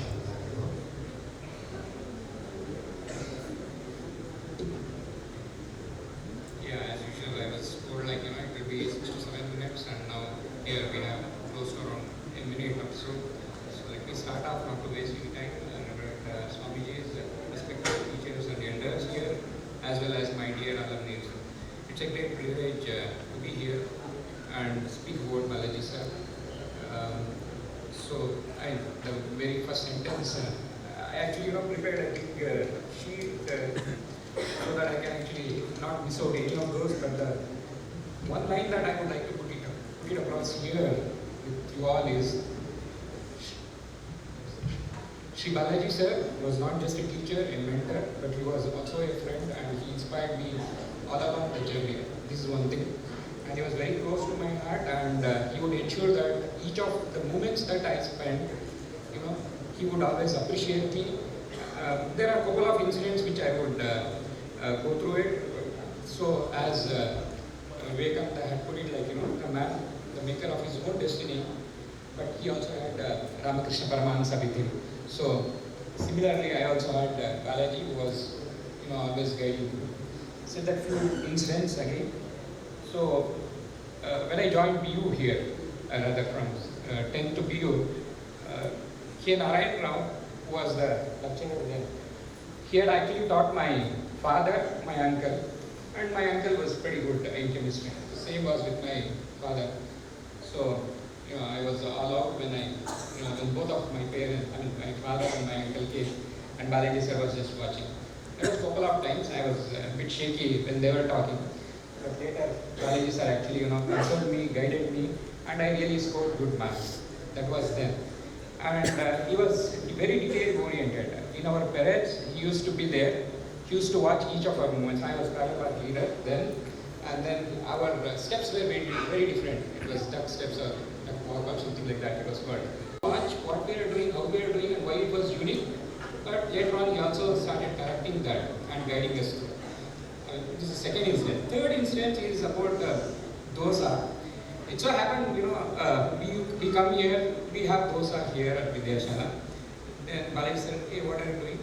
Yeah, as usual, I was told like, it will be 6 to 7 minutes, and now here we have close to around a minute or so. So let me start off not to waste any time. Reverend Swamiji's respected teachers and elders here, as well as my dear alumni. It's a great privilege to be here and speak about Balaji sir. The very first sentence, I actually prepared a big sheet so that I can actually not miss out any of those, but the one line that I would like to put it across here with you all is, Sri Balaji sir was not just a teacher, a mentor, but he was also a friend, and he inspired me all along the journey. This is one thing. And he was very close to my heart, and he would ensure that each of the moments that I spent, he would always appreciate me. There are a couple of incidents which I would go through it. So as Vivekananda had put it, the man, the maker of his own destiny, but he also had Ramakrishna Paramahansa with him. So similarly, I also had Balaji, who was always guiding me. So that few incidents again. So when I joined BU here, rather from 10th to BU, K. Narayan Rao, who was the lecturer then, he had actually taught my father, my uncle, and my uncle was pretty good in chemistry. The same was with my father. So I was all out when when both of my parents, my father and my uncle came, and Balaji sir was just watching. There was a couple of times I was a bit shaky when they were talking. But later, Balaji sir actually, consoled me, guided me, and I really scored good marks. That was then. And he was very detail-oriented. In our parades, he used to be there. He used to watch each of our movements. I was parallel leader then, and then our steps were very, very different. It was duck steps or duck walk or something like that. It was called. Watch what we are doing, how we are doing, and why it was unique. But later on, he also started correcting that and guiding us through. This is the second incident. Third incident is about dosa. It so happened, we come here, we have dosa here at Vidyashala. Then Balaji said, hey, what are you doing?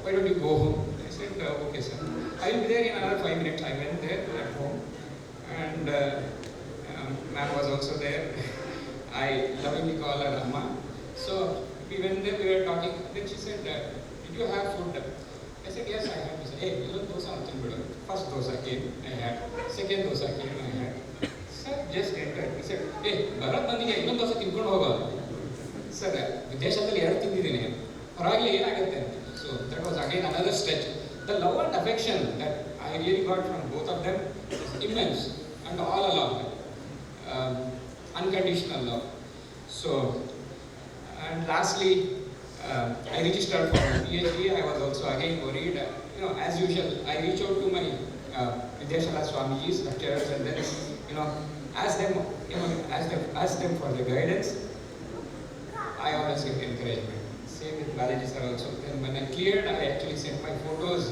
Why don't you go home? I said, okay, sir. I will be there in another 5 minutes. I went there at home, and ma'am was also there. I lovingly call her Amma. So we went there, we were talking. Then she said, did you have food? I said, yes, I had. He said, hey, dosa nothing good. First dosa came, I had. Second dosa came, I had. Sir just entered. He said, hey, Bharat Bandiga, ಇನ್ನೊಂದು dosa ತಿನ್ಕೊಂಡು ಹೋಗೋ. Sir, ವಿದೇಶದಲ್ಲಿ 2 ತಿಂದಿದ್ದೀನಿ. ಪರವಾಗಿಲ್ಲ ಏನಾಗುತ್ತೆ? So that was again another stretch. The love and affection that I really got from both of them is immense and all along. Unconditional love. So, and lastly, I registered for PhD. I was also again worried. As usual, I reach out to my Vidyashala Swamiji's lecturers, and then ask them for the guidance. I always get encouragement. Same with Balaji sir also. Then when I cleared, I actually sent my photos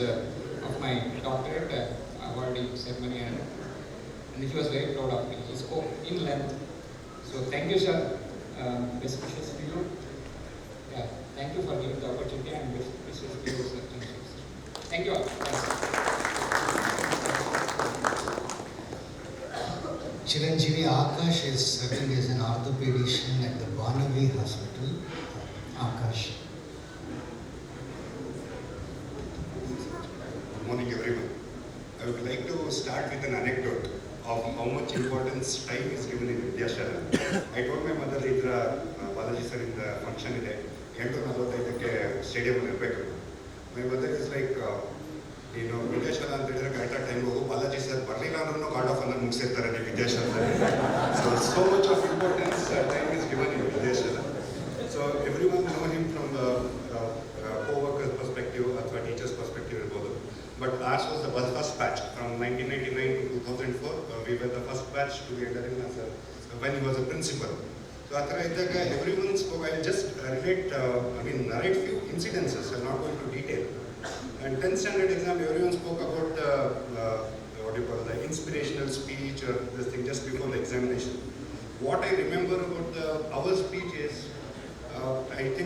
of my doctorate awarding ceremony, and he was very proud of me. He spoke in length. So thank you, sir. Best wishes to you. Yeah, thank you for giving the opportunity, and best wishes to you, sir. Thank you all. Chiranjeevi Akash is serving as an orthopedician at the Banavi Hospital. Akash. Good morning, everyone. I would like to start with an anecdote of how much importance time is given in Vidyashala. I told my mother, Idra Balaji sir in the function ide 8:45ಕ್ಕೆ ಸ್ಟೇಡಿಯಂ ಇರಬೇಕು. My mother is like, Vidyashala ಅಂತ ಹೇಳಿದ್ರೆ ಕರೆಕ್ಟ್ ಟೈಮ್ ಹೋಗು, ಬಾಲಾಜಿ ಸರ್ ಬರಲಿಲ್ಲ ಅಂದ್ರೂ ಗಾರ್ಡ್ ಆಫ್ ಆನರ್ ಮುಗಿಸಿರ್ತಾರೆ ನೀವು ವಿದ್ಯಾಶಾಲದಲ್ಲಿ. So much of importance time is given in Vidyashala. So everyone know him from the co-workers perspective ಅಥವಾ teachers perspective ಇರ್ಬೋದು. But ours was the first batch from 1999 to 2004. We were the first batch to be entering when he was a principal. So ಆ ಥರ ಇದ್ದಾಗ everyone spoke. I just narrate few incidences. I'm not going to detail. And 10th standard exam, everyone spoke about the inspirational speech or this thing just before the examination. What I remember about our speech is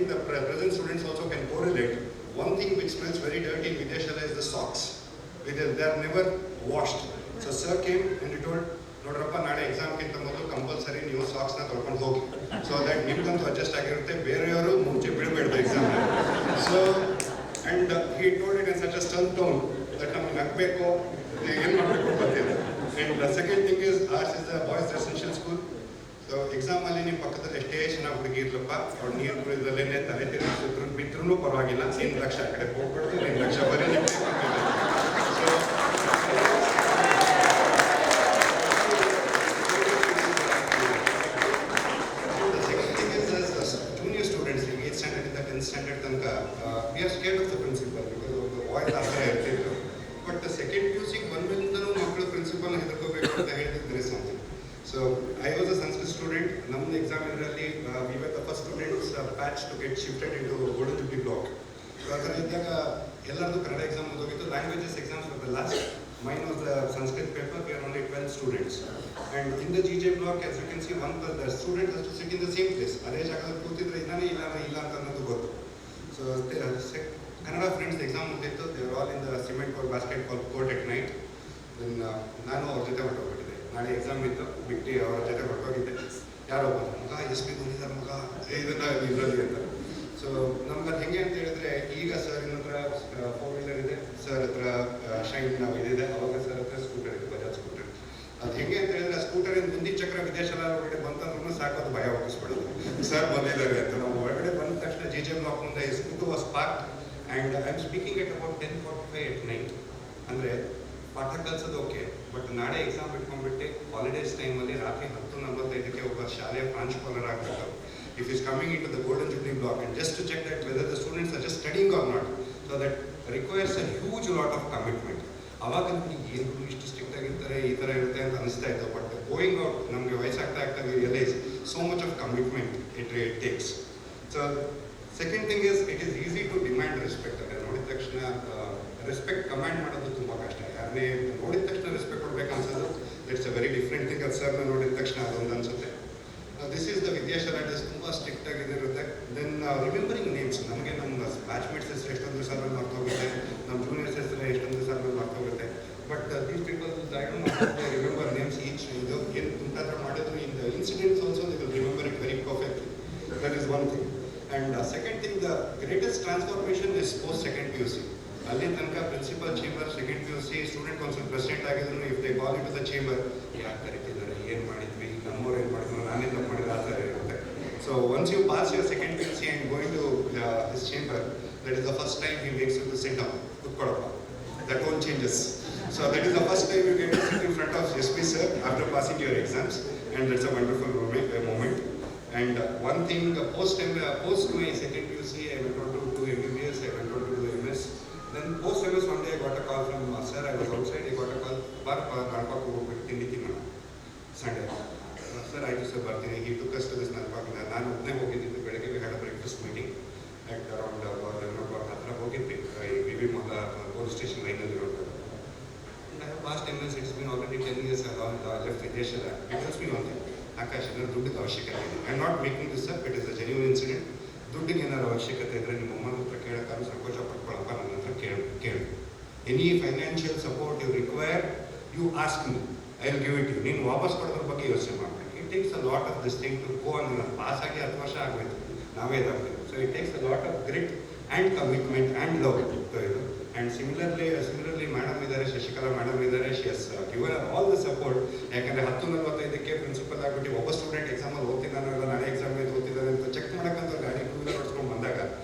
think the present students also can correlate. One thing which smells very dirty in Vidyashala is the socks. They are never washed. So sir came and he told, ನೋಡ್ರಪ್ಪ ನಾಳೆ ಎಕ್ಸಾಮ್ಗಿಂತ ಮೊದಲು ಕಂಪಲ್ಸರಿ ನೀವು ಸಾಕ್ಸ್ನ ತೊಳ್ಕೊಂಡು ಹೋಗಿ ಸೊ ದಟ್ ನಿಮ್ಗಂತೂ ಅಡ್ಜಸ್ಟ್ ಆಗಿರುತ್ತೆ ಬೇರೆಯವರು ಮುಂಚೆ ಬೀಳಬೇಡ್ದು exam so and he told it in such a stern tone that ನಮ್ಗೆ ನಗಬೇಕು ಏನು ಮಾಡಬೇಕು ಗೊತ್ತಿಲ್ಲ and second thing is ours is the boys residential school so ಎಕ್ಸಾಮಲ್ಲಿ ನಿಮ್ಮ ಪಕ್ಕದಲ್ಲಿ ಎಷ್ಟೇ ಚೆನ್ನಾಗಿ ಹುಡುಗಿ ಇರ್ಲಪ್ಪ ಅವ್ರು ನೀರು ಕುಡಿದ್ರಲ್ಲೇ ತಲೆ ತಿರುಗಿಸಿದ್ರು ಬಿದ್ರೂ ಪರವಾಗಿಲ್ಲ ನಿನ್ನ ಲಕ್ಷ ಆ ಕಡೆ ಹೋಗ್ಬಿಡ್ತು ನಿನ್ನ ಲಕ್ಷ ಬರೀ so standard tanka we are scared of the principal because of the voice after ಹೇಳ್ತಿದ್ರು but the second PUC ಬಂದ್ಮೇಲಿಂದನೂ ಮಕ್ಕಳು ಪ್ರಿನ್ಸಿಪಲ್ ಹೆದರ್ಕೋಬೇಕು ಅಂತ ಹೇಳಿದ್ರೆ something so I was a Sanskrit student ನಮ್ಮ ಎಕ್ಸಾಮ್ ಇದರಲ್ಲಿ we were the first students batch to get shifted into golden jubilee block so ಅದರ ಇದ್ದಾಗ ಎಲ್ಲರದು ಕನ್ನಡ ಎಕ್ಸಾಮ್ ಮುಗಿದೋಗಿತ್ತು languages exams were the last mine was the Sanskrit paper we are only 12 students and in the GJ block as you can see the student has to sit in the same place ಅದೇ ಜಾಗದಲ್ಲಿ ಕೂತಿದ್ರೆ ಇದ್ದಾನೆ ಇಲ್ಲ ಅಂತ ಅನ್ನೋದು ಗೊತ್ತು so Kannada friends exam ಮುಗಿತ್ತು they were all in the cement court basketball court at night then ನಾನು ಅವ್ರ ಜೊತೆ ಹೊರಟೋಗ್ಬಿಟ್ಟಿದ್ದೆ ನಾಳೆ ಎಕ್ಸಾಮ್ ಇತ್ತು ಬಿಟ್ಟು ಅವ್ರ ಜೊತೆ ಹೊರಟೋಗಿದ್ದೆ ಯಾರೋ ಮಗ SP ಬಂದಿದ್ದಾರೆ ಮಗ ಇದನ್ನ ಇದರಲ್ಲಿ ಅಂತ ಸೊ ನಮ್ಗೆ ಅದು ಹೆಂಗೆ ಅಂತ ಹೇಳಿದ್ರೆ ಈಗ ಸರ್ ಹತ್ರ 4-wheeler ಇದೆ ಸರ್ ಹತ್ರ ಶೈನ್ ಇದಿದೆ ಅವಾಗ ಸರ್ ಹತ್ರ ಸ್ಕೂಟರ್ ಇದೆ ಬಜಾಜ್ ಸ್ಕೂಟರ್ ಅದು ಹೆಂಗೆ ಅಂತ ಹೇಳಿದ್ರೆ ಸ್ಕೂಟರ್ ಮುಂದಿನ ಚಕ್ರ ವಿದ್ಯಾಶಾಲಾ ಒಳಗಡೆ ಬಂತಂದ್ರೂ ಸಾಕು ಅದು ಭಯ ಹುಟ್ಟಿಸ್ಬಿಡೋದು ಸರ್ ಬಂದಿದ್ದಾರೆ ಅಂತ ನಾವು ಹೊರಗಡೆ ಬಂದ ತಕ್ಷಣ GJ ಬ್ಲಾಕ್ ಮುಂದೆ scooter was parked and I am speaking at about 10:45 at night ಅಂದರೆ ಪಾಠ ಕಲಿಸೋದು ಓಕೆ ಬಟ್ ನಾಳೆ ಎಕ್ಸಾಮ್ ಇಟ್ಕೊಂಡ್ಬಿಟ್ಟು ಹಾಲಿಡೇಸ್ ಟೈಮಲ್ಲಿ ರಾತ್ರಿ 10:45ಕ್ಕೆ ಒಬ್ಬ ಶಾಲೆಯ ಪ್ರಾಂಶುಪಾಲರ್ ಆಗಬೇಕು if he's coming into the golden jubilee block and just to check that whether the students are just studying or not so that requires a huge lot of commitment ಅವಾಗ ಏನು ಇಷ್ಟು ಸ್ಟ್ರಿಕ್ಟ್ ಆಗಿರ್ತಾರೆ ಈ ಥರ ಇರುತ್ತೆ ಅಂತ ಅನಿಸ್ತಾ ಇತ್ತು ಬಟ್ ಗೋಯಿಂಗ್ ಔಟ್ ನಮಗೆ ವಯಸ್ಸಾಗ್ತಾ realise so much of commitment it takes so second thing is it is easy to demand respect ಅಂದರೆ ನೋಡಿದ ತಕ್ಷಣ ರೆಸ್ಪೆಕ್ಟ್ ಕಮಾಂಡ್ ಮಾಡೋದು ತುಂಬ ಕಷ್ಟ ಯಾರನ್ನೇ ನೋಡಿದ ತಕ್ಷಣ ರೆಸ್ಪೆಕ್ಟ್ ಕೊಡ್ಬೇಕು ಅನ್ಸೋದು it's a very different thing ಅದು ಸರ್ನ ನೋಡಿದ ತಕ್ಷಣ ಅದೊಂದು ಅನ್ಸುತ್ತೆ ದಿಸ್ ಈಸ್ ದ ವಿದ್ಯಾಶಾಲಾ ಡೇಸ್ ತುಂಬ ಸ್ಟ್ರಿಕ್ಟ್ ಆಗಿರುತ್ತೆ ದೆನ್ ರಿಮೆಂಬರಿಂಗ್ ನೇಮ್ಸ್ ನಮಗೆ ನಮ್ಮ ಬ್ಯಾಚ್ಮೇಟ್ಸ್ ಹೆಸರು ಎಷ್ಟೊಂದು ಸಾಲ ಮರ್ತೋಗುತ್ತೆ ನಮ್ಮ ಜೂನಿಯರ್ಸ್ ಹೆಸರು ಎಷ್ಟೊಂದು ಸಾಲ ಮರ್ತೋಗುತ್ತೆ but these people I don't know remember names each ಇದು ಏನು ಇಂಥದ್ರ ಮಾಡಿದ್ರು in the incidents also they will remember it very perfectly that is one thing and second thing the greatest transformation is post second PUC ಅಲ್ಲಿ ತನಕ principal chamber second PUC student council president ಆಗಿದ್ರು if they call in to the chamber ಯಾಕೆ ಕರಿತಿದ್ದಾರೆ ಏನು ಮಾಡಿದ್ವಿ ನಮ್ಮವ್ರು ಏನು ಮಾಡಿದ್ರು ನಾನೇ ತಪ್ಪು ಮಾಡಿದ್ರೆ ಆ ಥರ ಇರುತ್ತೆ so once you pass your second PUC and going to this chamber that is the first time he makes you to sit down ಕೂತ್ಕೊಳ್ಳಪ್ಪ that own changes so that is the first time you get to sit in front of SP sir after passing your exams and that's a wonderful moment and one thing post to my second PUC I went on to do MBBS, I went on to do MS. Then post MS one day I got a call from sir, I was outside, I got a call, Nalpak ಹೋಗ್ಬಿಟ್ಟು ತಿಂಡಿ ತಿನ್ನೋಣ ಸಂಡೇ ಸರ್ ಆಯಿತು ಸರ್ ಬರ್ತೀನಿ he took us to this Nalpak ನಾನು ಒಬ್ಬನೇ ಹೋಗಿದ್ದಿದ್ದು ಬೆಳಗ್ಗೆ we had a breakfast meeting at around 11 o'clock ಹತ್ರ ಹೋಗಿದ್ವಿ BB ಪೊಲೀಸ್ ಸ್ಟೇಷನ್ ಲೈನಲ್ಲಿ ಇರೋದು and I have passed MS, it's been already 10 years I left Vidyashala. It tells me one thing, Akash ಏನಾದ್ರು ದುಡ್ಡಿಗೆ ಅವಶ್ಯಕತೆ ಇದೆ I am not making this up it is a genuine incident ದುಡ್ಡಿಗೆ ಏನಾದ್ರು ಅವಶ್ಯಕತೆ ಇದ್ದರೆ ನಿಮ್ಮ ಅಮ್ಮನ ಹತ್ರ ಕೇಳೋಕ್ಕಾದ್ರೂ ಸಂಕೋಚ ಪಡ್ಕೊಳ್ಳಪ್ಪ ನನ್ನ ಹತ್ರ ಕೇಳಿ any financial support you require you ask me I will give it you ನೀನು ವಾಪಸ್ ಕೊಡೋದ್ರ ಬಗ್ಗೆ ಯೋಚನೆ ಮಾಡಬೇಕು it takes a lot of this thing to go on pass ಆಗಿ 10 ವರ್ಷ ಆಗಬೇಕು ನಾವೇ ಇದಾಗಬೇಕು so it takes a lot of grit and commitment and love ಇದು ಆ್ಯಂಡ್ ಸಿಮಿಲರ್ಲಿ ಮೇಡಮ್ ಇದ್ದಾರೆ ಶಶಿಕಲಾ ಮೇಡಮ್ ಇದ್ದಾರೆ she has given all the support ಯಾಕಂದರೆ 10:45ಕ್ಕೆ ಪ್ರಿನ್ಸಿಪಲ್ ಆಗಿಬಿಟ್ಟು ಒಬ್ಬ ಸ್ಟೂಡೆಂಟ್ ಎಕ್ಸಾಮಲ್ಲಿ ಓದ್ತಿದ್ದಾನೋ ಇಲ್ಲ ನಾಳೆ ಎಕ್ಸಾಮ್ಗೆ ಓದ್ತಿದ್ದಾರೆ ಅಂತ ಚೆಕ್ ಮಾಡೋಕ್ಕಂತ ಗಾಡಿ 2-wheeler ಓಡಿಸ್ಕೊಂಡು ಬಂದಾಗ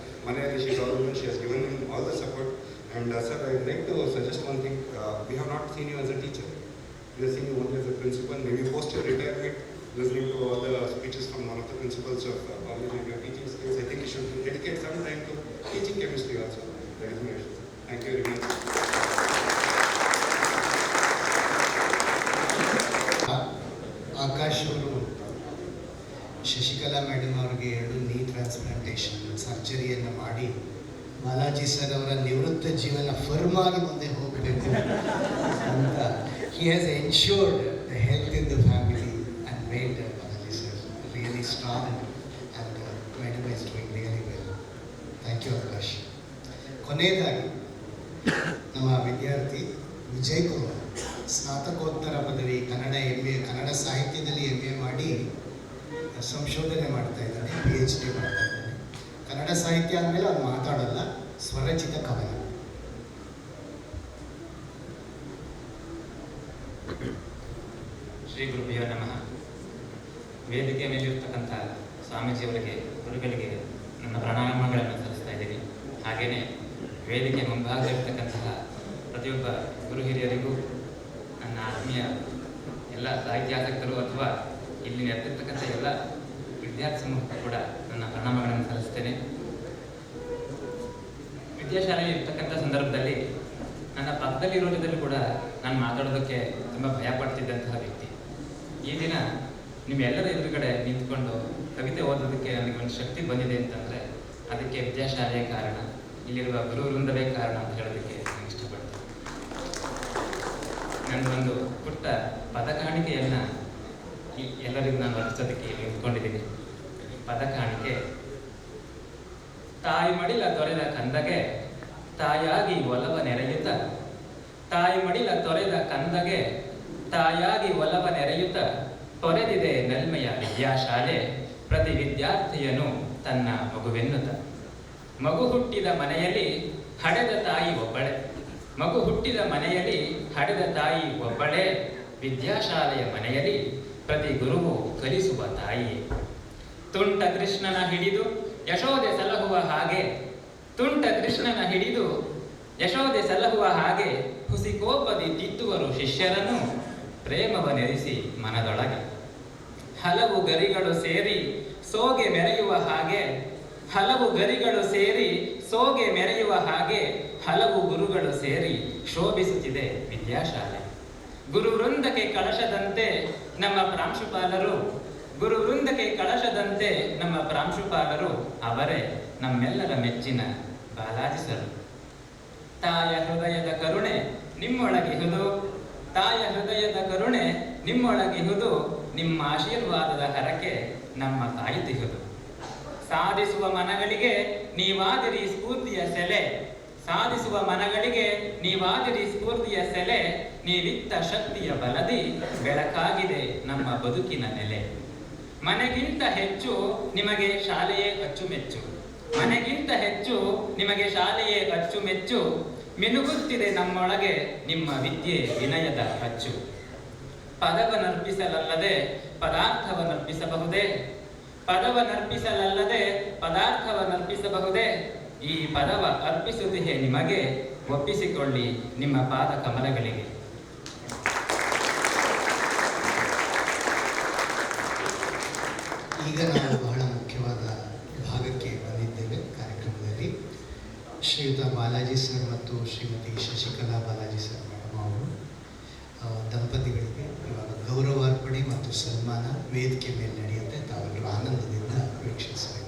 ಮನೆಯಲ್ಲಿ she has given him all the support and sir I like to suggest one thing we have not seen you as a teacher we are seen you only as a principal maybe post your retirement listening to all the speeches from one of the principals of college and your teaching skills, I think you should dedicate some time to teaching chemistry also. That is my wish. Thank you very much. Akash ಅವರು ಶಶಿಕಲಾ ಮೇಡಮ್ ಅವರಿಗೆ 2 ನೀ ಟ್ರಾನ್ಸ್ಪ್ಲಾಂಟೇಷನ್ ಸರ್ಜರಿಯನ್ನು ಮಾಡಿ ಬಾಲಾಜಿ ಸರ್ ಅವರ ನಿವೃತ್ತ ಜೀವನ ಫರ್ಮ್ ಆಗಿ ಮುಂದೆ ಹೋಗಬೇಕು ಅಂತ he has ensured the health in the family and made Balaji sir really strong and madam is doing really well. ಕೊನೆಯದಾಗಿ ನಮ್ಮ ವಿದ್ಯಾರ್ಥಿ ವಿಜಯ್ ಕುಮಾರ್ ಸ್ನಾತಕೋತ್ತರ ಪದವಿ ಕನ್ನಡ ಕನ್ನಡ ಸಾಹಿತ್ಯದಲ್ಲಿ MA ಮಾಡಿ ಸಂಶೋಧನೆ ಮಾಡ್ತಾ ಇದ್ದಾನೆ, PhD ಮಾಡ್ತಾ ಇದ್ದಾನೆ. ಕನ್ನಡ ಸಾಹಿತ್ಯ ಅಂದಮೇಲೆ ಅದು ಮಾತಾಡಲ್ಲ, ಸ್ವರಚಿತ ಕವನ. ಶ್ರೀ ಗುರುಭ್ಯೋ ನಮಃ. ವೇದಿಕೆ ಮೇಲಿರ್ತಕ್ಕಂಥ ಸ್ವಾಮೀಜಿಯವರಿಗೆ, ಗುರುಗಳಿಗೆ ನನ್ನ ಪ್ರಣಾಮಗಳನ್ನು ಸಲ್ಲಿಸ್ತಾ ಇದ್ದೀನಿ. ಹಾಗೆಯೇ ವೇದಿಕೆ ಮುಂಭಾಗದಲ್ಲಿರ್ತಕ್ಕಂತಹ ಪ್ರತಿಯೊಬ್ಬ ಗುರು ಹಿರಿಯರಿಗೂ, ನನ್ನ ಆತ್ಮೀಯ ಎಲ್ಲ ಸಾಹಿತ್ಯಾಸಕ್ತರು ಅಥವಾ ಇಲ್ಲಿ ನೆರೆದಿರ್ತಕ್ಕಂಥ ಎಲ್ಲ ವಿದ್ಯಾರ್ಥಿ ಸಮೂಹಕ್ಕೂ ಕೂಡ ನನ್ನ ಪ್ರಣಾಮಗಳನ್ನು ಸಲ್ಲಿಸ್ತೇನೆ. ವಿದ್ಯಾಶಾಲೆಯಲ್ಲಿ ಇರ್ತಕ್ಕಂಥ ಸಂದರ್ಭದಲ್ಲಿ ನನ್ನ ಪಕ್ಕದಲ್ಲಿರೋದ್ರಲ್ಲಿ ಕೂಡ ನಾನು ಮಾತಾಡೋದಕ್ಕೆ ತುಂಬ ಭಯ ಪಡ್ತಿದ್ದಂತಹ ವ್ಯಕ್ತಿ. ಈ ದಿನ ನಿಮ್ಮೆಲ್ಲರ ಎದುರುಗಡೆ ನಿಂತ್ಕೊಂಡು ಕವಿತೆ ಓದೋದಕ್ಕೆ ನನಗೆ ಒಂದು ಶಕ್ತಿ ಬಂದಿದೆ ಅಂತಂದರೆ ಅದಕ್ಕೆ ವಿದ್ಯಾಶಾಲೆಯೇ ಕಾರಣ, ಇಲ್ಲಿರುವ ಗುರು ವೃಂದವೇ ಕಾರಣ ಅಂತ ಹೇಳೋದಕ್ಕೆ ನಾನು ಇಷ್ಟಪಡ್ತೀನಿ. ನನ್ನದೊಂದು ಪುಟ್ಟ ಪದಕಾಣಿಕೆಯನ್ನು ಎಲ್ಲರಿಗೂ ನಾನು ವರ್ತಿಸೋದಕ್ಕೆ ನಿಂತ್ಕೊಂಡಿದ್ದೀನಿ. ಪದಕಾಣಿಕೆ: ತಾಯಿ ಮಡಿಲ ತೊರೆದ ಕಂದಗೆ ತಾಯಾಗಿ ಒಲವ ನೆರೆಯುತ್ತ, ತಾಯಿ ಮಡಿಲ ತೊರೆದ ಕಂದಗೆ ತಾಯಾಗಿ ಒಲವ ನೆರೆಯುತ್ತ, ತೊರೆದಿದೆ ನಲ್ಮೆಯ ವಿದ್ಯಾಶಾಲೆ ಪ್ರತಿ ವಿದ್ಯಾರ್ಥಿಯನು ತನ್ನ ಮಗುವೆನ್ನುತ್ತ. ಮಗು ಹುಟ್ಟಿದ ಮನೆಯಲ್ಲಿ ಹಡೆದ ತಾಯಿ ಒಬ್ಬಳೆ, ಮಗು ಹುಟ್ಟಿದ ಮನೆಯಲ್ಲಿ ಹಡೆದ ತಾಯಿ ಒಬ್ಬಳೆ, ವಿದ್ಯಾಶಾಲೆಯ ಮನೆಯಲ್ಲಿ ಪ್ರತಿ ಗುರುವು ಕಲಿಸುವ ತಾಯಿಯೇ. ತುಂಟ ಕೃಷ್ಣನ ಹಿಡಿದು ಯಶೋದೆ ಸಲಹುವ ಹಾಗೆ, ತುಂಟ ಕೃಷ್ಣನ ಹಿಡಿದು ಯಶೋದೆ ಸಲಹುವ ಹಾಗೆ, ಹುಸಿಕೋಪದಿ ತಿದ್ದುವರು ಶಿಷ್ಯರನ್ನು ಪ್ರೇಮವನೆರಿಸಿ ಮನದೊಳಗೆ. ಹಲವು ಗರಿಗಳು ಸೇರಿ ಸೋಗೆ ಮೆರೆಯುವ ಹಾಗೆ, ಹಲವು ಗರಿಗಳು ಸೇರಿ ಸೋಗೆ ಮೆರೆಯುವ ಹಾಗೆ, ಹಲವು ಗುರುಗಳು ಸೇರಿ ಶೋಭಿಸುತ್ತಿದೆ ವಿದ್ಯಾಶಾಲೆ. ಗುರು ವೃಂದಕ್ಕೆ ಕಳಶದಂತೆ ನಮ್ಮ ಪ್ರಾಂಶುಪಾಲರು, ಗುರು ವೃಂದಕ್ಕೆ ಕಳಶದಂತೆ ನಮ್ಮ ಪ್ರಾಂಶುಪಾಲರು, ಅವರೇ ನಮ್ಮೆಲ್ಲರ ಮೆಚ್ಚಿನ ಬಾಲಾಜಿ ಸರ್. ತಾಯ ಹೃದಯದ ಕರುಣೆ ನಿಮ್ಮೊಳಗಿಹುದು, ತಾಯ ಹೃದಯದ ಕರುಣೆ ನಿಮ್ಮೊಳಗಿಹುದು, ನಿಮ್ಮ ಆಶೀರ್ವಾದದ ಹರಕೆ ನಮ್ಮ ಕಾಯುತ್ತಿಹುದು. ಸಾಧಿಸುವ ಮನಗಳಿಗೆ ನೀವಾದಿರಿ ಸ್ಫೂರ್ತಿಯ ಸೆಲೆ, ಸಾಧಿಸುವ ಮನಗಳಿಗೆ ನೀವಾದಿರಿ ಸ್ಫೂರ್ತಿಯ ಸೆಲೆ, ನೀವಿತ್ತ ಶಕ್ತಿಯ ಬಲದಿ ಬೆಳಕಾಗಿದೆ ನಮ್ಮ ಬದುಕಿನ ನೆಲೆ. ಮನೆಗಿಂತ ಹೆಚ್ಚು ನಿಮಗೆ ಶಾಲೆಯೇ ಅಚ್ಚುಮೆಚ್ಚು, ಮನೆಗಿಂತ ಹೆಚ್ಚು ನಿಮಗೆ ಶಾಲೆಯೇ ಅಚ್ಚುಮೆಚ್ಚು, ಮಿನುಗುತ್ತಿದೆ ನಮ್ಮೊಳಗೆ ನಿಮ್ಮ ವಿದ್ಯೆ ವಿನಯದ ಅಚ್ಚು. ಪದವನರ್ಪಿಸಲಲ್ಲದೆ ಪದಾರ್ಥವನರ್ಪಿಸಬಹುದೇ, ಪದವನರ್ಪಿಸಲಲ್ಲದೆ ಪದಾರ್ಥವನರ್ಪಿಸಬಹುದೇ, ಈ ಪದವ ಅರ್ಪಿಸುವುದೇ ನಿಮಗೆ, ಒಪ್ಪಿಸಿಕೊಳ್ಳಿ ನಿಮ್ಮ ಪಾದ ಕಮಲಗಳಿಗೆ. ಈಗ ನಾವು ಬಹಳ ಮುಖ್ಯವಾದ ಭಾಗಕ್ಕೆ ಬಂದಿದ್ದೇವೆ ಕಾರ್ಯಕ್ರಮದಲ್ಲಿ. ಶ್ರೀಯುತ ಬಾಲಾಜಿ ಸರ್ ಮತ್ತು ಶ್ರೀಮತಿ ಶಶಿಕಲಾ ಬಾಲಾಜಿ ಸರ್ ಮೇಡಮ್ ಅವರು ದಂಪತಿಗಳಿಗೆ ಇವಾಗ ಗೌರವಾರ್ಪಣೆ ಮತ್ತು ಸನ್ಮಾನ ವೇದಿಕೆ ಮೇಲೆ ನಡೆಯುತ್ತೆ. ತಾವೆಲ್ಲರೂ ಆನಂದದಿಂದ ವೀಕ್ಷಿಸಬೇಕು.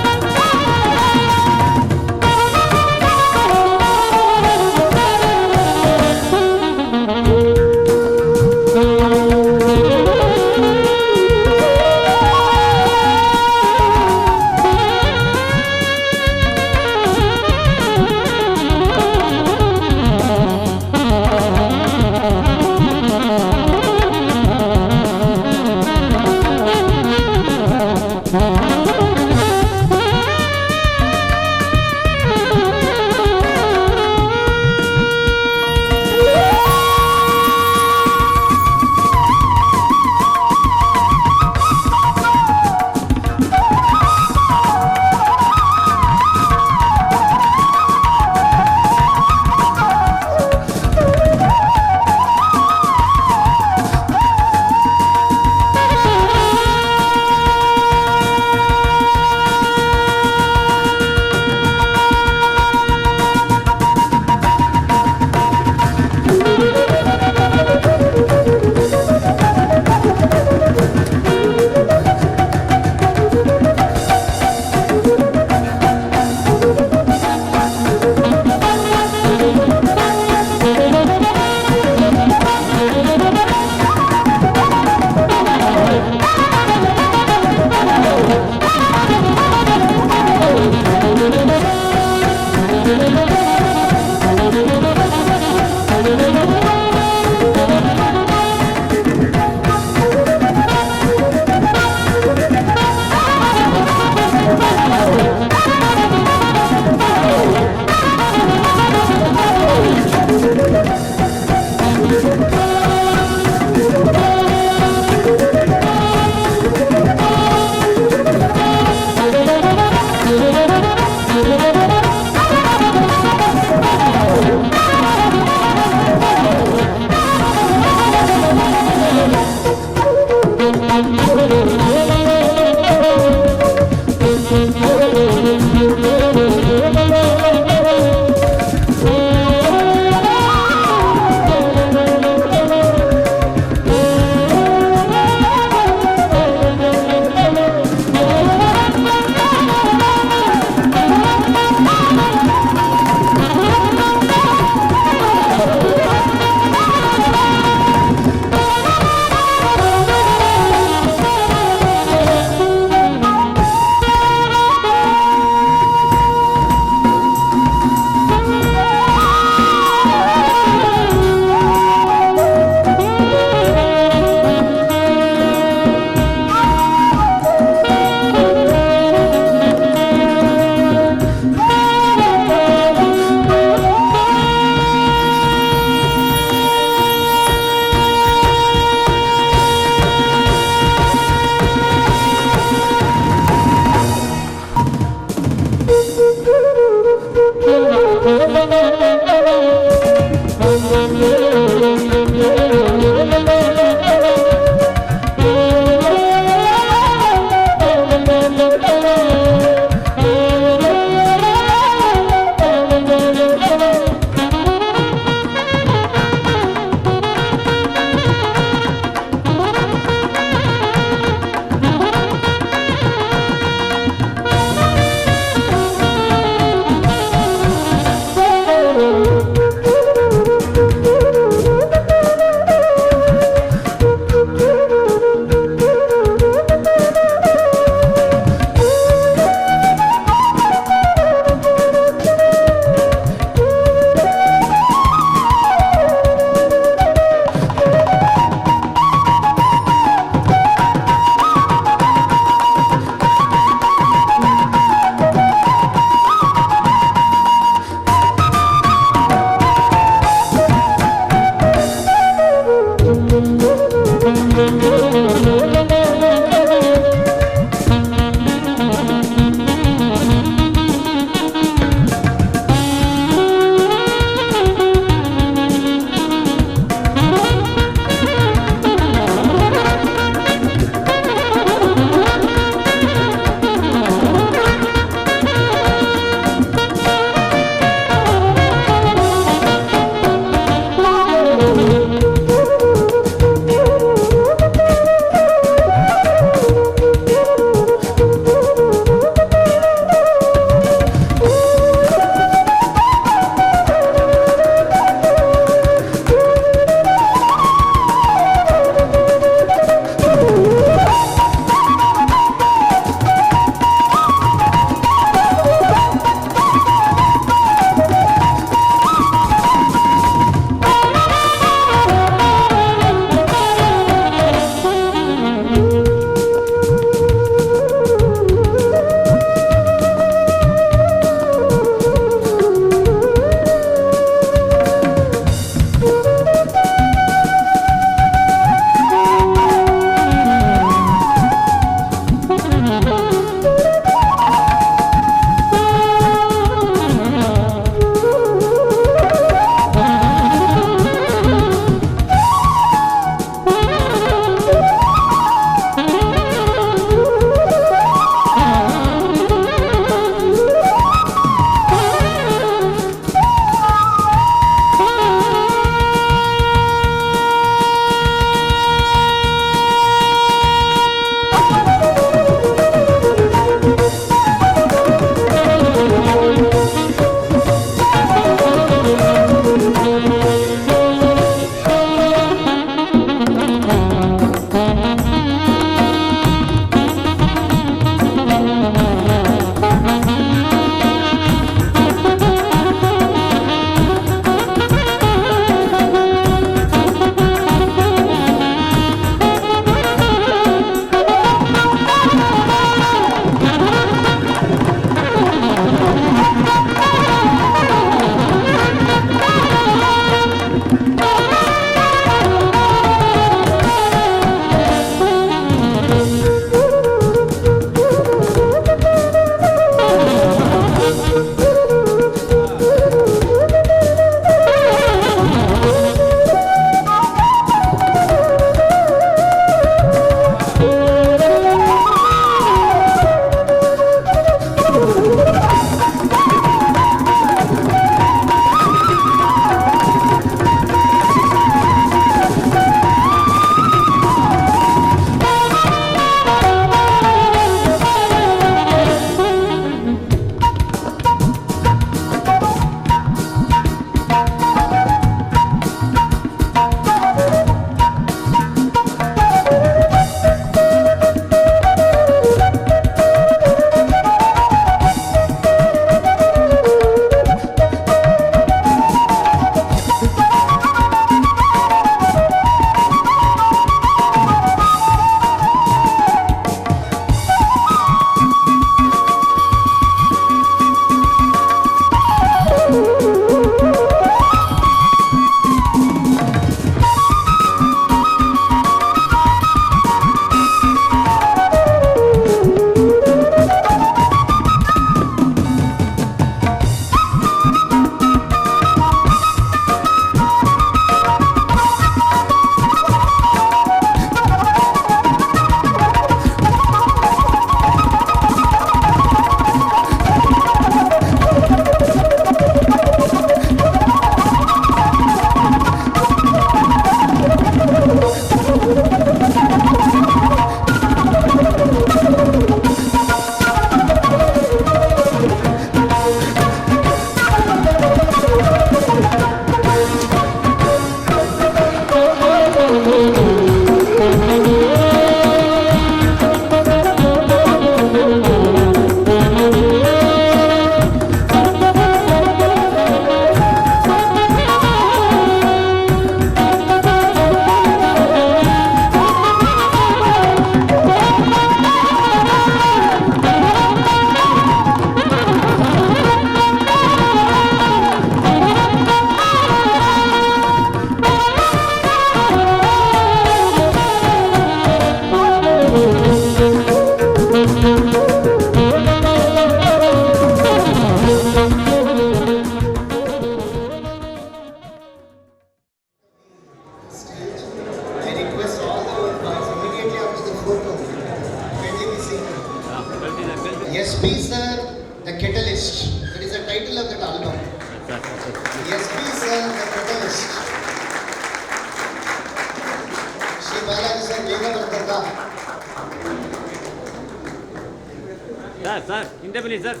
ಸರ್ ಹಿಂದೆ ಬನ್ನಿ ಸರ್.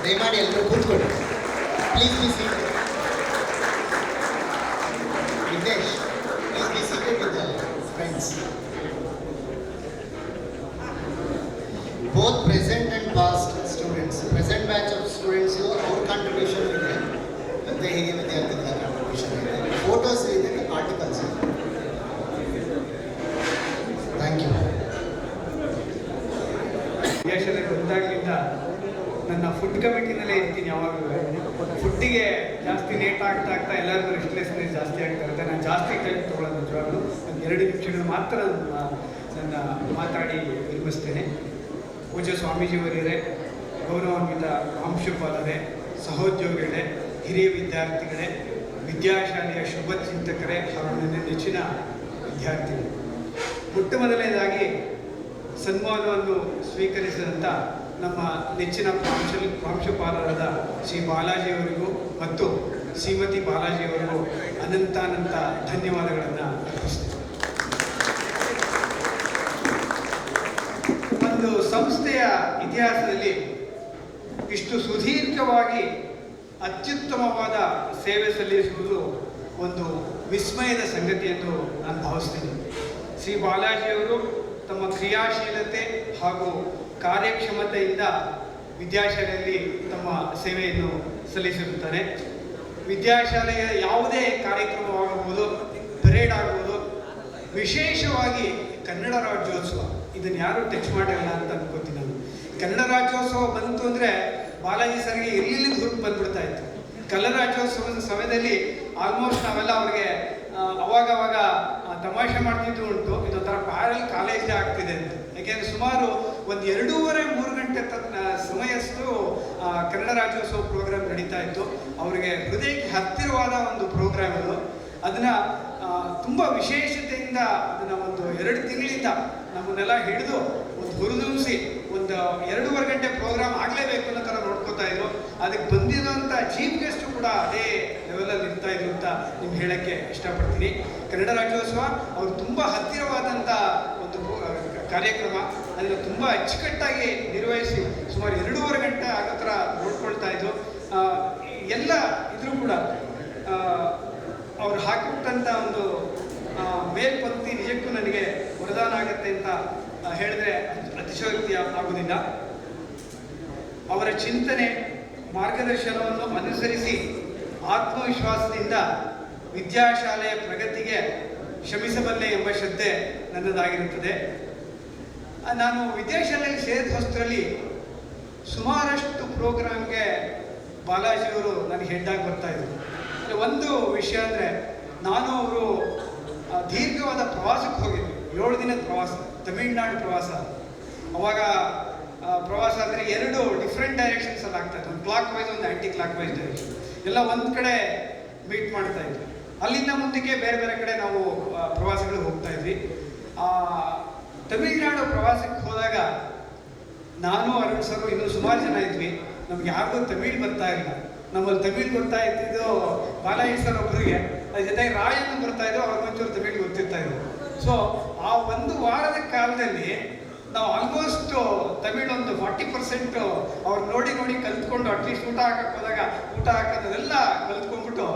ದಯಮಾಡಿ ಎಲ್ಲರೂ ಕೂತ್ಕೊಳ್ಳಿ. Please be seated. Vignesh, please be seated with friends. Both present and past students, present batch of students, our contribution ಇದೆ, ಮತ್ತೆ ಹಿರಿಯ ವಿದ್ಯಾರ್ಥಿಗಳ contribution ಇದೆ, photos ಇದೆ, articles ಇದೆ. Thank you. ವಿದ್ಯಾಶಾಲೆಗೆ ಬಂದಾಗಲಿಂದ ನನ್ನ ಫುಡ್ ಕಮಿಟಿನಲ್ಲೇ ಇರ್ತೀನಿ. ಯಾವಾಗಲೂ ಫುಡ್ಡಿಗೆ ಜಾಸ್ತಿ ಲೇಟ್ ಆಗ್ತಾ ಎಲ್ಲರಿಗೂ ರೆಸ್ಟ್ಲೆಸ್ನೆಸ್ ಜಾಸ್ತಿ ಆಗ್ತಾ ಇರುತ್ತೆ. ನಾನು ಜಾಸ್ತಿ ಟೈಮ್ ತೊಗೊಳ್ಳೋದು ನಿಜವಾಗ್ಲೂ. ಒಂದು 2 ನಿಮಿಷಗಳು ಮಾತ್ರ ನನ್ನ ಮಾತಾಡಿ ವಿರಮಿಸ್ತೇನೆ. ಪೂಜ್ಯ ಸ್ವಾಮೀಜಿಯವರೇ, ಗೌರವಾನ್ವಿತ ಪ್ರಾಂಶುಪಾಲರೇ, ಸಹೋದ್ಯೋಗಿಗಳೇ, ಹಿರಿಯ ವಿದ್ಯಾರ್ಥಿಗಳೇ, ವಿದ್ಯಾಶಾಲೆಯ ಶುಭ ಚಿಂತಕರೇ ಹಾಗೂ ನನ್ನ ನೆಚ್ಚಿನ ವಿದ್ಯಾರ್ಥಿಗಳು, ಮೊಟ್ಟ ಮೊದಲನೇದಾಗಿ ಸನ್ಮಾನವನ್ನು ಸ್ವೀಕರಿಸಿದಂಥ ನಮ್ಮ ನೆಚ್ಚಿನ ಪ್ರಾಂಶುಪಾಲರಾದ ಶ್ರೀ ಬಾಲಾಜಿಯವರಿಗೂ ಮತ್ತು ಶ್ರೀಮತಿ ಬಾಲಾಜಿಯವರಿಗೂ ಅನಂತ ಧನ್ಯವಾದಗಳನ್ನು ಅರ್ಪಿಸ್ತೇನೆ. ಒಂದು ಸಂಸ್ಥೆಯ ಇತಿಹಾಸದಲ್ಲಿ ಇಷ್ಟು ಸುದೀರ್ಘವಾಗಿ ಅತ್ಯುತ್ತಮವಾದ ಸೇವೆ ಸಲ್ಲಿಸುವುದು ಒಂದು ವಿಸ್ಮಯದ ಸಂಗತಿ ಎಂದು ನಾನು ಭಾವಿಸ್ತೇನೆ. ಶ್ರೀ ಬಾಲಾಜಿಯವರು ತಮ್ಮ ಕ್ರಿಯಾಶೀಲತೆ ಹಾಗೂ ಕಾರ್ಯಕ್ಷಮತೆಯಿಂದ ವಿದ್ಯಾಶಾಲೆಯಲ್ಲಿ ತಮ್ಮ ಸೇವೆಯನ್ನು ಸಲ್ಲಿಸಿರುತ್ತಾರೆ. ವಿದ್ಯಾಶಾಲೆಯ ಯಾವುದೇ ಕಾರ್ಯಕ್ರಮವಾಗಬಹುದು, ಪರೇಡ್ ಆಗಬಹುದು, ವಿಶೇಷವಾಗಿ ಕನ್ನಡ ರಾಜ್ಯೋತ್ಸವ, ಇದನ್ನು ಯಾರು ಟಚ್ ಮಾಡಿಲ್ಲ ಅಂತ ಅನ್ಕೋತೀನಿ ನಾನು. ಕನ್ನಡ ರಾಜ್ಯೋತ್ಸವ ಬಂತು ಅಂದರೆ ಬಾಲಾಜಿ ಸರ್ಗೆ ಎಲ್ಲಿ ಹುರುಪು ಬಂದ್ಬಿಡ್ತಾ ಇತ್ತು. ಕನ್ನಡ ರಾಜ್ಯೋತ್ಸವದ ಸಮಯದಲ್ಲಿ ಆಲ್ಮೋಸ್ಟ್ ನಾವೆಲ್ಲ ಅವ್ರಿಗೆ ಅವಾಗವಾಗ ತಮಾಷೆ ಮಾಡ್ತಿದ್ದು ಉಂಟು, ಇದೊಂಥರ ಪ್ಯಾರಲ್ ಕಾಲೇಜ್ ಆಗ್ತಿದೆ ಅಂತ. ಯಾಕೆಂದರೆ ಸುಮಾರು ಒಂದು 2.5-3 ಗಂಟೆ ಸಮಯಷ್ಟು ಕನ್ನಡ ರಾಜ್ಯೋತ್ಸವ ಪ್ರೋಗ್ರಾಮ್ ನಡೀತಾ ಇತ್ತು. ಅವರಿಗೆ ಹೃದಯಕ್ಕೆ ಹತ್ತಿರವಾದ ಒಂದು ಪ್ರೋಗ್ರಾಮ್ ಅದು. ಅದನ್ನು ತುಂಬ ವಿಶೇಷತೆಯಿಂದ ಅದನ್ನು ಒಂದು 2 ತಿಂಗಳಿಂದ ನಮ್ಮನ್ನೆಲ್ಲ ಹಿಡಿದು ಒಂದು ಹುರಿದುಂಬಿಸಿ ಒಂದು 2.5 ಗಂಟೆ ಪ್ರೋಗ್ರಾಮ್ ಆಗಲೇಬೇಕು ಅನ್ನೋ ಥರ ನೋಡ್ಕೋತಾ ಇದ್ರು. ಅದಕ್ಕೆ ಬಂದಿರೋಂಥ ಚೀಫ್ ಗೆಸ್ಟು ಕೂಡ ಅದೇ ಲೆವೆಲಲ್ಲಿ ಇರ್ತಾ ಇದ್ರು ಅಂತ ನಿಮ್ಗೆ ಹೇಳೋಕ್ಕೆ ಇಷ್ಟಪಡ್ತೀನಿ. ಕನ್ನಡ ರಾಜ್ಯೋತ್ಸವ ಅವರು ತುಂಬ ಹತ್ತಿರವಾದಂಥ ಒಂದು ಕಾರ್ಯಕ್ರಮ. ಅದನ್ನು ತುಂಬ ಅಚ್ಚುಕಟ್ಟಾಗಿ ನಿರ್ವಹಿಸಿ ಸುಮಾರು 2.5 ಗಂಟೆ ಆಗೋ ಥರ ನೋಡ್ಕೊಳ್ತಾ ಇದ್ರು. ಎಲ್ಲ ಇದ್ರೂ ಕೂಡ ಅವ್ರು ಹಾಕಿಬಿಟ್ಟಂಥ ಒಂದು ಮೇಲ್ಪಂಕ್ತಿ ನಿಜಕ್ಕೂ ನನಗೆ ವರದಾನ ಆಗುತ್ತೆ ಅಂತ ಹೇಳಿದ್ರೆ ಅತಿಶಯೋಕ್ತಿ ಆಗುವುದಿಲ್ಲ. ಅವರ ಚಿಂತನೆ ಮಾರ್ಗದರ್ಶನವನ್ನು ಅನುಸರಿಸಿ ಆತ್ಮವಿಶ್ವಾಸದಿಂದ ವಿದ್ಯಾಶಾಲೆಯ ಪ್ರಗತಿಗೆ ಶ್ರಮಿಸಬಲ್ಲೆ ಎಂಬ ಶ್ರದ್ಧೆ ನನ್ನದಾಗಿರುತ್ತದೆ. ನಾನು ವಿದ್ಯಾಶಾಲೆಯಲ್ಲಿ ಸೇರಿದ ಹೊಸರಲ್ಲಿ ಸುಮಾರಷ್ಟು ಪ್ರೋಗ್ರಾಮ್ಗೆ ಬಾಲಾಜಿಯವರು ನನಗೆ ಹೆಡ್ಡಾಗಿ ಬರ್ತಾಯಿದ್ರು. ಒಂದು ವಿಷಯ ಅಂದರೆ, ನಾನು ಅವರು ದೀರ್ಘವಾದ ಪ್ರವಾಸಕ್ಕೆ ಹೋಗಿದ್ವಿ. 7 ದಿನದ ಪ್ರವಾಸ, ತಮಿಳುನಾಡು ಪ್ರವಾಸ. ಅವಾಗ ಪ್ರವಾಸ ಅಂದರೆ 2 ಡಿಫ್ರೆಂಟ್ ಡೈರೆಕ್ಷನ್ಸಲ್ಲಿ ಆಗ್ತಾಯಿತ್ತು. ಒಂದು ಕ್ಲಾಕ್ ವೈಸ್, ಒಂದು ಆ್ಯಂಟಿ ಕ್ಲಾಕ್ ವೈಸ್ ಡೈರೆಕ್ಷನ್. ಎಲ್ಲ ಒಂದು ಕಡೆ ಮೀಟ್ ಮಾಡ್ತಾ ಇದ್ವಿ. ಅಲ್ಲಿಂದ ಮುಂದಕ್ಕೆ ಬೇರೆ ಬೇರೆ ಕಡೆ ನಾವು ಪ್ರವಾಸಗಳು ಹೋಗ್ತಾ ಇದ್ವಿ. ತಮಿಳುನಾಡು ಪ್ರವಾಸಕ್ಕೆ ಹೋದಾಗ ನಾನು, ಅರುಣ್ ಸರ್, ಇನ್ನೂ ಸುಮಾರು ಜನ ಇದ್ವಿ. ನಮ್ಗೆ ಯಾರಿಗೂ ತಮಿಳ್ ಬರ್ತಾ ಇಲ್ಲ. ನಮ್ಮಲ್ಲಿ ತಮಿಳ್ ಬರ್ತಾ ಇದ್ದಿದ್ದು ಬಾಲಾಜಿ ಸರ್ ಒಬ್ಬರಿಗೆ, ಅದ್ರ ಜೊತೆಗೆ ರಾಯನ್ನು ಬರ್ತಾ ಇದ್ರು, ಅವ್ರಿಗೊಂಚೂರು ತಮಿಳ್ ಗೊತ್ತಿರ್ತಾ ಇದ್ರು. ಸೊ ಆ 1 ವಾರದ ಕಾಲದಲ್ಲಿ ನಾವು ಆಲ್ಮೋಸ್ಟ್ ತಮಿಳ್ ಒಂದು 40% ಅವ್ರು ನೋಡಿ ಕಲ್ತ್ಕೊಂಡು, ಅಟ್ಲೀಸ್ಟ್ ಊಟ ಹಾಕಕ್ಕೆ ಹೋದಾಗ ಊಟ ಹಾಕೋದೆಲ್ಲ ಕಲ್ತ್ಕೊಂಡ್ಬಿಟ್ಟು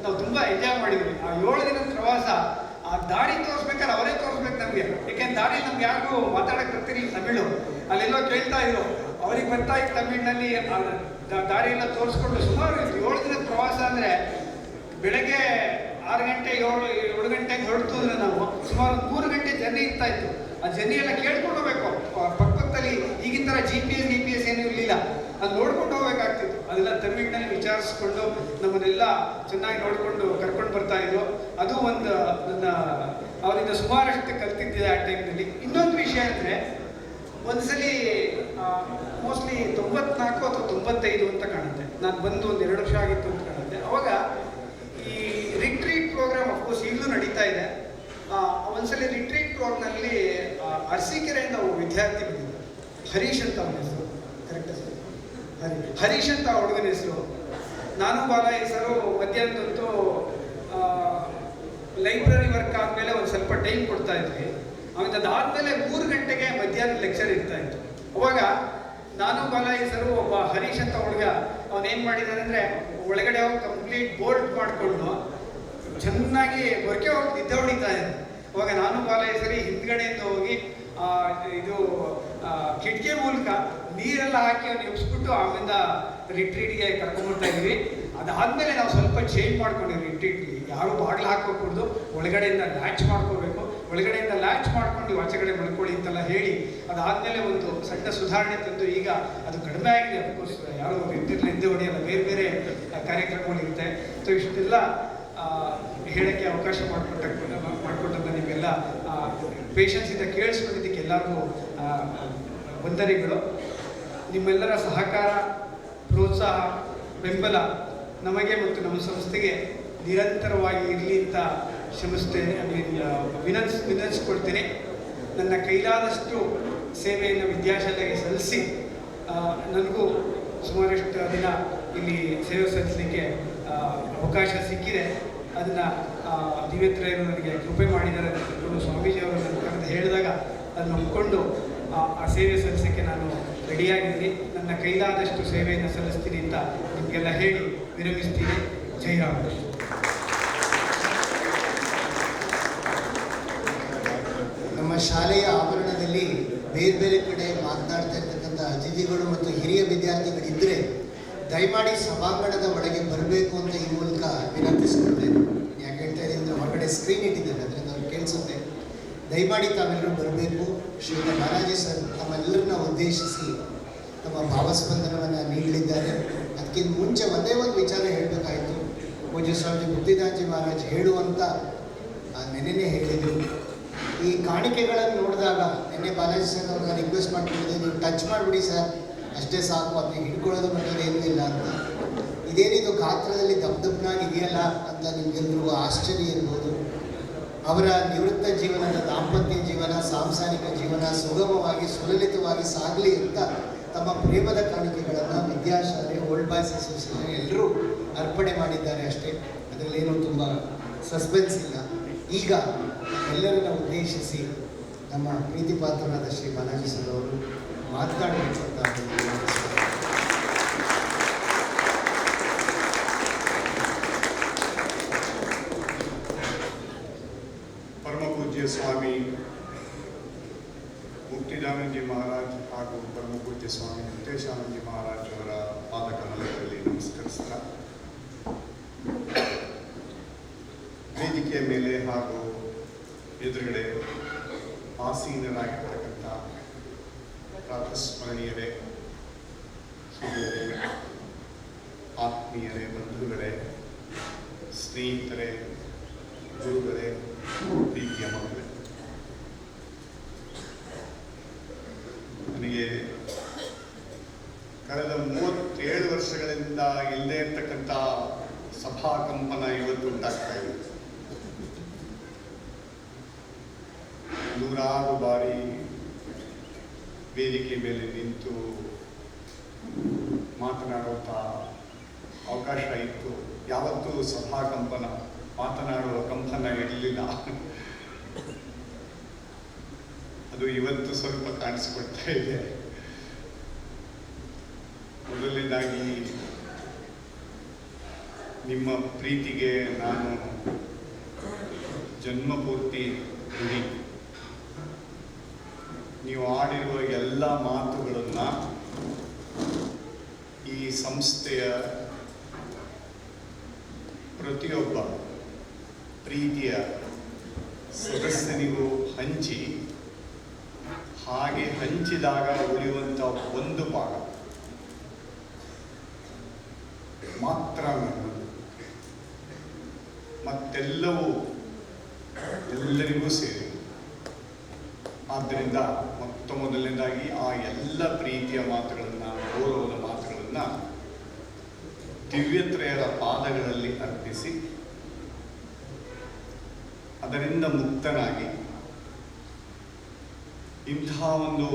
ನಾವು ತುಂಬ ಎಂಜಾಯ್ ಮಾಡಿದ್ವಿ. ಆ 7 ದಿನದ ಪ್ರವಾಸ, ಆ ದಾರಿ ತೋರಿಸ್ಬೇಕಾದ್ರೆ ಅವರೇ ತೋರಿಸ್ಬೇಕು ನಮಗೆ. ಯಾಕೆಂದ್ರೆ ದಾರಿ ನಮ್ಗೆ ಯಾರಿಗೂ ಮಾತಾಡಕ್ಕೆ ಬರ್ತಿರ್ಲಿಲ್ಲ ತಮಿಳು. ಅಲ್ಲೆಲ್ಲೋ ಕೇಳ್ತಾ ಇದ್ರು, ಅವ್ರಿಗೆ ಬರ್ತಾ ಇತ್ತು ತಮಿಳಿನಲ್ಲಿ. ದಾರಿ ಎಲ್ಲ ತೋರಿಸ್ಕೊಂಡು ಸುಮಾರು 7 ದಿನದ ಪ್ರವಾಸ ಅಂದರೆ ಬೆಳಗ್ಗೆ 6 ಗಂಟೆ 7 ಗಂಟೆಗೆ ಹೊರಡ್ತು ಅಂದರೆ ನಾವು ಸುಮಾರು 3 ಗಂಟೆ ಜರ್ನಿ ಇರ್ತಾ ಇತ್ತು. ಆ ಜರ್ನಿ ಎಲ್ಲ ಕೇಳ್ಕೊಂಡು ಹೋಗ್ಬೇಕು. ಪಕ್ಕದಲ್ಲಿ ಈಗಿನ ಥರ GPS ಏನೂ ಇರಲಿಲ್ಲ. ಅದು ನೋಡ್ಕೊಂಡು ಹೋಗ್ಬೇಕಾಗ್ತಿತ್ತು. ಅದೆಲ್ಲ ತಮಿಳಿನಲ್ಲಿ ವಿಚಾರಿಸ್ಕೊಂಡು ನಮ್ಮನ್ನೆಲ್ಲ ಚೆನ್ನಾಗಿ ನೋಡಿಕೊಂಡು ಕರ್ಕೊಂಡು ಬರ್ತಾ ಇದ್ರು. ಅದು ಒಂದು ನನ್ನ ಅವರಿಂದ ಸುಮಾರಷ್ಟು ಕಲ್ತಿದ್ದೆ ಆ ಟೈಮ್ನಲ್ಲಿ. ಇನ್ನೊಂದು ವಿಷಯ ಅಂದರೆ, ಒಂದ್ಸಲಿ ಮೋಸ್ಟ್ಲಿ 94 ಅಥವಾ 95 ಅಂತ ಕಾಣುತ್ತೆ, ನಾನು ಬಂದು ಒಂದು 2 ವರ್ಷ ಆಗಿತ್ತು ಅಂತ ಕಾಣುತ್ತೆ. ಅವಾಗ ಈ ರಿಟ್ರೀಟ್ ಪ್ರೋಗ್ರಾಮ್ ಅಫ್ಕೋರ್ಸ್ ಈಗಲೂ ನಡೀತಾ ಇದೆ. ಒಂದ್ಸಲಿ ರಿಟ್ರೀಟ್ ಪ್ರೋಗ್ರಾಮ್ನಲ್ಲಿ ಅರಸೀಕೆರೆಯಿಂದ ಒಬ್ಬ ವಿದ್ಯಾರ್ಥಿ ಬಂದಿದ್ದರು. ಹರೀಶ್ ಅಂತ ಅವನ ಹೆಸರು, ಕರೆಕ್ಟ್ ಸರ್? ಹರೀಶ್ ಅಂತ ಹುಡುಗನ ಹೆಸರು. ನಾನು ಬಾಲಾಜಿ ಸರು ಮಧ್ಯಾಹ್ನದಂತೂ ಲೈಬ್ರರಿ ವರ್ಕ್ ಆದಮೇಲೆ ಒಂದು ಸ್ವಲ್ಪ ಟೈಮ್ ಕೊಡ್ತಾ ಇದ್ವಿ. ಆಮೇಲೆ ಅದಾದಮೇಲೆ 3 ಗಂಟೆಗೆ ಮಧ್ಯಾಹ್ನ ಲೆಕ್ಚರ್ ಇರ್ತಾ ಇತ್ತು. ಅವಾಗ ನಾನು ಬಾಲಾಜಿ ಸರ್ ಒಬ್ಬ ಹರೀಶ್ ಅಂತ ಹುಡುಗ ಅವನೇನು ಮಾಡಿದ್ದಾನೆ ಅಂದರೆ ಒಳಗಡೆ ಹೋಗಿ ಕಂಪ್ಲೀಟ್ ಬೋಲ್ಟ್ ಮಾಡಿಕೊಂಡು ಚೆನ್ನಾಗಿ ಹೊರಕೆ ಹೋಗಿ ನಿದ್ದೆ ಹೊಡಿತಾ ಇದ್ದೆ. ಅವಾಗ ನಾನು ಬಾಲಾಜಿ ಸರಿ ಹಿಂದ್ಗಡೆಯಿಂದ ಹೋಗಿ ಇದು ಕಿಟಕಿ ಮೂಲಕ ನೀರೆಲ್ಲ ಹಾಕಿ ಅವ್ನು ಎಬ್ಸ್ಬಿಟ್ಟು ಆಮೇಲೆ ರಿಟ್ರೀಟ್ಗೆ ಕರ್ಕೊಂಡ್ಬರ್ತಾ ಇದ್ವಿ. ಅದಾದಮೇಲೆ ನಾವು ಸ್ವಲ್ಪ ಚೇಂಜ್ ಮಾಡ್ಕೊಂಡಿದ್ವಿ ರಿಟ್ರೀಟ್ಗೆ. ಯಾರು ಬಾಗಿಲು ಹಾಕೋಕೂಡ್ದು, ಒಳಗಡೆಯಿಂದ ಲ್ಯಾಚ್ ಮಾಡ್ಕೋಬೇಕು, ಒಳಗಡೆಯಿಂದ ಲ್ಯಾಚ್ ಮಾಡ್ಕೊಂಡು ಆಚೆಗಡೆ ಮಲ್ಕೊಳ್ಳಿ ಅಂತೆಲ್ಲ ಹೇಳಿ ಅದಾದಮೇಲೆ ಒಂದು ಸಣ್ಣ ಸುಧಾರಣೆ ತಂದು ಈಗ ಅದು ಕಡಿಮೆ ಆಗಿದೆ. ಅಫ್ಕೋರ್ಸ್ ಯಾರು ನಿದ್ದೆ ಹೊಡೆಯಲ್ಲ, ಬೇರೆ ಬೇರೆ ಕಾರ್ಯಕ್ರಮಗಳಿರುತ್ತೆ. ಸೊ ಇಷ್ಟೆಲ್ಲ ಹೇಳೋಕ್ಕೆ ಅವಕಾಶ ಮಾಡಿಕೊಟ್ಟಂತ ನಿಮಗೆಲ್ಲ ಪೇಷನ್ಸಿಂದ ಕೇಳಿಸ್ಕೊಂಡಿದ್ದಕ್ಕೆ ಎಲ್ಲರಿಗೂ ವಂದನೆಗಳು. ನಿಮ್ಮೆಲ್ಲರ ಸಹಕಾರ, ಪ್ರೋತ್ಸಾಹ, ಬೆಂಬಲ ನಮಗೆ ಮತ್ತು ನಮ್ಮ ಸಂಸ್ಥೆಗೆ ನಿರಂತರವಾಗಿ ಇರಲಿ ಅಂತ ಶ್ರಮಿಸ್ತೇನೆ, ವಿನಂತಿಸ್ಕೊಳ್ತೇನೆ. ನನ್ನ ಕೈಲಾದಷ್ಟು ಸೇವೆಯನ್ನು ವಿದ್ಯಾಶಾಲೆಗೆ ಸಲ್ಲಿಸಿ ನನಗೂ ಸುಮಾರಷ್ಟು ದಿನ ಇಲ್ಲಿ ಸೇವೆ ಸಲ್ಲಿಸಲಿಕ್ಕೆ ಅವಕಾಶ ಸಿಕ್ಕಿದೆ. ಅದನ್ನು ದಿವ್ಯತ್ರಯರು ನನಗೆ ಕೃಪೆ ಮಾಡಿದ್ದಾರೆ ಅಂತ ಸ್ವಾಮೀಜಿಯವರು ನನ್ನ ಕರೆದು ಹೇಳಿದಾಗ ಅದನ್ನು ಒಪ್ಪಿಕೊಂಡು ಆ ಸೇವೆ ಸಲ್ಲಿಸೋಕ್ಕೆ ನಾನು ರೆಡಿಯಾಗಿದ್ದೀನಿ. ನನ್ನ ಕೈಲಾದಷ್ಟು ಸೇವೆಯನ್ನು ಸಲ್ಲಿಸ್ತೀನಿ ಅಂತ ನಿಮಗೆಲ್ಲ ಹೇಳಿ ವಿರಮಿಸ್ತೀನಿ. ಜೈ ರಾಮಕೃಷ್ಣ. ನಮ್ಮ ಶಾಲೆಯ ಆವರಣದಲ್ಲಿ ಬೇರೆ ಬೇರೆ ಕಡೆ ಮಾತನಾಡ್ತಾ ಇರ್ತಕ್ಕಂಥ ಅತಿಥಿಗಳು ಮತ್ತು ಹಿರಿಯ ವಿದ್ಯಾರ್ಥಿಗಳಿದ್ದರೆ ದಯಮಾಡಿ ಸಭಾಂಗಣದ ಒಳಗೆ ಬರಬೇಕು ಅಂತ ಈ ಮೂಲಕ ವಿನಂತಿಸ್ಕೊಳ್ತೇನೆ. ಯಾಕೆ ಹೇಳ್ತಾ ಇದ್ದೀನಿ ಅಂದರೆ ಹೊರಗಡೆ ಸ್ಕ್ರೀನ್ ಇಟ್ಟಿದ್ದಾರೆ, ಅದರಿಂದ ಅವ್ರು ಕೇಳಿಸುತ್ತೆ. ದಯಮಾಡಿ ತಾವೆಲ್ಲರೂ ಬರಬೇಕು. ಶ್ರೀಯುತ ಬಾಲಾಜಿ ಸರ್ ತಮ್ಮೆಲ್ಲರನ್ನ ಉದ್ದೇಶಿಸಿ ತಮ್ಮ ಭಾವಸ್ಪಂದನವನ್ನು ನೀಡಲಿದ್ದಾರೆ. ಅದಕ್ಕಿಂತ ಮುಂಚೆ ಒಂದೇ ಒಂದು ವಿಚಾರ ಹೇಳಬೇಕಾಯಿತು. ಪೂಜ್ಯ ಸ್ವಾಮಿ ಮುಕ್ತಿದಾಂಜಿ ಮಹಾರಾಜ್ ಹೇಳುವಂಥ ನೆನ್ನೆ ಹೇಳಿದರು. ಈ ಕಾಣಿಕೆಗಳನ್ನು ನೋಡಿದಾಗ ನಿನ್ನೆ ಬಾಲಾಜಿ ಸರ್ ಅವ್ರನ್ನ ರಿಕ್ವೆಸ್ಟ್ ಮಾಡ್ಕೊಂಡಿದ್ದೆ, ನೀವು ಟಚ್ ಮಾಡಿಬಿಡಿ ಸರ್, ಅಷ್ಟೇ ಸಾಕು, ಅದನ್ನ ಹಿಡ್ಕೊಳ್ಳೋದು ಮಟ್ಟೋದು ಏನೂ ಇಲ್ಲ ಅಂತ. ಇದೇನಿದು ಗಾತ್ರದಲ್ಲಿ ದಪ್ಪನಾಗಿ ಇದೆಯಲ್ಲ ಅಂತ ನಿಮಗೆಲ್ಲರಿಗೂ ಆಶ್ಚರ್ಯ ಇರ್ಬೋದು. ಅವರ ನಿವೃತ್ತ ಜೀವನದ ದಾಂಪತ್ಯ ಜೀವನ, ಸಾಂಸಾರಿಕ ಜೀವನ ಸುಗಮವಾಗಿ ಸುಲಲಿತವಾಗಿ ಸಾಗಲಿ ಅಂತ ತಮ್ಮ ಪ್ರೇಮದ ಕಾಣಿಕೆಗಳನ್ನು ವಿದ್ಯಾಶಾಲೆ, ಓಲ್ಡ್ ಬಾಯ್ಸ್ ಅಸೋಸಿಯೇಷನ್ ಎಲ್ಲರೂ ಅರ್ಪಣೆ ಮಾಡಿದ್ದಾರೆ ಅಷ್ಟೇ. ಅದರಲ್ಲೇನೂ ತುಂಬ ಸಸ್ಪೆನ್ಸ್ ಇಲ್ಲ. ಈಗ ಎಲ್ಲರನ್ನ ಉದ್ದೇಶಿಸಿ ನಮ್ಮ ಪ್ರೀತಿ ಪಾತ್ರರಾದ ಶ್ರೀ ಬಾಲಾಜಿ ಸರ್ ಅವರು ಮಾತನಾಡಬೇಕು ಅಂತ ಪರಮ ಪೂಜ್ಯ ಸ್ವಾಮಿ ಮುಕ್ತಿದಾನಂದಜಿ ಮಹಾರಾಜ್ ಹಾಗೂ ಪರಮ ಪೂಜ್ಯ ಸ್ವಾಮಿ ವೆಂಕಟೇಶಾನಂದಜಿ ಮಹಾರಾಜ್ ಅವರ ಪಾದಕಮಲಗಳಲ್ಲಿ ನಮಸ್ಕರಿಸ್ತಾ, ವೇದಿಕೆಯ ಮೇಲೆ ಹಾಗೂ ಎದುರುಗಡೆ ಆಸೀನರಾಗಿರ್ತಕ್ಕಂಥ ಪ್ರಾತಸ್ಮರಣೀಯರೇ, ಹಿರಿಯರೇ, ಆತ್ಮೀಯರೇ, ಬಂಧುಗಳೇ, ಸ್ನೇಹಿತರೇ, ಗುರುಗಳೇ, ಪ್ರೀತಿಯ ಮಕ್ಕಳೇ, ನನಗೆ ಕಳೆದ 37 ವರ್ಷಗಳಿಂದ ಇಲ್ಲದೇ ಇರ್ತಕ್ಕಂಥ ಸಭಾ ಕಂಪನ ಇವತ್ತು ಉಂಟಾಗ್ತಾ ಇದೆ. ನೂರಾರು ಬಾರಿ ವೇದಿಕೆ ಮೇಲೆ ನಿಂತು ಮಾತನಾಡುವಂಥ ಅವಕಾಶ ಇತ್ತು. ಯಾವತ್ತೂ ಸಭಾ ಕಂಪನ, ಮಾತನಾಡುವ ಕಂಪನ ಇರಲಿಲ್ಲ. ಅದು ಇವತ್ತು ಸ್ವಲ್ಪ ಕಾಣಿಸಿಕೊಳ್ತಾ ಇದೆ. ಮೊದಲನೇದಾಗಿ ನಿಮ್ಮ ಪ್ರೀತಿಗೆ ನಾನು ಜನ್ಮಪೂರ್ತಿ ಋಣಿ. ನೀವು ಆಡಿರುವ ಎಲ್ಲ ಮಾತುಗಳನ್ನು ಈ ಸಂಸ್ಥೆಯ ಪ್ರತಿಯೊಬ್ಬ ಪ್ರೀತಿಯ ಸದಸ್ಯನಿಗೂ ಹಂಚಿ, ಹಾಗೆ ಹಂಚಿದಾಗ ಉಳಿಯುವಂಥ ಒಂದು ಭಾಗ ಮಾತ್ರ ನನ್ನದು, ಮತ್ತೆಲ್ಲವೂ ಎಲ್ಲರಿಗೂ ಸೇರಿ. ಆದ್ದರಿಂದ ಮೊದಲನೇದಾಗಿ ಆ ಎಲ್ಲ ಪ್ರೀತಿಯ ಮಾತುಗಳನ್ನು, ಗೌರವದ ಮಾತುಗಳನ್ನು ದಿವ್ಯತ್ರಯರ ಪಾದಗಳಲ್ಲಿ ಅರ್ಪಿಸಿ, ಅದರಿಂದ ಮುಕ್ತನಾಗಿ ಇಂತಹ ಒಂದು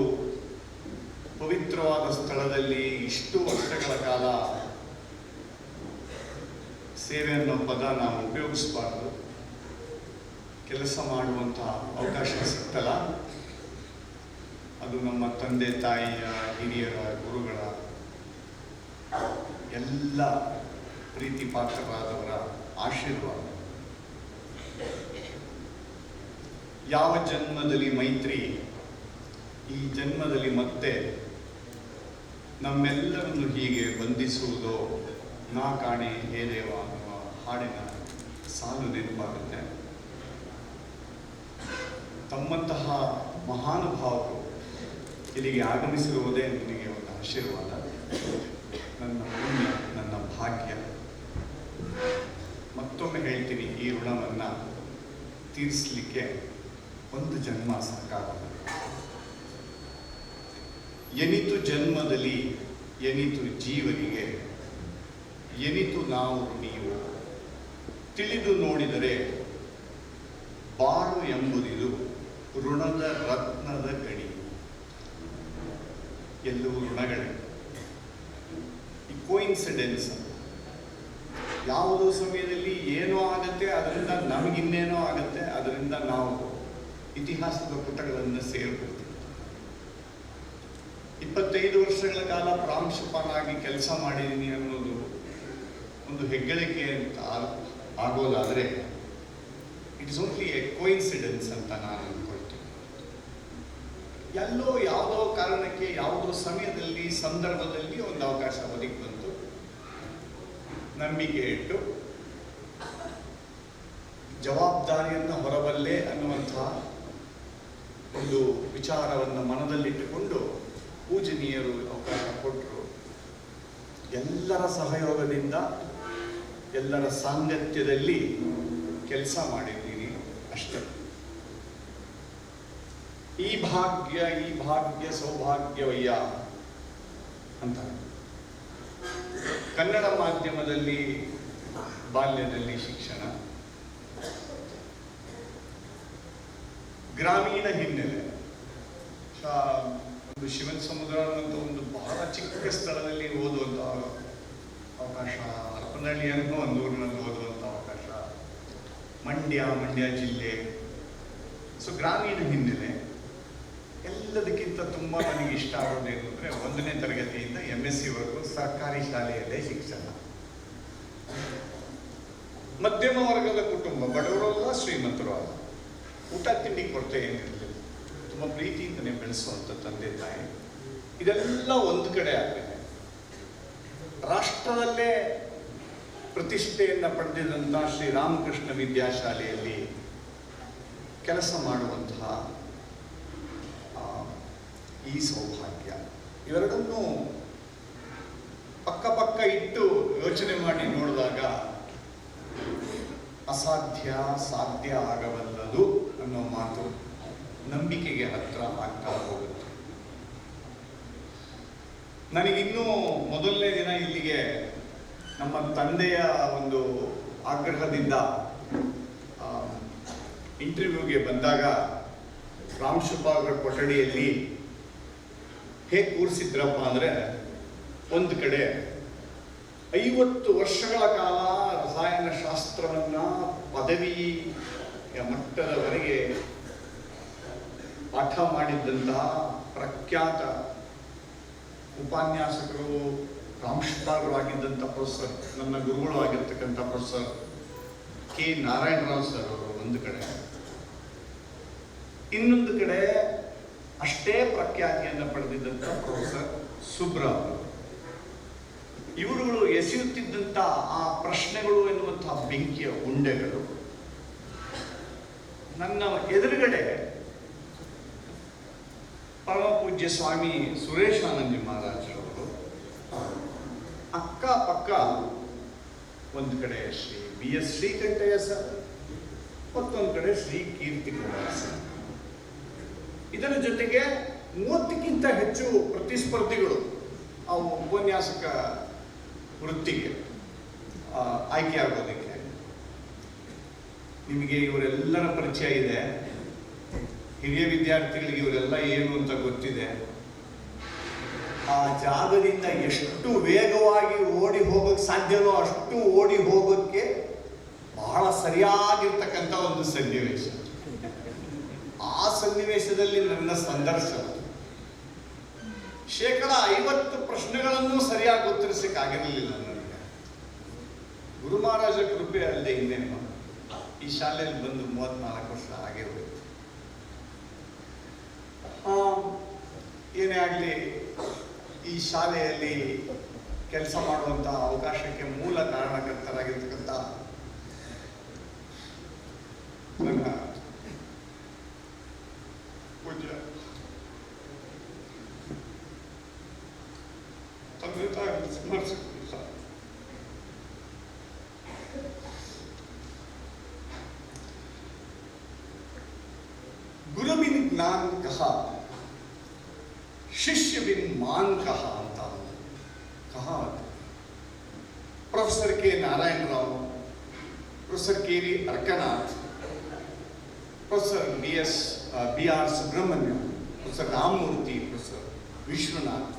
ಪವಿತ್ರವಾದ ಸ್ಥಳದಲ್ಲಿ ಇಷ್ಟು ವರ್ಷಗಳ ಕಾಲ ಸೇವೆ ಅನ್ನೋ ಪದ ನಾವು ಉಪಯೋಗಿಸಬಾರ್ದು. ಕೆಲಸ ಮಾಡುವಂಥ ಅವಕಾಶ ಸಿಗ್ತಲ್ಲ, ಅದು ನಮ್ಮ ತಂದೆ ತಾಯಿಯ ಹಿರಿಯರ ಗುರುಗಳ ಎಲ್ಲ ಪ್ರೀತಿ ಪಾತ್ರರಾದವರ ಆಶೀರ್ವಾದ. ಯಾವ ಜನ್ಮದಲ್ಲಿ ಮೈತ್ರಿ, ಈ ಜನ್ಮದಲ್ಲಿ ಮತ್ತೆ ನಮ್ಮೆಲ್ಲರನ್ನು ಹೀಗೆ ಬಂಧಿಸುವುದೋ ನಾ ಕಾಣೆ ಹೇ ದೇವ ಅನ್ನುವ ಹಾಡಿನ ಸಾಲು ನೆನಪಾಗುತ್ತೆ. ತಮ್ಮಂತಹ ಮಹಾನುಭಾವರು ಇಲ್ಲಿಗೆ ಆಗಮಿಸಿರುವುದೇ ನಿನಗೆ ಒಂದು ಆಶೀರ್ವಾದ, ನನ್ನ ಪುಣ್ಯ, ನನ್ನ ಭಾಗ್ಯ. ಮತ್ತೊಮ್ಮೆ ಹೇಳ್ತೀನಿ, ಈ ಋಣವನ್ನು ತೀರಿಸಲಿಕ್ಕೆ ಒಂದು ಜನ್ಮ ಸಾಕಾಗಲ್ಲ. ಎನಿತು ಜನ್ಮದಲ್ಲಿ ಎನಿತು ಜೀವನಿಗೆ, ಎನಿತು ನಾವು ನೀವು ತಿಳಿದು ನೋಡಿದರೆ ಬಾಳು ಎಂಬುದಿದು ಋಣದ ರತ್ನದ ಗಣಿ. ಎಲ್ಲವೂ ಋಣಗಳೇ. ಈ ಕೋಇನ್ಸಿಡೆನ್ಸ್, ಯಾವುದೋ ಸಮಯದಲ್ಲಿ ಏನೋ ಆಗತ್ತೆ, ಅದರಿಂದ ನಮಗಿನ್ನೇನೋ ಆಗತ್ತೆ, ಅದರಿಂದ ನಾವು ಇತಿಹಾಸದ ಪುಟಗಳನ್ನು ಸೇರ್ಕೊಳ್ತೀವಿ. 25 ವರ್ಷಗಳ ಕಾಲ ಪ್ರಾಂಶುಪಾಲನಾಗಿ ಕೆಲಸ ಮಾಡಿದ್ದೀನಿ ಅನ್ನೋದು ಒಂದು ಹೆಗ್ಗಳಿಕೆ ಅಂತ ಆಗೋದಾದರೆ it is only a coincidence ಅಂತ ನಾನು ಅಂದ್ಕೊಳ್ತೀನಿ. ಎಲ್ಲೋ ಯಾವುದೋ ಕಾರಣಕ್ಕೆ ಯಾವುದೋ ಸಮಯದಲ್ಲಿ ಸಂದರ್ಭದಲ್ಲಿ ಒಂದು ಅವಕಾಶ ಒದಗಿ ಬಂತು, ನಂಬಿಕೆ ಇಟ್ಟು ಜವಾಬ್ದಾರಿಯನ್ನು ಹೊರಬಲ್ಲೆ ಅನ್ನುವಂತಹ ಒಂದು ವಿಚಾರವನ್ನು ಮನದಲ್ಲಿಟ್ಟುಕೊಂಡು ಪೂಜನೀಯರು ಅವಕಾಶ ಕೊಟ್ಟರು. ಎಲ್ಲರ ಸಹಯೋಗದಿಂದ, ಎಲ್ಲರ ಸಾಂಗತ್ಯದಲ್ಲಿ ಕೆಲಸ ಮಾಡಿದ್ದೀನಿ ಅಷ್ಟೇ. ಈ ಭಾಗ್ಯ ಸೌಭಾಗ್ಯವಯ್ಯ ಅಂತ ಕನ್ನಡ ಮಾಧ್ಯಮದಲ್ಲಿ ಬಾಲ್ಯದಲ್ಲಿ ಶಿಕ್ಷಣ, ಗ್ರಾಮೀಣ ಹಿನ್ನೆಲೆ, ಒಂದು ಶಿವನ ಸಮುದ್ರ ಅಂತ ಒಂದು ಬಹಳ ಚಿಕ್ಕ ಸ್ಥಳದಲ್ಲಿ ಓದುವಂಥ ಅವಕಾಶ, ಹರಪನಹಳ್ಳಿ ಅನ್ನೋ ಒಂದು ಊರಿನಲ್ಲಿ ಓದುವಂಥ ಅವಕಾಶ, ಮಂಡ್ಯ ಜಿಲ್ಲೆ. ಸೊ ಗ್ರಾಮೀಣ ಹಿನ್ನೆಲೆ. ಎಲ್ಲದಕ್ಕಿಂತ ತುಂಬ ನನಗೆ ಇಷ್ಟ ಆಗೋದೇನು ಅಂದರೆ 1ನೇ ತರಗತಿಯಿಂದ MSc ವರೆಗೂ ಸರ್ಕಾರಿ ಶಾಲೆಯಲ್ಲೇ ಶಿಕ್ಷಣ. ಮಧ್ಯಮ ವರ್ಗದ ಕುಟುಂಬ, ಬಡವರು ಅಲ್ಲ ಶ್ರೀಮಂತರು ಅಲ್ಲ, ಊಟ ತಿಂಡಿ ಕೊರತೆ ಏನಿರಲಿಲ್ಲ, ತುಂಬ ಪ್ರೀತಿಯಿಂದನೇ ಬೆಳೆಸುವಂಥ ತಂದೆ ತಾಯಿ. ಇದೆಲ್ಲ ಒಂದು ಕಡೆ ಆಗಲಿದೆ. ರಾಷ್ಟ್ರದಲ್ಲೇ ಪ್ರತಿಷ್ಠೆಯನ್ನು ಪಡೆದಿದ್ದಂಥ ಶ್ರೀ ರಾಮಕೃಷ್ಣ ವಿದ್ಯಾಶಾಲೆಯಲ್ಲಿ ಕೆಲಸ ಮಾಡುವಂತಹ ಈ ಸೌಭಾಗ್ಯ, ಇವೆರಡನ್ನೂ ಪಕ್ಕ ಇಟ್ಟು ಯೋಚನೆ ಮಾಡಿ ನೋಡಿದಾಗ ಅಸಾಧ್ಯ ಸಾಧ್ಯ ಆಗಬಲ್ಲದು ಅನ್ನೋ ಮಾತು ನಂಬಿಕೆಗೆ ಹತ್ರ ಆಗ್ತಾ ಹೋಗುತ್ತೆ. ನನಗಿನ್ನೂ ಮೊದಲನೇ ದಿನ ಇಲ್ಲಿಗೆ ನಮ್ಮ ತಂದೆಯ ಒಂದು ಆಗ್ರಹದಿಂದ ಇಂಟರ್ವ್ಯೂಗೆ ಬಂದಾಗ ಪ್ರಾಂಶುಪಾಲರ ಕೊಠಡಿಯಲ್ಲಿ ಹೇಗೆ ಕೂರಿಸಿದ್ರಪ್ಪ ಅಂದರೆ, ಒಂದು ಕಡೆ 50 ವರ್ಷಗಳ ಕಾಲ ರಸಾಯನಶಾಸ್ತ್ರವನ್ನು ಪದವಿಯ ಮಟ್ಟದವರೆಗೆ ಪಾಠ ಮಾಡಿದ್ದಂತಹ ಪ್ರಖ್ಯಾತ ಉಪನ್ಯಾಸಕರು, ಪ್ರಾಂಶುಪಾಲರಾಗಿದ್ದಂಥ ಪ್ರೊಫೆಸರ್, ನನ್ನ ಗುರುಗಳು ಆಗಿರ್ತಕ್ಕಂಥ ಪ್ರೊಫೆಸರ್ ಕೆ ನಾರಾಯಣರಾವ್ ಸರ್ ಅವರು ಒಂದು ಕಡೆ, ಇನ್ನೊಂದು ಕಡೆ ಅಷ್ಟೇ ಪ್ರಖ್ಯಾತಿಯನ್ನು ಪಡೆದಿದ್ದಂಥ ಪ್ರೊಫೆಸರ್ ಸುಬ್ರಾವ್. ಇವರುಗಳು ಎಸೆಯುತ್ತಿದ್ದಂಥ ಆ ಪ್ರಶ್ನೆಗಳು ಎನ್ನುವಂತಹ ಬೆಂಕಿಯ ಉಂಡೆಗಳು ನನ್ನ ಎದುರುಗಡೆ ಪರಮ ಪೂಜ್ಯ ಸ್ವಾಮಿ ಸುರೇಶಾನಂದ ಮಹಾರಾಜರವರು, ಅಕ್ಕಪಕ್ಕ ಒಂದು ಕಡೆ ಶ್ರೀ BS ಶ್ರೀಕಂಠಯ್ಯ ಸರ್, ಮತ್ತೊಂದು ಕಡೆ ಶ್ರೀ ಕೀರ್ತಿ ಕುಮಾರ್ ಸರ್. ಇದರ ಜೊತೆಗೆ 30ಕ್ಕಿಂತ ಹೆಚ್ಚು ಪ್ರತಿಸ್ಪರ್ಧಿಗಳು ಆ ಉಪನ್ಯಾಸಕ ವೃತ್ತಿಗೆ ಆಯ್ಕೆ ಆಗೋದಕ್ಕೆ. ನಿಮಗೆ ಇವರೆಲ್ಲರ ಪರಿಚಯ ಇದೆ, ಹಿರಿಯ ವಿದ್ಯಾರ್ಥಿಗಳಿಗೆ ಇವರೆಲ್ಲ ಏನು ಅಂತ ಗೊತ್ತಿದೆ. ಆ ಜಾಗದಿಂದ ಎಷ್ಟು ವೇಗವಾಗಿ ಓಡಿ ಹೋಗೋಕ್ಕೆ ಸಾಧ್ಯವೋ ಅಷ್ಟು ಓಡಿ ಹೋಗೋಕ್ಕೆ ಬಹಳ ಸರಿಯಾಗಿರ್ತಕ್ಕಂಥ ಒಂದು ಸನ್ನಿವೇಶ. ಆ ಸನ್ನಿವೇಶದಲ್ಲಿ ನನ್ನ ಸಂದರ್ಶನ 50% ಪ್ರಶ್ನೆಗಳನ್ನು ಸರಿಯಾಗಿ ಉತ್ತರಿಸಕ್ಕಾಗಿರಲಿಲ್ಲ ನನಗೆ. ಗುರು ಮಹಾರಾಜ ಕೃಪೆ ಅಲ್ಲದೆ ಇನ್ನೇನು, ಈ ಶಾಲೆಯಲ್ಲಿ ಬಂದು 34 ವರ್ಷ ಹಾಗೆ ಹೋಯಿತು. ಏನೇ ಆಗಲಿ, ಈ ಶಾಲೆಯಲ್ಲಿ ಕೆಲಸ ಮಾಡುವಂಥ ಅವಕಾಶಕ್ಕೆ ಮೂಲ ಕಾರಣಕರ್ತರಾಗಿರ್ತಕ್ಕಂಥ ನನ್ನ ಪೂಜ್ಯ ತಂದೆ ತಾಯಿ ಸ್ಮರಿಸಿಲ್ಲ. ಗುರುವಿನ ಜ್ಞಾನ ಕಹ, ಶಿಷ್ಯ ಬಿನ್ ಮಾನ್ ಕಹ ಅಂತ ಕಹ. Professor K Narayana Rao, professor K V Arkanath, professor B R Subrahmanyam, professor Ramamurthy, professor Vishwanath,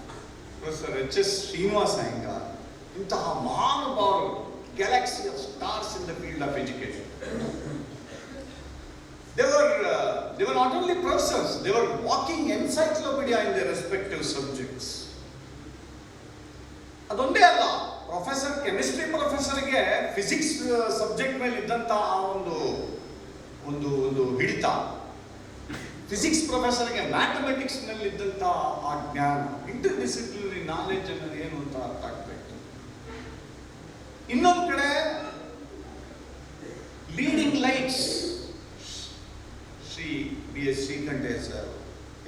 professor H S Srinivasa Iyengar, ಇಂತಹ ಮಹಾನುಭಾವರು, galaxy of stars in the field of education. They were not only professors, they were walking encyclopedia in their respective subjects. ಅದೊಂದೇ ಅಲ್ಲ, ಪ್ರೊಫೆಸರ್ ಕೆಮಿಸ್ಟ್ರಿ ಪ್ರೊಫೆಸರ್ಗೆ ಫಿಸಿಕ್ಸ್ ಸಬ್ಜೆಕ್ಟ್ ಮೇಲೆ ಇದ್ದಂಥ ಒಂದು ಹಿಡಿತ, ಫಿಸಿಕ್ಸ್ ಪ್ರೊಫೆಸರ್ಗೆ ಮ್ಯಾಥಮೆಟಿಕ್ಸ್ ನಲ್ಲಿ ಇದ್ದಂಥ ಆ ಜ್ಞಾನ, ಇಂಟರ್ ಡಿಸಿಪ್ಲಿನರಿ ನಾಲೆಡ್ಜ್ ಅನ್ನೋದು ಏನು ಅಂತ ಅರ್ಥ ಆಗ್ಬೇಕು. ಇನ್ನೊಂದು ಕಡೆ leading lights, Shri B S Srikantesh sir,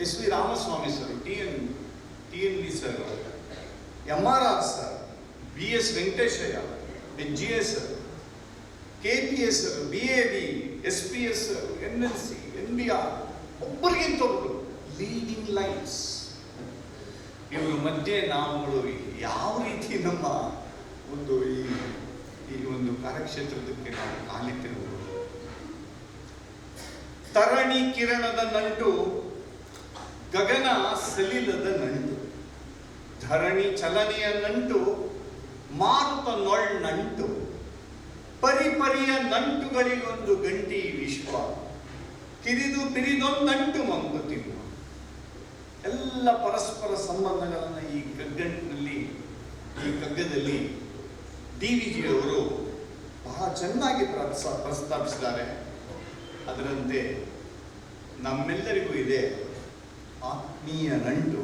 S V Ramaswamy sir, T N V sir, M R R sir, B S Venkateshaiah, H G S sir, K P S sir, B A B, S P S sir, N L C, N B R, ಒಬ್ಬರಿಗಿಂತ ಒಬ್ಬರು ಲೀಡಿಂಗ್ ಲೈಟ್ಸ್. ಇವ್ರ ಮಧ್ಯೆ ನಾವುಗಳು ಯಾವ ರೀತಿ ನಮ್ಮ ಒಂದು ಈ ಒಂದು ಕಾರ್ಯಕ್ಷೇತ್ರದಕ್ಕೆ ನಾವು ಕಾಲಿಟ್ಟಿರುವುದು. ತರಣಿ ಕಿರಣದ ನಂಟು, ಗಗನ ಸಲಿಲದ ನಂಟು, ಧರಣಿ ಚಲನೆಯ ನಂಟು, ಮಾರುತ ನಂಟು, ಪರಿಪರಿಯ ನಂಟುಗಳಿಗೊಂದು ಗಂಟಿ ವಿಶ್ವ, ಕಿರಿದು ಪಿರಿದೊಂದಂಟು ಮಂಕುತಿಮ್ಮ. ಎಲ್ಲ ಪರಸ್ಪರ ಸಂಬಂಧಗಳನ್ನು ಈ ಕಗ್ಗಟ್ಟಿನಲ್ಲಿ, ಈ ಕಗ್ಗದಲ್ಲಿ ಡಿ ವಿ ಜಿ ಅವರು ಬಹಳ ಚೆನ್ನಾಗಿ ಪ್ರಸ್ತಾಪಿಸಿದ್ದಾರೆ. ಅದರಂತೆ ನಮ್ಮೆಲ್ಲರಿಗೂ ಇದೆ ಆತ್ಮೀಯ ನಂಟು,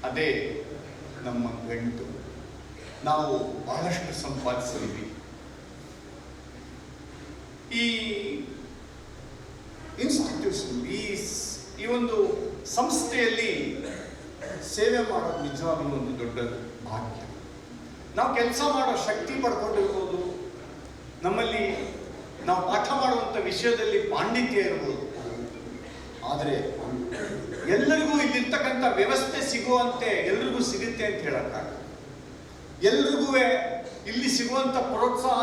ಅದೇ ನಮ್ಮ ಗಂಟು. ನಾವು ಬಹಳಷ್ಟು ಸಂಪಾದಿಸಿದ್ವಿ. ಈ ಇನ್ಸ್ಟಿಟ್ಯೂಷನ್, ಈ ಒಂದು ಸಂಸ್ಥೆಯಲ್ಲಿ ಸೇವೆ ಮಾಡೋದು ನಿಜವಾಗ್ಲೂ ಒಂದು ದೊಡ್ಡ ಭಾಗ್ಯ. ನಾವು ಕೆಲಸ ಮಾಡೋ ಶಕ್ತಿ ಪಡ್ಕೊಂಡಿರ್ಬೋದು, ನಮ್ಮಲ್ಲಿ ನಾವು ಪಾಠ ಮಾಡುವಂಥ ವಿಷಯದಲ್ಲಿ ಪಾಂಡಿತ್ಯ ಇರ್ಬೋದು, ಆದರೆ ಎಲ್ಲರಿಗೂ ಇಲ್ಲಿರ್ತಕ್ಕಂಥ ವ್ಯವಸ್ಥೆ ಸಿಗುವಂತೆ ಎಲ್ರಿಗೂ ಸಿಗುತ್ತೆ ಅಂತ ಹೇಳಕ್ಕಾಗಲ್ಲ. ಎಲ್ರಿಗೂ ಇಲ್ಲಿ ಸಿಗುವಂಥ ಪ್ರೋತ್ಸಾಹ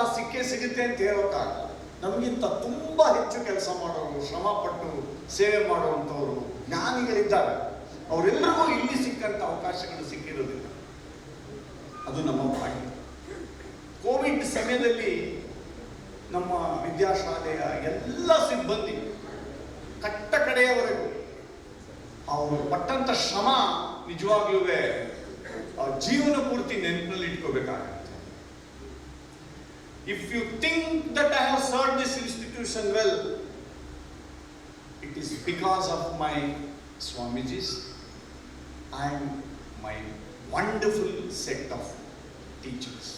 ಸಿಗುತ್ತೆ ಅಂತ ಹೇಳೋಕ್ಕಾಗಲ್ಲ. ನಮಗಿಂತ ತುಂಬ ಹೆಚ್ಚು ಕೆಲಸ ಮಾಡೋರು, ಶ್ರಮಪಟ್ಟು ಸೇವೆ ಮಾಡುವಂಥವ್ರು ಜ್ಞಾನಿಗಳಿದ್ದಾರೆ. ಅವರೆಲ್ಲರಿಗೂ ಇಲ್ಲಿ ಸಿಕ್ಕಂಥ ಅವಕಾಶಗಳು ಸಿಕ್ಕಿರೋದಿಲ್ಲ. ಅದು ನಮ್ಮ ಭಾಗ್ಯ. ಕೋವಿಡ್ ಸಮಯದಲ್ಲಿ ನಮ್ಮ ವಿದ್ಯಾಶಾಲೆಯ ಎಲ್ಲ ಸಿಬ್ಬಂದಿ ಕಟ್ಟ ಕಡೆಯವರೆಗೂ ಅವರು ಪಟ್ಟಂತ ಶ್ರಮ ನಿಜವಾಗ್ಲೂ ಜೀವನ ಪೂರ್ತಿ ನೆನಪಿನಲ್ಲಿ ಇಟ್ಕೋಬೇಕಾಗುತ್ತೆ. If you think that I have served this institution well, it is because of my Swamijis and my wonderful set of teachers.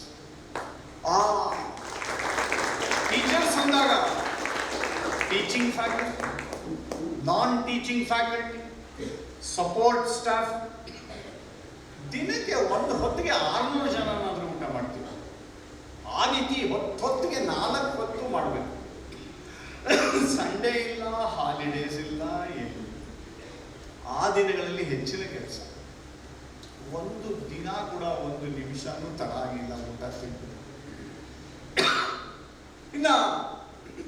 Teachers ಅಂದಾಗ ಟೀಚಿಂಗ್ ಫ್ಯಾಕಲ್ಟಿ, ನಾನ್ ಟೀಚಿಂಗ್ ಫ್ಯಾಕಲ್ಟಿ, ಸಪೋರ್ಟ್ ಸ್ಟಾಫ್, ದಿನಕ್ಕೆ ಒಂದು ಹೊತ್ತಿಗೆ 600 ಜನನಾದ್ರೂ ಊಟ ಮಾಡ್ತೀವಿ. ಆ ರೀತಿ ಹೊತ್ತಿಗೆ 4 ಹೊತ್ತು ಮಾಡಬೇಕು. ಸಂಡೇ ಇಲ್ಲ, ಹಾಲಿಡೇಸ್ ಇಲ್ಲ, ಏನು. ಆ ದಿನಗಳಲ್ಲಿ ಹೆಚ್ಚಿನ ಕೆಲಸ. ಒಂದು ದಿನ ಕೂಡ ಒಂದು ನಿಮಿಷನೂ ತಡ ಆಗಿಲ್ಲ ಊಟ ತಿಂದು. ಇನ್ನ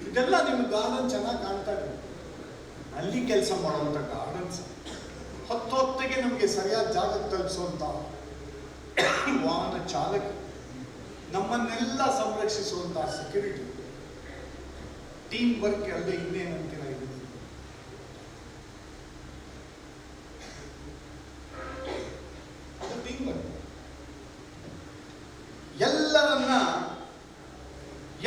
ಇದೆಲ್ಲ ನಿಮ್ಮ ಗಾರ್ಡನ್ ಚೆನ್ನಾಗಿ ಕಾಣ್ತಾ ಇದೆ. ಅಲ್ಲಿ ಕೆಲಸ ಮಾಡುವಂಥ ಗಾರ್ಡನ್ಸ್, ಹೊತ್ತಿಗೆ ನಮಗೆ ಸರಿಯಾದ ಜಾಗಕ್ಕೆ ತಲುಪಿಸುವಂಥ ವಾಹನ ಚಾಲಕ, ನಮ್ಮನ್ನೆಲ್ಲ ಸಂರಕ್ಷಿಸುವಂಥ ಸೆಕ್ಯೂರಿಟಿ, ಟೀಮ್ ವರ್ಕ್ ಅಲ್ಲದೆ ಇನ್ನೇನಂತೀರ ಇದು? ಅದು ಟೀಮ್ ವರ್ಕ್.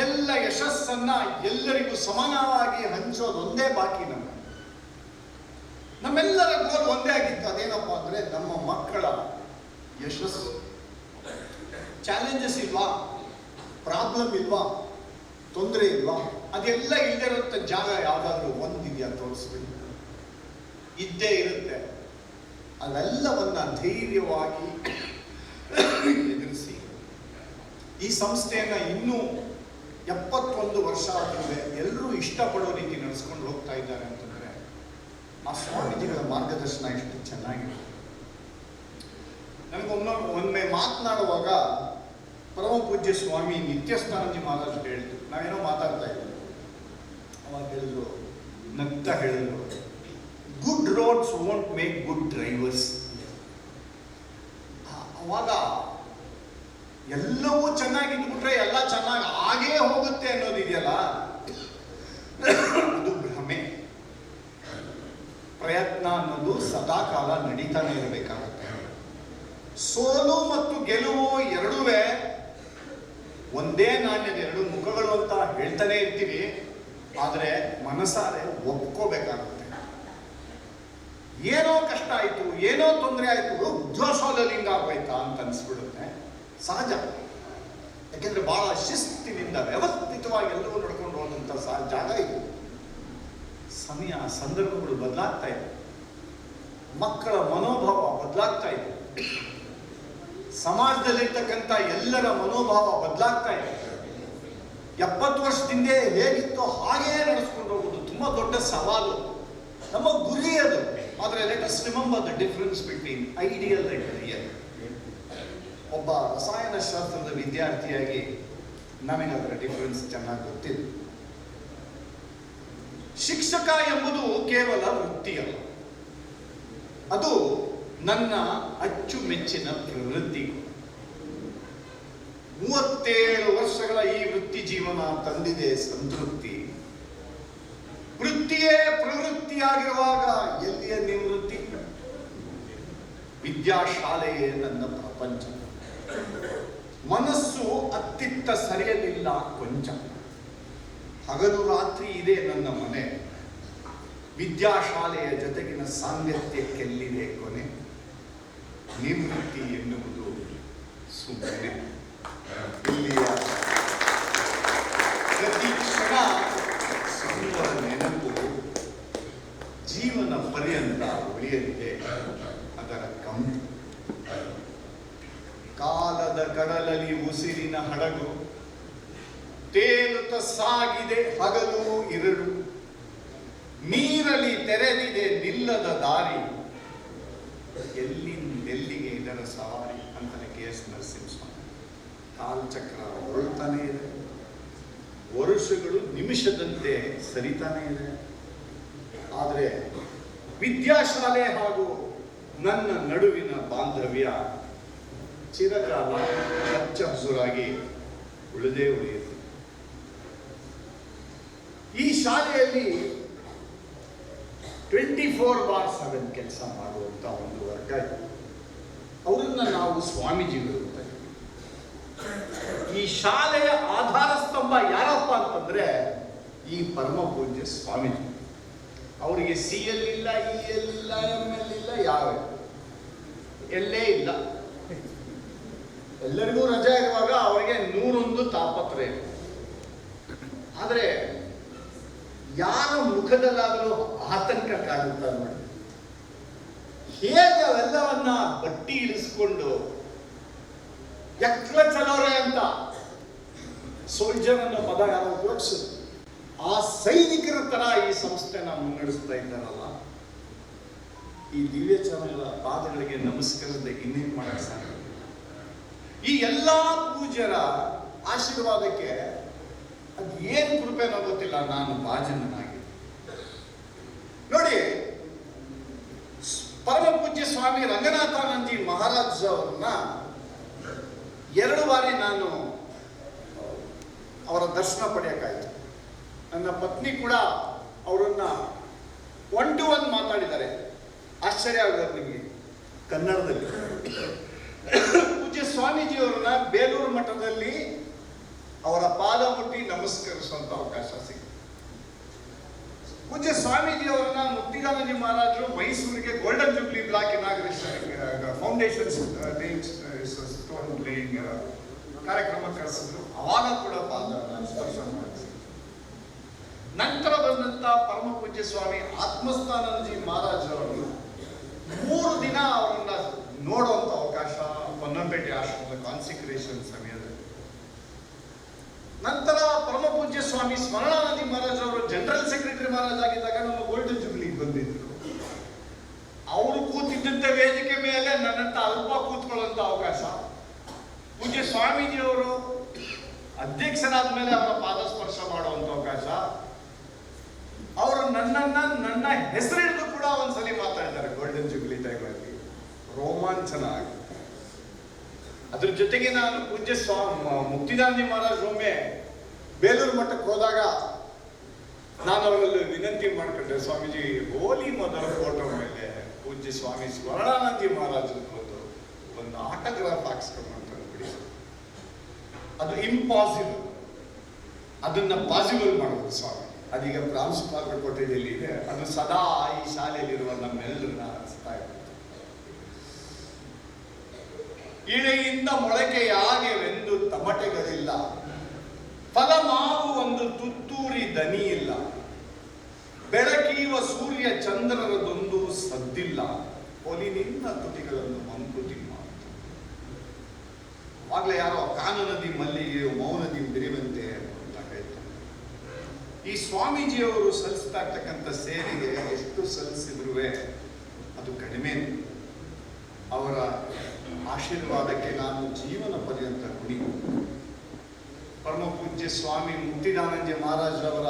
ಎಲ್ಲ ಯಶಸ್ಸನ್ನ ಎಲ್ಲರಿಗೂ ಸಮಾನವಾಗಿ ಹಂಚೋದು ಒಂದೇ ಬಾಕಿ ನಮ್ಮೆಲ್ಲರ ಗೋಲ್ ಒಂದೇ ಆಗಿತ್ತು. ಅದೇನಪ್ಪ ಅಂದ್ರೆ ನಮ್ಮ ಮಕ್ಕಳ ಯಶಸ್ಸು. ಚಾಲೆಂಜಸ್ ಇಲ್ವಾ, ಪ್ರಾಬ್ಲಮ್ ಇಲ್ವಾ, ತೊಂದರೆ ಇಲ್ವಾ? ಅದೆಲ್ಲ ಇಲ್ಲದಿರುವಂಥ ಜಾಗ ಯಾವ್ದಾದ್ರು ಒಂದಿದೆಯಾ ತೋರಿಸ್ಬೇಕು? ಇದ್ದೇ ಇರುತ್ತೆ. ಅವೆಲ್ಲವನ್ನ ಧೈರ್ಯವಾಗಿ ಎದುರಿಸಿ ಈ ಸಂಸ್ಥೆಯನ್ನ ಇನ್ನೂ 71 ವರ್ಷ ಆದಮೇಲೆ ಎಲ್ಲರೂ ಇಷ್ಟಪಡೋ ರೀತಿ ನಡೆಸ್ಕೊಂಡು ಹೋಗ್ತಾ ಇದ್ದಾರೆ ಅಂತಂದ್ರೆ ಆ ಸ್ವಾಮೀಜಿಗಳ ಮಾರ್ಗದರ್ಶನ ಎಷ್ಟು ಚೆನ್ನಾಗಿದೆ. ನನಗೊಮ್ಮೆ ಮಾತನಾಡುವಾಗ ಪರಮ ಪೂಜ್ಯ ಸ್ವಾಮಿ ನಿತ್ಯಸ್ಥಾನಂಜಿ ಮಹಾರಾಜ್ ಹೇಳಿದ್ರು, ನಾವೇನೋ ಮಾತಾಡ್ತಾ ಇದ್ವಿ, ಅವಾಗ ಹೇಳಿದ್ರು, ನಗ್ತಾ ಹೇಳಿದ್ರು, good roads won't make good drivers. ಅವಾಗ ಎಲ್ಲವೂ ಚೆನ್ನಾಗಿದ್ಬಿಟ್ರೆ ಎಲ್ಲ ಚೆನ್ನಾಗಿ ಆಗೇ ಹೋಗುತ್ತೆ ಅನ್ನೋದಿದೆಯಲ್ಲ, ಅದು ಭ್ರಮೆ. ಪ್ರಯತ್ನ ಅನ್ನೋದು ಸದಾಕಾಲ ನಡೀತಾನೆ ಇರಬೇಕಾಗುತ್ತೆ. ಸೋಲು ಮತ್ತು ಗೆಲುವು ಎರಡೂ ಒಂದೇ ನಾಣ್ಯದ ಎರಡು ಮುಖಗಳು ಅಂತ ಹೇಳ್ತಾನೆ ಇರ್ತೀವಿ. ಆದರೆ ಮನಸಾರೆ ಒಪ್ಕೋಬೇಕಾಗುತ್ತೆ. ಏನೋ ಕಷ್ಟ ಆಯ್ತು, ಏನೋ ತೊಂದರೆ ಆಯ್ತು, ಉದ್ವಾಸಲಿಂಗ ಆಗೋಯ್ತಾ ಅಂತ ಅನ್ಸ್ಬಿಡುತ್ತೆ. ಸಹಜ. ಯಾಕೆಂದ್ರೆ ಬಹಳ ಶಿಸ್ತಿನಿಂದ ವ್ಯವಸ್ಥಿತವಾಗಿ ಎಲ್ಲವೂ ನಡ್ಕೊಂಡು ಹೋದಂತ ಜಾಗ ಇದು. ಸಮಯ ಸಂದರ್ಭಗಳು ಬದಲಾಗ್ತಾ ಇದೆ, ಮಕ್ಕಳ ಮನೋಭಾವ ಬದಲಾಗ್ತಾ ಇದೆ, ಸಮಾಜದಲ್ಲಿರ್ತಕ್ಕಂಥ ಎಲ್ಲರ ಮನೋಭಾವ ಬದಲಾಗ್ತಾ ಇದೆ. 70 ವರ್ಷದಿಂದ ಹೇಗಿತ್ತೋ ಹಾಗೇ ನಡೆಸ್ಕೊಂಡು ಹೋಗೋದು ತುಂಬಾ ದೊಡ್ಡ ಸವಾಲು. ನಮ್ಮ ಗುರಿ ಅದು. ಆದರೆ let us remember the difference between ideal and real. ಒಬ್ಬ ರಸಾಯನಶಾಸ್ತ್ರದ ವಿದ್ಯಾರ್ಥಿಯಾಗಿ ನಮಗೆ ಅದರ ಡಿಫರೆನ್ಸ್ ಚೆನ್ನಾಗಿ ಗೊತ್ತಿದೆ. ಶಿಕ್ಷಕ ಎಂಬುದು ಕೇವಲ ವೃತ್ತಿಯಲ್ಲ, ಅದು ನನ್ನ ಅಚ್ಚುಮೆಚ್ಚಿನ ಪ್ರವೃತ್ತಿ. 37 ವರ್ಷಗಳ ಈ ವೃತ್ತಿ ಜೀವನ ತಂದಿದೆ ಸಂತೃಪ್ತಿ. ವೃತ್ತಿಯೇ ಪ್ರವೃತ್ತಿಯಾಗಿರುವಾಗ ಎಲ್ಲಿಯ ನಿವೃತ್ತಿ? ವಿದ್ಯಾಶಾಲೆಯೇ ನನ್ನ ಪ್ರಪಂಚ. ಮನಸ್ಸು ಅತ್ತಿತ್ತ ಸರಿಯಲಿಲ್ಲ ಕೊಂಚ. ಹಗಲು ರಾತ್ರಿ ಇದೆ ನನ್ನ ಮನೆ. ವಿದ್ಯಾಶಾಲೆಯ ಜೊತೆಗಿನ ಸಾಂಗತ್ಯಕ್ಕೆಲ್ಲಿದೆ ಕೊನೆ? ನಿವೃತ್ತಿ ಎನ್ನುವುದು ಸುಮ್ಮನೆ. ಇಲ್ಲಿಯ ಪ್ರತಿ ಕ್ಷಣ ಸುಂದರ ನೆನಪು ಜೀವನ ಪರ್ಯಂತ ಉಳಿಯಲಿದೆ. ಅದರ ಕಂಪು ಕಾಲದ ಕಡಲಲ್ಲಿ ಉಸಿರಿನ ಹಡಗು ತೇಲುತ್ತ ಸಾಗಿದೆ ಹಗಲು ಇರಳು. ನೀರಲಿ ತೆರೆದಿದೆ ನಿಲ್ಲದ ದಾರಿ, ಎಲ್ಲಿಂದೆಲ್ಲಿಗೆ ಇದರ ಸವಾರಿ ಅಂತಾನೆ KS ನರಸಿಂಹಸ್ವಾಮಿ. ಕಾಲಚಕ್ರ ಹೊರಳ್ತಾನೆ ಇದೆ, ವರುಷಗಳು ನಿಮಿಷದಂತೆ ಸರಿತಾನೆ ಇದೆ. ಆದರೆ ವಿದ್ಯಾಶಾಲೆ ಹಾಗೂ ನನ್ನ ನಡುವಿನ ಬಾಂಧವ್ಯ ಚಿರಕಾಲ ಹಚ್ಚ ಹಸುರಾಗಿ ಉಳಿದೇ ಉಳಿಯುತ್ತೆ. ಈ ಶಾಲೆಯಲ್ಲಿ 24/7 ಕೆಲಸ ಮಾಡುವಂತ ಒಂದು ವರ್ಗ ಇದೆ. ಅವರನ್ನ ನಾವು ಸ್ವಾಮೀಜಿಗಳು ಅಂತ. ಈ ಶಾಲೆಯ ಆಧಾರ ಸ್ತಂಭ ಯಾರಪ್ಪ ಅಂತಂದ್ರೆ ಈ ಪರಮ ಪೂಜ್ಯ ಸ್ವಾಮೀಜಿ. ಅವರಿಗೆ CL ಇಲ್ಲ, EL ಇಲ್ಲ, ML ಇಲ್ಲ, ಯಾವ ಎಲ್ಲೇ ಇಲ್ಲ. ಎಲ್ಲರಿಗೂ ರಜೆ ಇರುವಾಗ ಅವರಿಗೆ 101 ತಾಪತ್ರಯ. ಆದರೆ ಯಾರ ಮುಖದಲ್ಲಾದರೂ ಆತಂಕ ಕಾಣುತ್ತಾ ನೋಡಿ. ಹೇಗೆ ಅವೆಲ್ಲವನ್ನ ಬಟ್ಟಿ ಇಳಿಸ್ಕೊಂಡು ಎಕ್ಲ ಚಲೋರೆ ಅಂತ ಸೋಲ್ಜರ್ ಅನ್ನೋ ಪದ ಯಾರೋ ಉಪಯೋಗಿಸಿದ್ರು. ಆ ಸೈನಿಕರ ತರ ಈ ಸಂಸ್ಥೆನ ಮುನ್ನಡೆಸ್ತಾ ಇದ್ದಾರಲ್ಲ. ಈ ದಿವ್ಯ ಚಾನಲ್ ಪಾದಗಳಿಗೆ ನಮಸ್ಕರಿಸದೆ ಇನ್ನೇನ್ ಮಾಡಕ್ ಸಾಧ್ಯ? ಈ ಎಲ್ಲಾ ಪೂಜ್ಯರ ಆಶೀರ್ವಾದಕ್ಕೆ ಅದು ಏನ್ ಕೃಪೆನೋ ಗೊತ್ತಿಲ್ಲ, ನಾನು ಭಾಜನನಾಗಿ. ನೋಡಿ, ಪರಮ ಪೂಜ್ಯ ಸ್ವಾಮಿ ರಂಗನಾಥಾನಂದಜಿ ಮಹಾರಾಜ್ ಅವ್ರನ್ನ 2 ಬಾರಿ ನಾನು ಅವರ ದರ್ಶನ ಪಡೆಯಕ್ಕಾಯ್ತು. ನನ್ನ ಪತ್ನಿ ಕೂಡ ಅವರನ್ನ 1-to-1 ಮಾತಾಡಿದ್ದಾರೆ. ಆಶ್ಚರ್ಯ ಆಗೋದು ನಿಮಗೆ. ಕನ್ನಡದಲ್ಲಿ ಪೂಜ್ಯ ಸ್ವಾಮೀಜಿಯವರನ್ನ ಬೇಲೂರು ಮಠದಲ್ಲಿ ಅವರ ಪಾದ ಮುಟ್ಟಿ ನಮಸ್ಕರಿಸುವಂತ ಅವಕಾಶ ಸಿಕ್ಕಿತು. ಪೂಜ್ಯ ಸ್ವಾಮೀಜಿಯವರನ್ನ ಮುಕ್ತಿದಾನಂದ ಮಹಾರಾಜರು ಮೈಸೂರಿಗೆ golden jubilee block inauguration foundation stone playing ಕಾರ್ಯಕ್ರಮ ಕರೆಸಿದ್ರು. ಅವಾಗ ಕೂಡ ಪಾದ ಸ್ಪರ್ಶ ಮಾಡಿದ್ರು. ನಂತರ ಬಂದಂತ ಪರಮ ಪೂಜ್ಯ ಸ್ವಾಮಿ ಆತ್ಮಸ್ಥಾನಂದಜಿ ಮಹಾರಾಜರವರು 3 ದಿನ ಅವರನ್ನ ನೋಡುವಂತ ಅವಕಾಶ ಪೊನ್ನಂಪೇಟೆ ಆಶ್ರಮದ ಕಾನ್ಸಿಕ್ರೇಷನ್ ಸಮಯದಲ್ಲಿ. ನಂತರ ಪರಮ ಪೂಜ್ಯ ಸ್ವಾಮಿ ಸ್ಮರಣಾನಂದಿ ಮಹಾರಾಜ್ ಅವರು ಜನರಲ್ ಸೆಕ್ರೆಟರಿ ಮಹಾರಾಜ್ ಆಗಿದ್ದಾಗ ನಮ್ಮ ಗೋಲ್ಡನ್ ಜೂಬ್ಲಿಗೆ ಬಂದಿದ್ರು. ಅವರು ಕೂತಿದ್ದಂತ ವೇದಿಕೆ ಮೇಲೆ ನನ್ನಂತ ಅಲ್ಪ ಕೂತ್ಕೊಳ್ಳುವಂತ ಅವಕಾಶ. ಪೂಜ್ಯ ಸ್ವಾಮೀಜಿಯವರು ಅಧ್ಯಕ್ಷರಾದ ಮೇಲೆ ಅವರ ಪಾದ ಸ್ಪರ್ಶ ಮಾಡುವಂತ ಅವಕಾಶ. ಅವರು ನನ್ನ ಹೆಸರಿಡಿದು ಕೂಡ ಒಂದ್ಸಲಿ ಮಾತಾಡಿದ್ದಾರೆ ಗೋಲ್ಡನ್ ಜೂಬ್ಲಿ ಟೈಮಲ್ಲಿ. ರೋಮಾಂಚನ ಆಗಿದೆ. ಅದ್ರ ಜೊತೆಗೆ ನಾನು ಪೂಜ್ಯ ಮುಕ್ತಿದಾನಂದ ಮಹಾರಾಜ್ ಒಮ್ಮೆ ಬೇಲೂರು ಮಠಕ್ಕೆ ಹೋದಾಗ ನಾನು ಅವರಲ್ಲಿ ವಿನಂತಿ ಮಾಡ್ಕೊಂಡೆ, ಸ್ವಾಮೀಜಿ ಹೋಲಿ ಮೊದಲ ಫೋಟೋ ಮೇಲೆ ಪೂಜ್ಯ ಸ್ವಾಮಿ ಸ್ಮರಣಾನಂದಿ ಮಹಾರಾಜ್ ಒಂದು ಆಟೋಗ್ರಾಫ್ ಹಾಕ್ಸ್ಕೊಂಡು ಬಿಡಿ. ಅದು ಇಂಪಾಸಿಬಲ್, ಅದನ್ನ ಪಾಸಿಬಲ್ ಮಾಡೋದು ಸ್ವಾಮಿ. ಅದೀಗ ಪ್ರಾಂಶುಪಾಲರ ಕೊಠಡಿಯಲ್ಲಿ ಇದೆ. ಅದು ಸದಾ ಈ ಶಾಲೆಯಲ್ಲಿರುವ ನಮ್ಮೆಲ್ಲರನ್ನ ಅನಿಸ್ತಾ ಇದೆ. ಇಳೆಯಿಂದ ಮೊಳಕೆಯಾಗೆವೆಂದು ತಮಟೆಗಳಿಲ್ಲ, ಫಲಮಾವು ಒಂದು ತುತ್ತೂರಿ ದನಿ ಇಲ್ಲ, ಬೆಳಕೀವ ಸೂರ್ಯ ಚಂದ್ರರದೊಂದು ಸದ್ದಿಲ್ಲ, ಹೊಲಿನಿಂದ ತುಟಿಗಳನ್ನು ಮಂಕುತಿಮ್ಮ. ಆವಾಗಲೇ ಯಾರೋ ಕಾನನದಿ ಮಲ್ಲಿಗೆ ಮೌನದಿ ಬಿರಿವಂತೆ ಅಂತ ಹೇಳ್ತಾರೆ. ಈ ಸ್ವಾಮೀಜಿಯವರು ಸಲ್ಲಿಸ್ತಾ ಇರ್ತಕ್ಕಂಥ ಸೇವೆಗೆ ಎಷ್ಟು ಸಲ್ಲಿಸಿದ್ರೂ ಅದು ಕಡಿಮೆ. ಅವರ ಆಶೀರ್ವಾದಕ್ಕೆ ನಾನು ಜೀವನ ಪರ್ಯಂತ ಋಣಿ. ಪರಮ ಪೂಜ್ಯ ಸ್ವಾಮಿ ಮುಕ್ತಿದಾನಂದ ಮಹಾರಾಜರವರ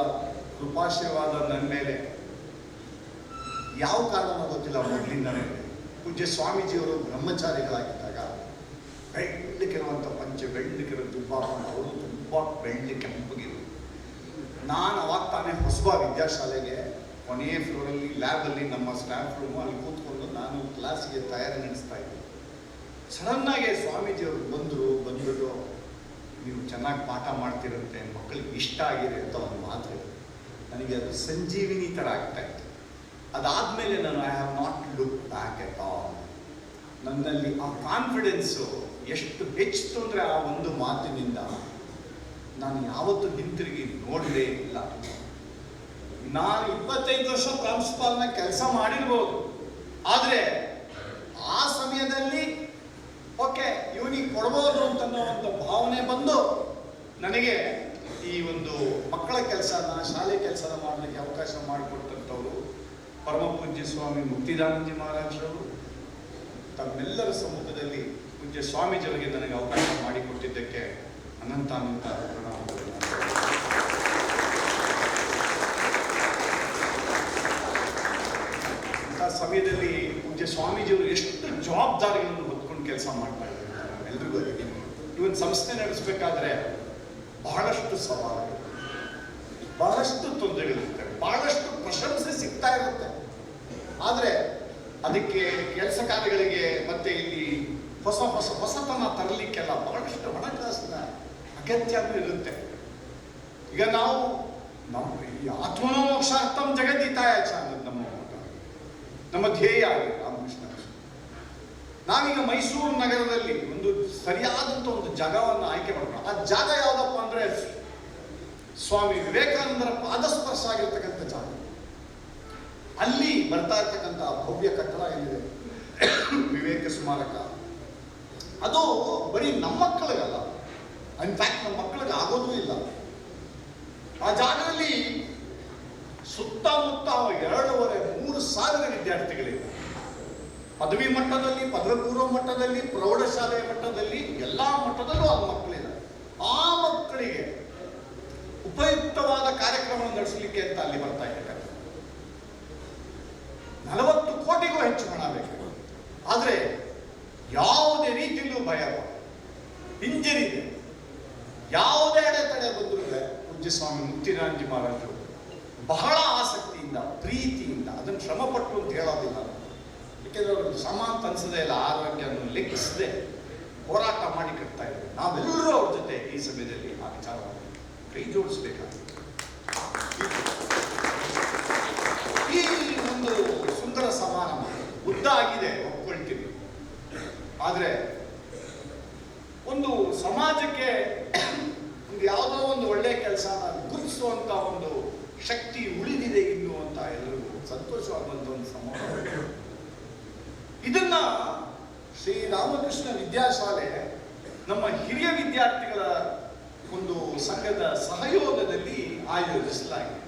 ಕೃಪಾಶೀರ್ವಾದ ನನ್ನ ಮೇಲೆ ಯಾವ ಕಾರಣ ಗೊತ್ತಿಲ್ಲ. ಮೊದಲಿಂದಲೇ ಪೂಜ್ಯ ಸ್ವಾಮೀಜಿಯವರು ಬ್ರಹ್ಮಚಾರಿಗಳಾಗಿದ್ದಾಗ ಬೆಳ್ಳಕ್ಕಿರುವಂಥ ಪಂಚೆ, ಬೆಳ್ಳಕ್ಕಿರೋ ದುಬ್ಬ, ಅವರು ತುಂಬ ಬೆಳ್ಳಿ ಕೆಂಪಗಿರು. ನಾನು ಅವಾಗ ತಾನೇ ಹೊಸಬ ವಿದ್ಯಾಶಾಲೆಗೆ ಕೊನೆಯ ಫ್ಲೋರಲ್ಲಿ ಲ್ಯಾಬಲ್ಲಿ ನಮ್ಮ ಸ್ಟಾಫ್ ರೂಮು ಅಲ್ಲಿ ಕೂತ್ಕೊಂಡು ನಾನು ಕ್ಲಾಸಿಗೆ ತಯಾರಿ ನಡೆಸ್ತಾ ಇದ್ದೆ. ಸಡನ್ನಾಗಿ ಸ್ವಾಮೀಜಿಯವರು ಬಂದ್ಬಿಟ್ಟು ನೀವು ಚೆನ್ನಾಗಿ ಪಾಠ ಮಾಡ್ತಿರುತ್ತೆ, ಮಕ್ಕಳಿಗೆ ಇಷ್ಟ ಆಗಿದೆ ಅಂತ ಒಂದು ಮಾತು. ನನಗೆ ಅದು ಸಂಜೀವಿನಿ ಥರ ಆಗ್ತಾ ಇತ್ತು. ಅದಾದಮೇಲೆ ನಾನು I have not look back at all. ನನ್ನಲ್ಲಿ ಆ ಕಾನ್ಫಿಡೆನ್ಸು ಎಷ್ಟು ಹೆಚ್ಚಿತು ಅಂದರೆ ಆ ಒಂದು ಮಾತಿನಿಂದ ನಾನು ಯಾವತ್ತೂ ಹಿಂತಿರುಗಿ ನೋಡಲೇ ಇಲ್ಲ. ನಾನು 25 ವರ್ಷ ಪ್ರಾಂಶುಪಾಲನ ಕೆಲಸ ಮಾಡಿರ್ಬೋದು, ಆದರೆ ಆ ಸಮಯದಲ್ಲಿ ಓಕೆ ಇವನಿಗೆ ಕೊಡ್ಬೋದು ಅಂತನ್ನೋ ಒಂದು ಭಾವನೆ ಬಂದು ನನಗೆ ಈ ಒಂದು ಮಕ್ಕಳ ಕೆಲಸನ, ಶಾಲೆ ಕೆಲಸನ ಮಾಡಲಿಕ್ಕೆ ಅವಕಾಶ ಮಾಡಿಕೊಟ್ಟಂಥವ್ರು ಪರಮ ಪೂಜ್ಯ ಸ್ವಾಮಿ ಮುಕ್ತಿದಾನಂದ ಮಹಾರಾಜರವರು. ತಮ್ಮೆಲ್ಲರ ಸಮ್ಮುಖದಲ್ಲಿ ಪೂಜ್ಯ ಸ್ವಾಮೀಜಿಯವರಿಗೆ ನನಗೆ ಅವಕಾಶ ಮಾಡಿಕೊಟ್ಟಿದ್ದಕ್ಕೆ ಅನಂತ ಪ್ರಣಾಮಗಳು. ಅಂಥ ಸಮಯದಲ್ಲಿ ಪೂಜ್ಯ ಸ್ವಾಮೀಜಿಯವರು ಎಷ್ಟು ಜವಾಬ್ದಾರಿಗಳನ್ನು ಹೊತ್ಕೊಂಡು ಕೆಲಸ ಮಾಡ್ತಾ ಇದ್ದಾರೆ ನಮ್ಮೆಲ್ಲರಿಗೂ. ಈ ಒಂದು ಸಂಸ್ಥೆ ನಡೆಸಬೇಕಾದ್ರೆ ಬಹಳಷ್ಟು ಸವಾಲುಗಳು, ಬಹಳಷ್ಟು ತೊಂದರೆಗಳಿರ್ತವೆ, ಬಹಳಷ್ಟು ಪ್ರಶಂಸೆ ಸಿಗ್ತಾ ಇರುತ್ತೆ. ಆದರೆ ಅದಕ್ಕೆ ಕೆಲಸ ಕಾರ್ಯಗಳಿಗೆ ಮತ್ತೆ ಇಲ್ಲಿ ಹೊಸತನ ತರಲಿಕ್ಕೆಲ್ಲ ಬಹಳಷ್ಟು ಹಣಕಾಸಿನ ಅಗತ್ಯವೂ ಇರುತ್ತೆ. ಈಗ ನಾವು ಆತ್ಮನೋಮೋಕ್ಷಾರ್ಥಂ ಜಗದೀತಾಯ ಅನ್ನೋದು ನಮ್ಮ ಧ್ಯೇಯ ಆಗಿದೆ ರಾಮಕೃಷ್ಣ. ನಾವೀಗ ಮೈಸೂರು ನಗರದಲ್ಲಿ ಒಂದು ಸರಿಯಾದಂಥ ಒಂದು ಜಾಗವನ್ನು ಆಯ್ಕೆ ಮಾಡೋಣ. ಆ ಜಾಗ ಯಾವುದಪ್ಪ ಅಂದರೆ ಸ್ವಾಮಿ ವಿವೇಕಾನಂದರ ಪಾದಸ್ಪರ್ಶ ಆಗಿರ್ತಕ್ಕಂಥ ಜಾಗ. ಅಲ್ಲಿ ಬರ್ತಾ ಇರ್ತಕ್ಕಂಥ ಭವ್ಯ ಕಟ್ಟಡ ಏನಿದೆ ವಿವೇಕ ಸ್ಮಾರಕ, ಅದು ಬರೀ ನಮ್ಮ ಮಕ್ಕಳಿಗಲ್ಲ, ಇನ್ಫ್ಯಾಕ್ಟ್ ನಮ್ಮ ಮಕ್ಕಳಿಗೆ ಆಗೋದೂ ಇಲ್ಲ. ಆ ಜಾಗದಲ್ಲಿ ಸುತ್ತಮುತ್ತ 2,500-3,000 ವಿದ್ಯಾರ್ಥಿಗಳಿವೆ. ಪದವಿ ಮಟ್ಟದಲ್ಲಿ, ಪದವಿ ಪೂರ್ವ ಮಟ್ಟದಲ್ಲಿ, ಪ್ರೌಢಶಾಲೆಯ ಮಟ್ಟದಲ್ಲಿ, ಎಲ್ಲ ಮಟ್ಟದಲ್ಲೂ ಆ ಮಕ್ಕಳಿದ್ದಾರೆ. ಆ ಮಕ್ಕಳಿಗೆ ಉಪಯುಕ್ತವಾದ ಕಾರ್ಯಕ್ರಮ ನಡೆಸಲಿಕ್ಕೆ ಅಂತ ಅಲ್ಲಿ ಬರ್ತಾ ಇದ್ದಾರೆ. 40 ಕೋಟಿಗೂ ಹೆಚ್ಚು ಹಣ ಬೇಕು. ಆದರೆ ಯಾವುದೇ ರೀತಿಯಲ್ಲೂ ಭಯ ಹಿಂಜರಿದೆ. ಯಾವುದೇ ಅಡೆತಡೆ ಬಂದರೂ ಪೂಜ್ಯ ಪೂಜ್ಯ ಸ್ವಾಮಿ ಮುಕ್ತಿರಾಂಜಿ ಮಹಾರಾಜರು ಬಹಳ ಆಸಕ್ತಿಯಿಂದ ಪ್ರೀತಿಯಿಂದ ಅದನ್ನು ಶ್ರಮಪಟ್ಟು ಅಂತ ಹೇಳೋದಿಲ್ಲ, ಯಾಕೆಂದ್ರೆ ಅವ್ರದ್ದು ಸಮ ಅಂತ ಅನ್ಸದೇ ಇಲ್ಲ, ಆರೋಗ್ಯವನ್ನು ಲೆಕ್ಕಿಸದೆ ಹೋರಾಟ ಮಾಡಿ ಕಟ್ತಾ ಇದ್ದಾರೆ. ನಾವೆಲ್ಲರೂ ಅವ್ರ ಜೊತೆ ಈ ಸಮಯದಲ್ಲಿ ಆ ವಿಚಾರವನ್ನು ಕೈ ಜೋಡಿಸ್ಬೇಕಾಗುತ್ತೆ. ಈ ಒಂದು ಸುಂದರ ಸಮಾರಂಭ ಉದ್ದ ಆಗಿದೆ, ಒಪ್ಕೊಳ್ತೀವಿ. ಆದರೆ ಒಂದು ಸಮಾಜಕ್ಕೆ ಒಂದು ಯಾವುದೋ ಒಂದು ಒಳ್ಳೆಯ ಕೆಲಸನ ಗುರುತಿಸುವಂತ ಒಂದು ಶಕ್ತಿ ಉಳಿದಿದೆ ಇನ್ನು ಅಂತ ಎಲ್ಲರಿಗೂ ಸಂತೋಷವಾಗುವಂತ ಒಂದು ಸಮಾರಂಭ. ಇದನ್ನ ಶ್ರೀ ರಾಮಕೃಷ್ಣ ವಿದ್ಯಾಶಾಲೆ ನಮ್ಮ ಹಿರಿಯ ವಿದ್ಯಾರ್ಥಿಗಳ ಒಂದು ಸಂಘದ ಸಹಯೋಗದಲ್ಲಿ ಆಯೋಜಿಸಲಾಗಿದೆ.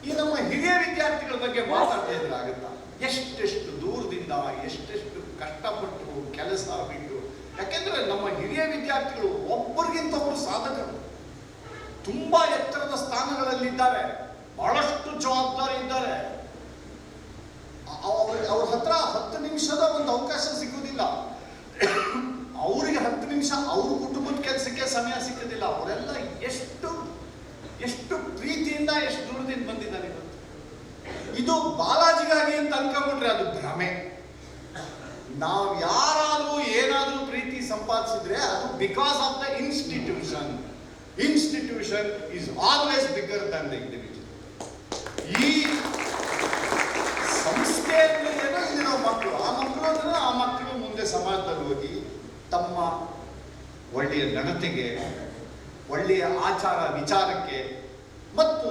ಈ ನಮ್ಮ ಹಿರಿಯ ವಿದ್ಯಾರ್ಥಿಗಳ ಬಗ್ಗೆ ಮಾತಾಡ್ತಾ ಇದ್ರೆ ಆಗುತ್ತಾ? ಎಷ್ಟೆಷ್ಟು ದೂರದಿಂದ ಎಷ್ಟೆಷ್ಟು ಕಷ್ಟಪಟ್ಟು ಕೆಲಸ ಬಿಟ್ಟು, ಯಾಕೆಂದ್ರೆ ನಮ್ಮ ಹಿರಿಯ ವಿದ್ಯಾರ್ಥಿಗಳು ಒಬ್ಬರಿಗಿಂತ ಒಬ್ಬರು ಸಾಧಕರು, ತುಂಬಾ ಎತ್ತರದ ಸ್ಥಾನಗಳಲ್ಲಿದ್ದಾರೆ, ಬಹಳಷ್ಟು ಜವಾಬ್ದಾರಿ ಇದ್ದಾರೆ. ಅವ್ರ ಹತ್ರ 10 ನಿಮಿಷದ ಒಂದು ಅವಕಾಶ ಸಿಗೋದಿಲ್ಲ, ಅವರಿಗೆ 10 ನಿಮಿಷ ಅವ್ರ ಕುಟುಂಬದ ಕೆಲಸಕ್ಕೆ ಸಮಯ ಸಿಕ್ಕೋದಿಲ್ಲ. ಅವರೆಲ್ಲ ಎಷ್ಟು ಪ್ರೀತಿಯಿಂದ ಎಷ್ಟು ದೂರದಿಂದ ಬಂದಿದ್ದಾರೆ ಇವತ್ತು. ಇದು ಬಾಲಾಜಿಗಾಗಿ ಅಂತ ಅನ್ಕೊಂಡ್ಬಿಟ್ರೆ ಅದು ಭ್ರಮೆ. ನಾವು ಯಾರಾದ್ರೂ ಏನಾದ್ರೂ ಪ್ರೀತಿ ಸಂಪಾದಿಸಿದ್ರೆ ಅದು because of the institution. Institution is always bigger Dhan the individual. ಈ ಸಂಸ್ಥೆಯಲ್ಲಿ ಏನೋ ಇಲ್ಲಿರೋ ಮಕ್ಕಳು, ಆ ಮಕ್ಕಳು ಮುಂದೆ ಸಮಾಜದಲ್ಲಿ ಹೋಗಿ ತಮ್ಮ ಒಳ್ಳೆಯ ನಡತೆಗೆ, ಒಳ್ಳೆಯ ಆಚಾರ ವಿಚಾರಕ್ಕೆ ಮತ್ತು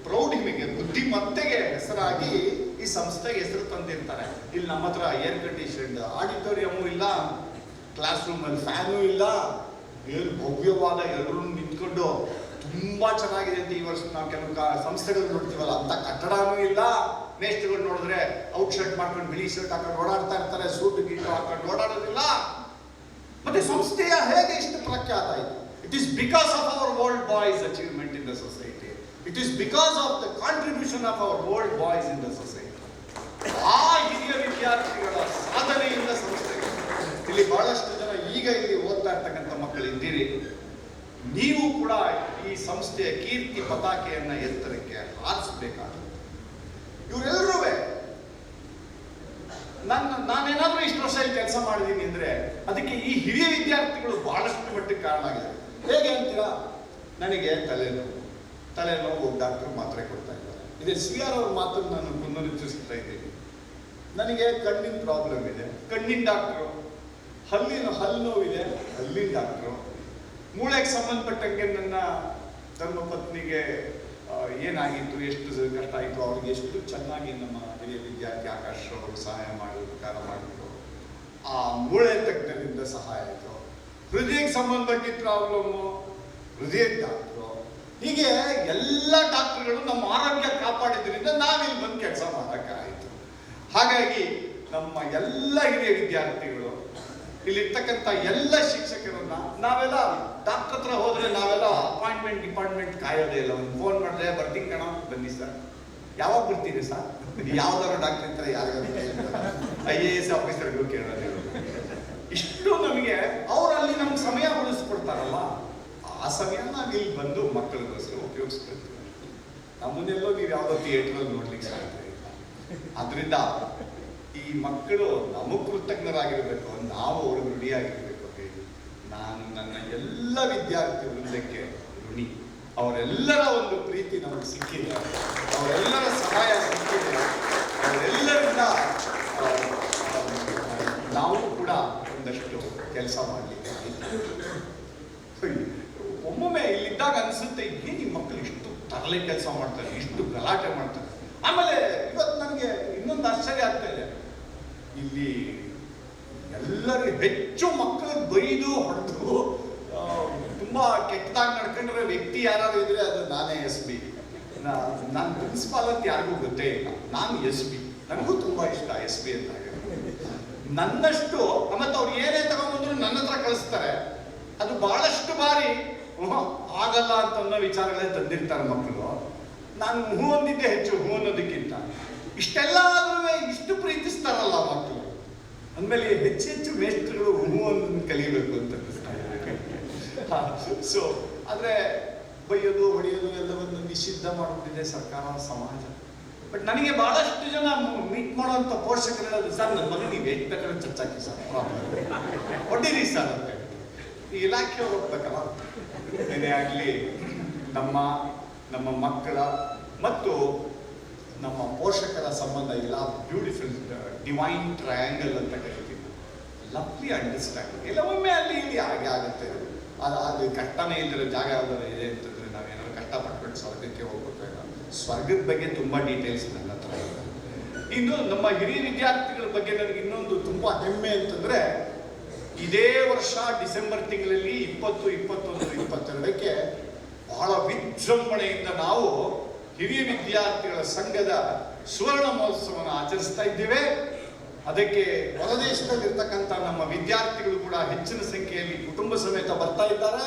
ಪ್ರೌಢಿಮೆಗೆ, ಬುದ್ಧಿಮತ್ತೆಗೆ ಹೆಸರಾಗಿ ಈ ಸಂಸ್ಥೆಗೆ ಹೆಸರು ತಂದಿರ್ತಾರೆ. ಇಲ್ಲಿ ನಮ್ಮ ಹತ್ರ ಏರ್ ಕಂಡೀಷನ್ಡ್ ಆಡಿಟೋರಿಯಮು ಇಲ್ಲ, ಕ್ಲಾಸ್ ರೂಮಲ್ಲಿ ಫ್ಯಾನು ಇಲ್ಲ, ಏನು ಭವ್ಯವಾದ ಎಲ್ಲರೂ ನಿಂತ್ಕೊಂಡು ತುಂಬಾ ಚೆನ್ನಾಗಿದೆ ಅಂತ ಈ ವರ್ಷ ನಾವು ಕೆಲವು ಸಂಸ್ಥೆಗಳು ನೋಡ್ತೀವಲ್ಲ ಅಂತ ಕಟ್ಟಡನೂ ಇಲ್ಲ. ಮೇಸ್ಟ್ರುಗಳು ನೋಡಿದ್ರೆ ಔಟ್ ಶರ್ಟ್ ಮಾಡ್ಕೊಂಡು ಬಿಳಿ ಶರ್ಟ್ ಹಾಕೊಂಡು ಓಡಾಡ್ತಾ ಇರ್ತಾರೆ, ಸೂಟ್ ಗೀಟು ಹಾಕೊಂಡು ಓಡಾಡೋದಿಲ್ಲ. ಮತ್ತೆ ಸಂಸ್ಥೆಯ ಹೇಗೆ ಇಷ್ಟು ಪ್ರಖ್ಯಾತ ಆಯಿತು? It is because of our old boys achievement in the society. It is because of the contribution of our old boys in the society. ಆ ಹಿರಿಯ ವಿದ್ಯಾರ್ಥಿಗಳ ಸಾಧನೆಯಿಂದ ಸಂಸ್ಥೆಗೆ ಇಲ್ಲಿ ಬಹಳಷ್ಟು ಜನ ಈಗ ಇಲ್ಲಿ ಓದ್ತಾ ಇರ್ತಕ್ಕಂಥ ಮಕ್ಕಳು ಇದ್ದೀರಿ. ನೀವು ಕೂಡ ಈ ಸಂಸ್ಥೆಯ ಕೀರ್ತಿ ಪತಾಕೆಯನ್ನ ಎತ್ತರಕ್ಕೆ ಹಾರಿಸಬೇಕಾಗುತ್ತೆ. ಇವರೆಲ್ಲರೂ ನಾನೇನಾದ್ರೂ ಇಷ್ಟು ವರ್ಷ ಇಲ್ಲಿ ಕೆಲಸ ಮಾಡಿದ್ದೀನಿ ಅಂದ್ರೆ ಅದಕ್ಕೆ ಈ ಹಿರಿಯ ವಿದ್ಯಾರ್ಥಿಗಳು ಬಹಳಷ್ಟು ಮಟ್ಟಿಗೆ ಕಾರಣ ಆಗಿದ್ದಾರೆ. ಹೇಗೆ ಅಂತೀರಾ? ನನಗೆ ತಲೆನೋವು ಡಾಕ್ಟರ್ ಮಾತ್ರೆ ಕೊಡ್ತಾ ಇದ್ದಾರೆ. ಇದೇ CR ಅವ್ರ ಮಾತನ್ನು ನಾನು ಪುನರುಚ್ಚರಿಸ್ತಾ ಇದ್ದೀನಿ. ನನಗೆ ಕಣ್ಣಿನ ಪ್ರಾಬ್ಲಮ್ ಇದೆ, ಕಣ್ಣಿನ ಡಾಕ್ಟ್ರು. ಹಲ್ಲು ನೋವಿದೆ, ಹಲ್ಲಿನ ಡಾಕ್ಟ್ರು. ಮೂಳೆಗೆ ಸಂಬಂಧಪಟ್ಟಂಗೆ ನನ್ನ ಧರ್ಮಪತ್ನಿಗೆ ಏನಾಗಿತ್ತು, ಎಷ್ಟು ಕಷ್ಟ ಆಯಿತು, ಅವ್ರಿಗೆ ಎಷ್ಟು ಚೆನ್ನಾಗಿ ನಮ್ಮ ಹಿರಿಯ ವಿದ್ಯಾರ್ಥಿ ಆಕಾಶ್ ಅವರು ಸಹಾಯ ಉಪಕಾರ ಮಾಡಿದ್ರು. ಆ ಮೂಳೆ ತಜ್ಞರಿಂದ ಸಹಾಯ ಆಯಿತು. ಹೃದಯಕ್ಕೆ ಸಂಬಂಧಪಟ್ಟಿದ್ದ ಪ್ರಾಬ್ಲಮ್ಮು, ಹೃದಯ ಡಾಕ್ಟ್ರು. ಹೀಗೆ ಎಲ್ಲ ಡಾಕ್ಟರ್ಗಳು ನಮ್ಮ ಆರೋಗ್ಯ ಕಾಪಾಡಿದ್ರಿಂದ ನಾವಿಲ್ಲಿ ಬಂದು ಕೆಲಸ ಮಾಡೋಕ್ಕಾಯಿತು. ಹಾಗಾಗಿ ನಮ್ಮ ಎಲ್ಲ ಹಿರಿಯ ವಿದ್ಯಾರ್ಥಿಗಳು, ಇಲ್ಲಿರ್ತಕ್ಕಂಥ ಎಲ್ಲ ಶಿಕ್ಷಕರನ್ನ ನಾವೆಲ್ಲ ಡಾಕ್ಟರ್ ಹತ್ರ ಹೋದ್ರೆ ನಾವೆಲ್ಲ ಅಪಾಯಿಂಟ್ಮೆಂಟ್ ಡಿಪಾರ್ಟ್ಮೆಂಟ್ ಕಾಯೋದೇ ಇಲ್ಲ. ಒಂದು ಫೋನ್ ಮಾಡಿದ್ರೆ ಬರ್ತೀನಿ ಕಣ, ಬನ್ನಿ ಸರ್. ಯಾವಾಗ ಬರ್ತೀರಿ ಸರ್? ಯಾವ್ದಾದ್ರು ಡಾಕ್ಟರ್ ಇರ್ತಾರೆ, ಯಾರಿಗಾದ್ರು IAS ಆಫೀಸರ್ಗಳು ಕೇಳೋದಿಲ್ಲ. ಇಷ್ಟು ನಮಗೆ ಅವರಲ್ಲಿ ನಮ್ಗೆ ಸಮಯ ಉಳಿಸ್ಕೊಡ್ತಾರಲ್ಲ, ಆ ಸಮಯ ನಾವು ಇಲ್ಲಿ ಬಂದು ಮಕ್ಕಳಿಗೋಸ್ಕರ ಉಪಯೋಗಿಸ್ಕೊಳ್ತೀವಿ. ನಮ್ಮನ್ನೆಲ್ಲೋ ನೀವು ಯಾವುದೋ ಥಿಯೇಟ್ರಲ್ಲಿ ನೋಡ್ಲಿಕ್ಕೆ ಸಾಧ್ಯ ಇಲ್ಲ. ಅದರಿಂದ ಈ ಮಕ್ಕಳು ನಮಗ್ ಕೃತಜ್ಞರಾಗಿರ್ಬೇಕು, ನಾವು ಅವ್ರಿಗೆ ಋಣಿಯಾಗಿರ್ಬೇಕು ಹೇಳಿ ನಾನು ನನ್ನ ಎಲ್ಲ ವಿದ್ಯಾರ್ಥಿ ವೃಂದಕ್ಕೆ ಋಣಿ. ಅವರೆಲ್ಲರ ಒಂದು ಪ್ರೀತಿ ನಮಗೆ ಸಿಕ್ಕಿದೆ, ಅವರೆಲ್ಲರ ಸಹಾಯ ಸಿಕ್ಕಿದೆ, ಅವರೆಲ್ಲರಿಂದ ನಾವು ಕೂಡ ಒಂದಷ್ಟು ಕೆಲಸ ಮಾಡಲಿಕ್ಕೆ ಒಮ್ಮೊಮ್ಮೆ ಇಲ್ಲಿದ್ದಾಗ ಅನಿಸುತ್ತೆ, ಏನು ಈ ಮಕ್ಕಳು ಇಷ್ಟು ತರಲೆ ಕೆಲಸ ಮಾಡ್ತಾರೆ, ಇಷ್ಟು ಗಲಾಟೆ ಮಾಡ್ತಾರೆ. ಆಮೇಲೆ ಇವತ್ತು ನನಗೆ ಇನ್ನೊಂದು ಆಶ್ಚರ್ಯ ಆಗ್ತಾ ಇದೆ, ಇಲ್ಲಿ ಎಲ್ಲರಿಗೂ ಹೆಚ್ಚು ಮಕ್ಕಳಿಗೆ ಬೈದು ಹೊಡೆದು ತುಂಬಾ ಕೆಟ್ಟದಾಗಿ ನಡ್ಕೊಂಡ್ರೆ ವ್ಯಕ್ತಿ ಯಾರಾದ್ರು ಇದ್ರೆ ಅದು ನಾನೇ SB. ನಾನು ಪ್ರಿನ್ಸಿಪಾಲ್ ಅಂತ ಯಾರಿಗೂ ಗೊತ್ತೇ ಇಲ್ಲ, ನಾನು SB. ನನಗೂ ತುಂಬಾ ಇಷ್ಟ SB ಅಂತ. ನನ್ನಷ್ಟು ಮತ್ತೆ ಅವ್ರು ಏನೇ ತಗೊಂಡ್ಬಂದ್ರು ನನ್ನ ಹತ್ರ ಕಳಿಸ್ತಾರೆ. ಅದು ಬಹಳಷ್ಟು ಬಾರಿ ಆಗಲ್ಲ ಅಂತ ಅನ್ನೋ ವಿಚಾರಗಳೇ ತಂದಿರ್ತಾರೆ ಮಕ್ಕಳು. ನಾನು ಹೂ ಅಂದಿದ್ದೆ ಹೆಚ್ಚು, ಹೂ ಅನ್ನೋದಕ್ಕಿಂತ ಇಷ್ಟೆಲ್ಲ ಇಷ್ಟು ಪ್ರೀತಿಸ್ತಾರಲ್ಲ ಮಕ್ಕಳು ಅಂದಮೇಲೆ ಹೆಚ್ಚು ಮೇಷ್ಟ್ರುಗಳು ಹೂ ಅನ್ನು ಕಲಿಬೇಕು ಅಂತ ಸೊ ಆದರೆ ಬೈಯೋದು ಹೊಡೆಯೋದು ಎಲ್ಲವನ್ನು ನಿಷಿದ್ಧ ಮಾಡಿಬಿಟ್ಟಿದೆ ಸರ್ಕಾರ, ಸಮಾಜ. ಬಟ್ ನನಗೆ ಬಹಳಷ್ಟು ಜನ ಮೀಟ್ ಮಾಡುವಂಥ ಪೋಷಕರು ಹೇಳೋದು, ಸರ್ ನನ್ನ ಮಗ ನೀವು ಎಷ್ಟು ಬೇಕಾದ್ರೆ ಚರ್ಚಾಕಿ ಸರ್, ಹೊಡೀರಿ ಸರ್ ಅಂತ ಹೇಳಿ. ಈ ಇಲಾಖೆಯವ್ರು ಹೋಗ್ಬೇಕಲ್ಲ. ಏನೇ ಆಗಲಿ ನಮ್ಮ ಮಕ್ಕಳ ಮತ್ತು ನಮ್ಮ ಪೋಷಕರ ಸಂಬಂಧ ಇಲ್ಲ, ಬ್ಯೂಟಿಫುಲ್ ಡಿವೈನ್ ಟ್ರಯಾಂಗಲ್ ಅಂತ ಕರಿತೀವಿ, ಲವ್ಲಿ ಅಂಡರ್ಸ್ಟ್ಯಾಂಡಿಂಗ್. ಇಲ್ಲ ಒಮ್ಮೆ ಅಲ್ಲಿ ಇಲ್ಲಿ ಹಾಗೆ ಆಗುತ್ತೆ. ಅದು ಕಷ್ಟನೇ ಇಲ್ಲದಿರೋ ಜಾಗ ಯಾವ್ದಾರು ಇದೆ ಅಂತಂದ್ರೆ ನಾವೇನಾದ್ರು ಕಷ್ಟಪಟ್ಬಿಟ್ಟು ಸ್ವರ್ಗಕ್ಕೆ ಹೋಗ್ಬೇಕಾಗ, ಸ್ವರ್ಗದ ಬಗ್ಗೆ ತುಂಬ ಡೀಟೇಲ್ಸ್ ನನ್ನ ಹತ್ರ ಇದೆ. ಇನ್ನು ನಮ್ಮ ಹಿರಿಯ ವಿದ್ಯಾರ್ಥಿಗಳ ಬಗ್ಗೆ ನನಗೆ ಇನ್ನೊಂದು ತುಂಬ ಹೆಮ್ಮೆ ಅಂತಂದ್ರೆ, ಇದೇ ವರ್ಷ ಡಿಸೆಂಬರ್ ತಿಂಗಳಲ್ಲಿ 20, 21, 22ಕ್ಕೆ ಬಹಳ ವಿಜೃಂಭಣೆಯಿಂದ ನಾವು ಹಿರಿಯ ವಿದ್ಯಾರ್ಥಿಗಳ ಸಂಘದ ಸುವರ್ಣ ಮಹೋತ್ಸವವನ್ನು ಆಚರಿಸ್ತಾ ಇದ್ದೇವೆ. ಅದಕ್ಕೆ ಹೊರದೇಶದಲ್ಲಿರ್ತಕ್ಕಂಥ ನಮ್ಮ ವಿದ್ಯಾರ್ಥಿಗಳು ಕೂಡ ಹೆಚ್ಚಿನ ಸಂಖ್ಯೆಯಲ್ಲಿ ಕುಟುಂಬ ಸಮೇತ ಬರ್ತಾ ಇದ್ದಾರೆ.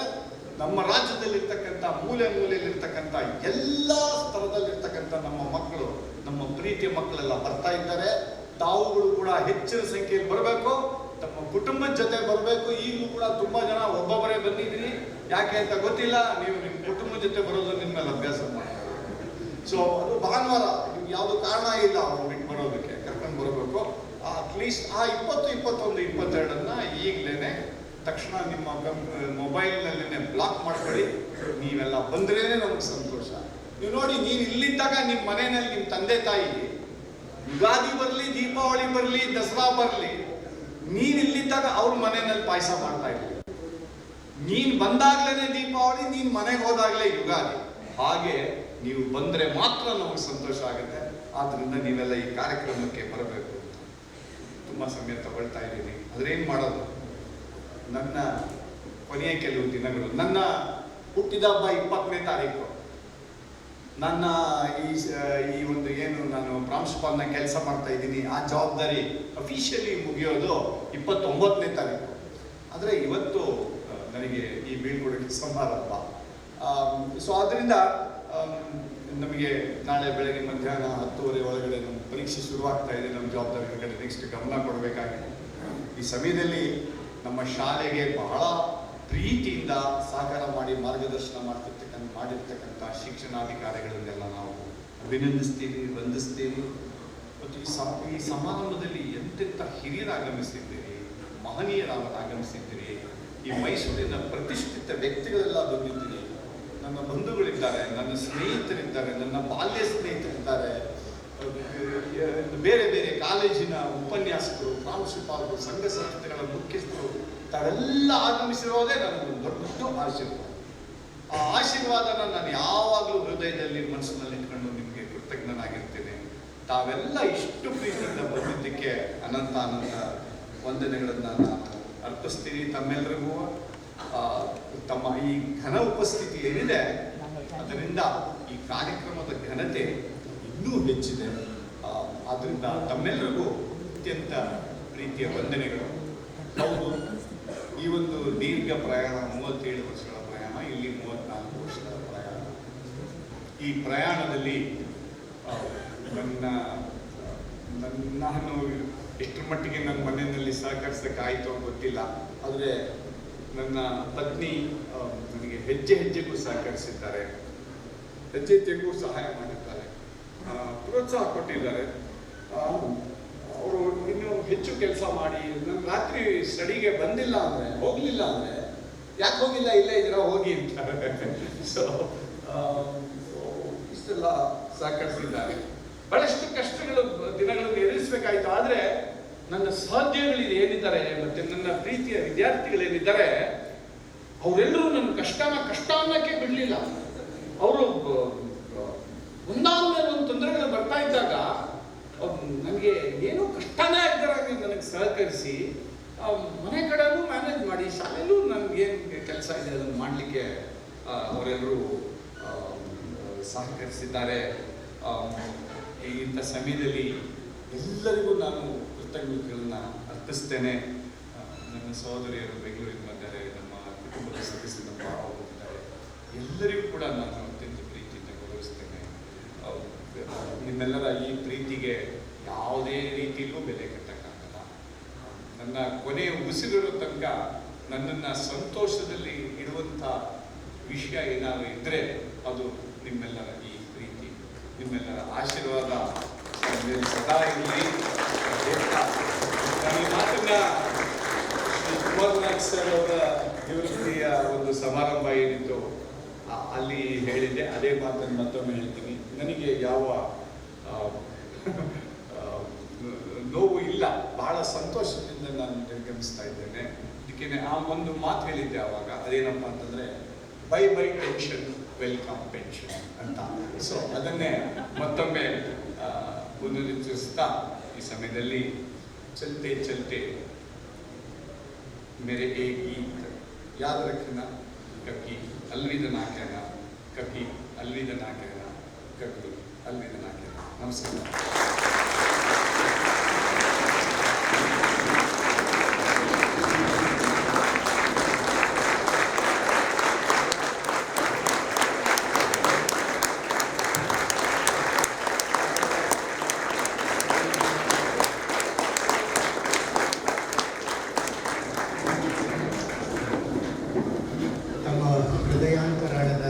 ನಮ್ಮ ರಾಜ್ಯದಲ್ಲಿರ್ತಕ್ಕಂಥ ಮೂಲೆಯಲ್ಲಿರ್ತಕ್ಕಂಥ ಎಲ್ಲ ಸ್ತರದಲ್ಲಿರ್ತಕ್ಕಂಥ ನಮ್ಮ ಮಕ್ಕಳು, ನಮ್ಮ ಪ್ರೀತಿಯ ಮಕ್ಕಳೆಲ್ಲ ಬರ್ತಾ ಇದ್ದಾರೆ. ತಾವುಗಳು ಕೂಡ ಹೆಚ್ಚಿನ ಸಂಖ್ಯೆಯಲ್ಲಿ ಬರಬೇಕು, ತಮ್ಮ ಕುಟುಂಬದ ಜೊತೆ ಬರಬೇಕು. ಈಗಲೂ ಕೂಡ ತುಂಬಾ ಜನ ಒಬ್ಬೊಬ್ಬರೇ ಬಂದಿದ್ದೀರಿ, ಯಾಕೆ ಅಂತ ಗೊತ್ತಿಲ್ಲ. ನೀವು ನಿಮ್ಮ ಕುಟುಂಬದ ಜೊತೆ ಬರೋದು ನಿಮ್ಮ ಮೇಲೆ ಅಭ್ಯಾಸ ಮಾಡ್ತಾರೆ. ಸೊ ಅದು ಭಾನುವಾರ, ನಿಮ್ಗೆ ಯಾವುದು ಕಾರಣ ಇಲ್ಲ ಅವ್ರು ಬಿಟ್ಟು ಬರೋದಕ್ಕೆ, ಕರ್ಕೊಂಡು ಬರಬೇಕು. ಅಟ್ಲೀಸ್ಟ್ ಆ 20, 21, 22 ಈಗಲೇ ತಕ್ಷಣ ನಿಮ್ಮ ಮೊಬೈಲ್ನಲ್ಲೇ ಬ್ಲಾಕ್ ಮಾಡ್ಕೊಳ್ಳಿ. ನೀವೆಲ್ಲ ಬಂದ್ರೇನೆ ನಮ್ಗೆ ಸಂತೋಷ. ನೀವು ನೋಡಿ, ನೀನು ಇಲ್ಲಿದ್ದಾಗ ನಿಮ್ಮ ಮನೆಯಲ್ಲಿ ನಿಮ್ಮ ತಂದೆ ತಾಯಿ ಯುಗಾದಿ ಬರಲಿ, ದೀಪಾವಳಿ ಬರಲಿ, ದಸರಾ ಬರಲಿ, ನೀನ್ ಇಲ್ಲಿದ್ದಾಗ ಅವ್ರ ಮನೆಯಲ್ಲಿ ಪಾಯಸ ಮಾಡ್ತಾ ಇದ್ವಿ. ನೀನ್ ಬಂದಾಗ್ಲೇನೆ ದೀಪಾವಳಿ, ನೀನ್ ಮನೆಗೆ ಹೋದಾಗ್ಲೇ ಯುಗಾದಿ. ಹಾಗೆ ನೀವು ಬಂದ್ರೆ ಮಾತ್ರ ನಮಗೆ ಸಂತೋಷ ಆಗುತ್ತೆ. ಆದ್ರಿಂದ ನೀವೆಲ್ಲ ಈ ಕಾರ್ಯಕ್ರಮಕ್ಕೆ ಬರಬೇಕು ಅಂತ ತುಂಬಾ ಸಮಯ ತಗೊಳ್ತಾ ಇದ್ದೀನಿ. ಅದ್ರೇನ್ ಮಾಡೋದು, ನನ್ನ ಕೊನೆಯ ಕೆಲವು ದಿನಗಳು, ನನ್ನ ಹುಟ್ಟಿದ ಹಬ್ಬ 20ನೇ ತಾರೀಕು. ನನ್ನ ಈ ಒಂದು ಏನು ನಾನು ಪ್ರಾಂಶುಪಾಲನ ಕೆಲಸ ಮಾಡ್ತಾ ಇದ್ದೀನಿ, ಆ ಜವಾಬ್ದಾರಿ ಅಫಿಷಿಯಲಿ ಮುಗಿಯೋದು 29ನೇ ತಾರೀಕು. ಆದರೆ ಇವತ್ತು ನನಗೆ ಈ ಬೀಳ್ಕೊಡುಗೆ ಸಮಾರಂಭ. ಸೊ ಅದರಿಂದ ನಮಗೆ ನಾಳೆ ಬೆಳಗ್ಗೆ ಮಧ್ಯಾಹ್ನ 10:30 ಒಳಗಡೆ ನಮ್ಮ ಪರೀಕ್ಷೆ ಶುರುವಾಗ್ತಾ ಇದೆ. ನಮ್ಮ ಜವಾಬ್ದಾರಿ ಕಡೆ ನೆಕ್ಸ್ಟ್ ಗಮನ ಕೊಡಬೇಕಾಗಿದೆ. ಈ ಸಮಯದಲ್ಲಿ ನಮ್ಮ ಶಾಲೆಗೆ ಬಹಳ ಪ್ರೀತಿಯಿಂದ ಸಹಕಾರ ಮಾಡಿ ಮಾರ್ಗದರ್ಶನ ಮಾಡಿರ್ತಕ್ಕಂಥ ಶಿಕ್ಷಣಾಧಿಕಾರಿಗಳನ್ನೆಲ್ಲ ನಾವು ಅಭಿನಂದಿಸ್ತೀವಿ, ವಂದಿಸ್ತೀವಿ. ಮತ್ತು ಈ ಸಮಾರಂಭದಲ್ಲಿ ಎಂತೆಂಥ ಹಿರಿಯರು ಆಗಮಿಸಿದ್ದೀರಿ, ಮಹನೀಯರಾಗಿ ಆಗಮಿಸಿದ್ದೀರಿ. ಈ ಮೈಸೂರಿನ ಪ್ರತಿಷ್ಠಿತ ವ್ಯಕ್ತಿಗಳೆಲ್ಲ ಬಂದಿದ್ದೀರಿ. ನನ್ನ ಬಂಧುಗಳಿದ್ದಾರೆ, ನನ್ನ ಸ್ನೇಹಿತರಿದ್ದಾರೆ, ನನ್ನ ಬಾಲ್ಯ ಸ್ನೇಹಿತರಿದ್ದಾರೆ, ಬೇರೆ ಬೇರೆ ಕಾಲೇಜಿನ ಉಪನ್ಯಾಸಕರು, ಪ್ರಾಂಶುಪಾಲರು, ಸಂಘ ಸಂಸ್ಥೆಗಳ ಮುಖ್ಯಸ್ಥರು, ತಾವೆಲ್ಲ ಆಗಮಿಸಿರೋದೇ ನನಗೊಂದು ದೊಡ್ಡ ಆಶೀರ್ವಾದ. ಆ ಆಶೀರ್ವಾದನ ನಾನು ಯಾವಾಗಲೂ ಹೃದಯದಲ್ಲಿ, ಮನಸ್ಸಿನಲ್ಲಿ ಇಟ್ಕೊಂಡು ನಿಮಗೆ ಕೃತಜ್ಞನಾಗಿರ್ತೇನೆ. ತಾವೆಲ್ಲ ಇಷ್ಟು ಪ್ರೀತಿಯಿಂದ ಬಂದಿದ್ದಕ್ಕೆ ಅನಂತ ವಂದನೆಗಳನ್ನು ನಾನು ಅರ್ಪಿಸ್ತೀನಿ. ತಮ್ಮೆಲ್ಲರಿಗೂ ತಮ್ಮ ಈ ಘನ ಉಪಸ್ಥಿತಿ ಏನಿದೆ, ಅದರಿಂದ ಈ ಕಾರ್ಯಕ್ರಮದ ಘನತೆ ಇನ್ನೂ ಹೆಚ್ಚಿದೆ. ಆದ್ದರಿಂದ ತಮ್ಮೆಲ್ಲರಿಗೂ ಅತ್ಯಂತ ಪ್ರೀತಿಯ ವಂದನೆಗಳು. ಹೌದು, ಈ ಒಂದು ದೀರ್ಘ ಪ್ರಯಾಣ, 37 ವರ್ಷಗಳ ಪ್ರಯಾಣ, ಇಲ್ಲಿ 34 ವರ್ಷಗಳ ಪ್ರಯಾಣ. ಈ ಪ್ರಯಾಣದಲ್ಲಿ ನಾನು ಎಷ್ಟರ ಮಟ್ಟಿಗೆ ನನ್ನ ಮನೆಯಲ್ಲಿ ಸಹಕರಿಸೋಕ್ಕಾಯಿತು ಗೊತ್ತಿಲ್ಲ. ಆದರೆ ನನ್ನ ಪತ್ನಿ ನನಗೆ ಹೆಜ್ಜೆ ಹೆಜ್ಜೆಗೂ ಸಹಕರಿಸಿದ್ದಾರೆ, ಹೆಜ್ಜೆ ಹೆಜ್ಜೆಗೂ ಸಹಾಯ ಮಾಡಿದ್ದಾರೆ, ಪ್ರೋತ್ಸಾಹ ಕೊಟ್ಟಿದ್ದಾರೆ. ಅವರು ಇನ್ನೂ ಹೆಚ್ಚು ಕೆಲಸ ಮಾಡಿ, ನನ್ನ ರಾತ್ರಿ ಸ್ಟಡಿಗೆ ಬಂದಿಲ್ಲ ಅಂದರೆ, ಹೋಗಲಿಲ್ಲ ಅಂದರೆ, ಯಾಕೆ ಹೋಗಿಲ್ಲ, ಇಲ್ಲೇ ಇದ್ದೀರಾ ಹೋಗಿ ಅಂತಾರೆ. ಸೊ ಇಷ್ಟೆಲ್ಲ ಸಹಕರಿಸಿದ್ದಾರೆ. ಬಹಳಷ್ಟು ಕಷ್ಟಗಳು, ದಿನಗಳನ್ನು ಎದುರಿಸಬೇಕಾಯಿತು. ಆದರೆ ನನ್ನ ಸಹೋದ್ಯೋಗಿಗಳು ಏನಿದ್ದಾರೆ ಮತ್ತೆ ನನ್ನ ಪ್ರೀತಿಯ ವಿದ್ಯಾರ್ಥಿಗಳೇನಿದ್ದಾರೆ, ಅವರೆಲ್ಲರೂ ನನ್ನ ಕಷ್ಟ ಅನ್ನಕ್ಕೆ ಬಿಡಲಿಲ್ಲ. ಅವರು ಒಂದಾದ ಮೇಲೆ ಒಂದು ತೊಂದರೆಗಳು ಬರ್ತಾ ಇದ್ದಾಗ ನನಗೆ ಏನೋ ಕಷ್ಟನೇ ಆಗ್ತಾರಾಗಿ ನನಗೆ ಸಹಕರಿಸಿ, ಮನೆ ಕಡೆನೂ ಮ್ಯಾನೇಜ್ ಮಾಡಿ, ಶಾಲೆಯಲ್ಲೂ ನನಗೇನು ಕೆಲಸ ಇದೆ ಅದನ್ನು ಮಾಡಲಿಕ್ಕೆ ಅವರೆಲ್ಲರೂ ಸಹಕರಿಸಿದ್ದಾರೆ. ಇಂಥ ಸಮಯದಲ್ಲಿ ಎಲ್ಲರಿಗೂ ನಾನು ಕೃತಜ್ಞತೆಗಳನ್ನು ಅರ್ಪಿಸ್ತೇನೆ. ನನ್ನ ಸಹೋದರಿಯರು ಬೆಂಗಳೂರಿಗೆ ಬಂದರೆ, ನಮ್ಮ ಕುಟುಂಬದ ಸದಸ್ಯರು ಭಾಳ ಹೋಗಿದ್ದಾರೆ, ಎಲ್ಲರಿಗೂ ಕೂಡ ನಾನು ಅತ್ಯಂತ ಪ್ರೀತಿಯಿಂದ ಗೌರವಿಸ್ತೇನೆ. ನಿಮ್ಮೆಲ್ಲರ ಈ ಪ್ರೀತಿಗೆ ಯಾವುದೇ ರೀತಿಯಲ್ಲೂ ಬೆಲೆ ಕಟ್ಟಕ್ಕಾಗಲ್ಲ. ನನ್ನ ಕೊನೆಯ ಉಸಿರಿರೋ ತನಕ ನನ್ನನ್ನು ಸಂತೋಷದಲ್ಲಿ ಇಡುವಂಥ ವಿಷಯ ಏನಾದರೂ ಇದ್ದರೆ ಅದು ನಿಮ್ಮೆಲ್ಲರ ಈ ಪ್ರೀತಿ, ನಿಮ್ಮೆಲ್ಲರ ಆಶೀರ್ವಾದ ಸದಾ ಇರಲಿ. ನಾನು ಈ ಮಾತನ್ನ ಕುಮಾರನಾಥ್ ಸರ್ ಅವರ ನಿವೃತ್ತಿಯ ಒಂದು ಸಮಾರಂಭ ಏನಿತ್ತು ಅಲ್ಲಿ ಹೇಳಿದ್ದೆ, ಅದೇ ಮಾತನ್ನು ಮತ್ತೊಮ್ಮೆ ಹೇಳ್ತೀನಿ. ನನಗೆ ಯಾವ ನೋವು ಇಲ್ಲ, ಬಹಳ ಸಂತೋಷದಿಂದ ನಾನು ನಿರ್ಗಮಿಸ್ತಾ ಇದ್ದೇನೆ. ಅದಕ್ಕೆ ಆ ಒಂದು ಮಾತು ಹೇಳಿದ್ದೆ ಆವಾಗ, ಅದೇನಪ್ಪ ಅಂತಂದರೆ bye bye tension welcome pension ಅಂತ. ಸೊ ಅದನ್ನೇ ಮತ್ತೊಮ್ಮೆ ಪುನರುಚ್ಚರಿಸ್ತಾ ಈ ಸಮಯದಲ್ಲಿ ಚಲತೆ ಚಲತೆ मेरे एक गीत याद रखना, कभी अलविदा ना कहना, कभी अलविदा ना कहना, कभी अलविदा ना कहना. नमस्कार. ಹೃದಯಾಂತರಾಳದ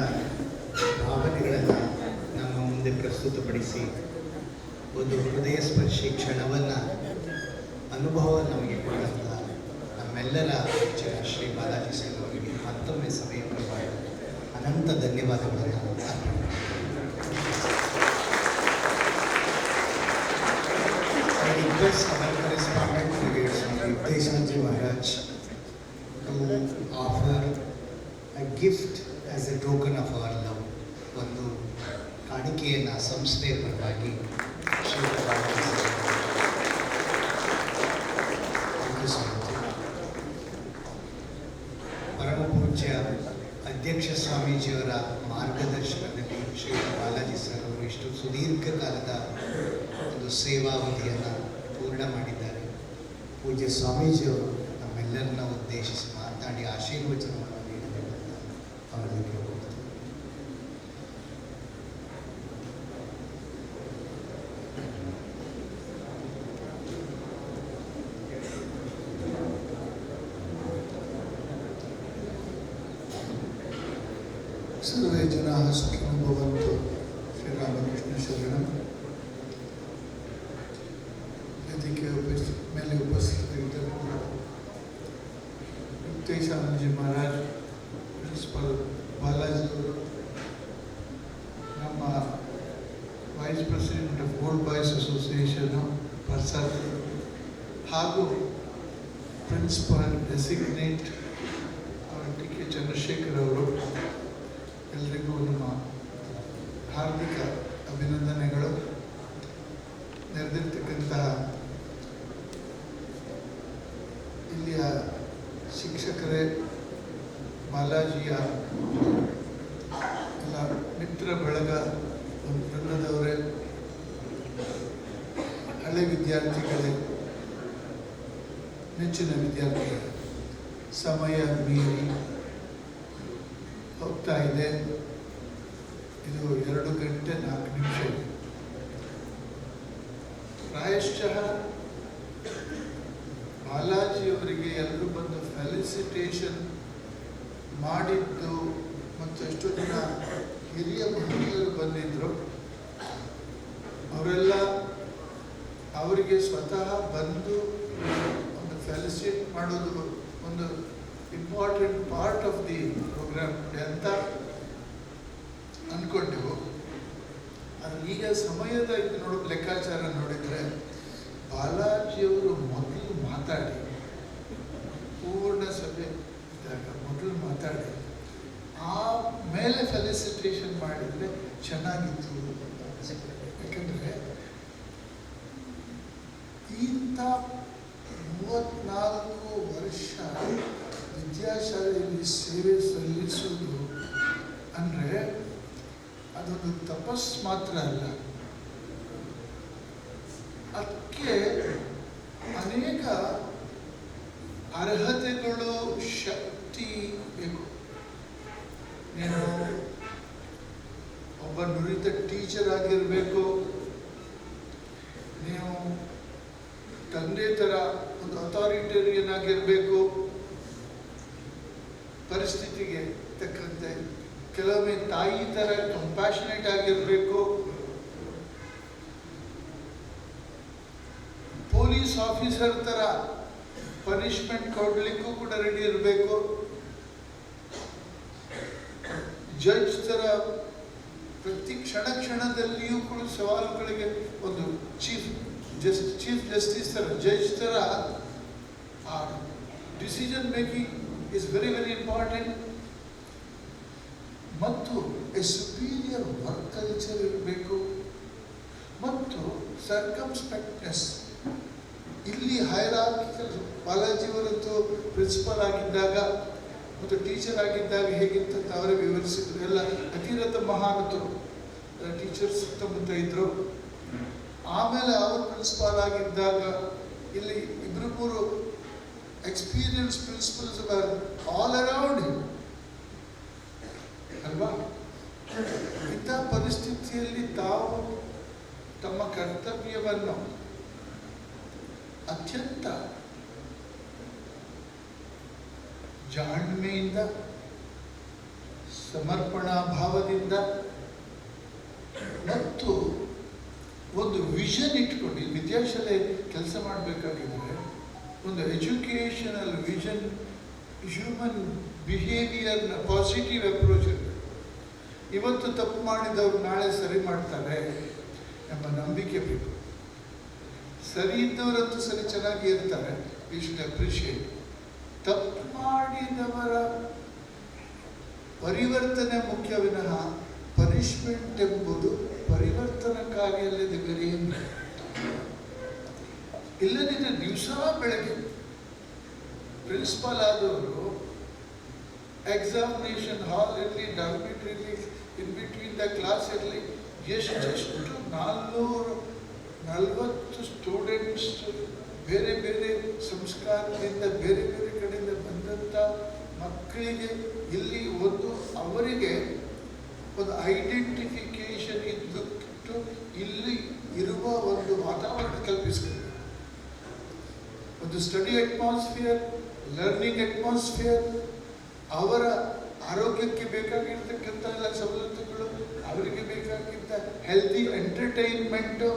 ಭಾವನೆಗಳನ್ನು ನಮ್ಮ ಮುಂದೆ ಪ್ರಸ್ತುತಪಡಿಸಿ ಒಂದು ಹೃದಯ ಸ್ಪರ್ಶಿ ಕ್ಷಣವನ್ನು ಅನುಭವ ನಮಗೆ ಕೊಟ್ಟಂಥ ನಮ್ಮೆಲ್ಲರ ನೆಚ್ಚಿನ ಶ್ರೀ ಬಾಲಾಜಿ ಸರ್ ಅವರಿಗೆ ಮತ್ತೊಮ್ಮೆ ಸಭೆಯ ಪರವಾಗಿ ಅನಂತ ಧನ್ಯವಾದಗಳನ್ನು ಅರ್ಪಣೆ I request our correspondent Invocation Ji Maharaj to offer a gift as a token of our love. ಒಂದು ಕಾಣಿಕೆಯನ್ನು ಸಂಸ್ಥೆಯ ಪರವಾಗಿ ಪರಮ ಪೂಜ್ಯ ಅಧ್ಯಕ್ಷ ಸ್ವಾಮೀಜಿಯವರ ಮಾರ್ಗದರ್ಶನದಲ್ಲಿ ಶ್ರೀ ಬಾಲಾಜಿ ಸರ್ ಅವರು ಇಷ್ಟು ಸುದೀರ್ಘ ಕಾಲದ ಒಂದು ಸೇವಾವಧಿಯನ್ನು ಪೂರ್ಣ ಮಾಡಿದ್ದಾರೆ. ಪೂಜ್ಯ ಸ್ವಾಮೀಜಿಯವರು ನಮ್ಮೆಲ್ಲರನ್ನ ಉದ್ದೇಶಿಸಿ ಮಾತನಾಡಿ ಆಶೀರ್ವಚನವನ್ನು ನೀಡಬೇಕಂತ ಅವರಲ್ಲಿ ಕೇಳ್ಕೊಳ್ತೀನಿ. ಸರ್ವೇ ಜನಾಃ ಸುಖಿನೋ ಭವಂತು. ಶ್ರೀ ರಾಮಕೃಷ್ಣ ಶರಣಂ. ವೇದಿಕೆ ಮೇಲೆ ಉಪಸ್ಥಿತರಿದ್ದರು ಮುಕ್ತೇಶಾನಂದಜಿ ಮಹಾರಾಜ್, ಪ್ರಿನ್ಸಿಪಲ್ ಬಾಲಾಜಿ ಅವರು, ನಮ್ಮ vice president of old boys association ಪರ್ಸರ್ ಹಾಗೂ principal designate T K Chandrashekar ಅವರು, ಎಲ್ಲರಿಗೂ ನಮ್ಮ ಹಾರ್ದಿಕ ಅಭಿನಂದನೆಗಳು. ನೆರೆದಿರ್ತಕ್ಕಂತಹ ಇಲ್ಲಿಯ ಶಿಕ್ಷಕರೇ, ಬಾಲಾಜಿಯ ಎಲ್ಲ ಮಿತ್ರ ಬಳಗ ವೃಂದದವರೇ, ಹಳೆ ವಿದ್ಯಾರ್ಥಿಗಳೇ, ನೆಚ್ಚಿನ ವಿದ್ಯಾರ್ಥಿಗಳೇ, ಸಮಯ ಮೀರಿ ಹೋಗ್ತಾ ಇದೆ. ಇದು 2 ಗಂಟೆ 4 ನಿಮಿಷ. ಪ್ರಾಯಶಃ ಬಾಲಾಜಿಯವರಿಗೆ ಎಲ್ಲರೂ ಬಂದು ಫೆಲಿಸಿಟೇಷನ್ ಮಾಡಿದ್ದು ಮತ್ತು ಎಷ್ಟೋ ಜನ ಹಿರಿಯ ಮಹಿಳೆಯರು ಬಂದಿದ್ದರು. ಅವರೆಲ್ಲ ಅವರಿಗೆ ಸ್ವತಃ ಬಂದು ಒಂದು ಫೆಲಿಸಿಟೇಟ್ ಮಾಡೋದು ಒಂದು important part of the programme ಅಂತ ಅಂದ್ಕೊಂಡೆವು. ಅದು ಈಗ ಸಮಯದ ಇದು ಲೆಕ್ಕಾಚಾರ ನೋಡಿದರೆ ಬಾಲಾಜಿಯವರು ಮೊದಲು ಮಾತಾಡಿ, ಪೂರ್ಣ ಸಭೆ ಇದ್ದಾಗ ಮೊದಲು ಮಾತಾಡಿ ಆಮೇಲೆ ಫೆಲಿಸಿಟೇಷನ್ ಮಾಡಿದರೆ ಚೆನ್ನಾಗಿತ್ತು. ಯಾಕಂದರೆ ಇಂಥ 34 ವರ್ಷ ವಿದ್ಯಾಶಾಲೆಯಲ್ಲಿ ಸೇವೆ ಸಲ್ಲಿಸುವುದು ಅಂದರೆ ಅದೊಂದು ತಪಸ್ಸು ಮಾತ್ರ ಅಲ್ಲ, ಅದಕ್ಕೆ ಅನೇಕ ಅರ್ಹತೆಗಳು, ಶಕ್ತಿ ಬೇಕು. ನೀನು ಒಬ್ಬ ನುರಿತ ಟೀಚರ್ ಆಗಿರಬೇಕು, ನೀವು ತಂದೆ ಥರ ಒಂದು ಅಥಾರಿಟೇರಿಯನ್ ಆಗಿರಬೇಕು, ಪರಿಸ್ಥಿತಿಗೆ ಕೆಲವೊಮ್ಮೆ ತಾಯಿ ಥರ ಕಂಪ್ಯಾಷನೇಟ್ ಆಗಿರಬೇಕು, ಪೊಲೀಸ್ ಆಫೀಸರ್ ಥರ ಪನಿಷ್ಮೆಂಟ್ ಕೊಡಲಿಕ್ಕೂ ಕೂಡ ರೆಡಿ ಇರಬೇಕು, ಜಡ್ಜ್ ಥರ ಪ್ರತಿ ಕ್ಷಣದಲ್ಲಿಯೂ ಕೂಡ ಸವಾಲುಗಳಿಗೆ ಒಂದು ಚೀಫ್ ಜಸ್ಟಿಸ್ ಥರ ಜಡ್ಜ್ ಥರ decision making is very very important. ಮತ್ತು ಎ ಸುಪೀರಿಯರ್ ವರ್ಕ್ ಕಲ್ಚರ್ ಇರಬೇಕು ಮತ್ತು ಸರ್ಕಮ್ಸ್ಪೆಕ್ಟ್ನೆಸ್. ಇಲ್ಲಿ ಹೈರಾರ್ಕಿಕಲ್ ಬಾಲಾಜಿಯವರಂತೂ ಪ್ರಿನ್ಸಿಪಲ್ ಆಗಿದ್ದಾಗ ಮತ್ತು ಟೀಚರ್ ಆಗಿದ್ದಾಗ ಹೇಗಿತ್ತು ಅಂತ ಅವರೇ ವಿವರಿಸಿದ್ರು. ಎಲ್ಲ ಅತಿರಥ ಮಹಾನತರು ಟೀಚರ್ಸ್ ಸುತ್ತಮುತ್ತ ಇದ್ರು. ಆಮೇಲೆ ಅವರು ಪ್ರಿನ್ಸಿಪಾಲ್ ಆಗಿದ್ದಾಗ ಇಲ್ಲಿ ಇಬ್ಬರು ಮೂರು ಎಕ್ಸ್ಪೀರಿಯನ್ಸ್ ಪ್ರಿನ್ಸಿಪಲ್ಸ್ ಆಲ್ ಅರೌಂಡ್ ಅಲ್ವಾ. ಇಂಥ ಪರಿಸ್ಥಿತಿಯಲ್ಲಿ ತಾವು ತಮ್ಮ ಕರ್ತವ್ಯವನ್ನು ಅತ್ಯಂತ ಜಾಣ್ಮೆಯಿಂದ, ಸಮರ್ಪಣಾ ಭಾವದಿಂದ ಮತ್ತು ಒಂದು ವಿಷನ್ ಇಟ್ಕೊಂಡು ಈ ವಿದ್ಯಾಶಾಲೆ ಕೆಲಸ ಮಾಡಬೇಕಾಗಿದ್ರೆ ಒಂದು ಎಜುಕೇಷನಲ್ ವಿಷನ್, ಹ್ಯೂಮನ್ ಬಿಹೇವಿಯರ್ನ ಪಾಸಿಟಿವ್ ಅಪ್ರೋಚ್ ಇರಬೇಕು. ಇವತ್ತು ತಪ್ಪು ಮಾಡಿದವರು ನಾಳೆ ಸರಿ ಮಾಡ್ತಾರೆ ಎಂಬ ನಂಬಿಕೆ ಬೇಕು. ಸರಿ ಇದ್ದವರಂತೂ ಸರಿ ಚೆನ್ನಾಗಿ ಇರ್ತಾರೆ, ವಿ ಶುಡ್ ಅಪ್ರಿಷಿಯೇಟ್. ತಪ್ಪು ಮಾಡಿದವರ ಪರಿವರ್ತನೆ ಮುಖ್ಯ ವಿನಃ ಪನಿಷ್ಮೆಂಟ್ ಎಂಬುದು ಪರಿವರ್ತನಕ್ಕಾಗಿ ಅಲ್ಲದೆ ಬೇರೆ ಏನು. ಇಲ್ಲದಿದ್ದರೆ ದಿವಸ ಬೆಳಗ್ಗೆ ಪ್ರಿನ್ಸಿಪಾಲ್ ಆದವರು ಎಕ್ಸಾಮಿನೇಷನ್ ಹಾಲ್ ಇರಲಿ, ಡಾರ್ಮಿಟ್ರಿಲಿ, ಇನ್ ಬಿಟ್ವೀನ್ ದ ಕ್ಲಾಸ್ ಇರಲಿ, ಎಷ್ಟು 440 ಸ್ಟೂಡೆಂಟ್ಸ್ ಬೇರೆ ಬೇರೆ ಸಂಸ್ಕಾರದಿಂದ ಬೇರೆ ಬೇರೆ ಕಡೆಯಿಂದ ಬಂದಂಥ ಮಕ್ಕಳಿಗೆ ಇಲ್ಲಿ ಒಂದು ಅವರಿಗೆ ಒಂದು ಐಡೆಂಟಿಫಿಕೇಶನ್ ಇದ್ದು ಇಲ್ಲಿ ಇರುವ ಒಂದು ವಾತಾವರಣ ಕಲ್ಪಿಸಬೇಕು. ಒಂದು ಸ್ಟಡಿ ಅಟ್ಮಾಸ್ಫಿಯರ್, ಲರ್ನಿಂಗ್ ಅಟ್ಮಾಸ್ಫಿಯರ್, ಅವರ ಆರೋಗ್ಯಕ್ಕೆ ಬೇಕಾಗಿರ್ತಕ್ಕಂಥ ಎಲ್ಲ ಸವಲತ್ತುಗಳು, ಅವರಿಗೆ ಬೇಕಾಗಿದ್ದ ಹೆಲ್ತಿ ಎಂಟರ್ಟೈನ್ಮೆಂಟು,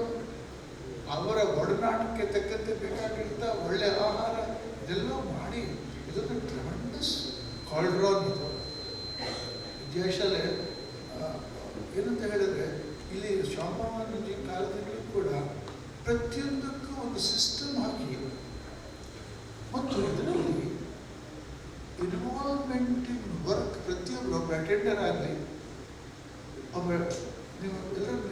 ಅವರ ಒಡನಾಟಕ್ಕೆ ತಕ್ಕಂತೆ ಬೇಕಾಗಿರ್ತ ಒಳ್ಳೆ ಆಹಾರ, ಇದೆಲ್ಲ ಮಾಡಿ ಇದೊಂದು ಟ್ರೆಮೆಂಡಸ್ ಕಾಲ್ಡ್ರಾನ್. ಇದು ವಿದ್ಯಾಶಾಲೆ ಏನಂತ ಹೇಳಿದ್ರೆ ಇಲ್ಲಿ ಶ್ಯಾಮಾನಂದಜಿ ಕಾಲದಿಂದಲೂ ಕೂಡ ಪ್ರತಿಯೊಂದಕ್ಕೂ ಒಂದು ಸಿಸ್ಟಮ್ ಹಾಕಿ ಮತ್ತು ಇದರಲ್ಲಿ ಇನ್ವಾಲ್ವ್ಮೆಂಟ್ ಇನ್ ವರ್ಕ್ ಪ್ರತಿಯೊಬ್ಬರು ಒಬ್ಬ ಅಟೆಂಡರ್ ಆಗಲಿ, ಒಬ್ಬ ನೀವು ಎಲ್ಲರನ್ನ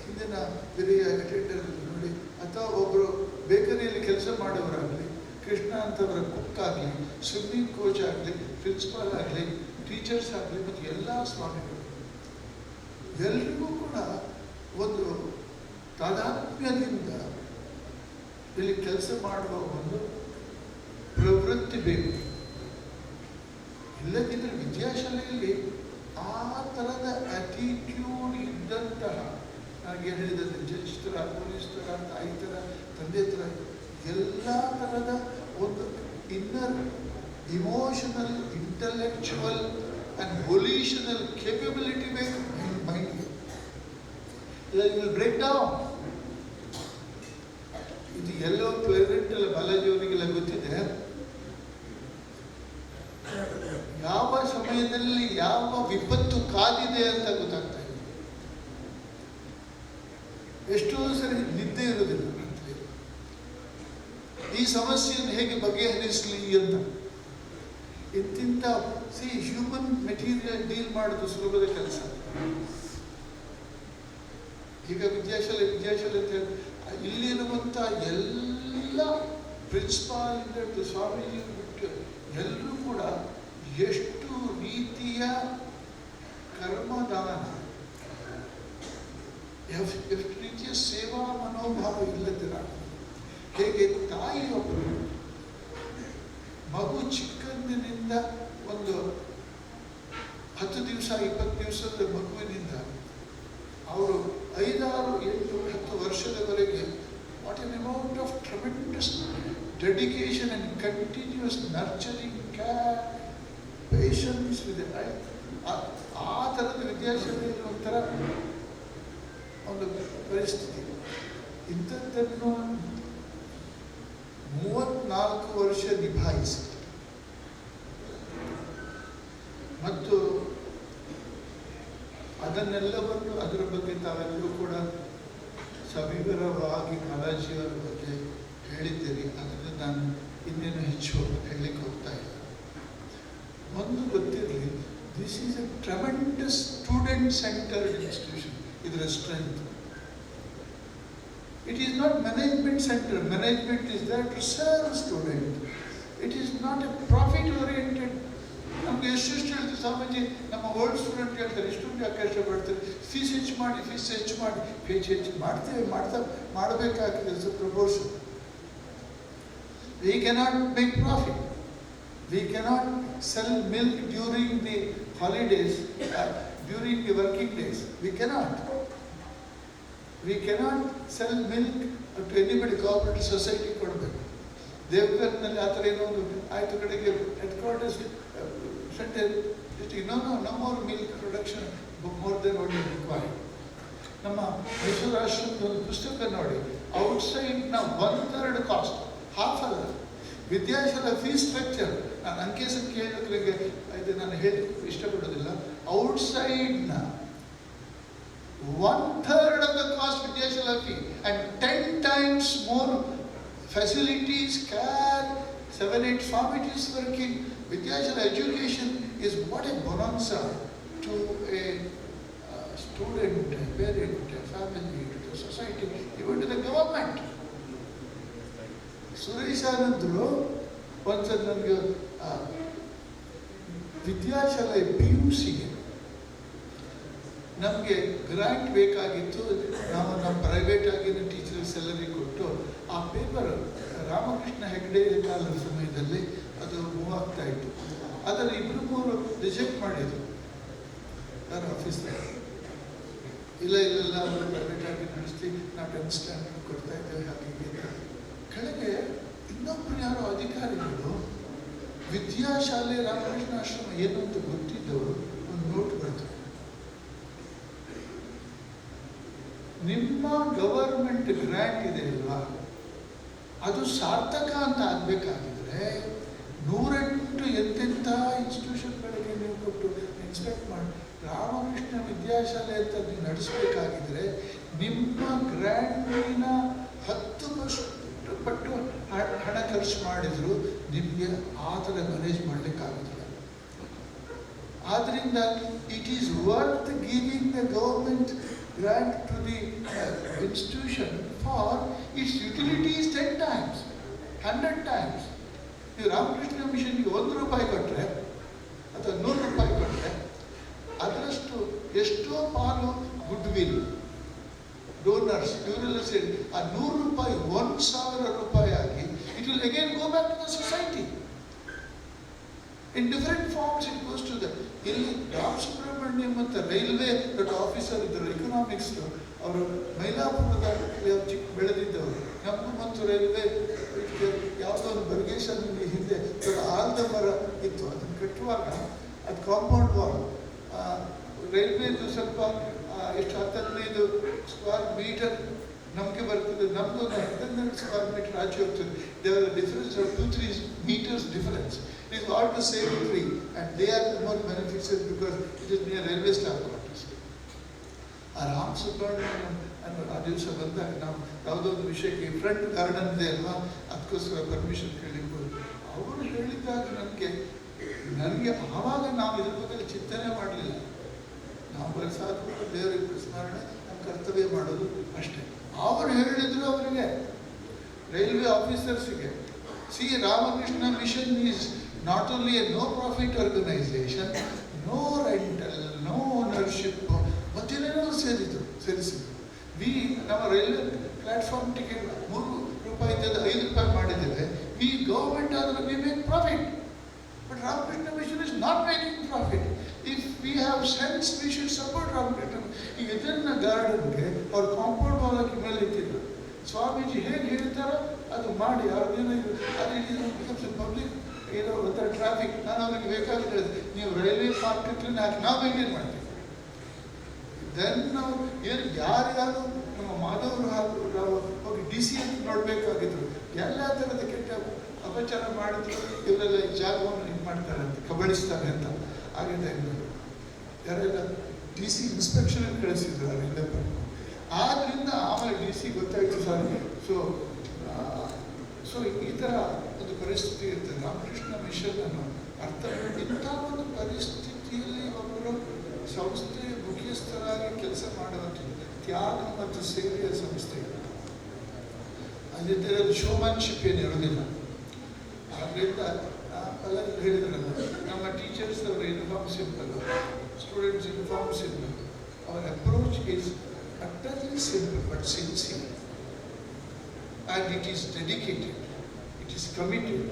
ಹಿಂದಿನ ಹಿರಿಯ ಅಟೆಂಡರ್ ನೋಡಿ, ಅಥವಾ ಒಬ್ಬರು ಬೇಕರಿಯಲ್ಲಿ ಕೆಲಸ ಮಾಡೋರಾಗಲಿ, ಕೃಷ್ಣ ಅಂತವರ ಕುಕ್ ಆಗಲಿ, ಸ್ವಿಮ್ಮಿಂಗ್ ಕೋಚ್ ಆಗಲಿ, ಪ್ರಿನ್ಸಿಪಾಲ್ ಆಗಲಿ, ಟೀಚರ್ಸ್ ಆಗಲಿ ಮತ್ತು ಎಲ್ಲ ಸ್ವಾಮಿಗಳು ಎಲ್ರಿಗೂ ಕೂಡ ಒಂದು ತಾದಾತ್ಮ್ಯದಿಂದ ಇಲ್ಲಿ ಕೆಲಸ ಮಾಡುವ ಒಂದು ಪ್ರವೃತ್ತಿ ಬೇಕು. ಇಲ್ಲದಿದ್ದರೆ ವಿದ್ಯಾಶಾಲೆಯಲ್ಲಿ ಆ ಥರದ ಆಟಿಟ್ಯೂಡ್ ಇದ್ದಂತಹ, ನನಗೆ ಹೇಳಿದಂತೆ ಜಡ್ಜ್ ಥರ, ಪೊಲೀಸ್ ಥರ, ತಾಯಿ ಥರ, ತಂದೆ ಥರ ಎಲ್ಲ ಥರದ ಒಂದು inner emotional, intellectual and volitional capability ಬೇಕು ಮೈಂಡ್ಗೆ. Will break down. ಇದು ಎಲ್ಲೋ ಪೇರೆಂಟ್ ಎಲ್ಲ ಬಾಲಾಜಿ ಅವರಿಗೆಲ್ಲ ಗೊತ್ತಿದೆ. ಯಾವ ಸಮಯದಲ್ಲಿ ಯಾವ ವಿಪತ್ತು ಕಾದಿದೆ ಅಂತ ಗೊತ್ತಾಗ್ತಾ ಇದೆ. ಎಷ್ಟೋ ಸರಿ ನಿದ್ದೆ ಇರೋದಿಲ್ಲ, ಈ ಸಮಸ್ಯೆಯನ್ನು ಹೇಗೆ ಬಗೆಹರಿಸಲಿ ಅಂತ. ಇಂತಿಂಥ ಹ್ಯೂಮನ್ ಮೆಟೀರಿಯಲ್ ಡೀಲ್ ಮಾಡೋದು ಸುಲಭದ ಕೆಲಸ. ಈಗ ವಿದ್ಯಾಶಾಲೆ ಅಂತ ಹೇಳಿ ಇಲ್ಲಿರುವಂಥ ಎಲ್ಲ ಪ್ರಿನ್ಸಿಪಾಲ್ ಇಂದ ಸ್ವಾಮೀಜಿ ಬಿಟ್ಟು ಎಲ್ಲರೂ ಕೂಡ ಎಷ್ಟು ರೀತಿಯ ಕರ್ಮದಾನ, ಎಷ್ಟು ರೀತಿಯ ಸೇವಾ ಮನೋಭಾವ ಇಲ್ಲದಿರ. ಹೇಗೆ ತಾಯಿಯೊಬ್ಬರು ಮಗು ಚಿಕ್ಕಂದಿನಿಂದ ಒಂದು 10 ದಿವಸ 20 ದಿವಸದ ಮಗುವಿನಿಂದ ಅವರು 5, 6, 8, 10 ವರ್ಷದವರೆಗೆ what an amount of tremendous dedication and continuous nurturing, care, patience ಇದೆ. ಆ ವಿದ್ಯಾಶಾಲೆಯಲ್ಲಿ ಒಂಥರ ಒಂದು ಪರಿಸ್ಥಿತಿ. ಇಂಥದ್ದನ್ನು 34 ವರ್ಷ ನಿಭಾಯಿಸಿ ಮತ್ತು ಅದನ್ನೆಲ್ಲವನ್ನು ಅದರ ಬಗ್ಗೆ ತಾವೆಲ್ಲರೂ ಕೂಡ ಸವಿವರವಾಗಿ ಬಾಲಾಜಿಯವರ ಬಗ್ಗೆ ಹೇಳಿದ್ದೀರಿ. ಅದನ್ನು ನಾನು ಇನ್ನೇನು ಹೆಚ್ಚು ಹೇಳಲಿಕ್ಕೆ ಹೋಗ್ತಾ ಇಲ್ಲ. ಒಂದು ಗೊತ್ತಿರಲಿ, this is a tremendous student centred institution. ಇದರ strength, it is not management center. Management is there to serve student. It is not a profit oriented. ನಮ್ಗೆ ಎಷ್ಟು ಹೇಳ್ತೀವಿ ಸ್ವಾಮೀಜಿ, ನಮ್ಮ ಓಲ್ಡ್ ಸ್ಟೂಡೆಂಟ್ ಹೇಳ್ತಾರೆ ಇಷ್ಟೊಂದು ಯಾಕೆ ಕಷ್ಟಪಡ್ತಾರೆ, ಫೀಸ್ ಹೆಚ್ಚು ಮಾಡಿ, ಫೀಸ್ ಹೆಚ್ಚು ಮಾಡಿ, ಹೆಚ್ಚು ಮಾಡ್ತೇವೆ, ಮಾಡಬೇಕಾಗಿದೆ proportion. We cannot make profit. We cannot sell milk during the holidays, during the working days. We cannot sell milk to anybody. cooperative society ಕೊಡಬೇಕು. ದೇವಘರ್ನಲ್ಲಿ ಆ ಥರ ಏನೋ ಒಂದು ಆಯ್ತು ಕಡೆಗೆ head quarters no more milk production more than what is required. ನಮ್ಮ ಮೈಸೂರು ಆಶ್ರಮದ ಒಂದು ಪುಸ್ತಕ ನೋಡಿ, ಔಟ್ಸೈಡ್ನ 1/3 ಕಾಸ್ಟ್, ಹಾಫ್ ಅಲ್ಲ. ವಿದ್ಯಾಶಾಲಾ ಫೀಸ್ ಸ್ಟ್ರಕ್ಚರ್ ನಾನು ಅಂಕೆ ಸಂಖ್ಯೆ ಹೇಳೋದ್ರಿಗೆ ಇದು ನಾನು ಹೇಳಲಿಕ್ಕೆ ಇಷ್ಟಪಡೋದಿಲ್ಲ. ಔಟ್ಸೈಡ್ನ 1/3 of the cost Vidyashala fee and 10 times more facilities, care, 7-8 formalities working. Vidyashala education is what a bonanza to a student, a parent, a family, to the society, even to the government. Suresh ಆನಂದರು ಒಂದ್ಸಲ ನನಗೆ ವಿದ್ಯಾಶಾಲೆ PUCಗೆ ನಮಗೆ ಗ್ರಾಂಟ್ ಬೇಕಾಗಿತ್ತು. ನಾವು ನಮ್ಮ ಪ್ರೈವೇಟ್ ಆಗಿನ ಟೀಚರ್ ಸ್ಯಾಲರಿ ಕೊಟ್ಟು ಆ ಪೇಪರ್ ರಾಮಕೃಷ್ಣ ಹೆಗ್ಡೆ ಕಾಲದ ಸಮಯದಲ್ಲಿ ಅದು ಮೂವ್ ಆಗ್ತಾ ಇತ್ತು. ಅದನ್ನು 2-3 ರಿಜೆಕ್ಟ್ ಮಾಡಿದರು ನನ್ನ ಆಫೀಸರ್. ಇಲ್ಲ ಅವರು ಪ್ರೈವೇಟ್ ಆಗಿ ನಡೆಸ್ತೀವಿ, ನಾವು 10th ಸ್ಟ್ಯಾಂಡರ್ಡ್ ಕೊಡ್ತಾ ಇದ್ದೇವೆ ಹಾಗೆ. ಕೆಳಗೆ ಇನ್ನೊಬ್ಬರು ಯಾರೋ ಅಧಿಕಾರಿಗಳು ವಿದ್ಯಾಶಾಲೆ ರಾಮಕೃಷ್ಣ ಆಶ್ರಮ ಏನು ಅಂತ ಗೊತ್ತಿದ್ದವರು ಒಂದು ನೋಟ್ ಬರ್ತಾರೆ, ನಿಮ್ಮ ಗವರ್ಮೆಂಟ್ ಗ್ರಾಂಟ್ ಇದೆ ಅಲ್ವಾ, ಅದು ಸಾರ್ಥಕ ಅಂತ ಆಗಬೇಕಾಗಿದ್ರೆ 108 ಎಂತೆಂಥ ಇನ್ಸ್ಟಿಟ್ಯೂಷನ್ಗಳಿಗೆ ನೀವು ಕೊಟ್ಟು ಇನ್ಸ್ಪೆಕ್ಟ್ ಮಾಡಿ ರಾಮಕೃಷ್ಣ ವಿದ್ಯಾಶಾಲೆ ಅಂತ ನೀವು ನಡೆಸಬೇಕಾಗಿದ್ರೆ ನಿಮ್ಮ ಗ್ರ್ಯಾಂಟಿನ 10% ಪಟ್ಟು ಹಣ ಖರ್ಚು ಮಾಡಿದ್ರು ನಿಮಗೆ ಆ ಥರ ಮ್ಯಾನೇಜ್ ಮಾಡಲಿಕ್ಕಾಗೋದಿಲ್ಲ. ಆದ್ದರಿಂದ it is worth giving the government grant to the institution for its utilities 10 times, 100 times. ನೀವು ರಾಮಕೃಷ್ಣ ಮಿಷನ್ಗೆ ₹1 ಕೊಟ್ಟರೆ ಅಥವಾ ₹100 ಕೊಟ್ಟರೆ ಅದರಷ್ಟು ಎಷ್ಟೋ ಪಾಲು ಗುಡ್ ವಿಲ್ ಡೋನರ್ಸ್ ಇವರೆಲ್ಲ ಸೇರಿ ಆ ₹100 ₹1,000 ಆಗಿ it will again go back to the society. In different forms it goes to the ಇಲ್ಲಿ ರಾಮ್ ಸುಬ್ರಹ್ಮಣ್ಯಂ ಮತ್ತು ರೈಲ್ವೆ ದೊಡ್ಡ ಆಫೀಸರ್ ಇದ್ದರು, ಎಕನಾಮಿಕ್ಸ್ ಅವರು ಮೈಲಾಪುರದಲ್ಲಿ ಚಿಕ್ಕ ಬೆಳೆದಿದ್ದವರು. ನಮಗೂ ಮತ್ತು ರೈಲ್ವೆ ಯಾವುದೋ ಒಂದು ಬರ್ಗೇಶನಲ್ಲಿ ಹಿಂದೆ ದೊಡ್ಡ ಆಲದ ಮರ ಇತ್ತು, ಅದನ್ನು ಕಟ್ಟುವಾಗ ಅದು ಕಾಂಪೌಂಡ್ ವಾಲ್ ರೈಲ್ವೆದು ಸ್ವಲ್ಪ ಎಷ್ಟು 10-15 ಸ್ಕ್ವೇರ್ ಮೀಟರ್ ನಮಗೆ ಬರ್ತದೆ, ನಮ್ಮದು 12 ಸ್ಕ್ವೇರ್ ಮೀಟರ್ ಆಚೆ ಹೋಗ್ತದೆ. ದೇವರ difference 2-3 meters difference. It is all the same tree and they are the more beneficial because it is near railway staff quarters. ಆ ರಾಮ್ ಸುಬ್ರಹ್ಮಣ್ಯಂ ಆ ದಿವಸ ಬಂದಾಗ ನಾವು ಯಾವುದೋ ಒಂದು ವಿಷಯಕ್ಕೆ ಫ್ರಂಟ್ ಗಾರ್ಡನ್ ಇದೆ ಅಲ್ವಾ, ಅದಕ್ಕೋಸ್ಕರ ಪರ್ಮಿಷನ್ ಕೇಳಿದ್ರು. ಅವರು ಹೇಳಿದಾಗ ನನಗೆ ಆವಾಗ ನಾವು ಇದ್ರ ಬಗ್ಗೆ ಚಿಂತನೆ ಮಾಡಲಿಲ್ಲ. ನಾವು ಬಯಸಾದ್ರೂ ದೇವರಿಗೆ ಸ್ಮರಣೆ, ನಮ್ಮ ಕರ್ತವ್ಯ ಮಾಡೋದು ಅಷ್ಟೇ. ಅವರು ಹೇಳಿದ್ರು ಅವರಿಗೆ ರೈಲ್ವೆ ಆಫೀಸರ್ಸ್ಗೆ, see Ramakrishna mission is not only a no-profit organization, no rental, no ownership, ಮತ್ತೇನೇನೋ ಸೇರಿಸಿದ್ರು. ನಮ್ಮ ರೈಲ್ವೆ ಪ್ಲಾಟ್ಫಾರ್ಮ್ ಟಿಕೆಟ್ ₹3 ಇದ್ದದ್ದು ₹5 ಮಾಡಿದ್ದೇವೆ. ವಿ ಗೌರ್ಮೆಂಟ್ ಆದ್ರೆ we make profit, but Ramakrishna mission is not making profit. If we have sense, we should support Ramakrishna. ಈಗ ಇದನ್ನ ಗಾರ್ಡನ್ಗೆ ಅವ್ರ ಕಾಂಪೌಂಡ್ ವಾಲ್ ಹಾಕಿ ಮೇಲೆ ಇಟ್ಟಿದ್ರು. ಸ್ವಾಮೀಜಿ ಹೇಗೆ ಹೇಳ್ತಾರೋ ಅದು ಮಾಡಿ ಅವ್ರದ್ದೇನೋ ಅದು ಪಬ್ಲಿಕ್ ಏನೋ ಒಂಥರ ಟ್ರಾಫಿಕ್. ನಾನು ಅವ್ರಿಗೆ ಬೇಕಾದ್ರೆ ಹೇಳಿದೆ, ನೀವು ರೈಲ್ವೆ ಮಾರ್ಕೆಟ್ಲಿ ಹಾಕಿ ನಾವು ಮೇಂಟೈನ್ ಮಾಡ್ತೀವಿ. ದೆನ್ ನಾವು ಏನು ಯಾರ್ಯಾರು ನಮ್ಮ ಮಾಧವರು ಹಾಗೂ ನಾವು ಹೋಗಿ DC ಅಂತ ನೋಡಬೇಕಾಗಿದ್ರು ಎಲ್ಲ ಥರದ ಕೆಟ್ಟ ಅಪಚಾರ ಮಾಡಿದ್ರು ಇವರೆಲ್ಲ ಈ ಜಾಗವನ್ನು ಇದು ಮಾಡ್ತಾರೆ ಅಂತ ಕಬಳಿಸ್ತಾರೆ ಅಂತ ಆಗಿನ ಟೈಮ್ನಲ್ಲಿ ಯಾರೆಲ್ಲ DC ಇನ್ಸ್ಪೆಕ್ಷನ್ ಕಳಿಸಿದ್ರು ಅವರಿಂದ. ಆದ್ದರಿಂದ ಆಮೇಲೆ DC ಗೊತ್ತಾಯಿತು ಸರ್. ಸೊ ಈ ಥರ ಒಂದು ಪರಿಸ್ಥಿತಿ ಇರ್ತದೆ. ರಾಮಕೃಷ್ಣ ಮಿಷನ್ ಅನ್ನು ಅರ್ಥ ಮಾಡಿ ಇಂಥ ಒಂದು ಪರಿಸ್ಥಿತಿಯಲ್ಲಿ ಒಬ್ಬರು ಸಂಸ್ಥೆಯ ಮುಖ್ಯಸ್ಥರಾಗಿ ಕೆಲಸ ಮಾಡುವಂಥದ್ದು ತ್ಯಾಗ ಮತ್ತು ಸೇವೆಯ ಸಂಸ್ಥೆ. ಅದರಲ್ಲಿ ಶೋಮನ್ಶಿಪ್ ಏನಿರೋದಿಲ್ಲ. ಆದ್ದರಿಂದ ಎಲ್ಲ ಹೇಳಿದ್ರಲ್ಲ, ನಮ್ಮ ಟೀಚರ್ಸ್ ಅವರ uniform simple, students uniform simple. ಅವರ approach is utterly simple but sincere, and it is dedicated, it is committed,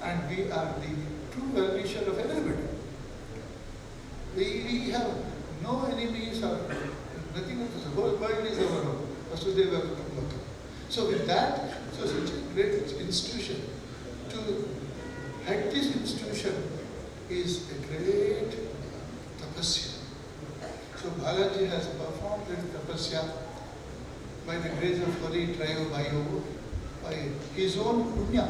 and we are the true well-wisher of everybody. We have no enemies or nothing of this. The whole world is our own. Vasudeva Kutumbakam. So with that, so such a great institution, to head this institution is a great tapasya. So Balaji has performed this tapasya by the grace of Holy Trio by his own punya,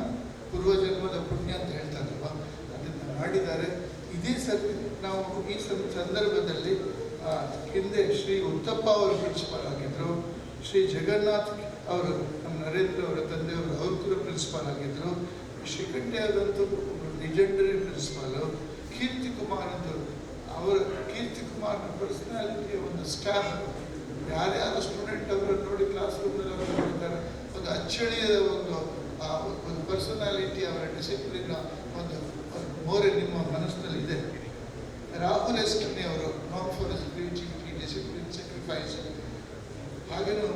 ಪೂರ್ವ ಜನ್ಮದ ಪುಣ್ಯ ಅಂತ ಹೇಳ್ತಾರಲ್ವ, ಅದನ್ನು ಮಾಡಿದ್ದಾರೆ. ಇದೇ ನಾವು ಈ ಸಂದರ್ಭದಲ್ಲಿ ಹಿಂದೆ ಶ್ರೀ ಉತ್ತಪ್ಪ ಅವರು ಪ್ರಿನ್ಸಿಪಾಲ್ ಆಗಿದ್ದರು, ಶ್ರೀ ಜಗನ್ನಾಥ್ ಅವರು ನಮ್ಮ ನರೇಂದ್ರ ಅವರ ತಂದೆಯವರು ಅವರು ಕೂಡ ಪ್ರಿನ್ಸಿಪಾಲ್ ಆಗಿದ್ದರು, ಶ್ರೀಕಂಠೆ ಆದಂಥ ಲೆಜೆಂಡರಿ ಪ್ರಿನ್ಸಿಪಾಲು, ಕೀರ್ತಿ ಕುಮಾರ್ ಅಂತ ಅವರ ಕೀರ್ತಿ ಕುಮಾರ್ನ ಪರ್ಸನಾಲಿಟಿಯ ಒಂದು ಸ್ಟಾಫ್, ಯಾರ್ಯಾರು ಸ್ಟೂಡೆಂಟ್ ಅವರನ್ನು ನೋಡಿ ಕ್ಲಾಸ್ ರೂಮ್ನಲ್ಲಿ ಅವರು ನೋಡಿದ್ದಾರೆ, ಒಂದು ಅಚ್ಚಳಿಯದ ಒಂದು ಪರ್ಸನಾಲಿಟಿ, ಅವರ ಡಿಸಿಪ್ಲಿನ್ ಒಂದು ಮೋರೆ ನಿಮ್ಮ ಮನಸ್ಸಿನಲ್ಲಿ ಇದೆ. ರಾಹುಲ್ ಎಸ್ಕಿನಿ ಅವರು not for his creativity, discipline, sacrifice. ಹಾಗೇನು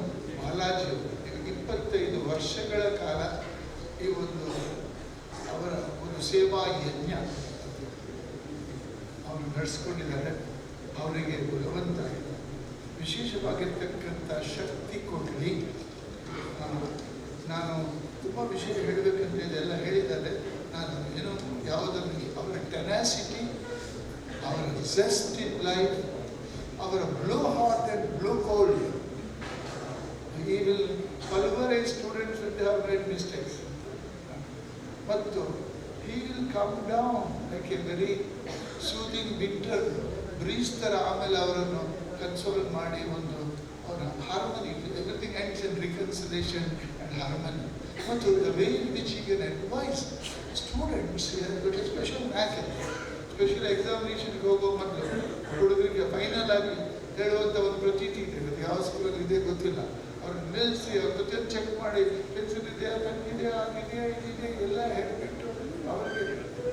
ಬಾಲಾಜಿ ಅವರು 25 ವರ್ಷಗಳ ಕಾಲ ಈ ಒಂದು ಅವರ ಒಂದು ಸೇವಾ ಯಜ್ಞ ಅವರು ನಡೆಸ್ಕೊಂಡಿದ್ದಾರೆ. ಅವರಿಗೆ ಭಗವಂತ ವಿಶೇಷವಾಗಿರ್ತಕ್ಕಂಥ ಶಕ್ತಿ ಕೊಡಲಿ. ನಾನು ತುಂಬ ವಿಷಯ ಹೇಳಬೇಕಂತ ಇದೆಲ್ಲ ಹೇಳಿದ್ದಾರೆ. ನಾನು ಏನೋ ಯಾವುದನ್ನು ಅವರ ಟೆನಾಸಿಟಿ, ಅವರ ಜೆಸ್ಟ್ ಇನ್ ಲೈಫ್, ಅವರ blow hot and blow cold. He will pulverize students when they have made mistakes. ಮತ್ತು he will come down like a very soothing winter breeze ಥರ. ಆಮೇಲೆ ಅವರನ್ನು ಕನ್ಸೋಲ್ ಮಾಡಿ ಒಂದು ಅವರ harmony, everything ends in reconciliation and harmony. ಮತ್ತು the way in which he can advise students, he has got a special knack. Special ಎಕ್ಸಾಮಿನೇಷನ್ಗೆ ಹೋಗೋ ಮೊದಲು ಹುಡುಗರಿಗೆ ಫೈನಲ್ ಆಗಿ ಹೇಳುವಂಥ ಒಂದು ಪ್ರತೀತಿ ಇದೆ, ಯಾವ ಸ್ಕೂಲಲ್ಲಿ ಇದೆ ಗೊತ್ತಿಲ್ಲ. ಅವ್ರನ್ನ ನಿಲ್ಲಿಸಿ ಅವ್ರ ಜೊತೆ ಚೆಕ್ ಮಾಡಿ ಪೆನ್ಸಿಲ್ ಇದೆಯಾ, ಪೆನ್ ಇದೆಯಾ, ಆಗಿದೆಯಾ, ಇದಿದೆ ಎಲ್ಲ ಹೇಳ್ಬಿಟ್ಟು ಅವರಿಗೆ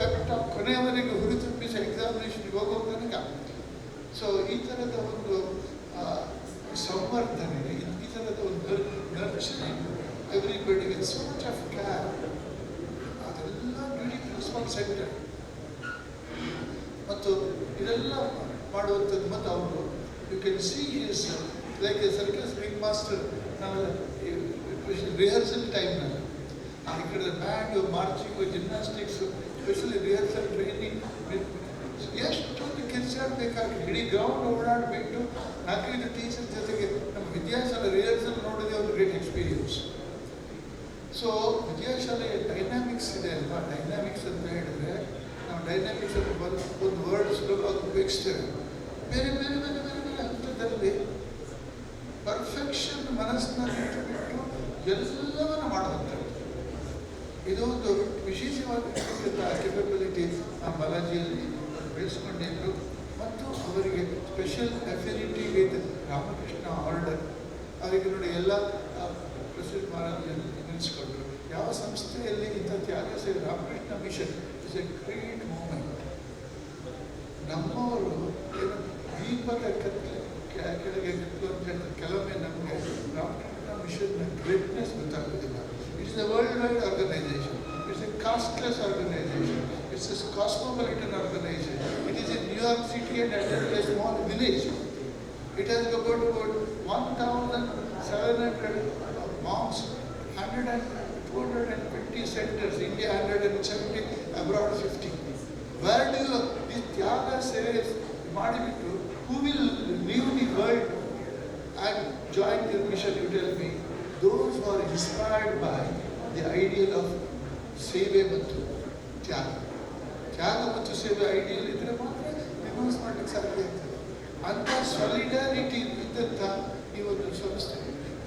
ಪೆಪ್ಟಾಪ್ ಕೊನೆಯವರೆಗೆ ಹುರಿ ತುಂಬಿಸಿ ಎಕ್ಸಾಮಿನೇಷನ್ಗೆ ಹೋಗೋ ತನಕ. ಸೊ ಈ ಥರದ ಒಂದು ಸಂವರ್ಧನೆ, ಈ ಥರದ ಒಂದು nurturing everybody with so much of care, ಅದೆಲ್ಲ ಡ್ಯೂಟಿ ಪ್ರಿನ್ಸಿಪಲ್ ಸೆಂಟರ್. ಮತ್ತು ಇದೆಲ್ಲ ಮಾಡುವಂಥದ್ದು. ಮತ್ತು ಅವರು you can see his like a circus ring master. ನಾವು ರಿಹರ್ಸಲ್ ಟೈಮ್ನಲ್ಲಿ ಈ ಕಡೆ band, marching, gymnastics, specially rehearsal training ಎಷ್ಟೊಂದು ಕಿರ್ಚಾಡಬೇಕಾಗಿ ಇಡೀ ಗ್ರೌಂಡ್ ಓಡಾಡಬೇಕು. 4-5 ಟೀಚರ್ ಜೊತೆಗೆ ನಮ್ಮ ವಿದ್ಯಾಶಾಲೆ ರಿಹರ್ಸಲ್ ನೋಡೋದೇ ಒಂದು ಗ್ರೇಟ್ ಎಕ್ಸ್ಪೀರಿಯನ್ಸ್. ಸೊ ವಿದ್ಯಾಶಾಲೆಯ ಡೈನಾಮಿಕ್ಸ್ ಇದೆ ಅಲ್ವಾ, ಡೈನಾಮಿಕ್ಸ್ ಅಂತ ಹೇಳಿದ್ರೆ ನಾವು ಡೈನಾಮಿಕ್ಸ್ ಅಂತ ಒಂದು ವರ್ಡ್ ಸುಲಭವಾಗಿ ಉಪಯೋಗಿಸ್ತೇವೆ. ಬೇರೆ ಬೇರೆ ಬೇರೆ ಬೇರೆ ಬೇರೆ ಹಂತದಲ್ಲಿ ಪರ್ಫೆಕ್ಷನ್ ಮನಸ್ಸಿನಲ್ಲಿ ಇಟ್ಟುಬಿಟ್ಟು ಎಲ್ಲವನ್ನು ಮಾಡುವಂಥದ್ದು. ಇದು ಒಂದು ವಿಶೇಷವಾಗಿರ್ತಕ್ಕಂಥ ಕೆಪಬಿಲಿಟಿ ಆ ಬಾಲಾಜಿಯಲ್ಲಿ ಬೆಳೆಸ್ಕೊಂಡಿದ್ರು. ಮತ್ತು ಅವರಿಗೆ special affinity with Ramakrishna order. ಅವರಿಗೆ ನೋಡಿ ಎಲ್ಲ ಪ್ರಸಿದ್ಧ ಮಹಾರಾಜರಲ್ಲಿ ನೆನೆಸ್ಕೊಂಡ್ರು. ಯಾವ ಸಂಸ್ಥೆಯಲ್ಲಿ ಇಂಥ ತ್ಯಾಗ ಸೇವೆ, Ramakrishna Mission is a great movement. ನಮ್ಮವರು ಏನು ದೀಪದ ಕೆಳಗೆ ಕತ್ತಲು ಅಂತ ಹೇಳ್ತಾರೆ. ಕೆಲವೊಮ್ಮೆ ನಮಗೆ ರಾಮಕೃಷ್ಣ ಮಿಷನ್ನ ಗ್ರೇಟ್ನೆಸ್ ಗೊತ್ತಾಗೋದಿಲ್ಲ. It's a worldwide organisation, it's a casteless organisation, it's a cosmopolitan organisation. It is in New York city and a small village. It has got about 1,700 monks, 220 centers, India 170, abroad 50. Where do you this ತ್ಯಾಗ ಸೇವೆ ಮಾಡಿಬಿಟ್ಟು who will leave the world join the mission, you tell me, those who are inspired by the ideal of ಸೇವೆ ಮತ್ತು ತ್ಯಾಗ. ತ್ಯಾಗ ಮತ್ತು ಸೇವೆ ಐಡಿಯಲ್ ಇದ್ರೆ ಮಾತ್ರ ರಿವರ್ಸ್ ಮಾಡಲಿಕ್ಕೆ ಸಾಧ್ಯ ಆಗ್ತದೆ. ಅಂಥ ಸಾಲಿಡಾರಿಟಿ ಇದ್ದಂಥ ಈ ಒಂದು ಸಂಸ್ಥೆ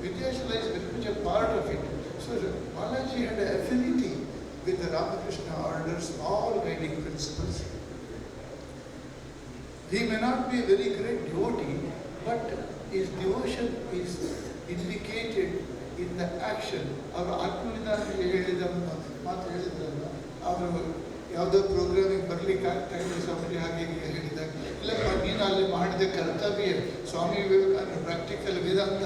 Vidyashala is very much a part of it. So Balaji had an affinity with the Ramakrishna orders, all guiding principles. He may not be a very great devotee, but his devotion is indicated in the action. ಅವರು ಆತ್ಮವಿಧಾನಕ್ಕೆ ಹೇಳಿದ ಮಾತು ಹೇಳಿದ್ರಲ್ಲ, ಅವರು ಯಾವುದೋ ಪ್ರೋಗ್ರಾಮಿಗೆ ಬರ್ಲಿಕ್ಕೆ ಆಗ್ತಾ ಇಲ್ಲ ಸ್ವಾಮಿ ಹಾಗೆ ಹೇಳಿದಾಗ, ಇಲ್ಲಪ್ಪ ನೀನು ಅಲ್ಲಿ ಮಾಡಿದ ಕರ್ತವ್ಯ ಸ್ವಾಮಿ ವಿವೇಕಾನಂದ ಪ್ರಾಕ್ಟಿಕಲ್ ವೇದಾಂತ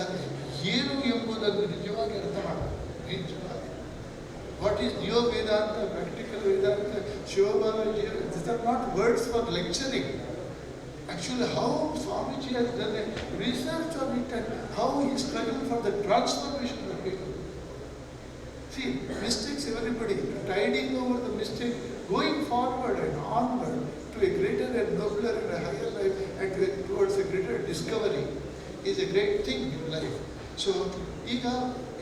ಏನು ಎಂಬುದನ್ನು ನಿಜವಾಗಿ ಅರ್ಥ ಮಾಡಬೇಕು. ನಿಜವಾಗಿ ವಾಟ್ ಈಸ್ ಜಿಯೋ Vedanta, practical Vedanta, Shivabalaji, this are not words for lecturing. Actually, how Swamiji has done a research on it and how he struggled for the transformation of people. See, mistakes everybody, tiding over the mistake, going forward and onward to a greater and nobler and a higher life and towards a greater discovery is a great thing in life. So, ಈಗ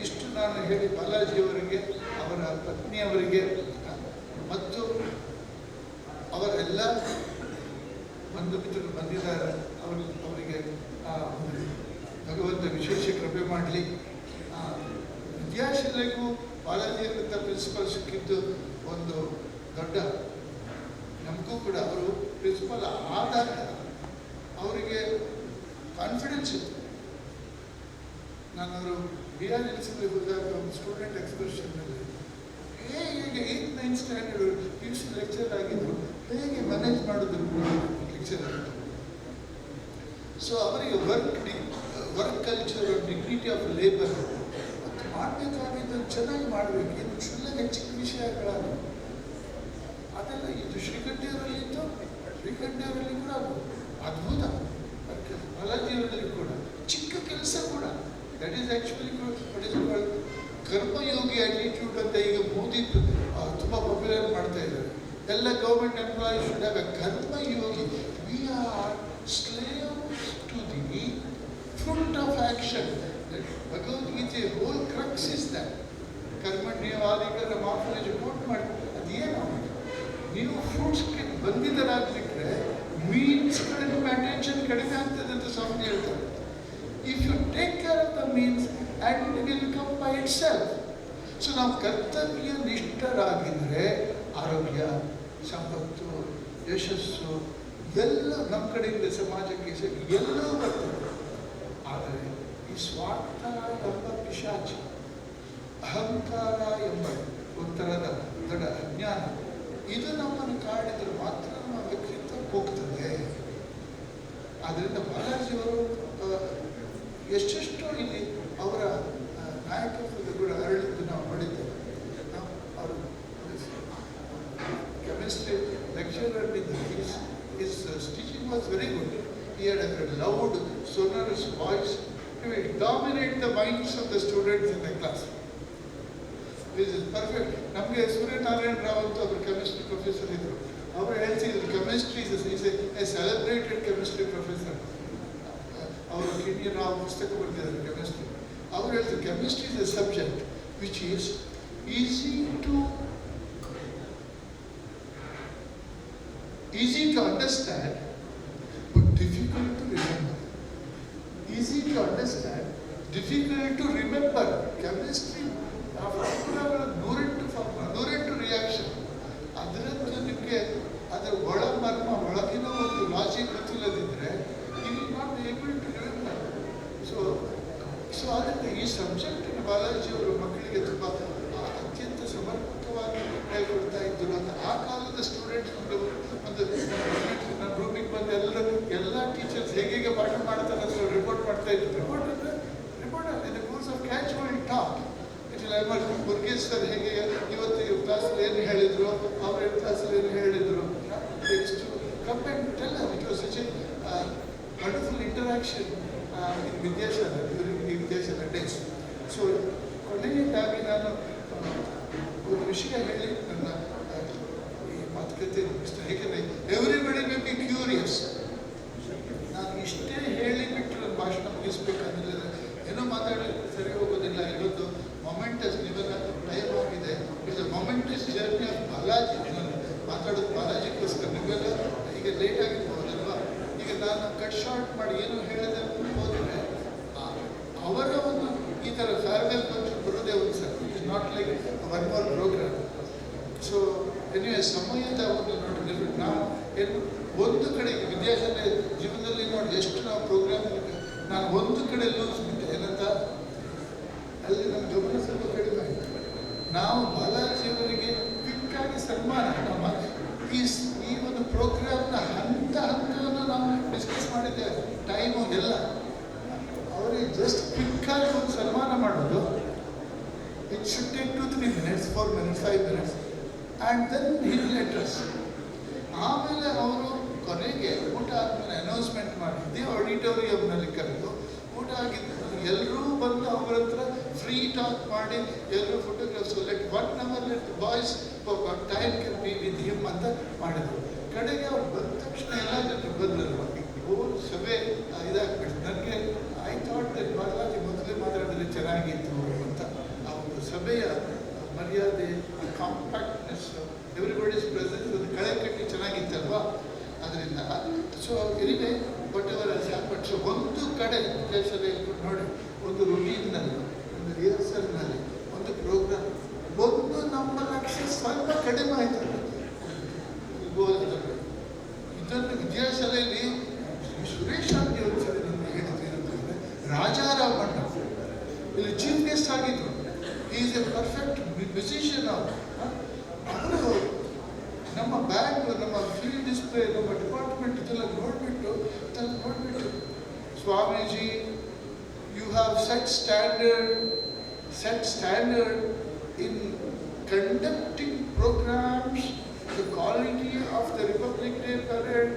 ಇಷ್ಟು ನಾನು ಹೇಳಿ ಬಾಲಾಜಿಯವರಿಗೆ, ಅವರ ಪತ್ನಿಯವರಿಗೆ ಮತ್ತು ಅವರೆಲ್ಲ ಬಂಧು ಮಿತ್ರರು ಬಂದಿದ್ದಾರೆ, ಅವರಿಗೆ ಭಗವಂತ ವಿಶೇಷ ಕೃಪೆ ಮಾಡಲಿ. ವಿದ್ಯಾಶಾಲೆಗೂ ಬಾಲಾಜಿಯವರಂಥ ಪ್ರಿನ್ಸಿಪಲ್ ಸಿಕ್ಕಿದ್ದು ಒಂದು ದೊಡ್ಡ, ನಮಗೂ ಕೂಡ ಅವರು ಪ್ರಿನ್ಸಿಪಲ್ ಆದಾಗ ಅವರಿಗೆ ಕಾನ್ಫಿಡೆನ್ಸ್ ಇತ್ತು. ನಾನು ಅವರು BRLCಗೆ ಹೋದಾಗ ಒಂದು ಸ್ಟೂಡೆಂಟ್ ಎಕ್ಸ್ಕರ್ಷನ್ನಲ್ಲಿ ಹೇಗೆ 8th 9th standard PUC lecture ಆಗಿದ್ರು, ಹೇಗೆ ಮ್ಯಾನೇಜ್ ಮಾಡೋದು ಲೆಕ್ಚರ್ ಆಗಿತ್ತು. ಸೊ ಅವರಿಗೆ work culture, dignity of labour ಮತ್ತು ಮಾಡಬೇಕಾಗಿದ್ದು ಚೆನ್ನಾಗಿ ಮಾಡಬೇಕು. ಇದು ಕ್ಷುಲ್ಲಕ ಚಿಕ್ಕ ವಿಷಯಗಳಾಗ ಅದೆಲ್ಲ ಇದು ಶ್ರೀಕಂಠಿಯವರಲ್ಲಿತ್ತು. ಶ್ರೀಕಂಠಿಯವರಲ್ಲಿ ಕೂಡ ಅದ್ಭುತ, ಬಾಲಾಜಿಯವರಲ್ಲಿ ಕೂಡ ಚಿಕ್ಕ ಕೆಲಸ ಕೂಡ. That is actually what is called karmayogi attitude ಅಂತ ಈಗ ಮೋದಿ ತುಂಬ ಪಾಪ್ಯುಲರ್ ಮಾಡ್ತಾ ಇದ್ದಾರೆ. ಎಲ್ಲ government employees should have a karmayogi. We are slaves to the fruit of action. Bhagavadgita whole crux is that. ಕರ್ಮಣ್ಯವಾದಿಗಳ ಮಾಫಲೇಜ್ ಕೋಟ್ ಮಾಡಿ ಅದೇನು, ನೀವು ಫ್ರೂಟ್ಸ್ಗೆ ಬಂದಿದ್ದರಾಗ್ಬಿಟ್ರೆ ಮೀನ್ಸ್ಗಳ ನಿಮ್ಮ ಅಟೆನ್ಷನ್ ಕಡಿಮೆ ಆಗ್ತದೆ ಅಂತ ಸ್ವಾಮಿ ಹೇಳ್ತಾರೆ. If you take care of the means and it will come by itself. So ನಾವು ಕರ್ತವ್ಯ ನಿಷ್ಠರಾಗಿದ್ದರೆ ಆರೋಗ್ಯ, ಸಂಪತ್ತು, ಯಶಸ್ಸು ಎಲ್ಲ ನಮ್ಮ ಕಡೆಯಿಂದ ಸಮಾಜಕ್ಕೆ ಎಲ್ಲವೂ ಬರ್ತದೆ. ಆದರೆ ಈ ಸ್ವಾರ್ಥ ಎಂಬ ಪಿಶಾಚಿ, ಅಹಂಕಾರ ಎಂಬ ಒಂಥರದ ದೊಡ್ಡ ಅಜ್ಞಾನ, ಇದು ನಮ್ಮನ್ನು ಕಾಡಿದ್ರೆ ಮಾತ್ರ ನಮ್ಮ ವ್ಯಕ್ತಿತ್ವ ಹೋಗ್ತದೆ. ಆದ್ದರಿಂದ ಬಾಲಾಜಿಯವರು ಎಷ್ಟೆಷ್ಟು ಇಲ್ಲಿ ಅವರ ನಾಯಕತ್ವದ ಕೂಡ ಅರಳಿದ್ದು ನಾವು ನೋಡಿದ್ದೇವೆ. ಅವರು chemistry lecturer his teaching was very good. He had a loud, sonorous voice. He will dominate the minds of the students in the class. This is perfect. ನಮಗೆ ಸೂರ್ಯನಾರಾಯಣ ರಾವ್ ಅಂತ ಅವರು ಕೆಮಿಸ್ಟ್ರಿ ಪ್ರೊಫೆಸರ್ ಇದ್ದರು. ಅವರು ಹೇಳ್ತಿದ್ರು chemistry is a celebrated chemistry professor. ಅವರು ಕಿಡ್ನಿ ನಾವು ಪುಸ್ತಕ ಬರೆದಿದ್ದಾರೆ ಕೆಮಿಸ್ಟ್ರಿ. ಅವರು ಹೇಳ್ತಾರೆ chemistry is A subject which is easy to understand but difficult to remember. Easy to understand, difficult to remember. Chemistry ಫಾರ್ಮುಲಾಗಳ 108 ರಿಯಾಕ್ಷನ್. ಅದರದ್ದು ನಿಮಗೆ ಅದರ ಒಳ ಮರ್ಮ, ಒಳಗಿನ ಒಂದು ಲಾಜಿಕ್ ಗೊತ್ತಿಲ್ಲದಿದ್ದರೆ you will not be able to remember. So ಆದ್ದರಿಂದ ಈ ಸಬ್ಜೆಕ್ಟನ್ನು ಬಾಲಾಜಿಯವರು ಮಕ್ಕಳಿಗೆ ತುಂಬ ಅತ್ಯಂತ ಸಮರ್ಪಕವಾಗಿ ಹೇಳ್ಕೊಡ್ತಾ ಇದ್ದರು ಅಂತ ಆ ಕಾಲದ ಸ್ಟೂಡೆಂಟ್ಸ್ ಒಂದು ನನ್ನ ರೂಮಿಗೆ ಬಂದು ಎಲ್ಲ ಟೀಚರ್ಸ್ ಹೇಗೆ ಪಾಠ ಮಾಡ್ತಾರೆ ಅಂತ ರಿಪೋರ್ಟ್ ಮಾಡ್ತಾ ಇದ್ರು. Report in the course of casual talk. Murugesh sir ಹೇಗೆ ಇವತ್ತು ಕ್ಲಾಸಲ್ಲಿ ಏನು ಹೇಳಿದ್ರು, ಅವ್ರ ಕ್ಲಾಸಲ್ಲಿ ಏನು ಹೇಳಿದ್ರು, come and tell it was such a wonderful interaction in Vidyashala during the Vidyashala days. So ಕೊನೆಯದಾಗಿ ನಾನು ಒಂದು ವಿಷಯ ಹೇಳಿ ನನ್ನ ಈ ಮಾತುಕತೆ ಮುಗಿಸ್ತೇನೆ. ಏಕೆಂದರೆ ಎವ್ರಿಬಡಿ ಮೇ ಬಿ ಕ್ಯೂರಿಯಸ್. ನಾನು ಇಷ್ಟೇ ಹೇಳಿಬಿಟ್ಟು ನನ್ನ ಭಾಷಣ ಮುಗಿಸ್ಬೇಕಂದ್ರೆ ಮಾತಾಡಿ ಸರಿ ಹೋಗೋದಿಲ್ಲ. ಇವತ್ತು ಮೊಮೆಂಟಸ್ ಇವಾಗ ಟೈಮ್ ಆಗಿದೆ. It's a momentous journey of Balaji. ಮಾತಾಡೋದು ಬಾಲಾಜಿಗೋಸ್ಕರ. ನೀವೆಲ್ಲ ಈಗ ಲೇಟ್ ಆಗಿರ್ಬೋದಲ್ವಾ? ಈಗ ನಾನು ಕಟ್ ಶಾರ್ಟ್ ಮಾಡಿ ಏನು ಹೇಳಿದೆ ಹೋದರೆ ಅವರ ಒಂದು ಈ ಥರ ಫೇರ್ವೆಲ್ ಫಂಕ್ಷನ್ ಬರೋದೇ ಒಂದು sir. It is not like one more programme. So anyway ಸಮಯದ ಒಂದು ನೋಡಿ ನಾವು ಏನು ಒಂದು ಕಡೆ ವಿದ್ಯಾಶಾಲೆ ಜೀವನದಲ್ಲಿ ನೋಡಿ ಎಷ್ಟು ನಾವು ಪ್ರೋಗ್ರಾಮ್ ನಾನು ಒಂದು ಕಡೆ ಲೂಸ್ ಬಿಟ್ಟೆ ಏನಂತ ಅಲ್ಲಿ ನಮ್ಮ ಗಮನ ಸ್ವಲ್ಪ ಕಡಿಮೆ ಆಯಿತು. ನಾವು ಬಾಲಾಜಿಯವರಿಗೆ ಕ್ವಿಕ್ಕಾಗಿ ಸನ್ಮಾನ ನಮ್ಮ ಈ ಒಂದು ಪ್ರೋಗ್ರಾಮ್ನ ಹಂತವನ್ನು ನಾವು ಡಿಸ್ಕಸ್ ಮಾಡಿದ್ದೇವೆ. ಟೈಮು ಎಲ್ಲ ಅವರಿಗೆ ಜಸ್ಟ್ ಕ್ವಿಕ್ಕಾಗಿ ಒಂದು ಸನ್ಮಾನ ಮಾಡೋದು. It should take 2-3 minutes, 4 minutes, 5 minutes and then he'll letters. ಆಮೇಲೆ ಅವರು ಕೊನೆಗೆ ಊಟ ಆದಮೇಲೆ ಅನೌನ್ಸ್ಮೆಂಟ್ ಮಾಡಿ ಇದೇ ಆಡಿಟೋರಿಯಂನಲ್ಲಿ ಕರೆದು ಊಟ ಆಗಿದ್ದು ಎಲ್ಲರೂ ಬಂದು ಅವ್ರ ಹತ್ರ ಫ್ರೀ ಟಾಕ್ ಮಾಡಿ ಎಲ್ಲರೂ photographs let 1 hour let boys time can be with him ಅಂತ ಮಾಡಿದ್ರು. ಕಡೆಗೆ ಅವ್ರು ಬಂದ ತಕ್ಷಣ ಎಲ್ಲ ಜನರು ಬಂದರು. ಸಭೆ ಇದಾಗ್ಬಿಟ್ಟು ನನಗೆ ಐ ಥಾಟ್ ದಟ್ ಬಾಲಾಜಿ ಮೊದಲೇ ಮಾತಾಡಿದ್ರೆ ಚೆನ್ನಾಗಿತ್ತು ಅಂತ. ಆ ಒಂದು ಸಭೆಯ ಮರ್ಯಾದೆ, ಕಾಂಪ್ಯಾಕ್ಟ್ನೆಸ್, ಎವ್ರಿಬಡೀಸ್ ಪ್ರೆಸೆನ್ಸ್ ಒಂದು ಕಳೆ ಕಟ್ಟಿ ಚೆನ್ನಾಗಿತ್ತಲ್ವಾ? ಅದರಿಂದ ಸೊ ಎನಿವೆ ಬಟ್ ಅವರ ಹ್ಯಾಪನ್. ಸೊ ಒಂದು ಕಡೆ ವಿದ್ಯಾಶಾಲೆ ನೋಡಿ ಒಂದು ರುಟೀನ್ನಲ್ಲಿ, ಒಂದು ರಿಹರ್ಸಲ್ನಲ್ಲಿ, ಒಂದು ಪ್ರೋಗ್ರಾಮ್, ಒಂದು ನಮ್ಮ ಲಕ್ಷ್ಯ ಸ್ವಲ್ಪ ಕಡಿಮೆ ಆಯಿತು. ಇದನ್ನು ವಿದ್ಯಾಶಾಲೆಯಲ್ಲಿ ಸುರೇಶ್ ಅಂಗಡಿ ಒಂದು ಸರಿ ನಮಗೆ ಹೇಳಿದ್ರು. ರಾಜಾರಾಮಣ್ಣ ಇಲ್ಲಿ ಚೀಫ್ ಗೆಸ್ಟ್ ಆಗಿದ್ರು. he is a perfect musician. ಅವರು ನಮ್ಮ ಬ್ಯಾಂಡ್, ನಮ್ಮ ಫೀಲ್ಡ್ ಡಿಸ್ಪ್ಲೇ, ನಮ್ಮ ಡಿಪಾರ್ಟ್ಮೆಂಟ್ ಇದೆಲ್ಲ ನೋಡಿಬಿಟ್ಟು Swamiji, you have set standard in conducting programmes, the quality of the Republic Day parade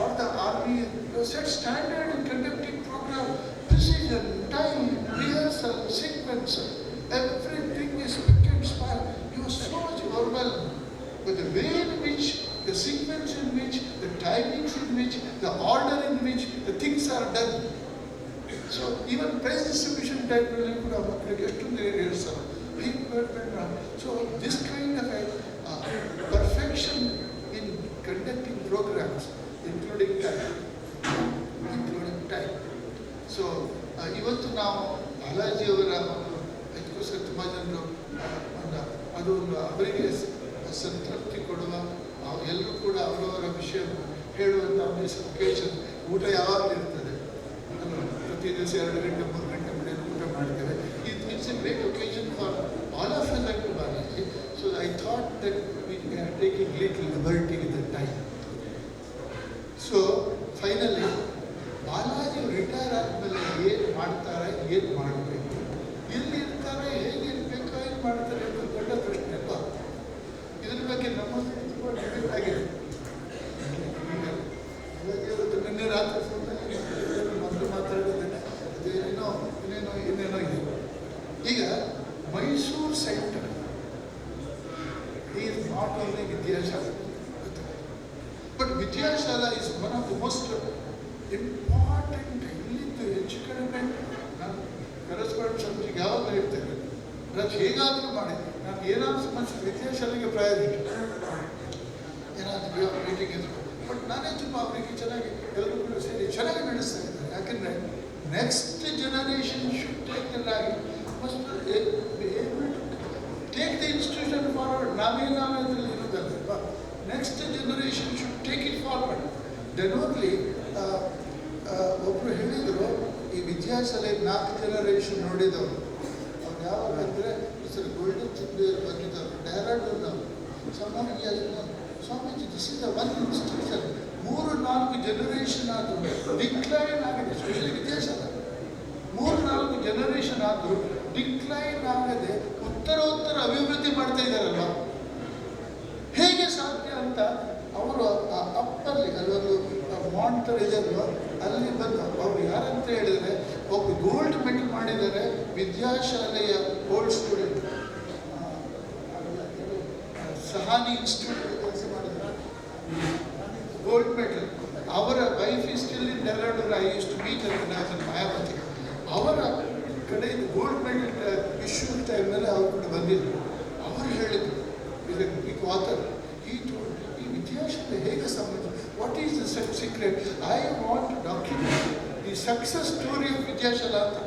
or the army, you set standard in conducting program, precision, time, rehearsal, sequence, everything is spick and span. You are so much overwhelmed with the way in which, the sequence in which, the timings in which, the order in which the things are done. So even prize distribution time really could have occurred to the rehearsal. So this kind of a perfection in conducting programs, including time. So ಇವತ್ತು ನಾವು ಬಾಲಾಜಿ ಅವರ ಒಂದು ಅದಕ್ಕೋಸ್ಕರ ತುಂಬ ಜನರು ಅದು ಅವರಿಗೆ ಸಂತೃಪ್ತಿ ಕೊಡುವ, ಎಲ್ಲರೂ ಕೂಡ ಅವರವರ ವಿಷಯ ಹೇಳುವಂಥ ಒಕೇಶನ್. ಊಟ ಯಾವಾಗಲೂ ಇರ್ತದೆ, ಪ್ರತಿ ದಿವಸ 2 ಗಂಟೆ 3 ಗಂಟೆ ಮನೆಯಲ್ಲಿ ಊಟ ಮಾಡ್ತೇವೆ. It's a great occasion for all of us like Balaji. So I thought that we are taking little liberty with the time. So finally, Balaji retire ಆದಮೇಲೆ ಏನು ಮಾಡ್ತಾರೆ, ಏನು ಮಾಡಬೇಕು, ಎಲ್ಲಿ ಇರ್ತಾರೆ, ಹೇಗೆ ಇರಬೇಕು, ಏನು ಮಾಡ್ತಾರೆ ಅಂತ ದೊಡ್ಡ ಪ್ರಶ್ನೆ ಅಲ್ವಾ? ಇದ್ರ ಬಗ್ಗೆ ನಮ್ಮದು ತುಂಬ ಡಿಬೇಟ್ ಆಗಿದೆ. ಬಾಲಾಜಿ ಅವತ್ತು ನಿನ್ನೆ ರಾತ್ರಿ ಮೊದಲು ಮಾತಾಡಿದ್ರೆ ಅದೇನೇನೋ ಇನ್ನೇನೋ ಇದೆ. ಈಗ Mysuru centre is not only Vidyashala, but Vidyashala is one of the most important ಇಲ್ಲಿದ್ದು ಹೆಚ್ಚು ಕಡಿಮೆ ನಾನು ಕರೆಸ್ಪಾಂಡೆಂಟ್ ಸಬ್ಜೆಕ್ಟ್ ಯಾವಾಗಲೂ ಇರ್ತೇನೆ. ನಾನು ಹೇಗಾದರೂ ಮಾಡಿ ನಾನು ಏನಾದರೂ ಸಮಸ್ಯೆ ವಿದ್ಯಾಶಾಲೆಗೆ ಪ್ರಯಾರಿಟಿ ಏನಾದರೂ ಮೀಟಿಂಗ್ ಇದ್ರು. ಬಟ್ ನಾನೇ ತುಂಬ ಅವರಿಗೆ ಚೆನ್ನಾಗಿ ಎಲ್ಲರೂ ಕೂಡ ಸೇರಿ ಚೆನ್ನಾಗಿ ನಡೆಸ್ತಾ ಇದ್ದಾರೆ. ಯಾಕೆಂದರೆ next generation should take the line, must take the institution forward. ನಾವೇ ಅದರಲ್ಲಿ ಇರೋದಲ್ವಾ? Next generation should take it forward. Then only ಒಬ್ಬರು ಹೇಳಿದರು, ಈ ವಿದ್ಯಾಶಾಲೆ 4 ಜನರೇಷನ್ ನೋಡಿದವರು. ಅವ್ರು ಯಾವಾಗ ಅಂದರೆ ಸರ್ ಗೋಲ್ಡನ್ ಚಿಂದೇರು ಬಂದಿದ್ದವರು ಡೆಹ್ರಾಡೂನ್ನವರು. Swamiji this is the one institution 3-4 generation ಆದರೂ ಡಿಕ್ಲೈನ್ ಆಗಿದೆ. ಸ್ಪೆಷಲಿ ವಿದ್ಯಾಶಾಲೆ 3-4 ಜನರೇಷನ್ ಆದರೂ ಡಿಕ್ಲೈನ್ ಆಗದೆ ಉತ್ತರೋತ್ತರ ಅಭಿವೃದ್ಧಿ ಮಾಡ್ತಾ ಇದ್ದಾರಲ್ವ, ಹೇಗೆ ಸಾಧ್ಯ ಅಂತ ಅವರು ಆ ಅಪ್ಪಲ್ಲಿ ಅಲ್ಲೊಂದು ಮಾಂಟರ್ ಇದೆಯಲ್ವ, ಅಲ್ಲಿ ಬಂದು ಅವರು ಯಾರಂತ ಹೇಳಿದರೆ ಒಬ್ಬರು ಗೋಲ್ಡ್ ಮೆಡಲ್ ಮಾಡಿದ್ದಾರೆ ವಿದ್ಯಾಶಾಲೆಯ ಓಲ್ಡ್ ಸ್ಟೂಡೆಂಟ್, ಸಹಾನಿ ಇನ್ಸ್ಟಿಟ್ಯೂಟ್ ಕೆಲಸ ಮಾಡಿದ್ದಾರೆ, ಗೋಲ್ಡ್ ಮೆಡಲ್. ಅವರ wife is still in Dehradun. I use to meet ಅಂತ ಮಾಯಾವತಿ. ಅವರ ಕಡೆಯಿಂದ ಗೋಲ್ಡ್ ಮೆಡಲ್ ಇಶ್ಯೂ ಟೈಮಲ್ಲಿ ಅವ್ರು ಕೂಡ ಬಂದಿದ್ರು. ಅವರು ಹೇಳಿದ್ರು, ಬಿಗ್ ಆಥರ್, ಈ ವಿದ್ಯಾಶಾಲೆ ಹೇಗೆ ಸಂಬಂಧ, what is the secret, I want to document the success story of Vidyashala ಅಂತ.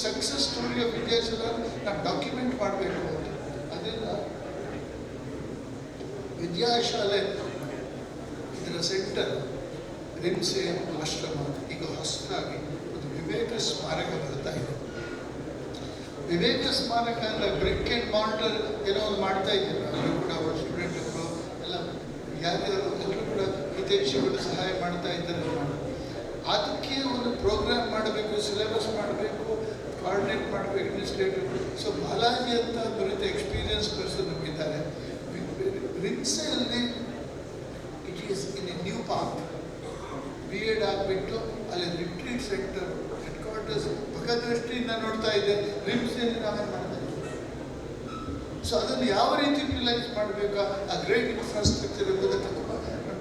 ಸಕ್ಸಸ್ ಸ್ಟೋರಿ ಆಫ್ ವಿದ್ಯಾಶಾಲಾ ನಾನು ಡಾಕ್ಯುಮೆಂಟ್ ಮಾಡಬೇಕು ಅಂತ. ಅದರಿಂದ ವಿದ್ಯಾಶಾಲೆ ಇದರ ಸೆಂಟರ್ ರಿಮ್ಸೆ ಆಶ್ರಮ ಈಗ ಹೊಸದಾಗಿ ಒಂದು ವಿವೇಕ ಸ್ಮಾರಕ ಬರ್ತಾ ಇದೆ. ವಿವೇಕ ಸ್ಮಾರಕ ಅಂದರೆ ಬ್ರಿಕ್ ಆ್ಯಂಡ್ ಮಾರ್ಟರ್ ಏನೋ ಒಂದು ಮಾಡ್ತಾ ಇದ್ದಾರೆ. ಅಲ್ಲೂ ಕೂಡ ಅವರ ಸ್ಟೂಡೆಂಟ್ಗಳು ಎಲ್ಲ ಯಾರ್ಯಾರು ಎಲ್ಲರೂ ಕೂಡ ಹಿತೈಷಿಗಳು ಸಹಾಯ ಮಾಡ್ತಾ ಇದ್ದಾರೆ. ಅದಕ್ಕೆ ಒಂದು ಪ್ರೋಗ್ರಾಮ್ ಮಾಡಬೇಕು, ಸಿಲೆಬಸ್ ಮಾಡಬೇಕು, ಕೋಆರ್ಡಿನೇಟ್ ಮಾಡಬೇಕು ಅಡ್ಮಿನಿಸ್ಟ್ರೇಟಿವ್. ಸೊ ಬಾಲಾಜಿ ಅಂತ ನುರಿತ ಎಕ್ಸ್ಪೀರಿಯನ್ಸ್ ಪರ್ಸನ್ ನಮಗಿದ್ದಾರೆ. ರಿಮ್ಸೆಯಲ್ಲಿ it is in a new park. B.Ed ಆಗಿಬಿಟ್ಟು ಅಲ್ಲಿ ರಿಟ್ರೀಟ್ ಸೆಂಟರ್ ಹೆಡ್ ಕ್ವಾರ್ಟರ್ಸ್ ಮುಖದೃಷ್ಟಿಯಿಂದ ನೋಡ್ತಾ ಇದೆ. ರಿಮ್ಸೆಯಲ್ಲಿ ನಾವೇನು ಮಾಡ್ತಾ ಇದ್ದೀವಿ. ಸೊ ಅದನ್ನು ಯಾವ ರೀತಿ ಯುಟಿಲೈಸ್ ಮಾಡಬೇಕಾ, ಆ ಗ್ರೇಟ್ ಇನ್ಫ್ರಾಸ್ಟ್ರಕ್ಚರ್ ಎಂಬುದಕ್ಕೆ ತುಂಬ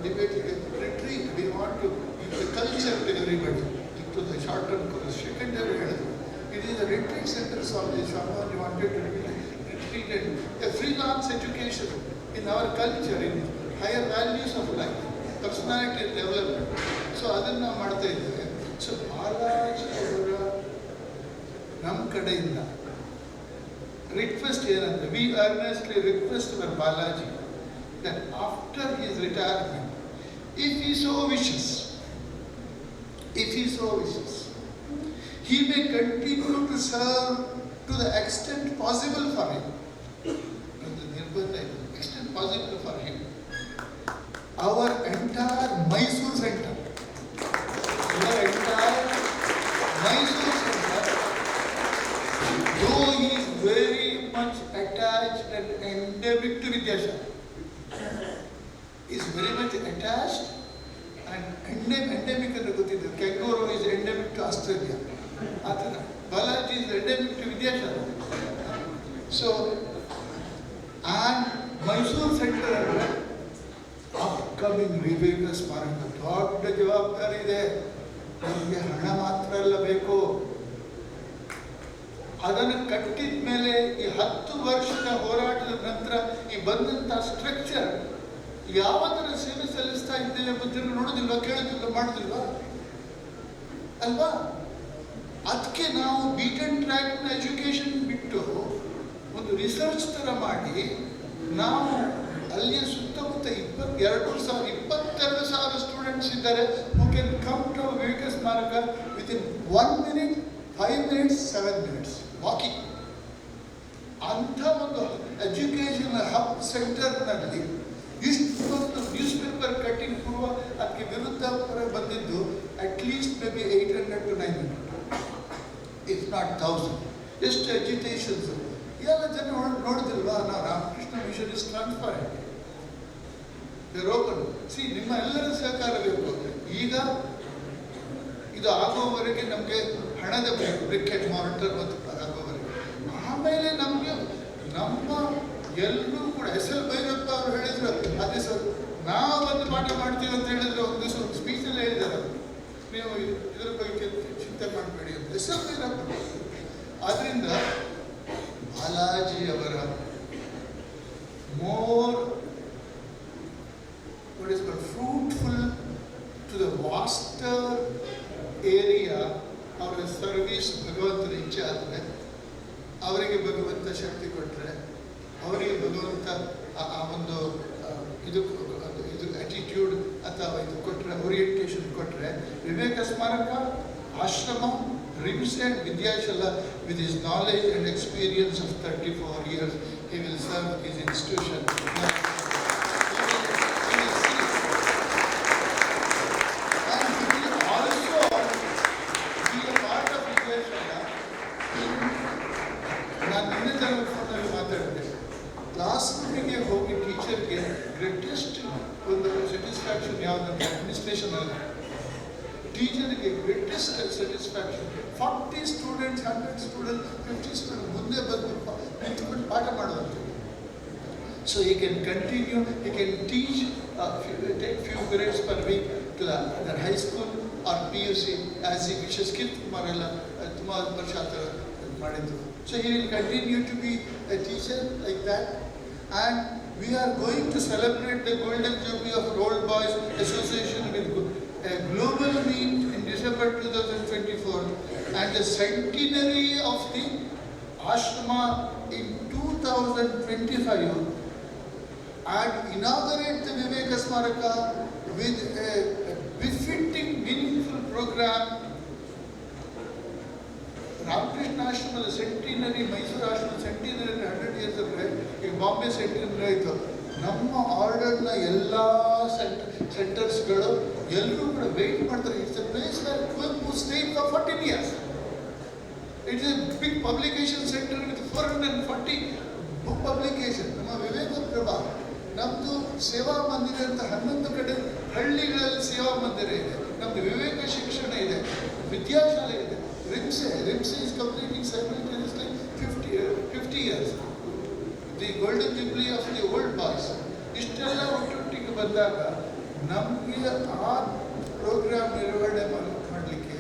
ಡಿಬೇಟ್ ಇದೆ. Retreat we want to the culture to everybody to the short term course. Secondary ಹೇಳಿದ್ರು it is a retreat centre Swami Swami wanted to retreated a freelance education in our culture, in higher values of life, personality development. So ಅದನ್ನು ನಾವು ಮಾಡ್ತಾ ಇದ್ದೇವೆ. ಸೊ ಬಾಲಾಜಿ ಅವರ ನಮ್ಮ ಕಡೆಯಿಂದ ರಿಕ್ವೆಸ್ಟ್ ಏನಂದರೆ, we earnestly request our Balaji that after his retirement, if he so wishes, he may continue to serve to the extent possible for him. Extent possible for him. Our entire Mysore center, though he is very much attached and endemic to Vidyashala, is very much attached and endemic and kangaroo is endemic to Australia. Balaji is endemic to Vidyashala. So, and Mysore center upcoming ವಿವೇಕ ಸ್ಮಾರಕ ದೊಡ್ಡ ಜವಾಬ್ದಾರಿ ಇದೆ. ನಮಗೆ ಹಣ ಮಾತ್ರ ಅಲ್ಲ ಬೇಕು. ಅದನ್ನು ಕಟ್ಟಿದ ಮೇಲೆ ಈ 10 ವರ್ಷದ ಹೋರಾಟದ ನಂತರ ಈ ಬಂದಂಥ ಸ್ಟ್ರಕ್ಚರ್ ಯಾವ ಥರ ಸೇವೆ ಸಲ್ಲಿಸ್ತಾ ಇದ್ದೇವೆ ಎಂಬುದನ್ನು ನೋಡೋದಿಲ್ವಾ, ಕೇಳೋದಿಲ್ವಾ, ಮಾಡೋದಿಲ್ವಾ ಅಲ್ವಾ? ಅದಕ್ಕೆ ನಾವು ಬೀಟನ್ ಟ್ರ್ಯಾಕ್ನ ಎಜುಕೇಷನ್ ಬಿಟ್ಟು ಒಂದು ರಿಸರ್ಚ್ ಥರ ಮಾಡಿ ನಾವು ಅಲ್ಲಿಯ ಸುತ್ತಮುತ್ತ 22,000 ಸ್ಟೂಡೆಂಟ್ಸ್ ಇದ್ದಾರೆ ಹೂ ಕ್ಯಾನ್ ಕಮ್ ಟು ವಿವೇಕ ಸ್ಮಾರಕ within 1 minute, 5 minutes, 7 minutes walking. ಅಂಥ ಒಂದು ಎಜುಕೇಷನ್ ಹಬ್ ಸೆಂಟರ್ನಲ್ಲಿ ಇಷ್ಟೊಂದು ನ್ಯೂಸ್ ಪೇಪರ್ ಕಟ್ಟಿಂಗ್ ಪೂರ್ವ ಅದಕ್ಕೆ ವಿರುದ್ಧ ಬಂದಿದ್ದು at least maybe 800 to 900, if not 1000. ಎಷ್ಟು ಎಜುಕೇಷನ್ಸ್ ಎಲ್ಲ ಜನ ನೋಡಿದಿಲ್ವಾ? ನಾವು Ramakrishna Mission is transparent, there open. ನಿಮ್ಮ ಎಲ್ಲರ ಸಹಕಾರ ಬೇಕು. ಈಗ ಇದು ಆಗೋವರೆಗೆ ನಮಗೆ ಹಣದ ಬೇಕು, ಬ್ರಿಕ್ ಆ್ಯಂಡ್ ಮಾರ್ಟರ್ ಮತ್ತು ಆಗೋವರೆಗೆ. ಆಮೇಲೆ ನಮಗೆ ನಮ್ಮ ಎಲ್ಲರೂ ಕೂಡ SL ಭೈರಪ್ಪ ಅವರು ಹೇಳಿದ್ರು, ಅದೇ ಸರ್ ನಾವೊಂದು ಪಾಠ ಮಾಡ್ತೀವಿ ಅಂತ ಹೇಳಿದ್ರೆ ಒಂದು ದಿವಸ ಸ್ಪೀಚಲ್ಲಿ ಹೇಳಿದ್ದಾರೆ, ನೀವು ಇದರ ಬಗ್ಗೆ ಚಿಂತೆ ಮಾಡಬೇಡಿ ಅಂತ. SL ಭೈರಪ್ಪ. ಆದ್ದರಿಂದ ಬಾಲಾಜಿ ಅವರ more what is called fruitful to the vaster area ಅವರ ಸರ್ವಿಸ್ ಭಗವಂತನ ಇಚ್ಛೆ ಆದರೆ, ಅವರಿಗೆ ಭಗವಂತ ಶಕ್ತಿ ಕೊಟ್ಟರೆ, ಅವರಿಗೆ ಭಗವಂತ ಆ ಒಂದು ಇದು ಆಟಿಟ್ಯೂಡ್ ಅಥವಾ ಇದು ಕೊಟ್ಟರೆ, ಓರಿಯೆಂಟೇಷನ್ ಕೊಟ್ಟರೆ, ವಿವೇಕ ಸ್ಮಾರಕ ಆಶ್ರಮ Rimse and Vidyashala, with his knowledge and experience of 34 years, he will serve his institution. And he will also be a part of Vidyashala. ನಾನು ನಿನ್ನೆ ಫೋನಲ್ಲಿ ಮಾತಾಡಿದೆ, ಕ್ಲಾಸ್ ರೂಮಿಗೆ ಹೋಗಿ ಟೀಚರ್ಗೆ ಗ್ರೇಟೆಸ್ಟ್ ಒಂದು ಸ್ಯಾಟಿಸ್ಫ್ಯಾಕ್ಷನ್ ಯಾವುದಂದ್ರೆ ಅಡ್ಮಿನಿಸ್ಟ್ರೇಷನ್ ಅಲ್ಲ, ಟೀಚರ್ಗೆ greatest satisfaction 40 students, 100 students, 50 students ಮುಂದೆ ಬಂದು ನಿಂತುಕೊಂಡು ಪಾಠ ಮಾಡುವಂಥದ್ದು. So he can continue, he can teach, take few periods per week to the high school or PUC as he wishes. Kirti Kumarella ತುಂಬ ವರ್ಷ ಮಾಡಿದ್ದು. So he will continue to be a teacher like that. And we are going to celebrate the Golden Jubilee of Old Boys Association with a global meet in December 2024 and the centenary of the ashrama in 2025 and inaugurate the Viveka Smaraka with a befitting, meaningful program. Ramakrishna Ashrama centenary, Mysore Ashrama centenary 100 years ago, Bombay centenary ಆಯಿತು. ನಮ್ಮ ಆರ್ಡರ್ನ ಎಲ್ಲ ಸೆಂಟರ್ಸ್ಗಳು ಎಲ್ಲರೂ ಕೂಡ ವೆಯ್ಟ್ ಮಾಡ್ತಾರೆ. It's a place where Kuvempu stayed for 14 years. It is a big publication center with 440 book publication. ನಮ್ಮ ವಿವೇಕ ಪ್ರಭಾ ನಮ್ಮದು ಸೇವಾ ಮಂದಿರ ಅಂತ 11 ಕಡೆ ಹಳ್ಳಿಗಳಲ್ಲಿ ಸೇವಾ ಮಂದಿರ ಇದೆ. ನಮ್ಮದು ವಿವೇಕ ಶಿಕ್ಷಣ ಇದೆ, ವಿದ್ಯಾಶಾಲೆ ಇದೆ. ರಿಮ್ಸೆ is completing simultaneously 50 years. The Golden Jubilee of the Old Boys. ಇಷ್ಟೆಲ್ಲ ಒಟ್ಟೊಟ್ಟಿಗೆ ಬಂದಾಗ ನಮಗೆ ಆ ಪ್ರೋಗ್ರಾಮ್ ನಿರ್ವಹಣೆ ಮಾಡಲಿಕ್ಕೆ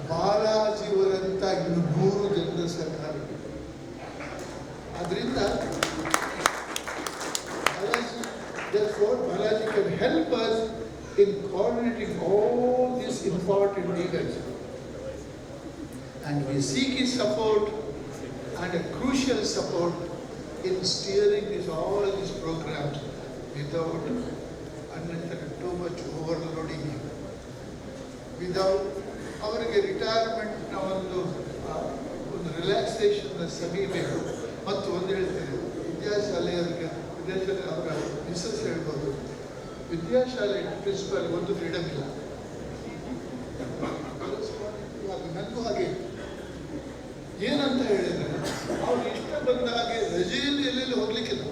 ಬಾಲಾಜಿಯವರಂತ ಇನ್ನು 100 ಜನರ ಸಹಕಾರ. ಅದರಿಂದ Balaji can help us in coordinating all these important events. And we seek his support and a crucial support in steering all these programs without too much overloading him. Without ಅವರಿಗೆ ರಿಟೈರ್ಮೆಂಟ್ನ ಒಂದು ರಿಲ್ಯಾಕ್ಸೇಷನ್ನ ಸಮಯ ಬೇಕು. ಮತ್ತು ಒಂದು ಹೇಳ್ತೇನೆ, ವಿದ್ಯಾಶಾಲೆ ಅವರ ಮಿಸಸ್ ಹೇಳ್ಬೋದು, ವಿದ್ಯಾಶಾಲೆ ಪ್ರಿನ್ಸಿಪಾಲ್ ಒಂದು ಫ್ರೀಡಮ್ ಇಲ್ಲ. ನನಗೂ ಹಾಗೆ ಏನಂತ ಹೇಳಿದ್ರೆ, ಅವ್ರು ಇಷ್ಟ ಬಂದ ಹಾಗೆ ರಜೆಯಲ್ಲಿ ಎಲ್ಲೆಲ್ಲಿ ಹೋಗ್ಲಿಕ್ಕಿಲ್ಲ.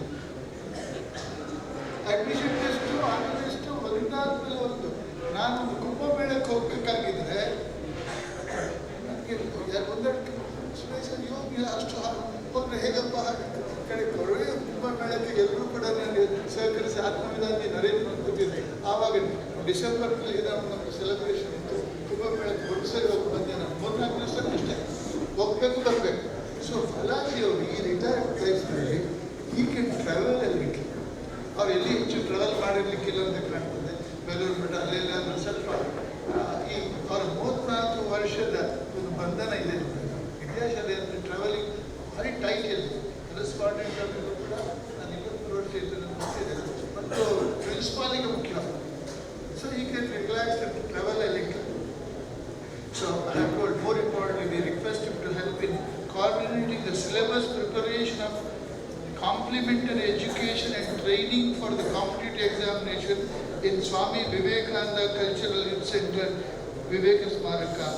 ಅಡ್ಮಿಷನ್ ಟೆಸ್ಟು ಟೆಸ್ಟು ಒಂದಾದ್ಮೇಲೆ ಒಂದು. ನಾನು ಒಂದು ಕುಂಭಮೇಳಕ್ಕೆ ಹೋಗ್ಬೇಕಾಗಿದ್ರೆ ನನಗೆ ಒಂದೆರಡು ಅಷ್ಟು ಹೋದ್ರೆ ಹೇಗಪ್ಪ ಕಡೆ ಕೊರವೇ ಕುಂಭಮೇಳಕ್ಕೆ ಎಲ್ಲರೂ ಕೂಡ ನನಗೆ ಸಹಕರಿಸಿ ಆತ್ಮವಿಧಾನಿ ನರೇಂದ್ರ ಕೂತಿದ್ದೆ. ಆವಾಗ ಡಿಸೆಂಬರ್ನಲ್ಲಿ ನಮ್ಮ ಸೆಲೆಬ್ರೇಷನ್ ಇತ್ತು. ಕುಂಭಮೇಳಕ್ಕೆ ಒಂದು ಸರಿ ಹೋಗಿ ಬಂದೆ ನಾನು 3-4 ದಿವಸ ಅಷ್ಟೇ ಹೋಗ್ಬೇಕು ಬರಬೇಕು. ಸೊ ಬಲಾಜಿ ಅವರು ಈ ರಿಟೈರ್ಡ್ ಲೈಫ್ನಲ್ಲಿ ಈ ಕ್ಯಾನ್ ಟ್ರಾವೆಲ್ ಅಲ್ಲಿ ಅವ್ರು ಎಲ್ಲಿ ಹೆಚ್ಚು ಟ್ರಾವೆಲ್ ಮಾಡಿರ್ಲಿಕ್ಕಿಲ್ಲ ಅಂತ ಕಾಣ್ತದೆ. ಬೆಂಗಳೂರು ಮಠ ಅಲ್ಲೆಲ್ಲ ಸ್ವಲ್ಪ ಈ ಅವರ 34 ವರ್ಷದ ಒಂದು ಬಂಧನ ಇದೆ. ವಿದ್ಯಾಶಾಲೆ ಅಂದರೆ ಟ್ರಾವೆಲಿಂಗ್ ಭಾರಿ ಟೈಟ್ ಇದೆ. ಕರೆಸ್ಪಾಂಡೆಂಟ್ ಅನ್ನೋದು ಕೂಡ ನಾನು 24 ವರ್ಷ ಇದ್ದೇನೆ ಗೊತ್ತಿದೆ. ಮತ್ತು ಪ್ರಿನ್ಸಿಪಾಲಿಗೆ ಮುಖ್ಯ. ಸೊ ಈ ಕ್ಯಾನ್ ರಿಲ್ಯಾಕ್ಸ್ ಅಂಡ್ ಟ್ರಾವೆಲ್ ಅಲ್ಲಿ. So I have told, more importantly, we request him to help in coordinating the syllabus preparation of complementary education and training for the competitive examination in Swami Vivekananda Cultural Youth Center, Viveka Smaraka,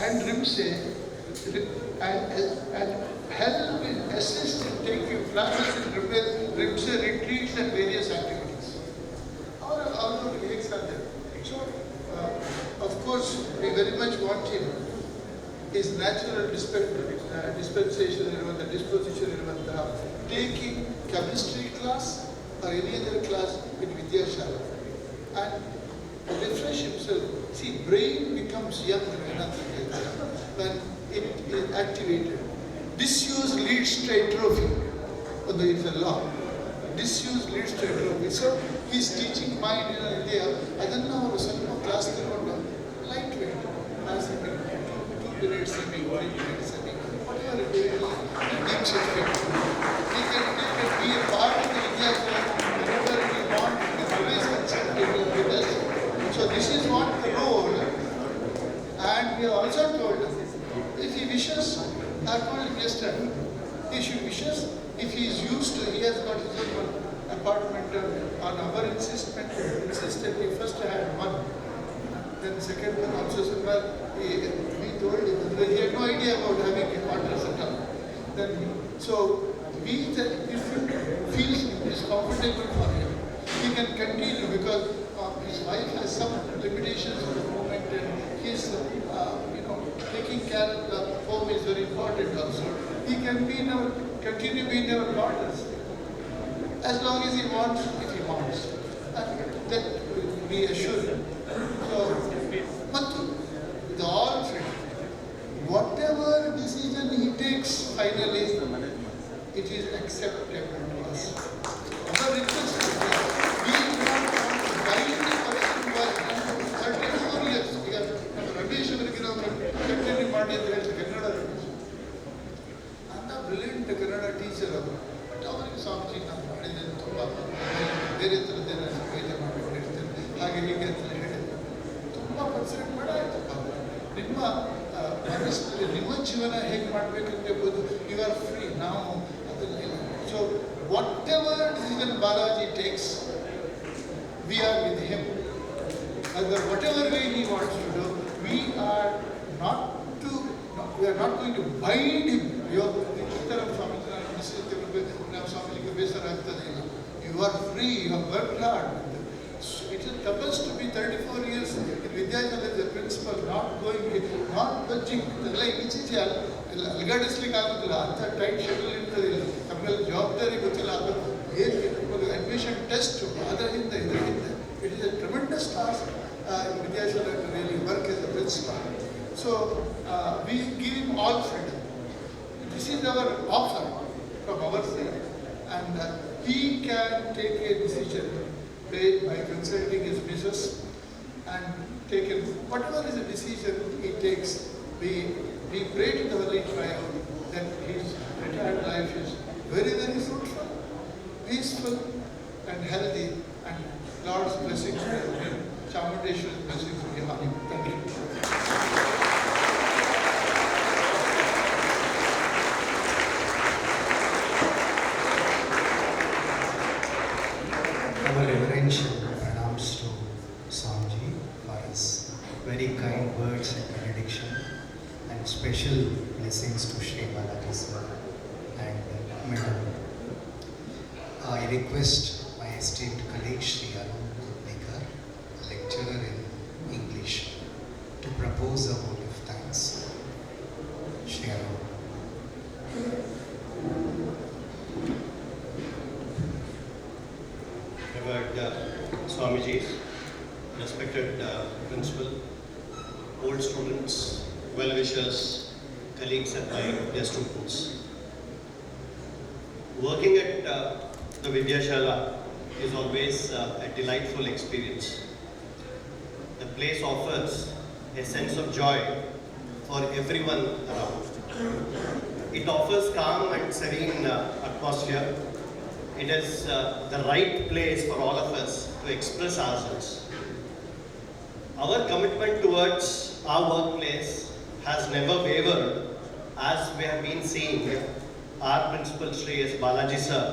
and RIMSE, and help in assist in taking classes in RIMSE retreats and various activities. Although so, of course, we very much want him, his natural dispensation, the disposition, taking chemistry class or any other class in Vidyashala and refresh himself. See, brain becomes young when it is activated. Disuse leads to atrophy. Although it's a law. Disuse leads to atrophy. So he's teaching mind in India. I don't know how class lightweight. 2 minutes a week, 3 minutes a week. Whatever it is, makes it fit. He can be a part of the India whenever we want. He is always concerned with us. So this is what the role. And we also told him, if he wishes, I told him yesterday, he should wishes. If he is used to, he has got his own apartment on our insistence. We first had one. Then the second one also somewhere we told him that he had no idea about having a quarters at all. Then so we that if he feels it is comfortable for him, he can continue because his wife has some limitations at the moment and his taking care of the home is very important also. He can continue being in our quarters as long as he wants, if he wants. And that will be assured. So, with all freedom, finally, it is acceptable to us. Our request is that we want to guide the person who has 34 years. ಈಗ ನಮ್ಮ ರಮೇಶ್ ಅವರಿಗೆ ನಾವು ಕಂಟಿನ್ಯೂ ಮಾಡಿ ಅಂತ ಹೇಳ್ತೀವಿ, ಕನ್ನಡ ರಮೇಶ್ ಅಂತ ಬ್ರಿಲಿಯಂಟ್ ಕನ್ನಡ ಟೀಚರ್ ಅವರು. ಬಟ್ ಅವರಿಗೆ ಸ್ವಾಮೀಜಿ ನಾನು ಮಾಡಿದ್ದೇನೆ ತುಂಬ ಬೇರೆ ಥರದ್ದೇನೆ ಸಂಗೀತ ಮಾಡಿಕೊಂಡಿರ್ತೇನೆ ಹಾಗೆ ಹೀಗೆ ಅಂತ ಹೇಳಿದ್ರು. ತುಂಬ ಕನ್ಸಿಡರ್ ಮಾಡಾಯ್ತಪ್ಪ. ನಿಮ್ಮ ಮನಸ್ಸಿನಲ್ಲಿ ನಿಮ್ಮ ಜೀವನ ಹೇಗೆ ಮಾಡಬೇಕಂತ ಎಂಬುದು ಯು ಆರ್ ಫ್ರೀ. ನಾವು ಅದನ್ನೆಲ್ಲ so what ever decision Balaji takes, we are with him. Whatever way he wants to do, we are not going to bind him. ನಾವು ಸ್ವಾಮೀಜಿಗೆ ಬೇಸರ ಆಗ್ತದೆ ಇಲ್ಲ. You are free, you have worked hard. It is supposed to be 34 years in Vidyashala as a principal, not going, not touching. ಅದೆಲ್ಲ ಈಚೀಚೆ ಅಲ್ಗಾಡಿಸ್ಲಿಕ್ಕೆ ಆಗೋದಿಲ್ಲ, ಅಂಥ ಟೈಟ್ ಶೆಡ್ಯೂಲ್ ಇರ್ತದಿಲ್ಲ, ನಮಗೆಲ್ಲ ಜವಾಬ್ದಾರಿ ಗೊತ್ತಿಲ್ಲ. ಅದು ಏನು ಅಡ್ಮಿಷನ್ ಟೆಸ್ಟ್ ಅದರಿಂದ ಇದರಿಂದ it is A tremendous task in Vidyashala to really work as a principal. So we give him all freedom. This is our offer from our side, and he can take a decision by consulting his business and take it. Whatever is the decision he takes, we pray to the Holy Triune that his retired life is very, very fruitful, peaceful and healthy, and Lord's blessings for him, Chamundeshwari's blessings for him. Thank you. Our reverential pranams to Swamiji for his very kind words and benediction, and special blessings to Sri Balaji sir and Madam. I request my esteemed colleague Sri Alumni, lecturer in English, to propose a vote of thanks. Sri Alumni. Revered Swamijis, respected principal, old students, well-wishers, colleagues and my dear students. Working at the Vidyashala is always a delightful experience. The place offers a sense of joy for everyone around. It offers calm and serene atmosphere. It is the right place for all of us to express ourselves. Our commitment towards our workplace has never wavered, as we have been seeing our principal Sri S. Balaji sir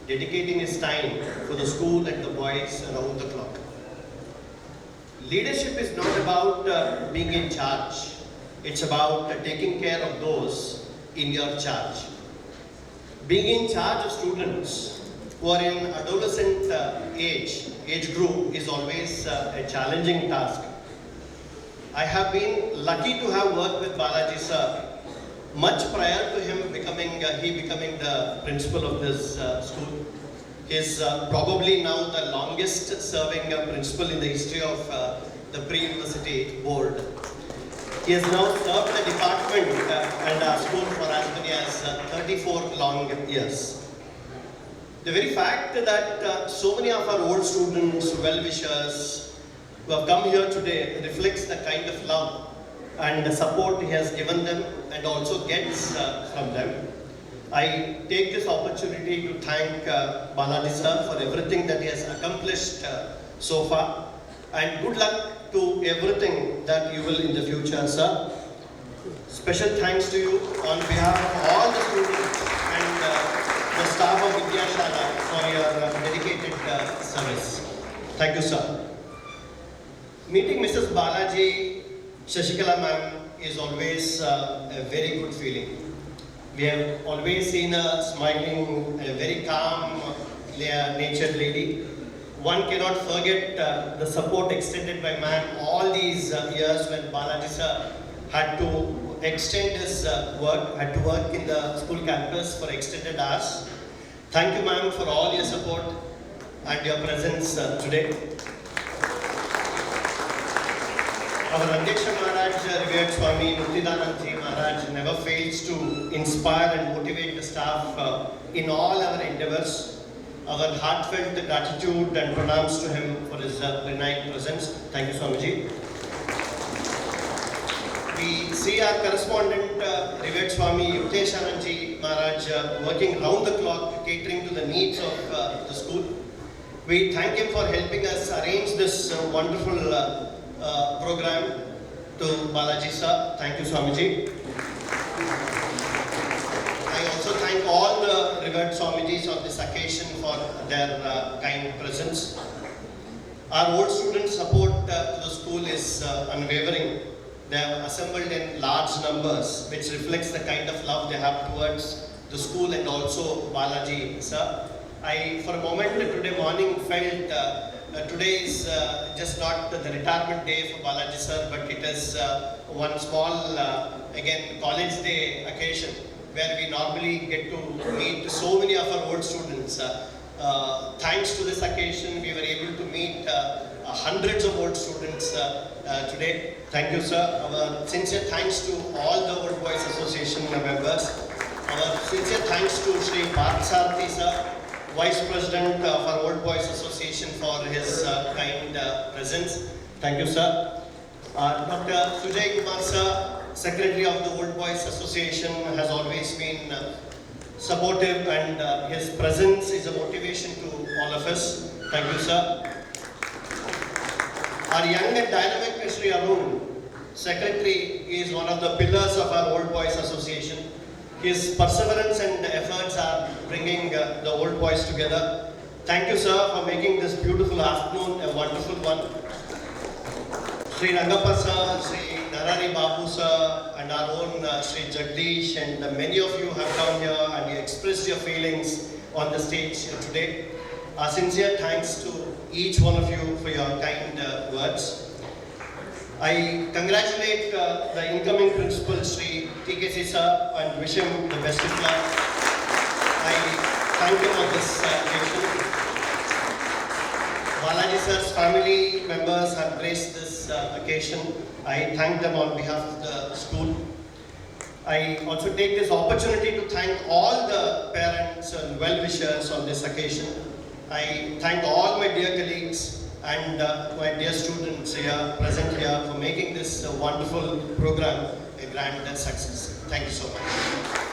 dedicating his time for the school and the boys around the clock. Leadership is not about being in charge. It's about taking care of those in your charge. Being in charge of students who are in adolescent age group is always a challenging task. I have been lucky to have worked with Balaji sir much prior to him becoming the principal of this school. He is probably now the longest serving principal in the history of the pre-university board. He has now served the department and our school for as many as 34 long years. The very fact that so many of our old students, well-wishers who have come here today reflects the kind of love and the support he has given them and also gets from them. I take this opportunity to thank Balaji sir for everything that he has accomplished so far, and good luck to everything that you will in the future, sir. Special thanks to you on behalf of all the students and the staff of Vidyashala for your dedicated service. Thank you, sir. Meeting Mrs. Balaji, Shashikala ma'am is always a very good feeling. We have always seen her smiling, a very calm, natured lady. One cannot forget the support extended by ma'am all these years when Balaji sir had to extend his work, had to work in the school campus for extended hours. Thank you ma'am for all your support and your presence today. Our Adhyaksha Maharaj, revered Swami Muktidanandji Maharaj, never fails to inspire and motivate the staff in all our endeavors. Our heartfelt gratitude and pranams to him for his benign presence. Thank you, Swamiji. We see our correspondent, revered Swami Yukteshanandji Maharaj, working round the clock, catering to the needs of the school. We thank him for helping us arrange this wonderful program. To Balaji sir, thank you, Swamiji. I also thank all the revered Swamijis on this occasion for their kind presence. Our old students' support to the school is unwavering. They have assembled in large numbers, which reflects the kind of love they have towards the school and also Balaji sir. I, for a moment today morning, felt today is just not the retirement day for Balaji sir, but it is one small, again, college day occasion where we normally get to meet so many of our old students. Thanks to this occasion, we were able to meet hundreds of old students today. Thank you, sir. Our sincere thanks to all the Old Boys Association members. Our sincere thanks to Sri Parthsarthi sir, Vice President of our Old Boys Association, for his kind presence. Thank you, sir. Dr. Sujay Kumar sir, Secretary of the Old Boys Association, has always been supportive, and his presence is a motivation to all of us. Thank you, sir. Our young and dynamic Sri Arun, Secretary, is one of the pillars of our Old Boys Association. His perseverance and efforts are bringing the old boys together. Thank you, sir, for making this beautiful afternoon a wonderful one. Sri Rangappa sir, Sri Narari Babu sir, and our own Sri Jagdish, and many of you have come here and you expressed your feelings on the stage today. Our sincere thanks to each one of you for your kind words. I congratulate the incoming principal, Sri TKC sir, and wish him the best of luck. I thank him on this occasion. Balaji sir's family members have graced this occasion. I thank them on behalf of the school. I also take this opportunity to thank all the parents and well-wishers on this occasion. I thank all my dear colleagues and my dear students here, present here, for making this wonderful program a grand success. Thank you so much.